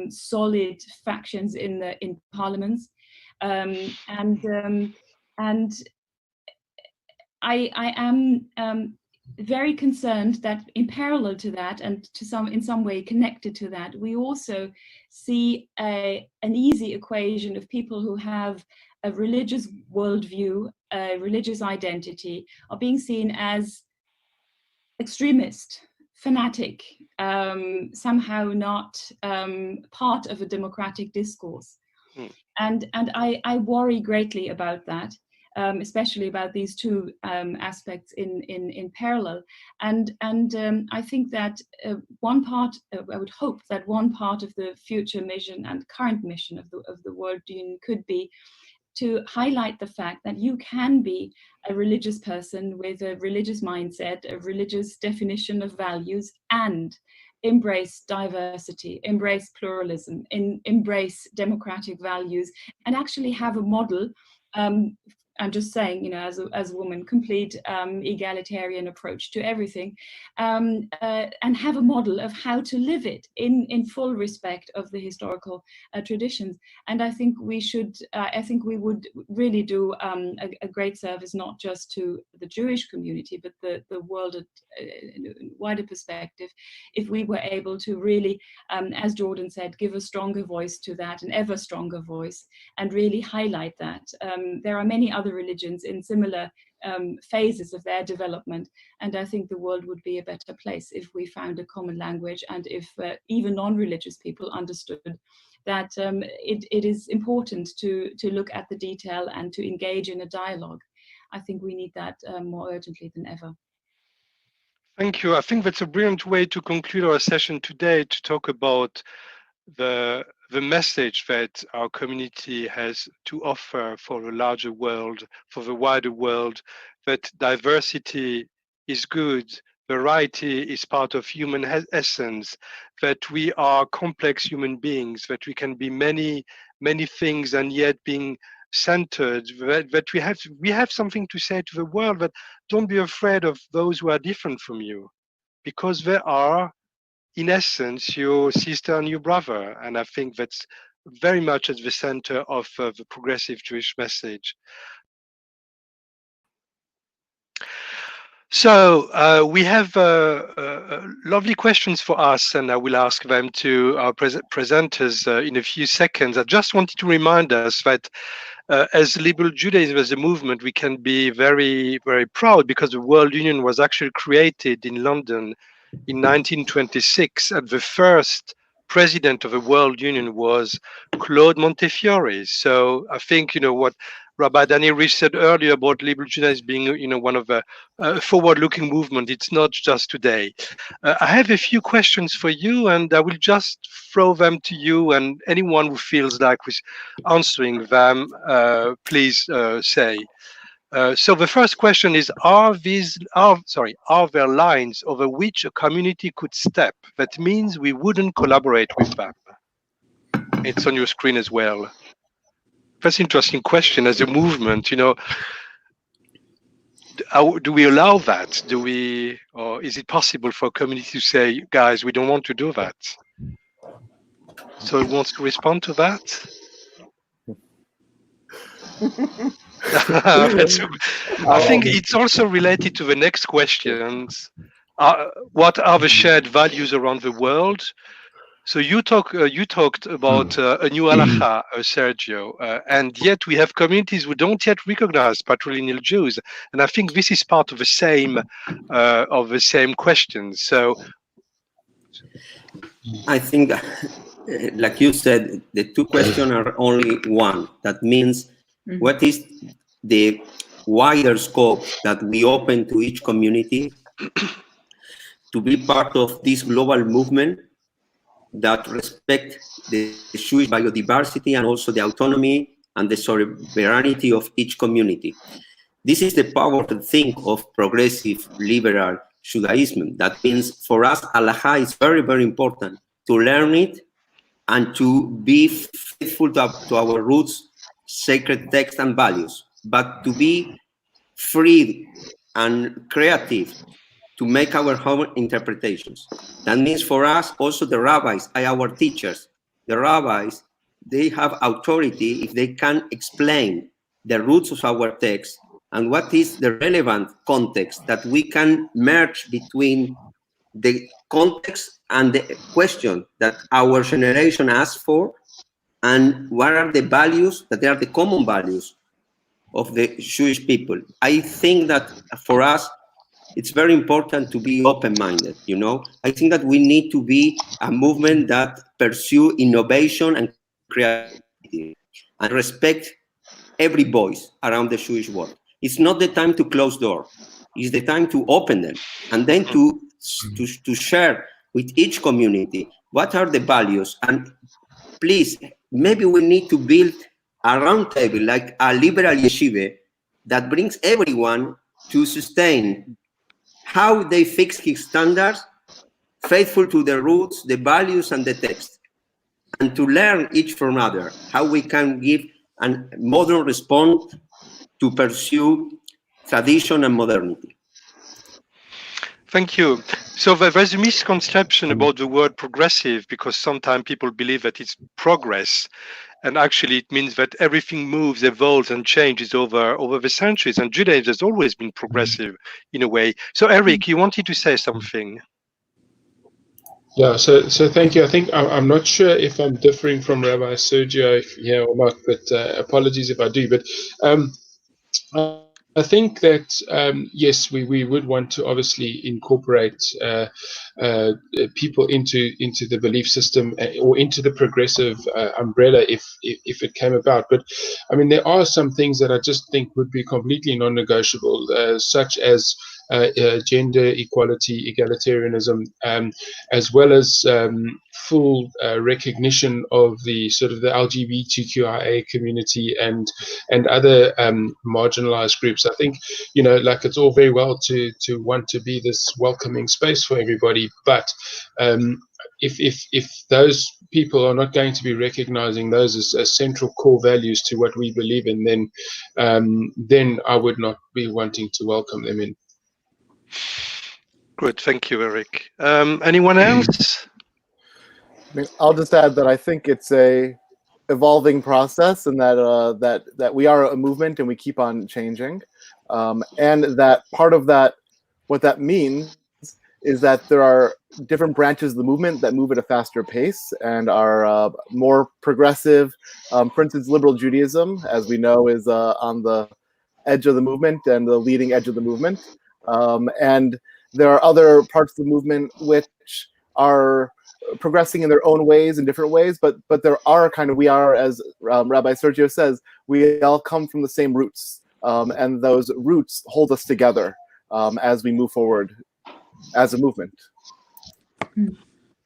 solid factions in parliaments, and I am very concerned that in parallel to that, and in some way connected to that, we also see an easy equation of people who have a religious worldview, a religious identity, are being seen as extremist, fanatic, somehow not part of a democratic discourse. And I worry greatly about that. Especially about these two aspects in parallel, and I think that one part, I would hope that one part of the future mission and current mission of the World Union could be to highlight the fact that you can be a religious person with a religious mindset, a religious definition of values, and embrace diversity, embrace pluralism, embrace democratic values, and actually have a model. I'm just saying, you know, as a woman, complete egalitarian approach to everything, and have a model of how to live it in full respect of the historical traditions. And I think we should, I think we would really do a great service, not just to the Jewish community, but the world in a wider perspective, if we were able to really, as Jordan said, give a stronger voice to that, an ever stronger voice, and really highlight that. There are many other religions in similar phases of their development, and I think the world would be a better place if we found a common language, and if even non-religious people understood that it is important to look at the detail and to engage in a dialogue. I think we need that more urgently than ever. Thank you. I think that's a brilliant way to conclude our session today, to talk about the message that our community has to offer for the larger world, for the wider world, that diversity is good, variety is part of human essence, that we are complex human beings, that we can be many, many things and yet being centered, that we have something to say to the world, but don't be afraid of those who are different from you, because they are, in essence, your sister and your brother. And I think that's very much at the center of the progressive Jewish message. So we have lovely questions for us, and I will ask them to our presenters in a few seconds. I just wanted to remind us that as liberal Judaism as a movement, we can be very, very proud, because the World Union was actually created in London in 1926, and the first president of the World Union was Claude Montefiore. So I think, you know, what Rabbi Danny Rich said earlier about liberal Judaism being, you know, one of the forward-looking movement. It's not just today. I have a few questions for you, and I will just throw them to you, and anyone who feels like answering them, please say. So the first question is: are there lines over which a community could step? That means we wouldn't collaborate with them. It's on your screen as well. That's an interesting question. As a movement, how do we allow that? Or is it possible for a community to say, guys, we don't want to do that? So who wants to respond to that? I think it's also related to the next questions. What are the shared values around the world? So you talked about a new halacha, Sergio, and yet we have communities who don't yet recognize patrilineal Jews, and I think this is part of the same question. So I think, like you said, the two questions are only one. That means what is the wider scope that we open to each community to be part of this global movement that respect the Jewish biodiversity and also the autonomy and the sovereignty of each community. This is the powerful thing of progressive liberal Judaism. That means for us, halacha is very, very important to learn it and to be faithful to our roots, sacred texts and values, but to be free and creative to make our own interpretations. That means for us, also the rabbis are our teachers. The rabbis, they have authority if they can explain the roots of our text and what is the relevant context that we can merge between the context and the question that our generation asked for, and what are the values that are the common values of the Jewish people. I think that for us, it's very important to be open-minded, I think that we need to be a movement that pursue innovation and creativity and respect every voice around the Jewish world. It's not the time to close doors. It's the time to open them and then to share with each community what are the values. And please, maybe we need to build a round table like a liberal yeshiva that brings everyone to sustain how they fix his standards, faithful to the roots, the values, and the text, and to learn each from other, how we can give a modern response to pursue tradition and modernity. thank you. So there's a misconception about the word progressive, because sometimes people believe that it's progress. And actually, it means that everything moves, evolves, and changes over the centuries. And Judaism has always been progressive in a way. So, Eric, you wanted to say something. Yeah, so thank you. I think I'm not sure if I'm differing from Rabbi Sergio here or not, but apologies if I do. But I think that yes, we would want to obviously incorporate people into the belief system or into the progressive umbrella if it came about. But I mean, there are some things that I just think would be completely non-negotiable, such as gender equality, egalitarianism, as well as full recognition of the sort of the LGBTQIA community and other marginalized groups. I think, like it's all very well to want to be this welcoming space for everybody, but if those people are not going to be recognizing those as central core values to what we believe in, then I would not be wanting to welcome them in. Good, thank you, Eric. Anyone else? I mean, I'll just add that I think it's a evolving process, and that we are a movement and we keep on changing, and that part of that, what that means is that there are different branches of the movement that move at a faster pace and are more progressive. For instance, liberal Judaism, as we know, is on the edge of the movement and the leading edge of the movement, and there are other parts of the movement which are progressing in their own ways, in different ways, but there are we are, as Rabbi Sergio says, we all come from the same roots, and those roots hold us together as we move forward as a movement.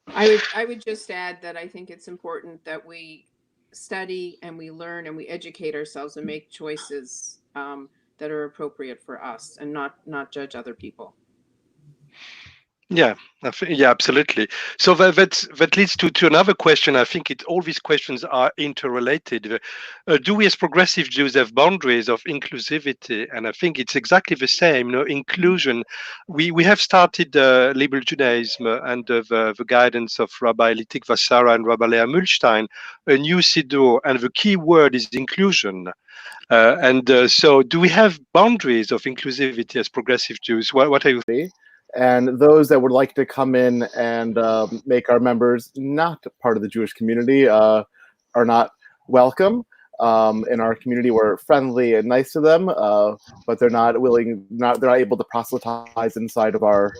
I would just add that I think it's important that we study and we learn and we educate ourselves and make choices that are appropriate for us, and not judge other people. Yeah, yeah, absolutely. So that leads to another question. I think all these questions are interrelated. Do we as progressive Jews have boundaries of inclusivity? And I think it's exactly the same. Inclusion. We have started liberal Judaism under the guidance of Rabbi Litik Vassara and Rabbi Leah Mulstein, a new Siddur, and the key word is inclusion. So do we have boundaries of inclusivity as progressive Jews? What are you thinking? And those that would like to come in and make our members not part of the Jewish community are not welcome. In our community, we're friendly and nice to them, but they're not willing, they're not able to proselytize inside of our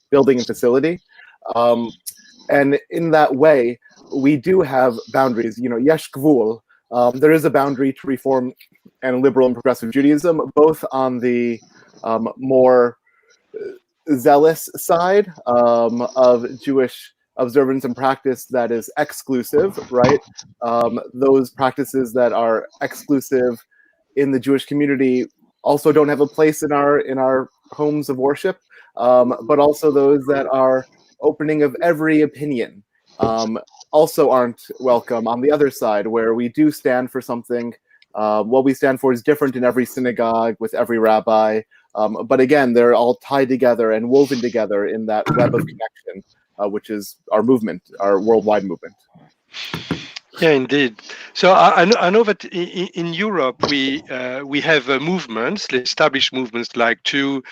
building and facility. And in that way, we do have boundaries. Yesh gvul. There is a boundary to Reform and liberal and progressive Judaism, both on the more zealous side of Jewish observance and practice that is exclusive, right? Those practices that are exclusive in the Jewish community also don't have a place in our homes of worship, but also those that are opening of every opinion also aren't welcome on the other side, where we do stand for something. What we stand for is different in every synagogue with every rabbi. But again, they're all tied together and woven together in that web of connection, which is our movement, our worldwide movement. Yeah, indeed. So I know that in Europe we have movements, established movements, like two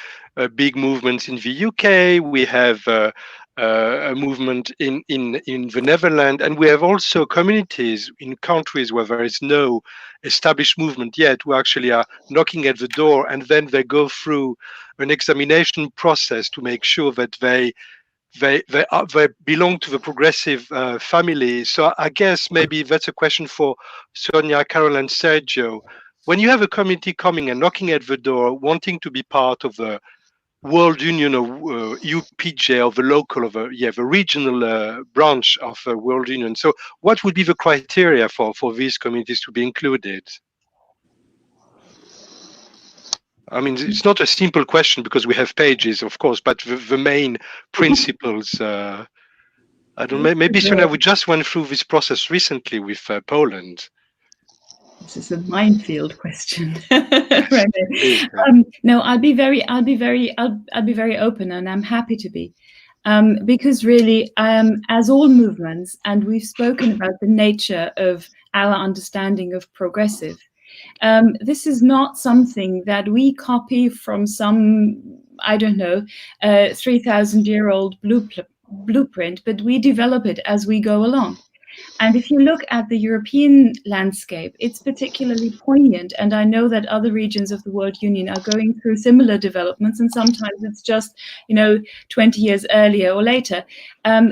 big movements in the UK. We have a movement in the Netherlands, and we have also communities in countries where there is no established movement yet, who actually are knocking at the door, and then they go through an examination process to make sure that they belong to the progressive family. So I guess maybe that's a question for Sonia, Carol, and Sergio. When you have a community coming and knocking at the door, wanting to be part of the World Union or UPJ, or the local, of the regional branch of World Union. So what would be the criteria for these communities to be included? I mean, it's not a simple question because we have pages, of course, but the main principles. I don't know. Maybe Sonia, we just went through this process recently with Poland. This is a minefield question. Right. No, I'll be very open, and I'm happy to be, because really, as all movements, and we've spoken about the nature of our understanding of progressive. This is not something that we copy from some, 3,000-year-old blueprint, but we develop it as we go along. And if you look at the European landscape, it's particularly poignant. And I know that other regions of the World Union are going through similar developments, and sometimes it's just, 20 years earlier or later.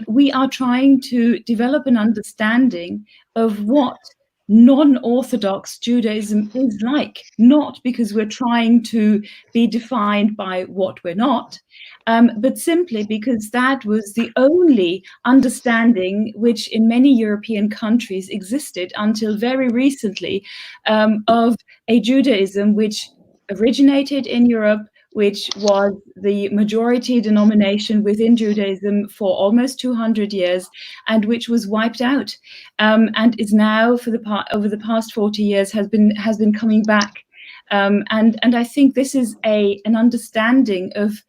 We are trying to develop an understanding of what non-Orthodox Judaism is like, not because we're trying to be defined by what we're not, but simply because that was the only understanding which in many European countries existed until very recently, of a Judaism which originated in Europe, which was the majority denomination within Judaism for almost 200 years, and which was wiped out, and is now, over the past 40 years, has been coming back. And I think this is an understanding of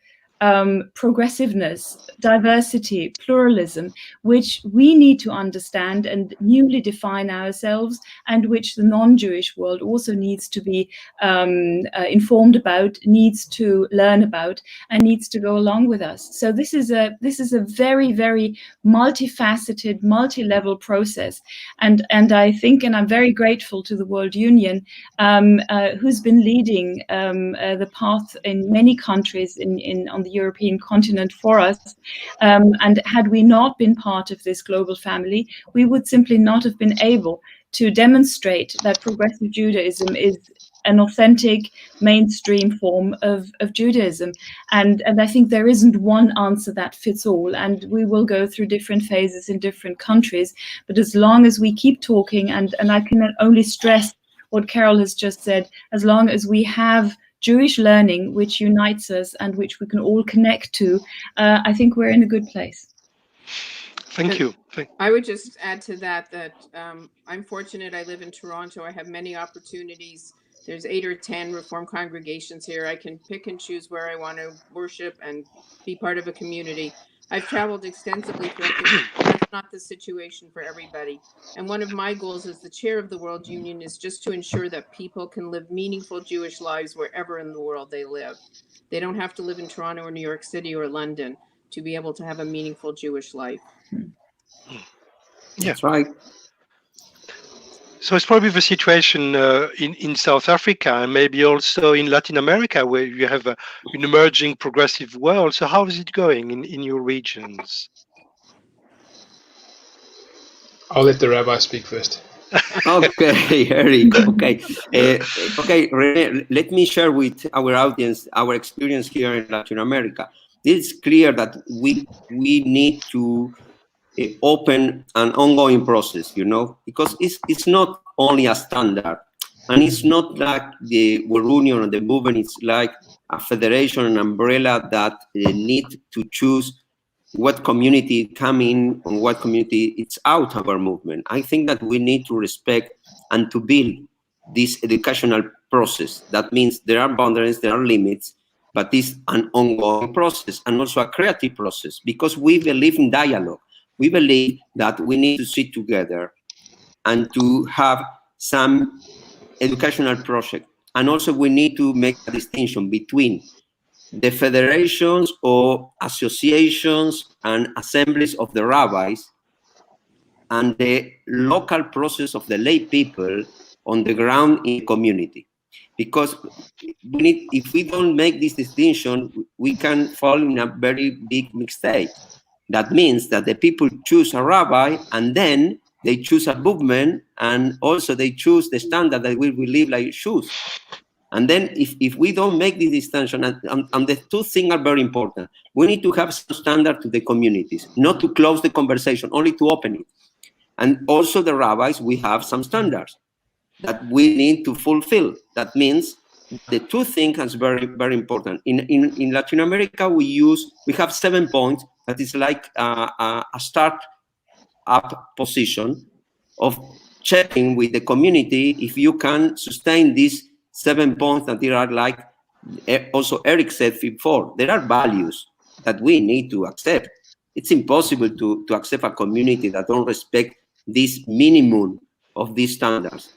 progressiveness, diversity, pluralism, which we need to understand and newly define ourselves, and which the non-Jewish world also needs to be informed about, needs to learn about, and needs to go along with us. So this is a very, very multifaceted, multi-level process, and I think, and I'm very grateful to the World Union, who's been leading the path in many countries on the European continent for us, and had we not been part of this global family, we would simply not have been able to demonstrate that progressive Judaism is an authentic mainstream form of Judaism. And I think there isn't one answer that fits all, and we will go through different phases in different countries, but as long as we keep talking, and I can only stress what Carol has just said, as long as we have Jewish learning which unites us and which we can all connect to, I think we're in a good place. Thank you. I would just add to that I'm fortunate. I live in Toronto. I have many opportunities. There's 8 or 10 Reform congregations here. I can pick and choose where I want to worship and be part of a community. I've traveled extensively throughout the world. That's not the situation for everybody. And one of my goals as the chair of the World Union is just to ensure that people can live meaningful Jewish lives wherever in the world they live. They don't have to live in Toronto or New York City or London to be able to have a meaningful Jewish life. That's right. So it's probably the situation in South Africa and maybe also in Latin America, where you have an emerging progressive world. So how is it going in your regions? I'll let the rabbi speak first. Okay, Eric. Okay. Okay, René, let me share with our audience our experience here in Latin America. It's clear that we need to open an ongoing process, because it's not only a standard, and it's not like the World Union or the movement. It's like a federation, an umbrella that need to choose what community come in and what community it's out of our movement. I think that we need to respect and to build this educational process. That means there are boundaries, there are limits, but it's an ongoing process and also a creative process, because we believe in dialogue. We believe that we need to sit together and to have some educational project. And also we need to make a distinction between the federations or associations and assemblies of the rabbis and the local process of the lay people on the ground in the community. Because if we don't make this distinction, we can fall in a very big mistake. That means that the people choose a rabbi and then they choose a movement, and also they choose the standard that we believe like shoes. And then if we don't make this distinction, and the two things are very important, we need to have some standard to the communities, not to close the conversation, only to open it. And also the rabbis, we have some standards that we need to fulfill. That means the two things are very, very important. In Latin America, we have 7 points that is like a start-up position of checking with the community if you can sustain these 7 points that there are, like also Eric said before, there are values that we need to accept. It's impossible to accept a community that don't respect this minimum of these standards.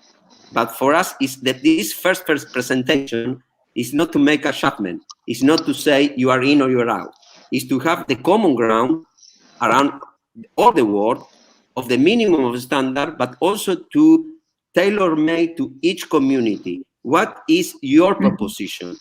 But for us, is that this first presentation is not to make a judgment. It's not to say you are in or you are out. It's to have the common ground around all the world of the minimum of standard, but also to tailor-made to each community. What is your proposition?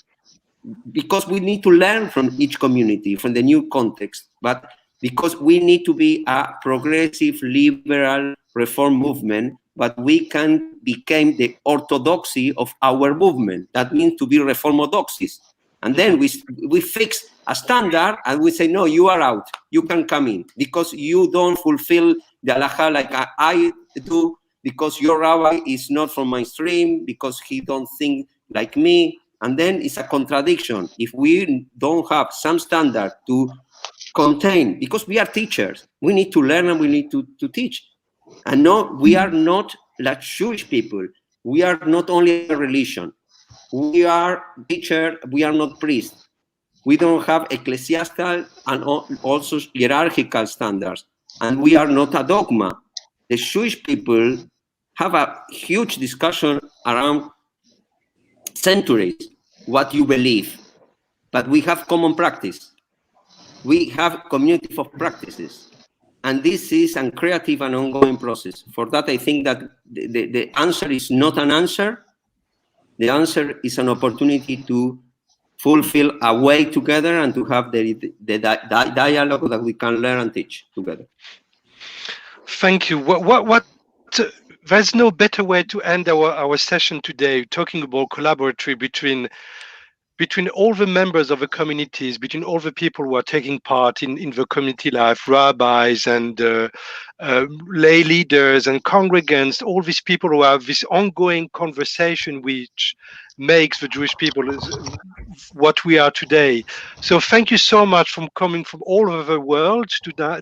Because we need to learn from each community, from the new context, but because we need to be a progressive, liberal, reform movement, but we can become the orthodoxy of our movement. That means to be reformodoxis. And then we fix a standard and we say, no, you are out. You can come in because you don't fulfill the halacha like I do, because your rabbi is not from my stream, because he don't think like me. And then it's a contradiction. If we don't have some standard to contain, because we are teachers, we need to learn and we need to teach. And no, we are not like Jewish people. We are not only a religion. We are teacher, we are not priests. We don't have ecclesiastical and also hierarchical standards. And we are not a dogma. The Jewish people have a huge discussion around centuries, what you believe. But we have common practice. We have community of practices. And this is a creative and ongoing process. For that, I think that the answer is not an answer. The answer is an opportunity to fulfill a way together and to have the dialogue that we can learn and teach together. Thank you. There's no better way to end our session today, talking about collaboration between between all the members of the communities, between all the people who are taking part in the community life, rabbis and lay leaders and congregants, all these people who have this ongoing conversation which makes the Jewish people what we are today. So thank you so much for coming from all over the world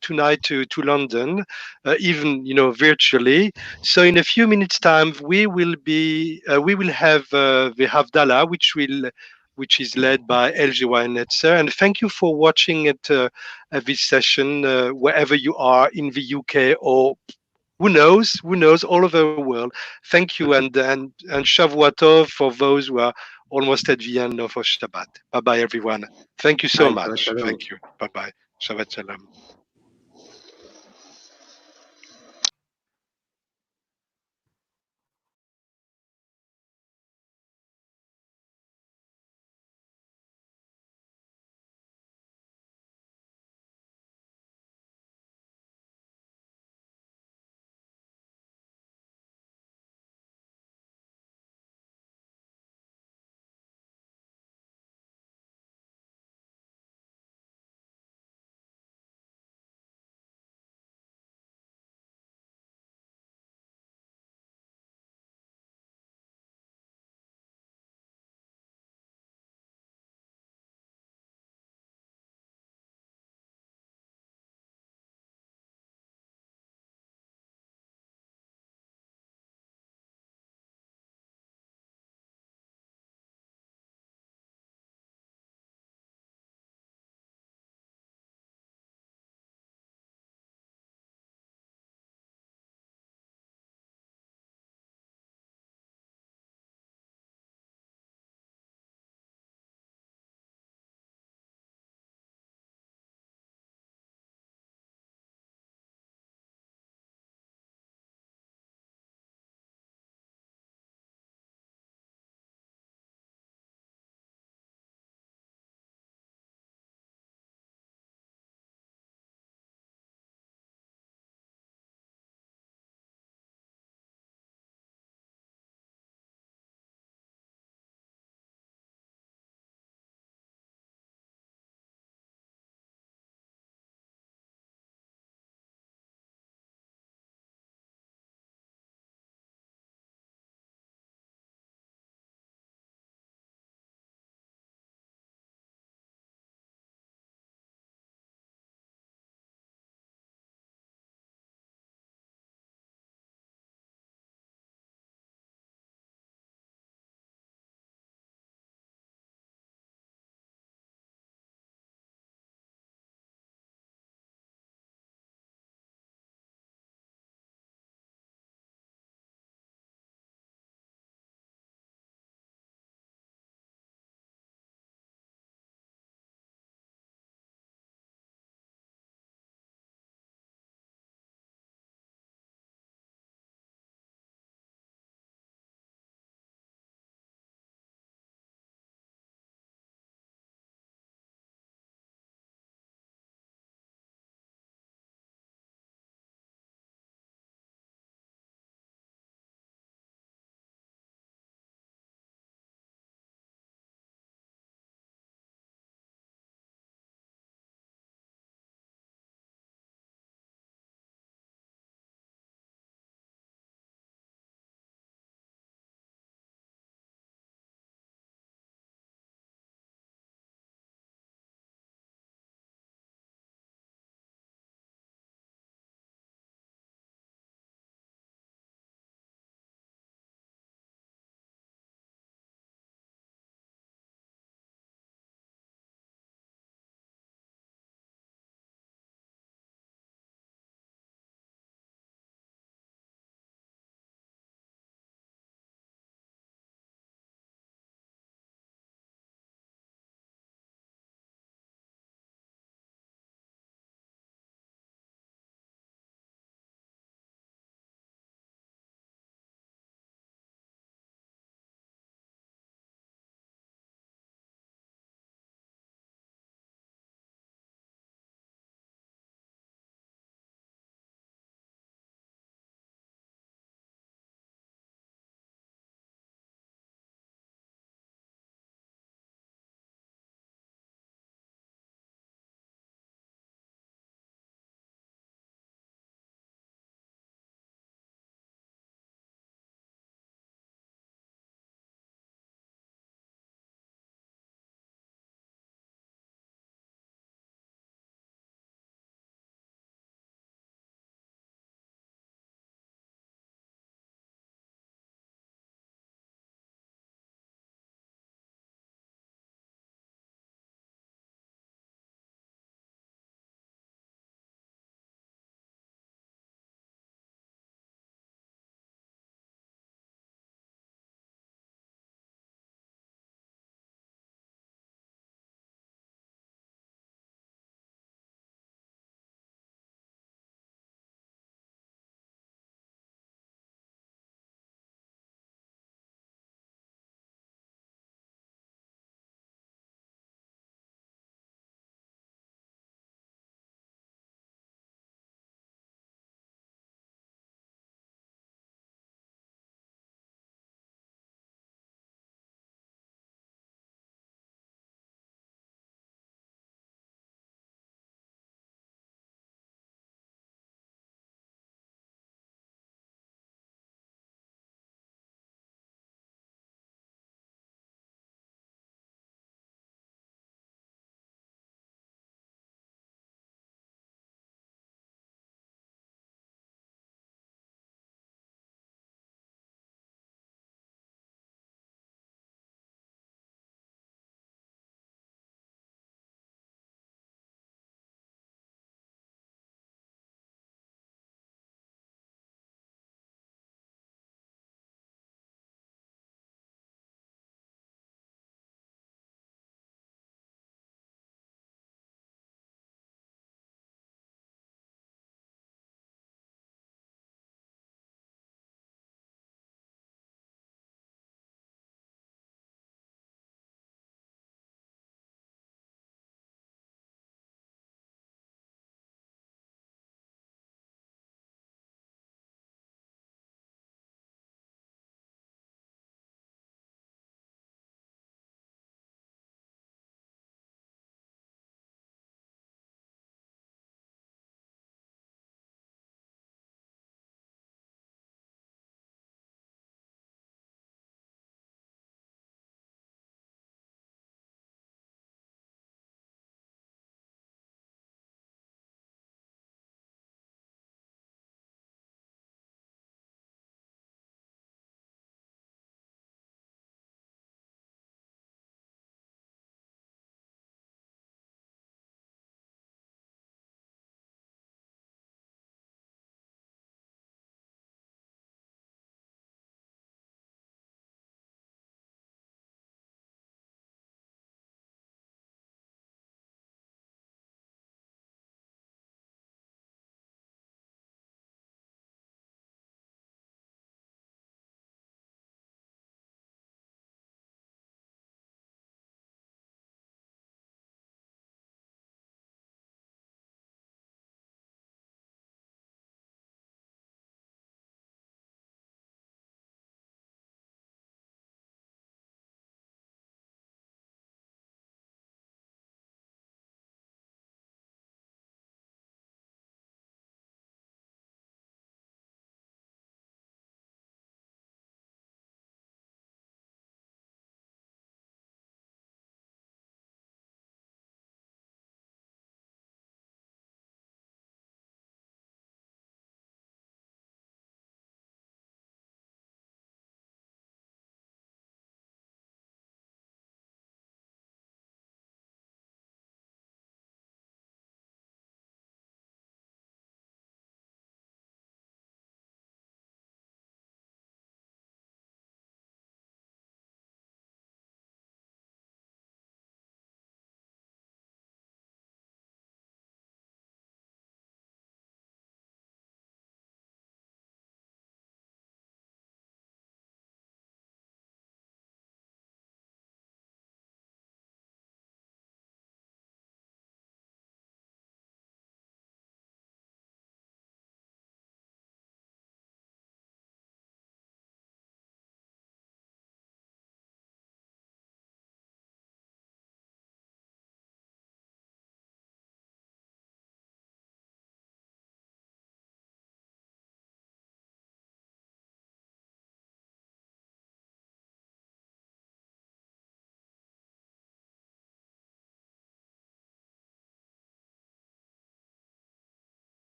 tonight to London, even virtually. So in a few minutes' time, we will have the Havdalah, which is led by LJY-Netzer. And thank you for watching at this session, wherever you are in the UK or who knows, all over the world. Thank you, and Shavua Tov for those who are almost at the end of Shabbat. Bye-bye, everyone. Thank you so Bye, much. Shabbat Shalom. Thank you. Bye-bye. Shabbat Shalom.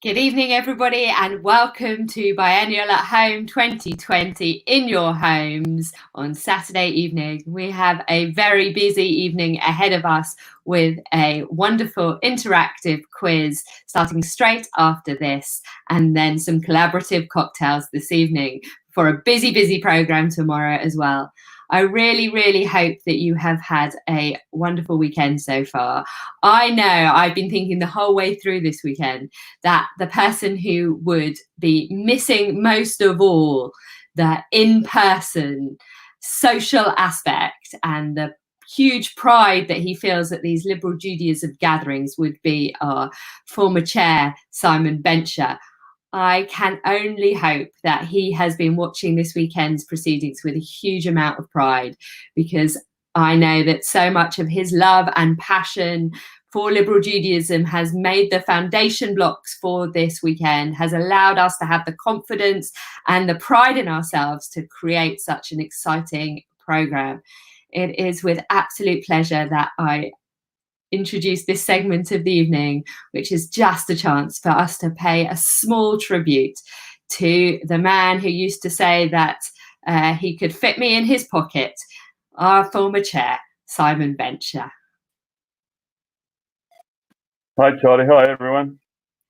Good evening, everybody, and welcome to Biennial at Home 2020 in your homes on Saturday evening. We have a very busy evening ahead of us with a wonderful interactive quiz starting straight after this, and then some collaborative cocktails this evening for a busy program tomorrow as well. I really hope that you have had a wonderful weekend so far. I know I've been thinking the whole way through this weekend that the person who would be missing most of all the in-person social aspect and the huge pride that he feels at these liberal Judaism gatherings would be our former chair, Simon Bencher. I can only hope that he has been watching this weekend's proceedings with a huge amount of pride, because I know that so much of his love and passion for liberal Judaism has made the foundation blocks for this weekend, has allowed us to have the confidence and the pride in ourselves to create such an exciting program. It is with absolute pleasure that I introduce this segment of the evening, which is just a chance for us to pay a small tribute to the man who used to say that he could fit me in his pocket, our former chair, Simon Bencher. Hi, Charlie. Hi, everyone.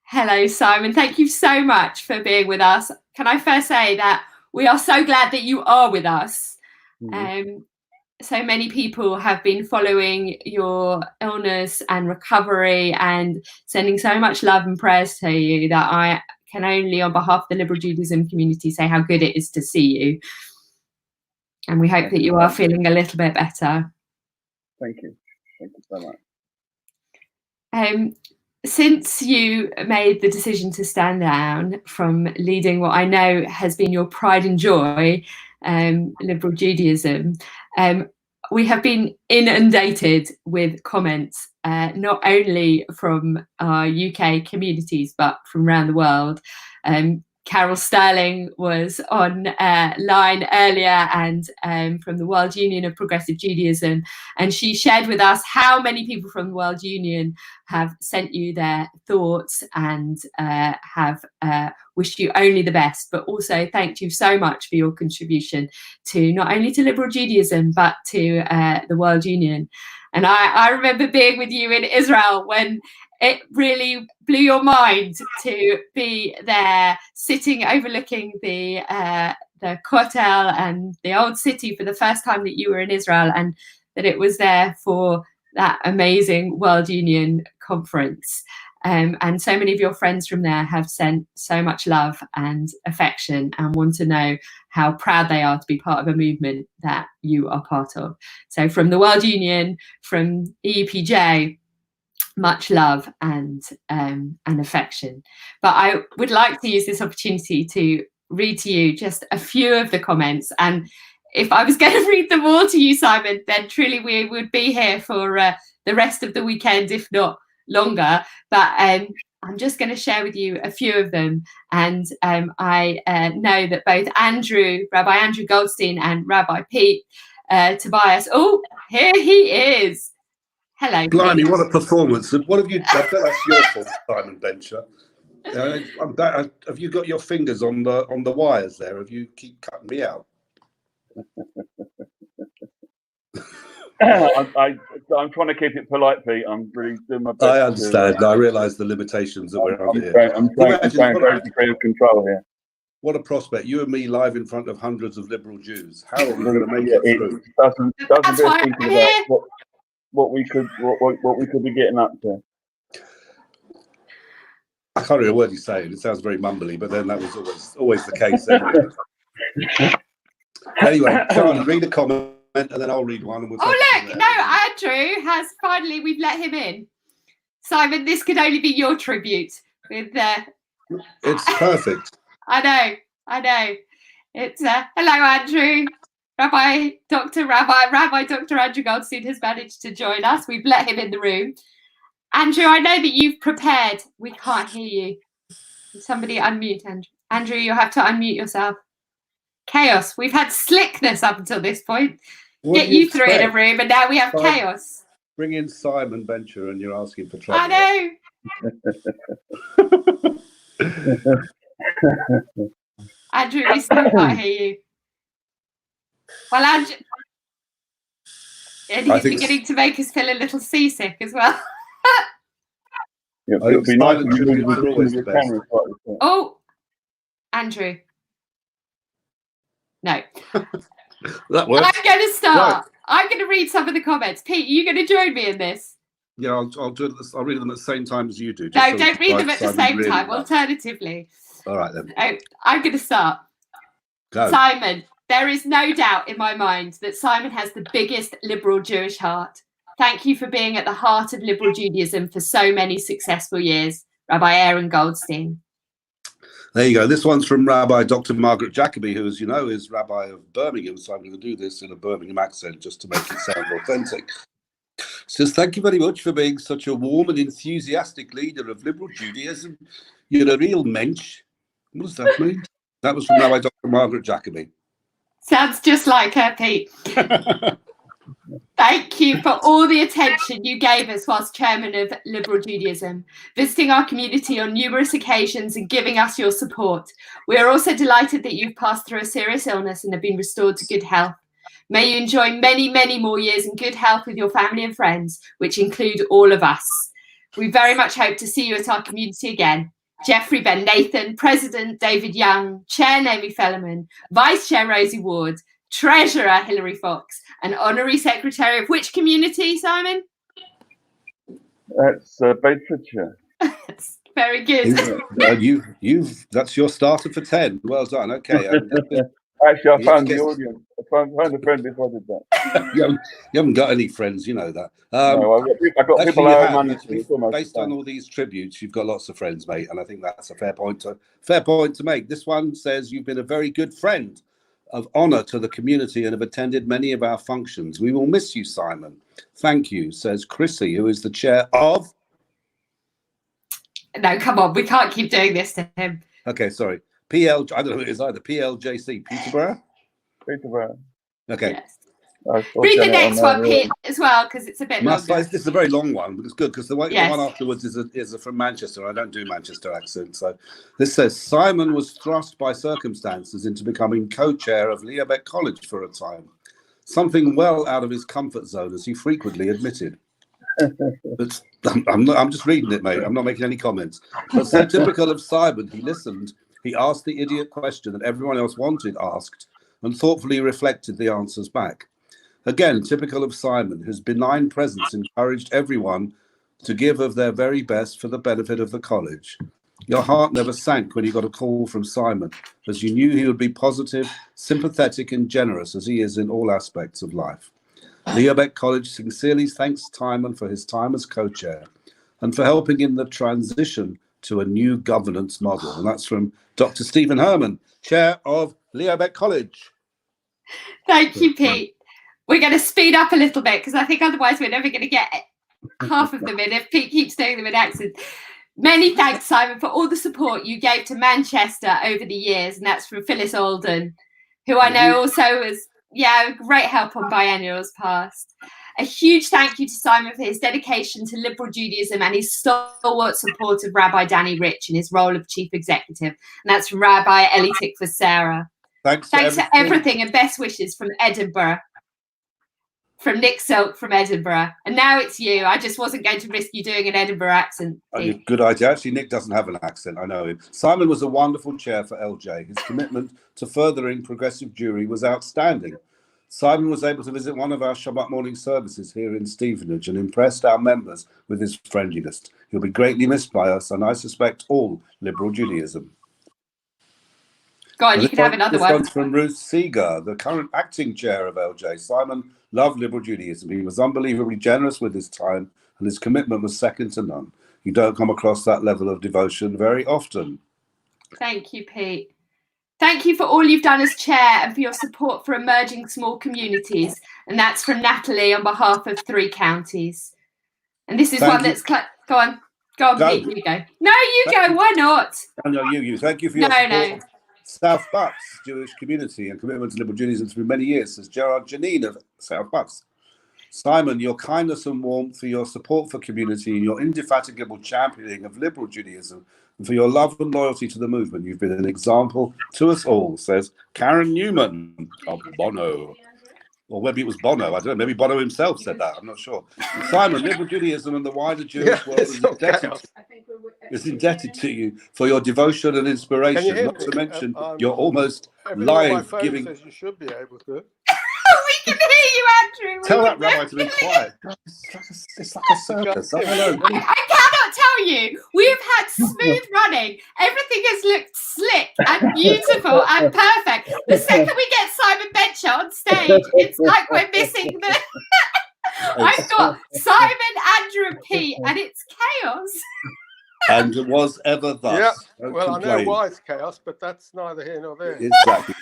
Hello, Simon. Thank you so much for being with us. Can I first say that we are so glad that you are with us. So many people have been following your illness and recovery and sending so much love and prayers to you that I can only, on behalf of the liberal Judaism community, say how good it is to see you. And we hope that you are feeling a little bit better. Thank you. Thank you so much. Since you made the decision to stand down from leading what I know has been your pride and joy, liberal Judaism, we have been inundated with comments, not only from our UK communities, but from around the world. Carol Sterling was on line earlier and from the World Union of Progressive Judaism, and she shared with us how many people from the World Union have sent you their thoughts and have wished you only the best, but also thanked you so much for your contribution to not only to liberal Judaism, but to the World Union. And I remember being with you in Israel when it really blew your mind to be there, sitting overlooking the Kotel and the old city for the first time that you were in Israel, and that it was there for that amazing World Union conference. And so many of your friends from there have sent so much love and affection and want to know how proud they are to be part of a movement that you are part of. So from the World Union, from EUPJ, much love and affection. But I would like to use this opportunity to read to you just a few of the comments. And if I was going to read them all to you, Simon, then truly we would be here for the rest of the weekend, if not longer. But I'm just going to share with you a few of them. And I know that both Rabbi Andrew Goldstein and Rabbi Pete Tobias, oh, here he is. Hello. Blimey, what a performance. What have you done? That's your fault, Simon Bencher. Have you got your fingers on the wires there? Have you keep cutting me out? I'm trying to keep it polite, Pete. I'm really doing my best. I understand. I realise the limitations that we're under here. I'm trying to create degree of control here. What a prospect. You and me live in front of hundreds of liberal Jews. How are we going to make it through? Doesn't bear thinking about what we could be getting up to. I can't hear a word he's saying. It sounds very mumbly, but then that was always the case. Anyway, Charlie, read a comment and then I'll read one. And we'll look, no, Andrew has finally, we've let him in. Simon, this could only be your tribute with It's perfect. I know. It's hello, Andrew. Rabbi Dr. Andrew Goldstein has managed to join us. We've let him in the room. Andrew, I know that you've prepared. We can't hear you. Somebody unmute Andrew. Andrew, you'll have to unmute yourself. Chaos. We've had slickness up until this point. Get you three in a room, and now we have chaos. Bring in Simon Bencher, and you're asking for trouble. I know. Andrew, we still can't hear you. Well, Andrew, and he's beginning to make us feel a little seasick as well. Yeah, it would be nice if you tributes are always the your best. camera slightly. Oh, Andrew. No. That works. I'm going to start. Right. I'm going to read some of the comments. Pete, are you going to join me in this? Yeah, I'll do it. I'll read them at the same time as you do. No, so don't read them at the Simon same really time. does. Alternatively. All right then. I'm going to start. Go. Simon, there is no doubt in my mind that Simon has the biggest liberal Jewish heart. Thank you for being at the heart of liberal Judaism for so many successful years, Rabbi Aaron Goldstein. There you go. This one's from Rabbi Dr. Margaret Jacoby, who, as you know, is Rabbi of Birmingham. So I'm going to do this in a Birmingham accent just to make it sound authentic. Says, thank you very much for being such a warm and enthusiastic leader of liberal Judaism. You're a real mensch. What does that mean? That was from Rabbi Dr. Margaret Jacoby. Sounds just like her, Pete. Thank you for all the attention you gave us whilst chairman of Liberal Judaism, visiting our community on numerous occasions and giving us your support. We are also delighted that you've passed through a serious illness and have been restored to good health. May you enjoy many, many more years in good health with your family and friends, which include all of us. We very much hope to see you at our community again. Jeffrey Ben Nathan, President David Young, Chair Naomi Fellerman, Vice Chair Rosie Ward, Treasurer Hilary Fox, and Honorary Secretary of which community, Simon? That's Bedfordshire. Very good. That's your starter for 10. Well done. Okay. Actually, I found the audience. I found a friend before I did that. You haven't got any friends, you know that. No, I've got people out managing. Based on all these tributes, you've got lots of friends, mate, and I think that's a fair point to make. This one says you've been a very good friend of honour to the community and have attended many of our functions. We will miss you, Simon. Thank you, says Chrissy, who is the chair of... No, come on, we can't keep doing this to him. Okay, sorry. I don't know who it is either. PLJC, Peterborough? Peterborough. Okay. Yes. Read the next one, Pete, as well, because it's a bit longer. This is a very long one, but it's good because the one afterwards is from Manchester. I don't do Manchester accent. So this says, Simon was thrust by circumstances into becoming co-chair of Liabeck College for a time. Something well out of his comfort zone, as he frequently admitted. But I'm just reading it, mate. I'm not making any comments. But so typical of Simon, he listened. He asked the idiot question that everyone else wanted asked and thoughtfully reflected the answers back. Again, typical of Simon, whose benign presence encouraged everyone to give of their very best for the benefit of the college. Your heart never sank when you got a call from Simon, as you knew he would be positive, sympathetic and generous as he is in all aspects of life. Liabeck College sincerely thanks Simon for his time as co-chair and for helping in the transition to a new governance model. And that's from Dr. Stephen Herman, chair of Liabeck College. Thank you, Pete. We're going to speed up a little bit because I think otherwise we're never going to get half of them in if Pete keeps doing them in accent. Many thanks, Simon, for all the support you gave to Manchester over the years. And that's from Phyllis Alden, who I know also was, great help on biennials past. A huge thank you to Simon for his dedication to liberal Judaism and his stalwart support of Rabbi Danny Rich in his role of chief executive. And that's from Rabbi Eli Tikva Sarah. Thanks for everything and best wishes from Edinburgh. From Nick Silk from Edinburgh. And now it's you. I just wasn't going to risk you doing an Edinburgh accent. Good idea. Actually, Nick doesn't have an accent. I know him. Simon was a wonderful chair for LJ. His commitment to furthering progressive Jewry was outstanding. Simon was able to visit one of our Shabbat morning services here in Stevenage and impressed our members with his friendliness. He'll be greatly missed by us, and I suspect all liberal Judaism. Go on, you can have another one. This one's from Ruth Seeger, the current acting chair of LJ. Simon loved liberal Judaism. He was unbelievably generous with his time, and his commitment was second to none. You don't come across that level of devotion very often. Thank you, Pete. Thank you for all you've done as chair and for your support for emerging small communities. And that's from Natalie on behalf of 3 counties. And this is one that's... Go on, Pete, you go. No, you go, why not? No, you. Thank you for your support of South Bucks Jewish community and commitment to liberal Judaism through many years, says Gerard Janine of South Bucks. Simon, your kindness and warmth, for your support for community and your indefatigable championing of liberal Judaism, and for your love and loyalty to the movement. You've been an example to us all, says Karen Newman of Bono. Or maybe it was Bono, I don't know, maybe Bono himself said that, I'm not sure. Simon, liberal Judaism and the wider Jewish world is indebted to you for your devotion and inspiration, not to mention your almost live giving. Says you should be able to. We can hear you, Andrew. Tell that rabbi to be quiet. It's like a circus. I don't know. I cannot tell you. We've had smooth running. Everything has looked slick and beautiful and perfect. The second we get Simon Bencher on stage, it's like we're missing the. I've got Simon, Andrew, and Pete, and it's chaos. And it was ever thus. Yeah. Well, I know why it's chaos, but that's neither here nor there. Exactly.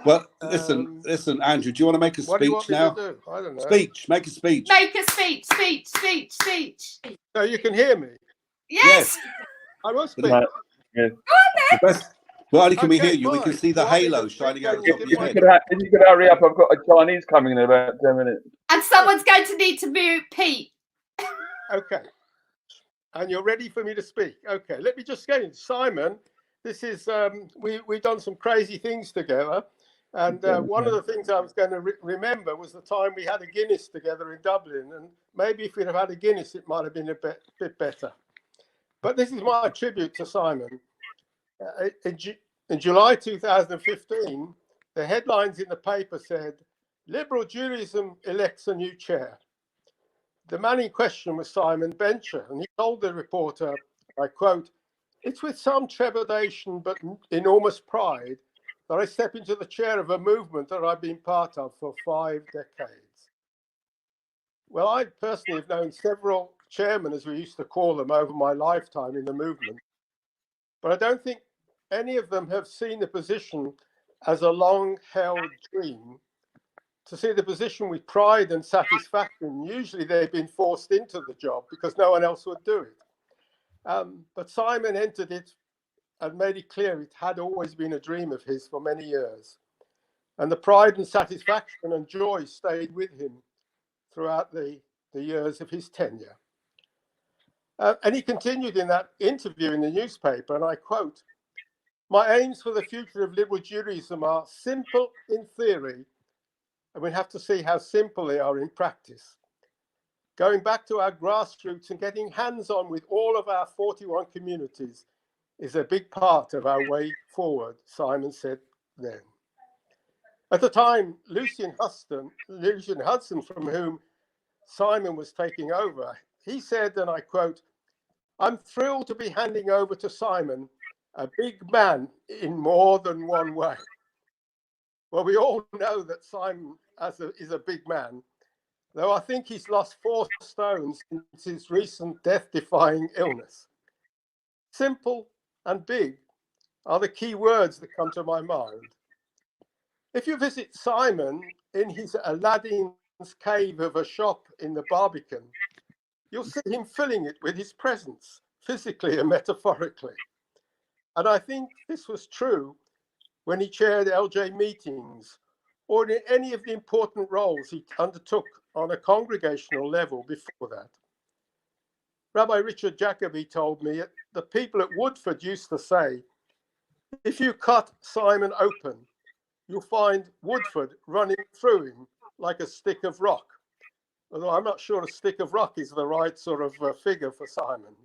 Well, listen, Andrew, do you want to make a speech now? I don't know. Make a speech. Make a speech. So you can hear me? Yes. I will speak. Go on then. Well, only can we hear you? We can see the halo shining out of your head. If you could hurry up, I've got a Chinese coming in about 10 minutes. And someone's going to need to mute Pete. Okay. And you're ready for me to speak. Okay, let me just get in. Simon, this is, we've done some crazy things together. And one of the things I was going to remember was the time we had a Guinness together in Dublin. And maybe if we'd have had a Guinness, it might have been a bit better. But this is my tribute to Simon. In July 2015, the headlines in the paper said, Liberal Judaism elects a new chair. The man in question was Simon Bencher, and he told the reporter, I quote, "It's with some trepidation but enormous pride that I step into the chair of a movement that I've been part of for 5 decades." Well, I personally have known several chairmen, as we used to call them, over my lifetime in the movement, but I don't think any of them have seen the position as a long-held dream. To see the position with pride and satisfaction, usually they've been forced into the job because no one else would do it. But Simon entered it and made it clear it had always been a dream of his for many years. And the pride and satisfaction and joy stayed with him throughout the years of his tenure. And he continued in that interview in the newspaper, and I quote, "My aims for the future of liberal Judaism are simple in theory, and we have to see how simple they are in practice. Going back to our grassroots and getting hands-on with all of our 41 communities is a big part of our way forward," Simon said then. At the time, Lucian Hudson, from whom Simon was taking over, he said, and I quote, "I'm thrilled to be handing over to Simon, a big man in more than one way." Well, we all know that Simon is a big man, though I think he's lost 4 stones since his recent death-defying illness. Simple and big are the key words that come to my mind. If you visit Simon in his Aladdin's cave of a shop in the Barbican, you'll see him filling it with his presence, physically and metaphorically. And I think this was true when he chaired LJ meetings or in any of the important roles he undertook on a congregational level before that. Rabbi Richard Jacobi told me the people at Woodford used to say, if you cut Simon open, you'll find Woodford running through him like a stick of rock. Although I'm not sure a stick of rock is the right sort of figure for Simon.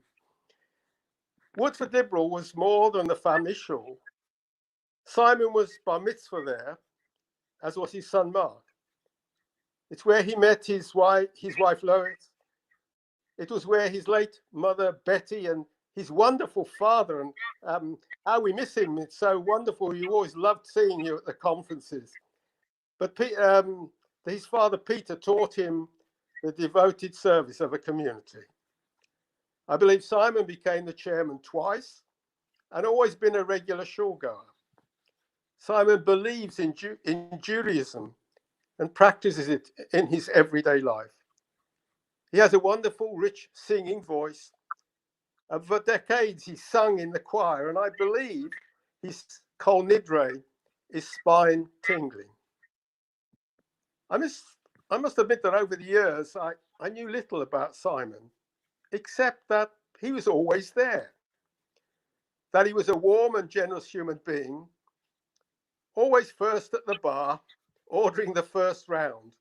Woodford Liberal was more than the family shawl. Simon was bar mitzvah there, as was his son Mark. It's where he met his wife Lois. It was where his late mother Betty and his wonderful father, and how we miss him. It's so wonderful. You always loved seeing you at the conferences. But his father Peter taught him the devoted service of a community. I believe Simon became the chairman twice and always been a regular shulgoer. Simon believes in Judaism and practices it in his everyday life. He has a wonderful, rich singing voice. And for decades, he sung in the choir, and I believe his Kol Nidre is spine tingling. I I must admit that over the years, I knew little about Simon, except that he was always there, that he was a warm and generous human being, always first at the bar, ordering the first round.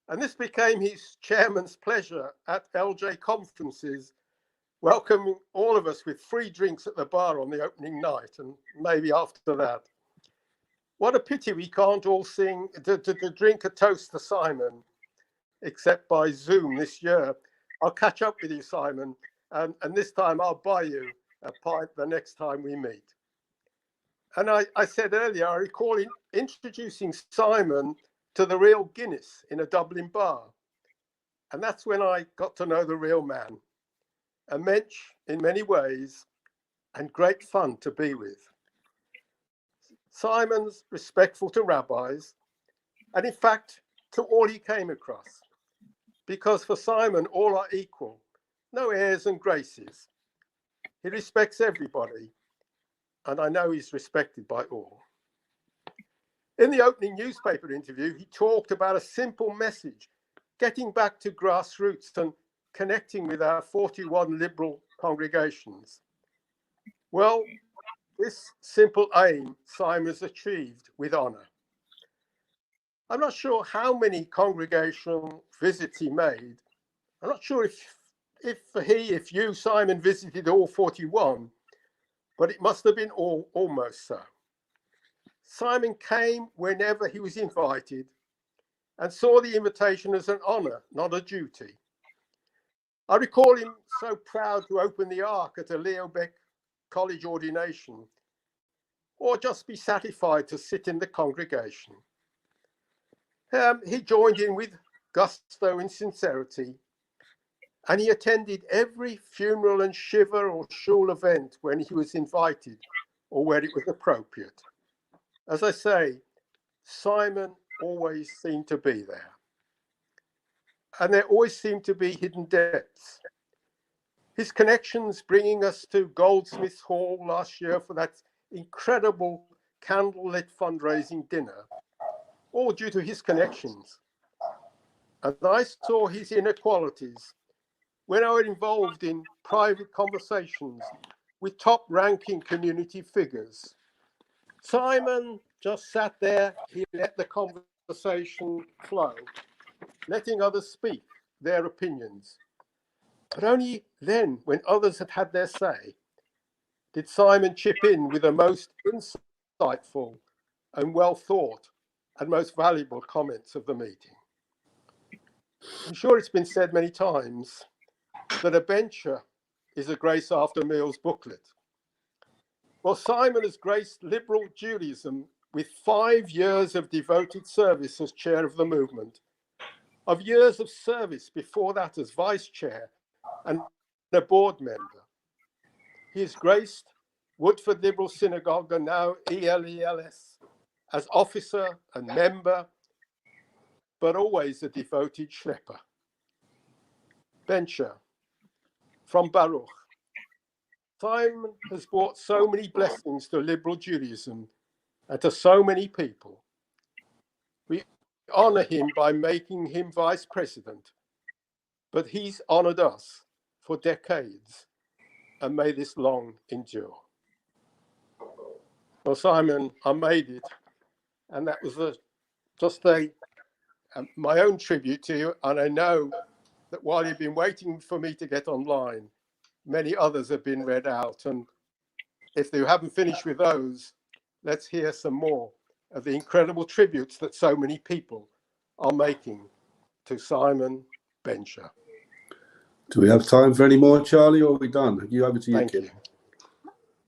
And this became his chairman's pleasure at LJ conferences, welcoming all of us with free drinks at the bar on the opening night and maybe after that. What a pity we can't all sing to drink a toast to Simon, except by Zoom this year. I'll catch up with you, Simon, and this time I'll buy you a pint the next time we meet. And I said earlier, I recall introducing Simon to the real Guinness in a Dublin bar. And that's when I got to know the real man, a mensch in many ways and great fun to be with. Simon's respectful to rabbis, and in fact, to all he came across, because for Simon, all are equal, no airs and graces. He respects everybody, and I know he's respected by all. In the opening newspaper interview, he talked about a simple message, getting back to grassroots and connecting with our 41 liberal congregations. Well, this simple aim Simon has achieved with honour. I'm not sure how many congregational visits he made. I'm not sure if you, Simon, visited all 41, but it must have been almost so. Simon came whenever he was invited and saw the invitation as an honour, not a duty. I recall him so proud to open the Ark at a Leobeck college ordination, or just be satisfied to sit in the congregation. He joined in with gusto and sincerity, and he attended every funeral and shiva or shul event when he was invited or where it was appropriate. As I say, Simon always seemed to be there. And there always seemed to be hidden depths. His connections bringing us to Goldsmiths Hall last year for that incredible candlelit fundraising dinner, all due to his connections. And I saw his inequalities when I was involved in private conversations with top-ranking community figures. Simon just sat there, he let the conversation flow, letting others speak their opinions. But only then, when others had had their say, did Simon chip in with the most insightful and well-thought and most valuable comments of the meeting. I'm sure it's been said many times that a bencher is a Grace After Meals booklet. Well, Simon has graced liberal Judaism with 5 years of devoted service as chair of the movement, of years of service before that as vice chair and a board member. He has graced Woodford Liberal Synagogue, and now ELELS, as officer and member, but always a devoted schlepper. Bencher, from Baruch. Simon has brought so many blessings to liberal Judaism and to so many people. We honor him by making him vice president, but he's honored us for decades, and may this long endure. Well, Simon, I made it, and that was just my own tribute to you, and I know that while you've been waiting for me to get online, many others have been read out, and if you haven't finished with those, let's hear some more of the incredible tributes that so many people are making to Simon Bencher. Do we have time for any more, Charlie, or are we done? Over to you, Thank Kim. you.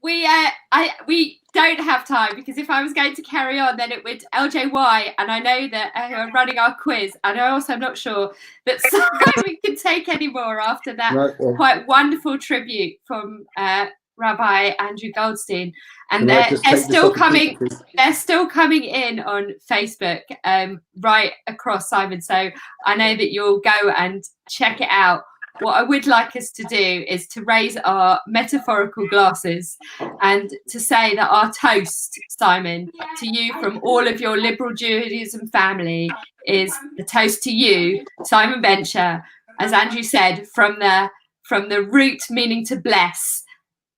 We don't have time, because if I was going to carry on, then it would LJY, and I know that I'm running our quiz, and I also am not sure that Simon can take any more after that quite wonderful tribute from Rabbi Andrew Goldstein, and they're still coming. They're still coming in on Facebook, right across, Simon. So I know that you'll go and check it out what I would like us to do is to raise our metaphorical glasses and to say that our toast, Simon, to you from all of your liberal Judaism family is a toast to you, Simon Bencher, as Andrew said, from the root meaning to bless.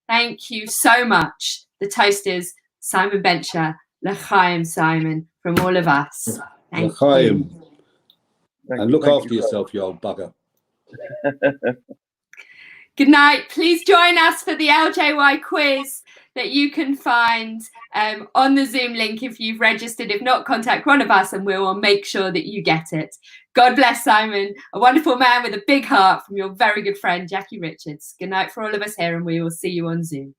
Thank you so much. The toast is Simon Bencher, L'chaim, Simon, from all of us. Thank you. And look after yourself, you old bugger. Good night. Please join us for the LJY quiz that you can find on the Zoom link if you've registered. If not, contact one of us and we will make sure that you get it. God bless Simon, a wonderful man with a big heart, from your very good friend, Jackie Richards. Good night for all of us here, and we will see you on Zoom.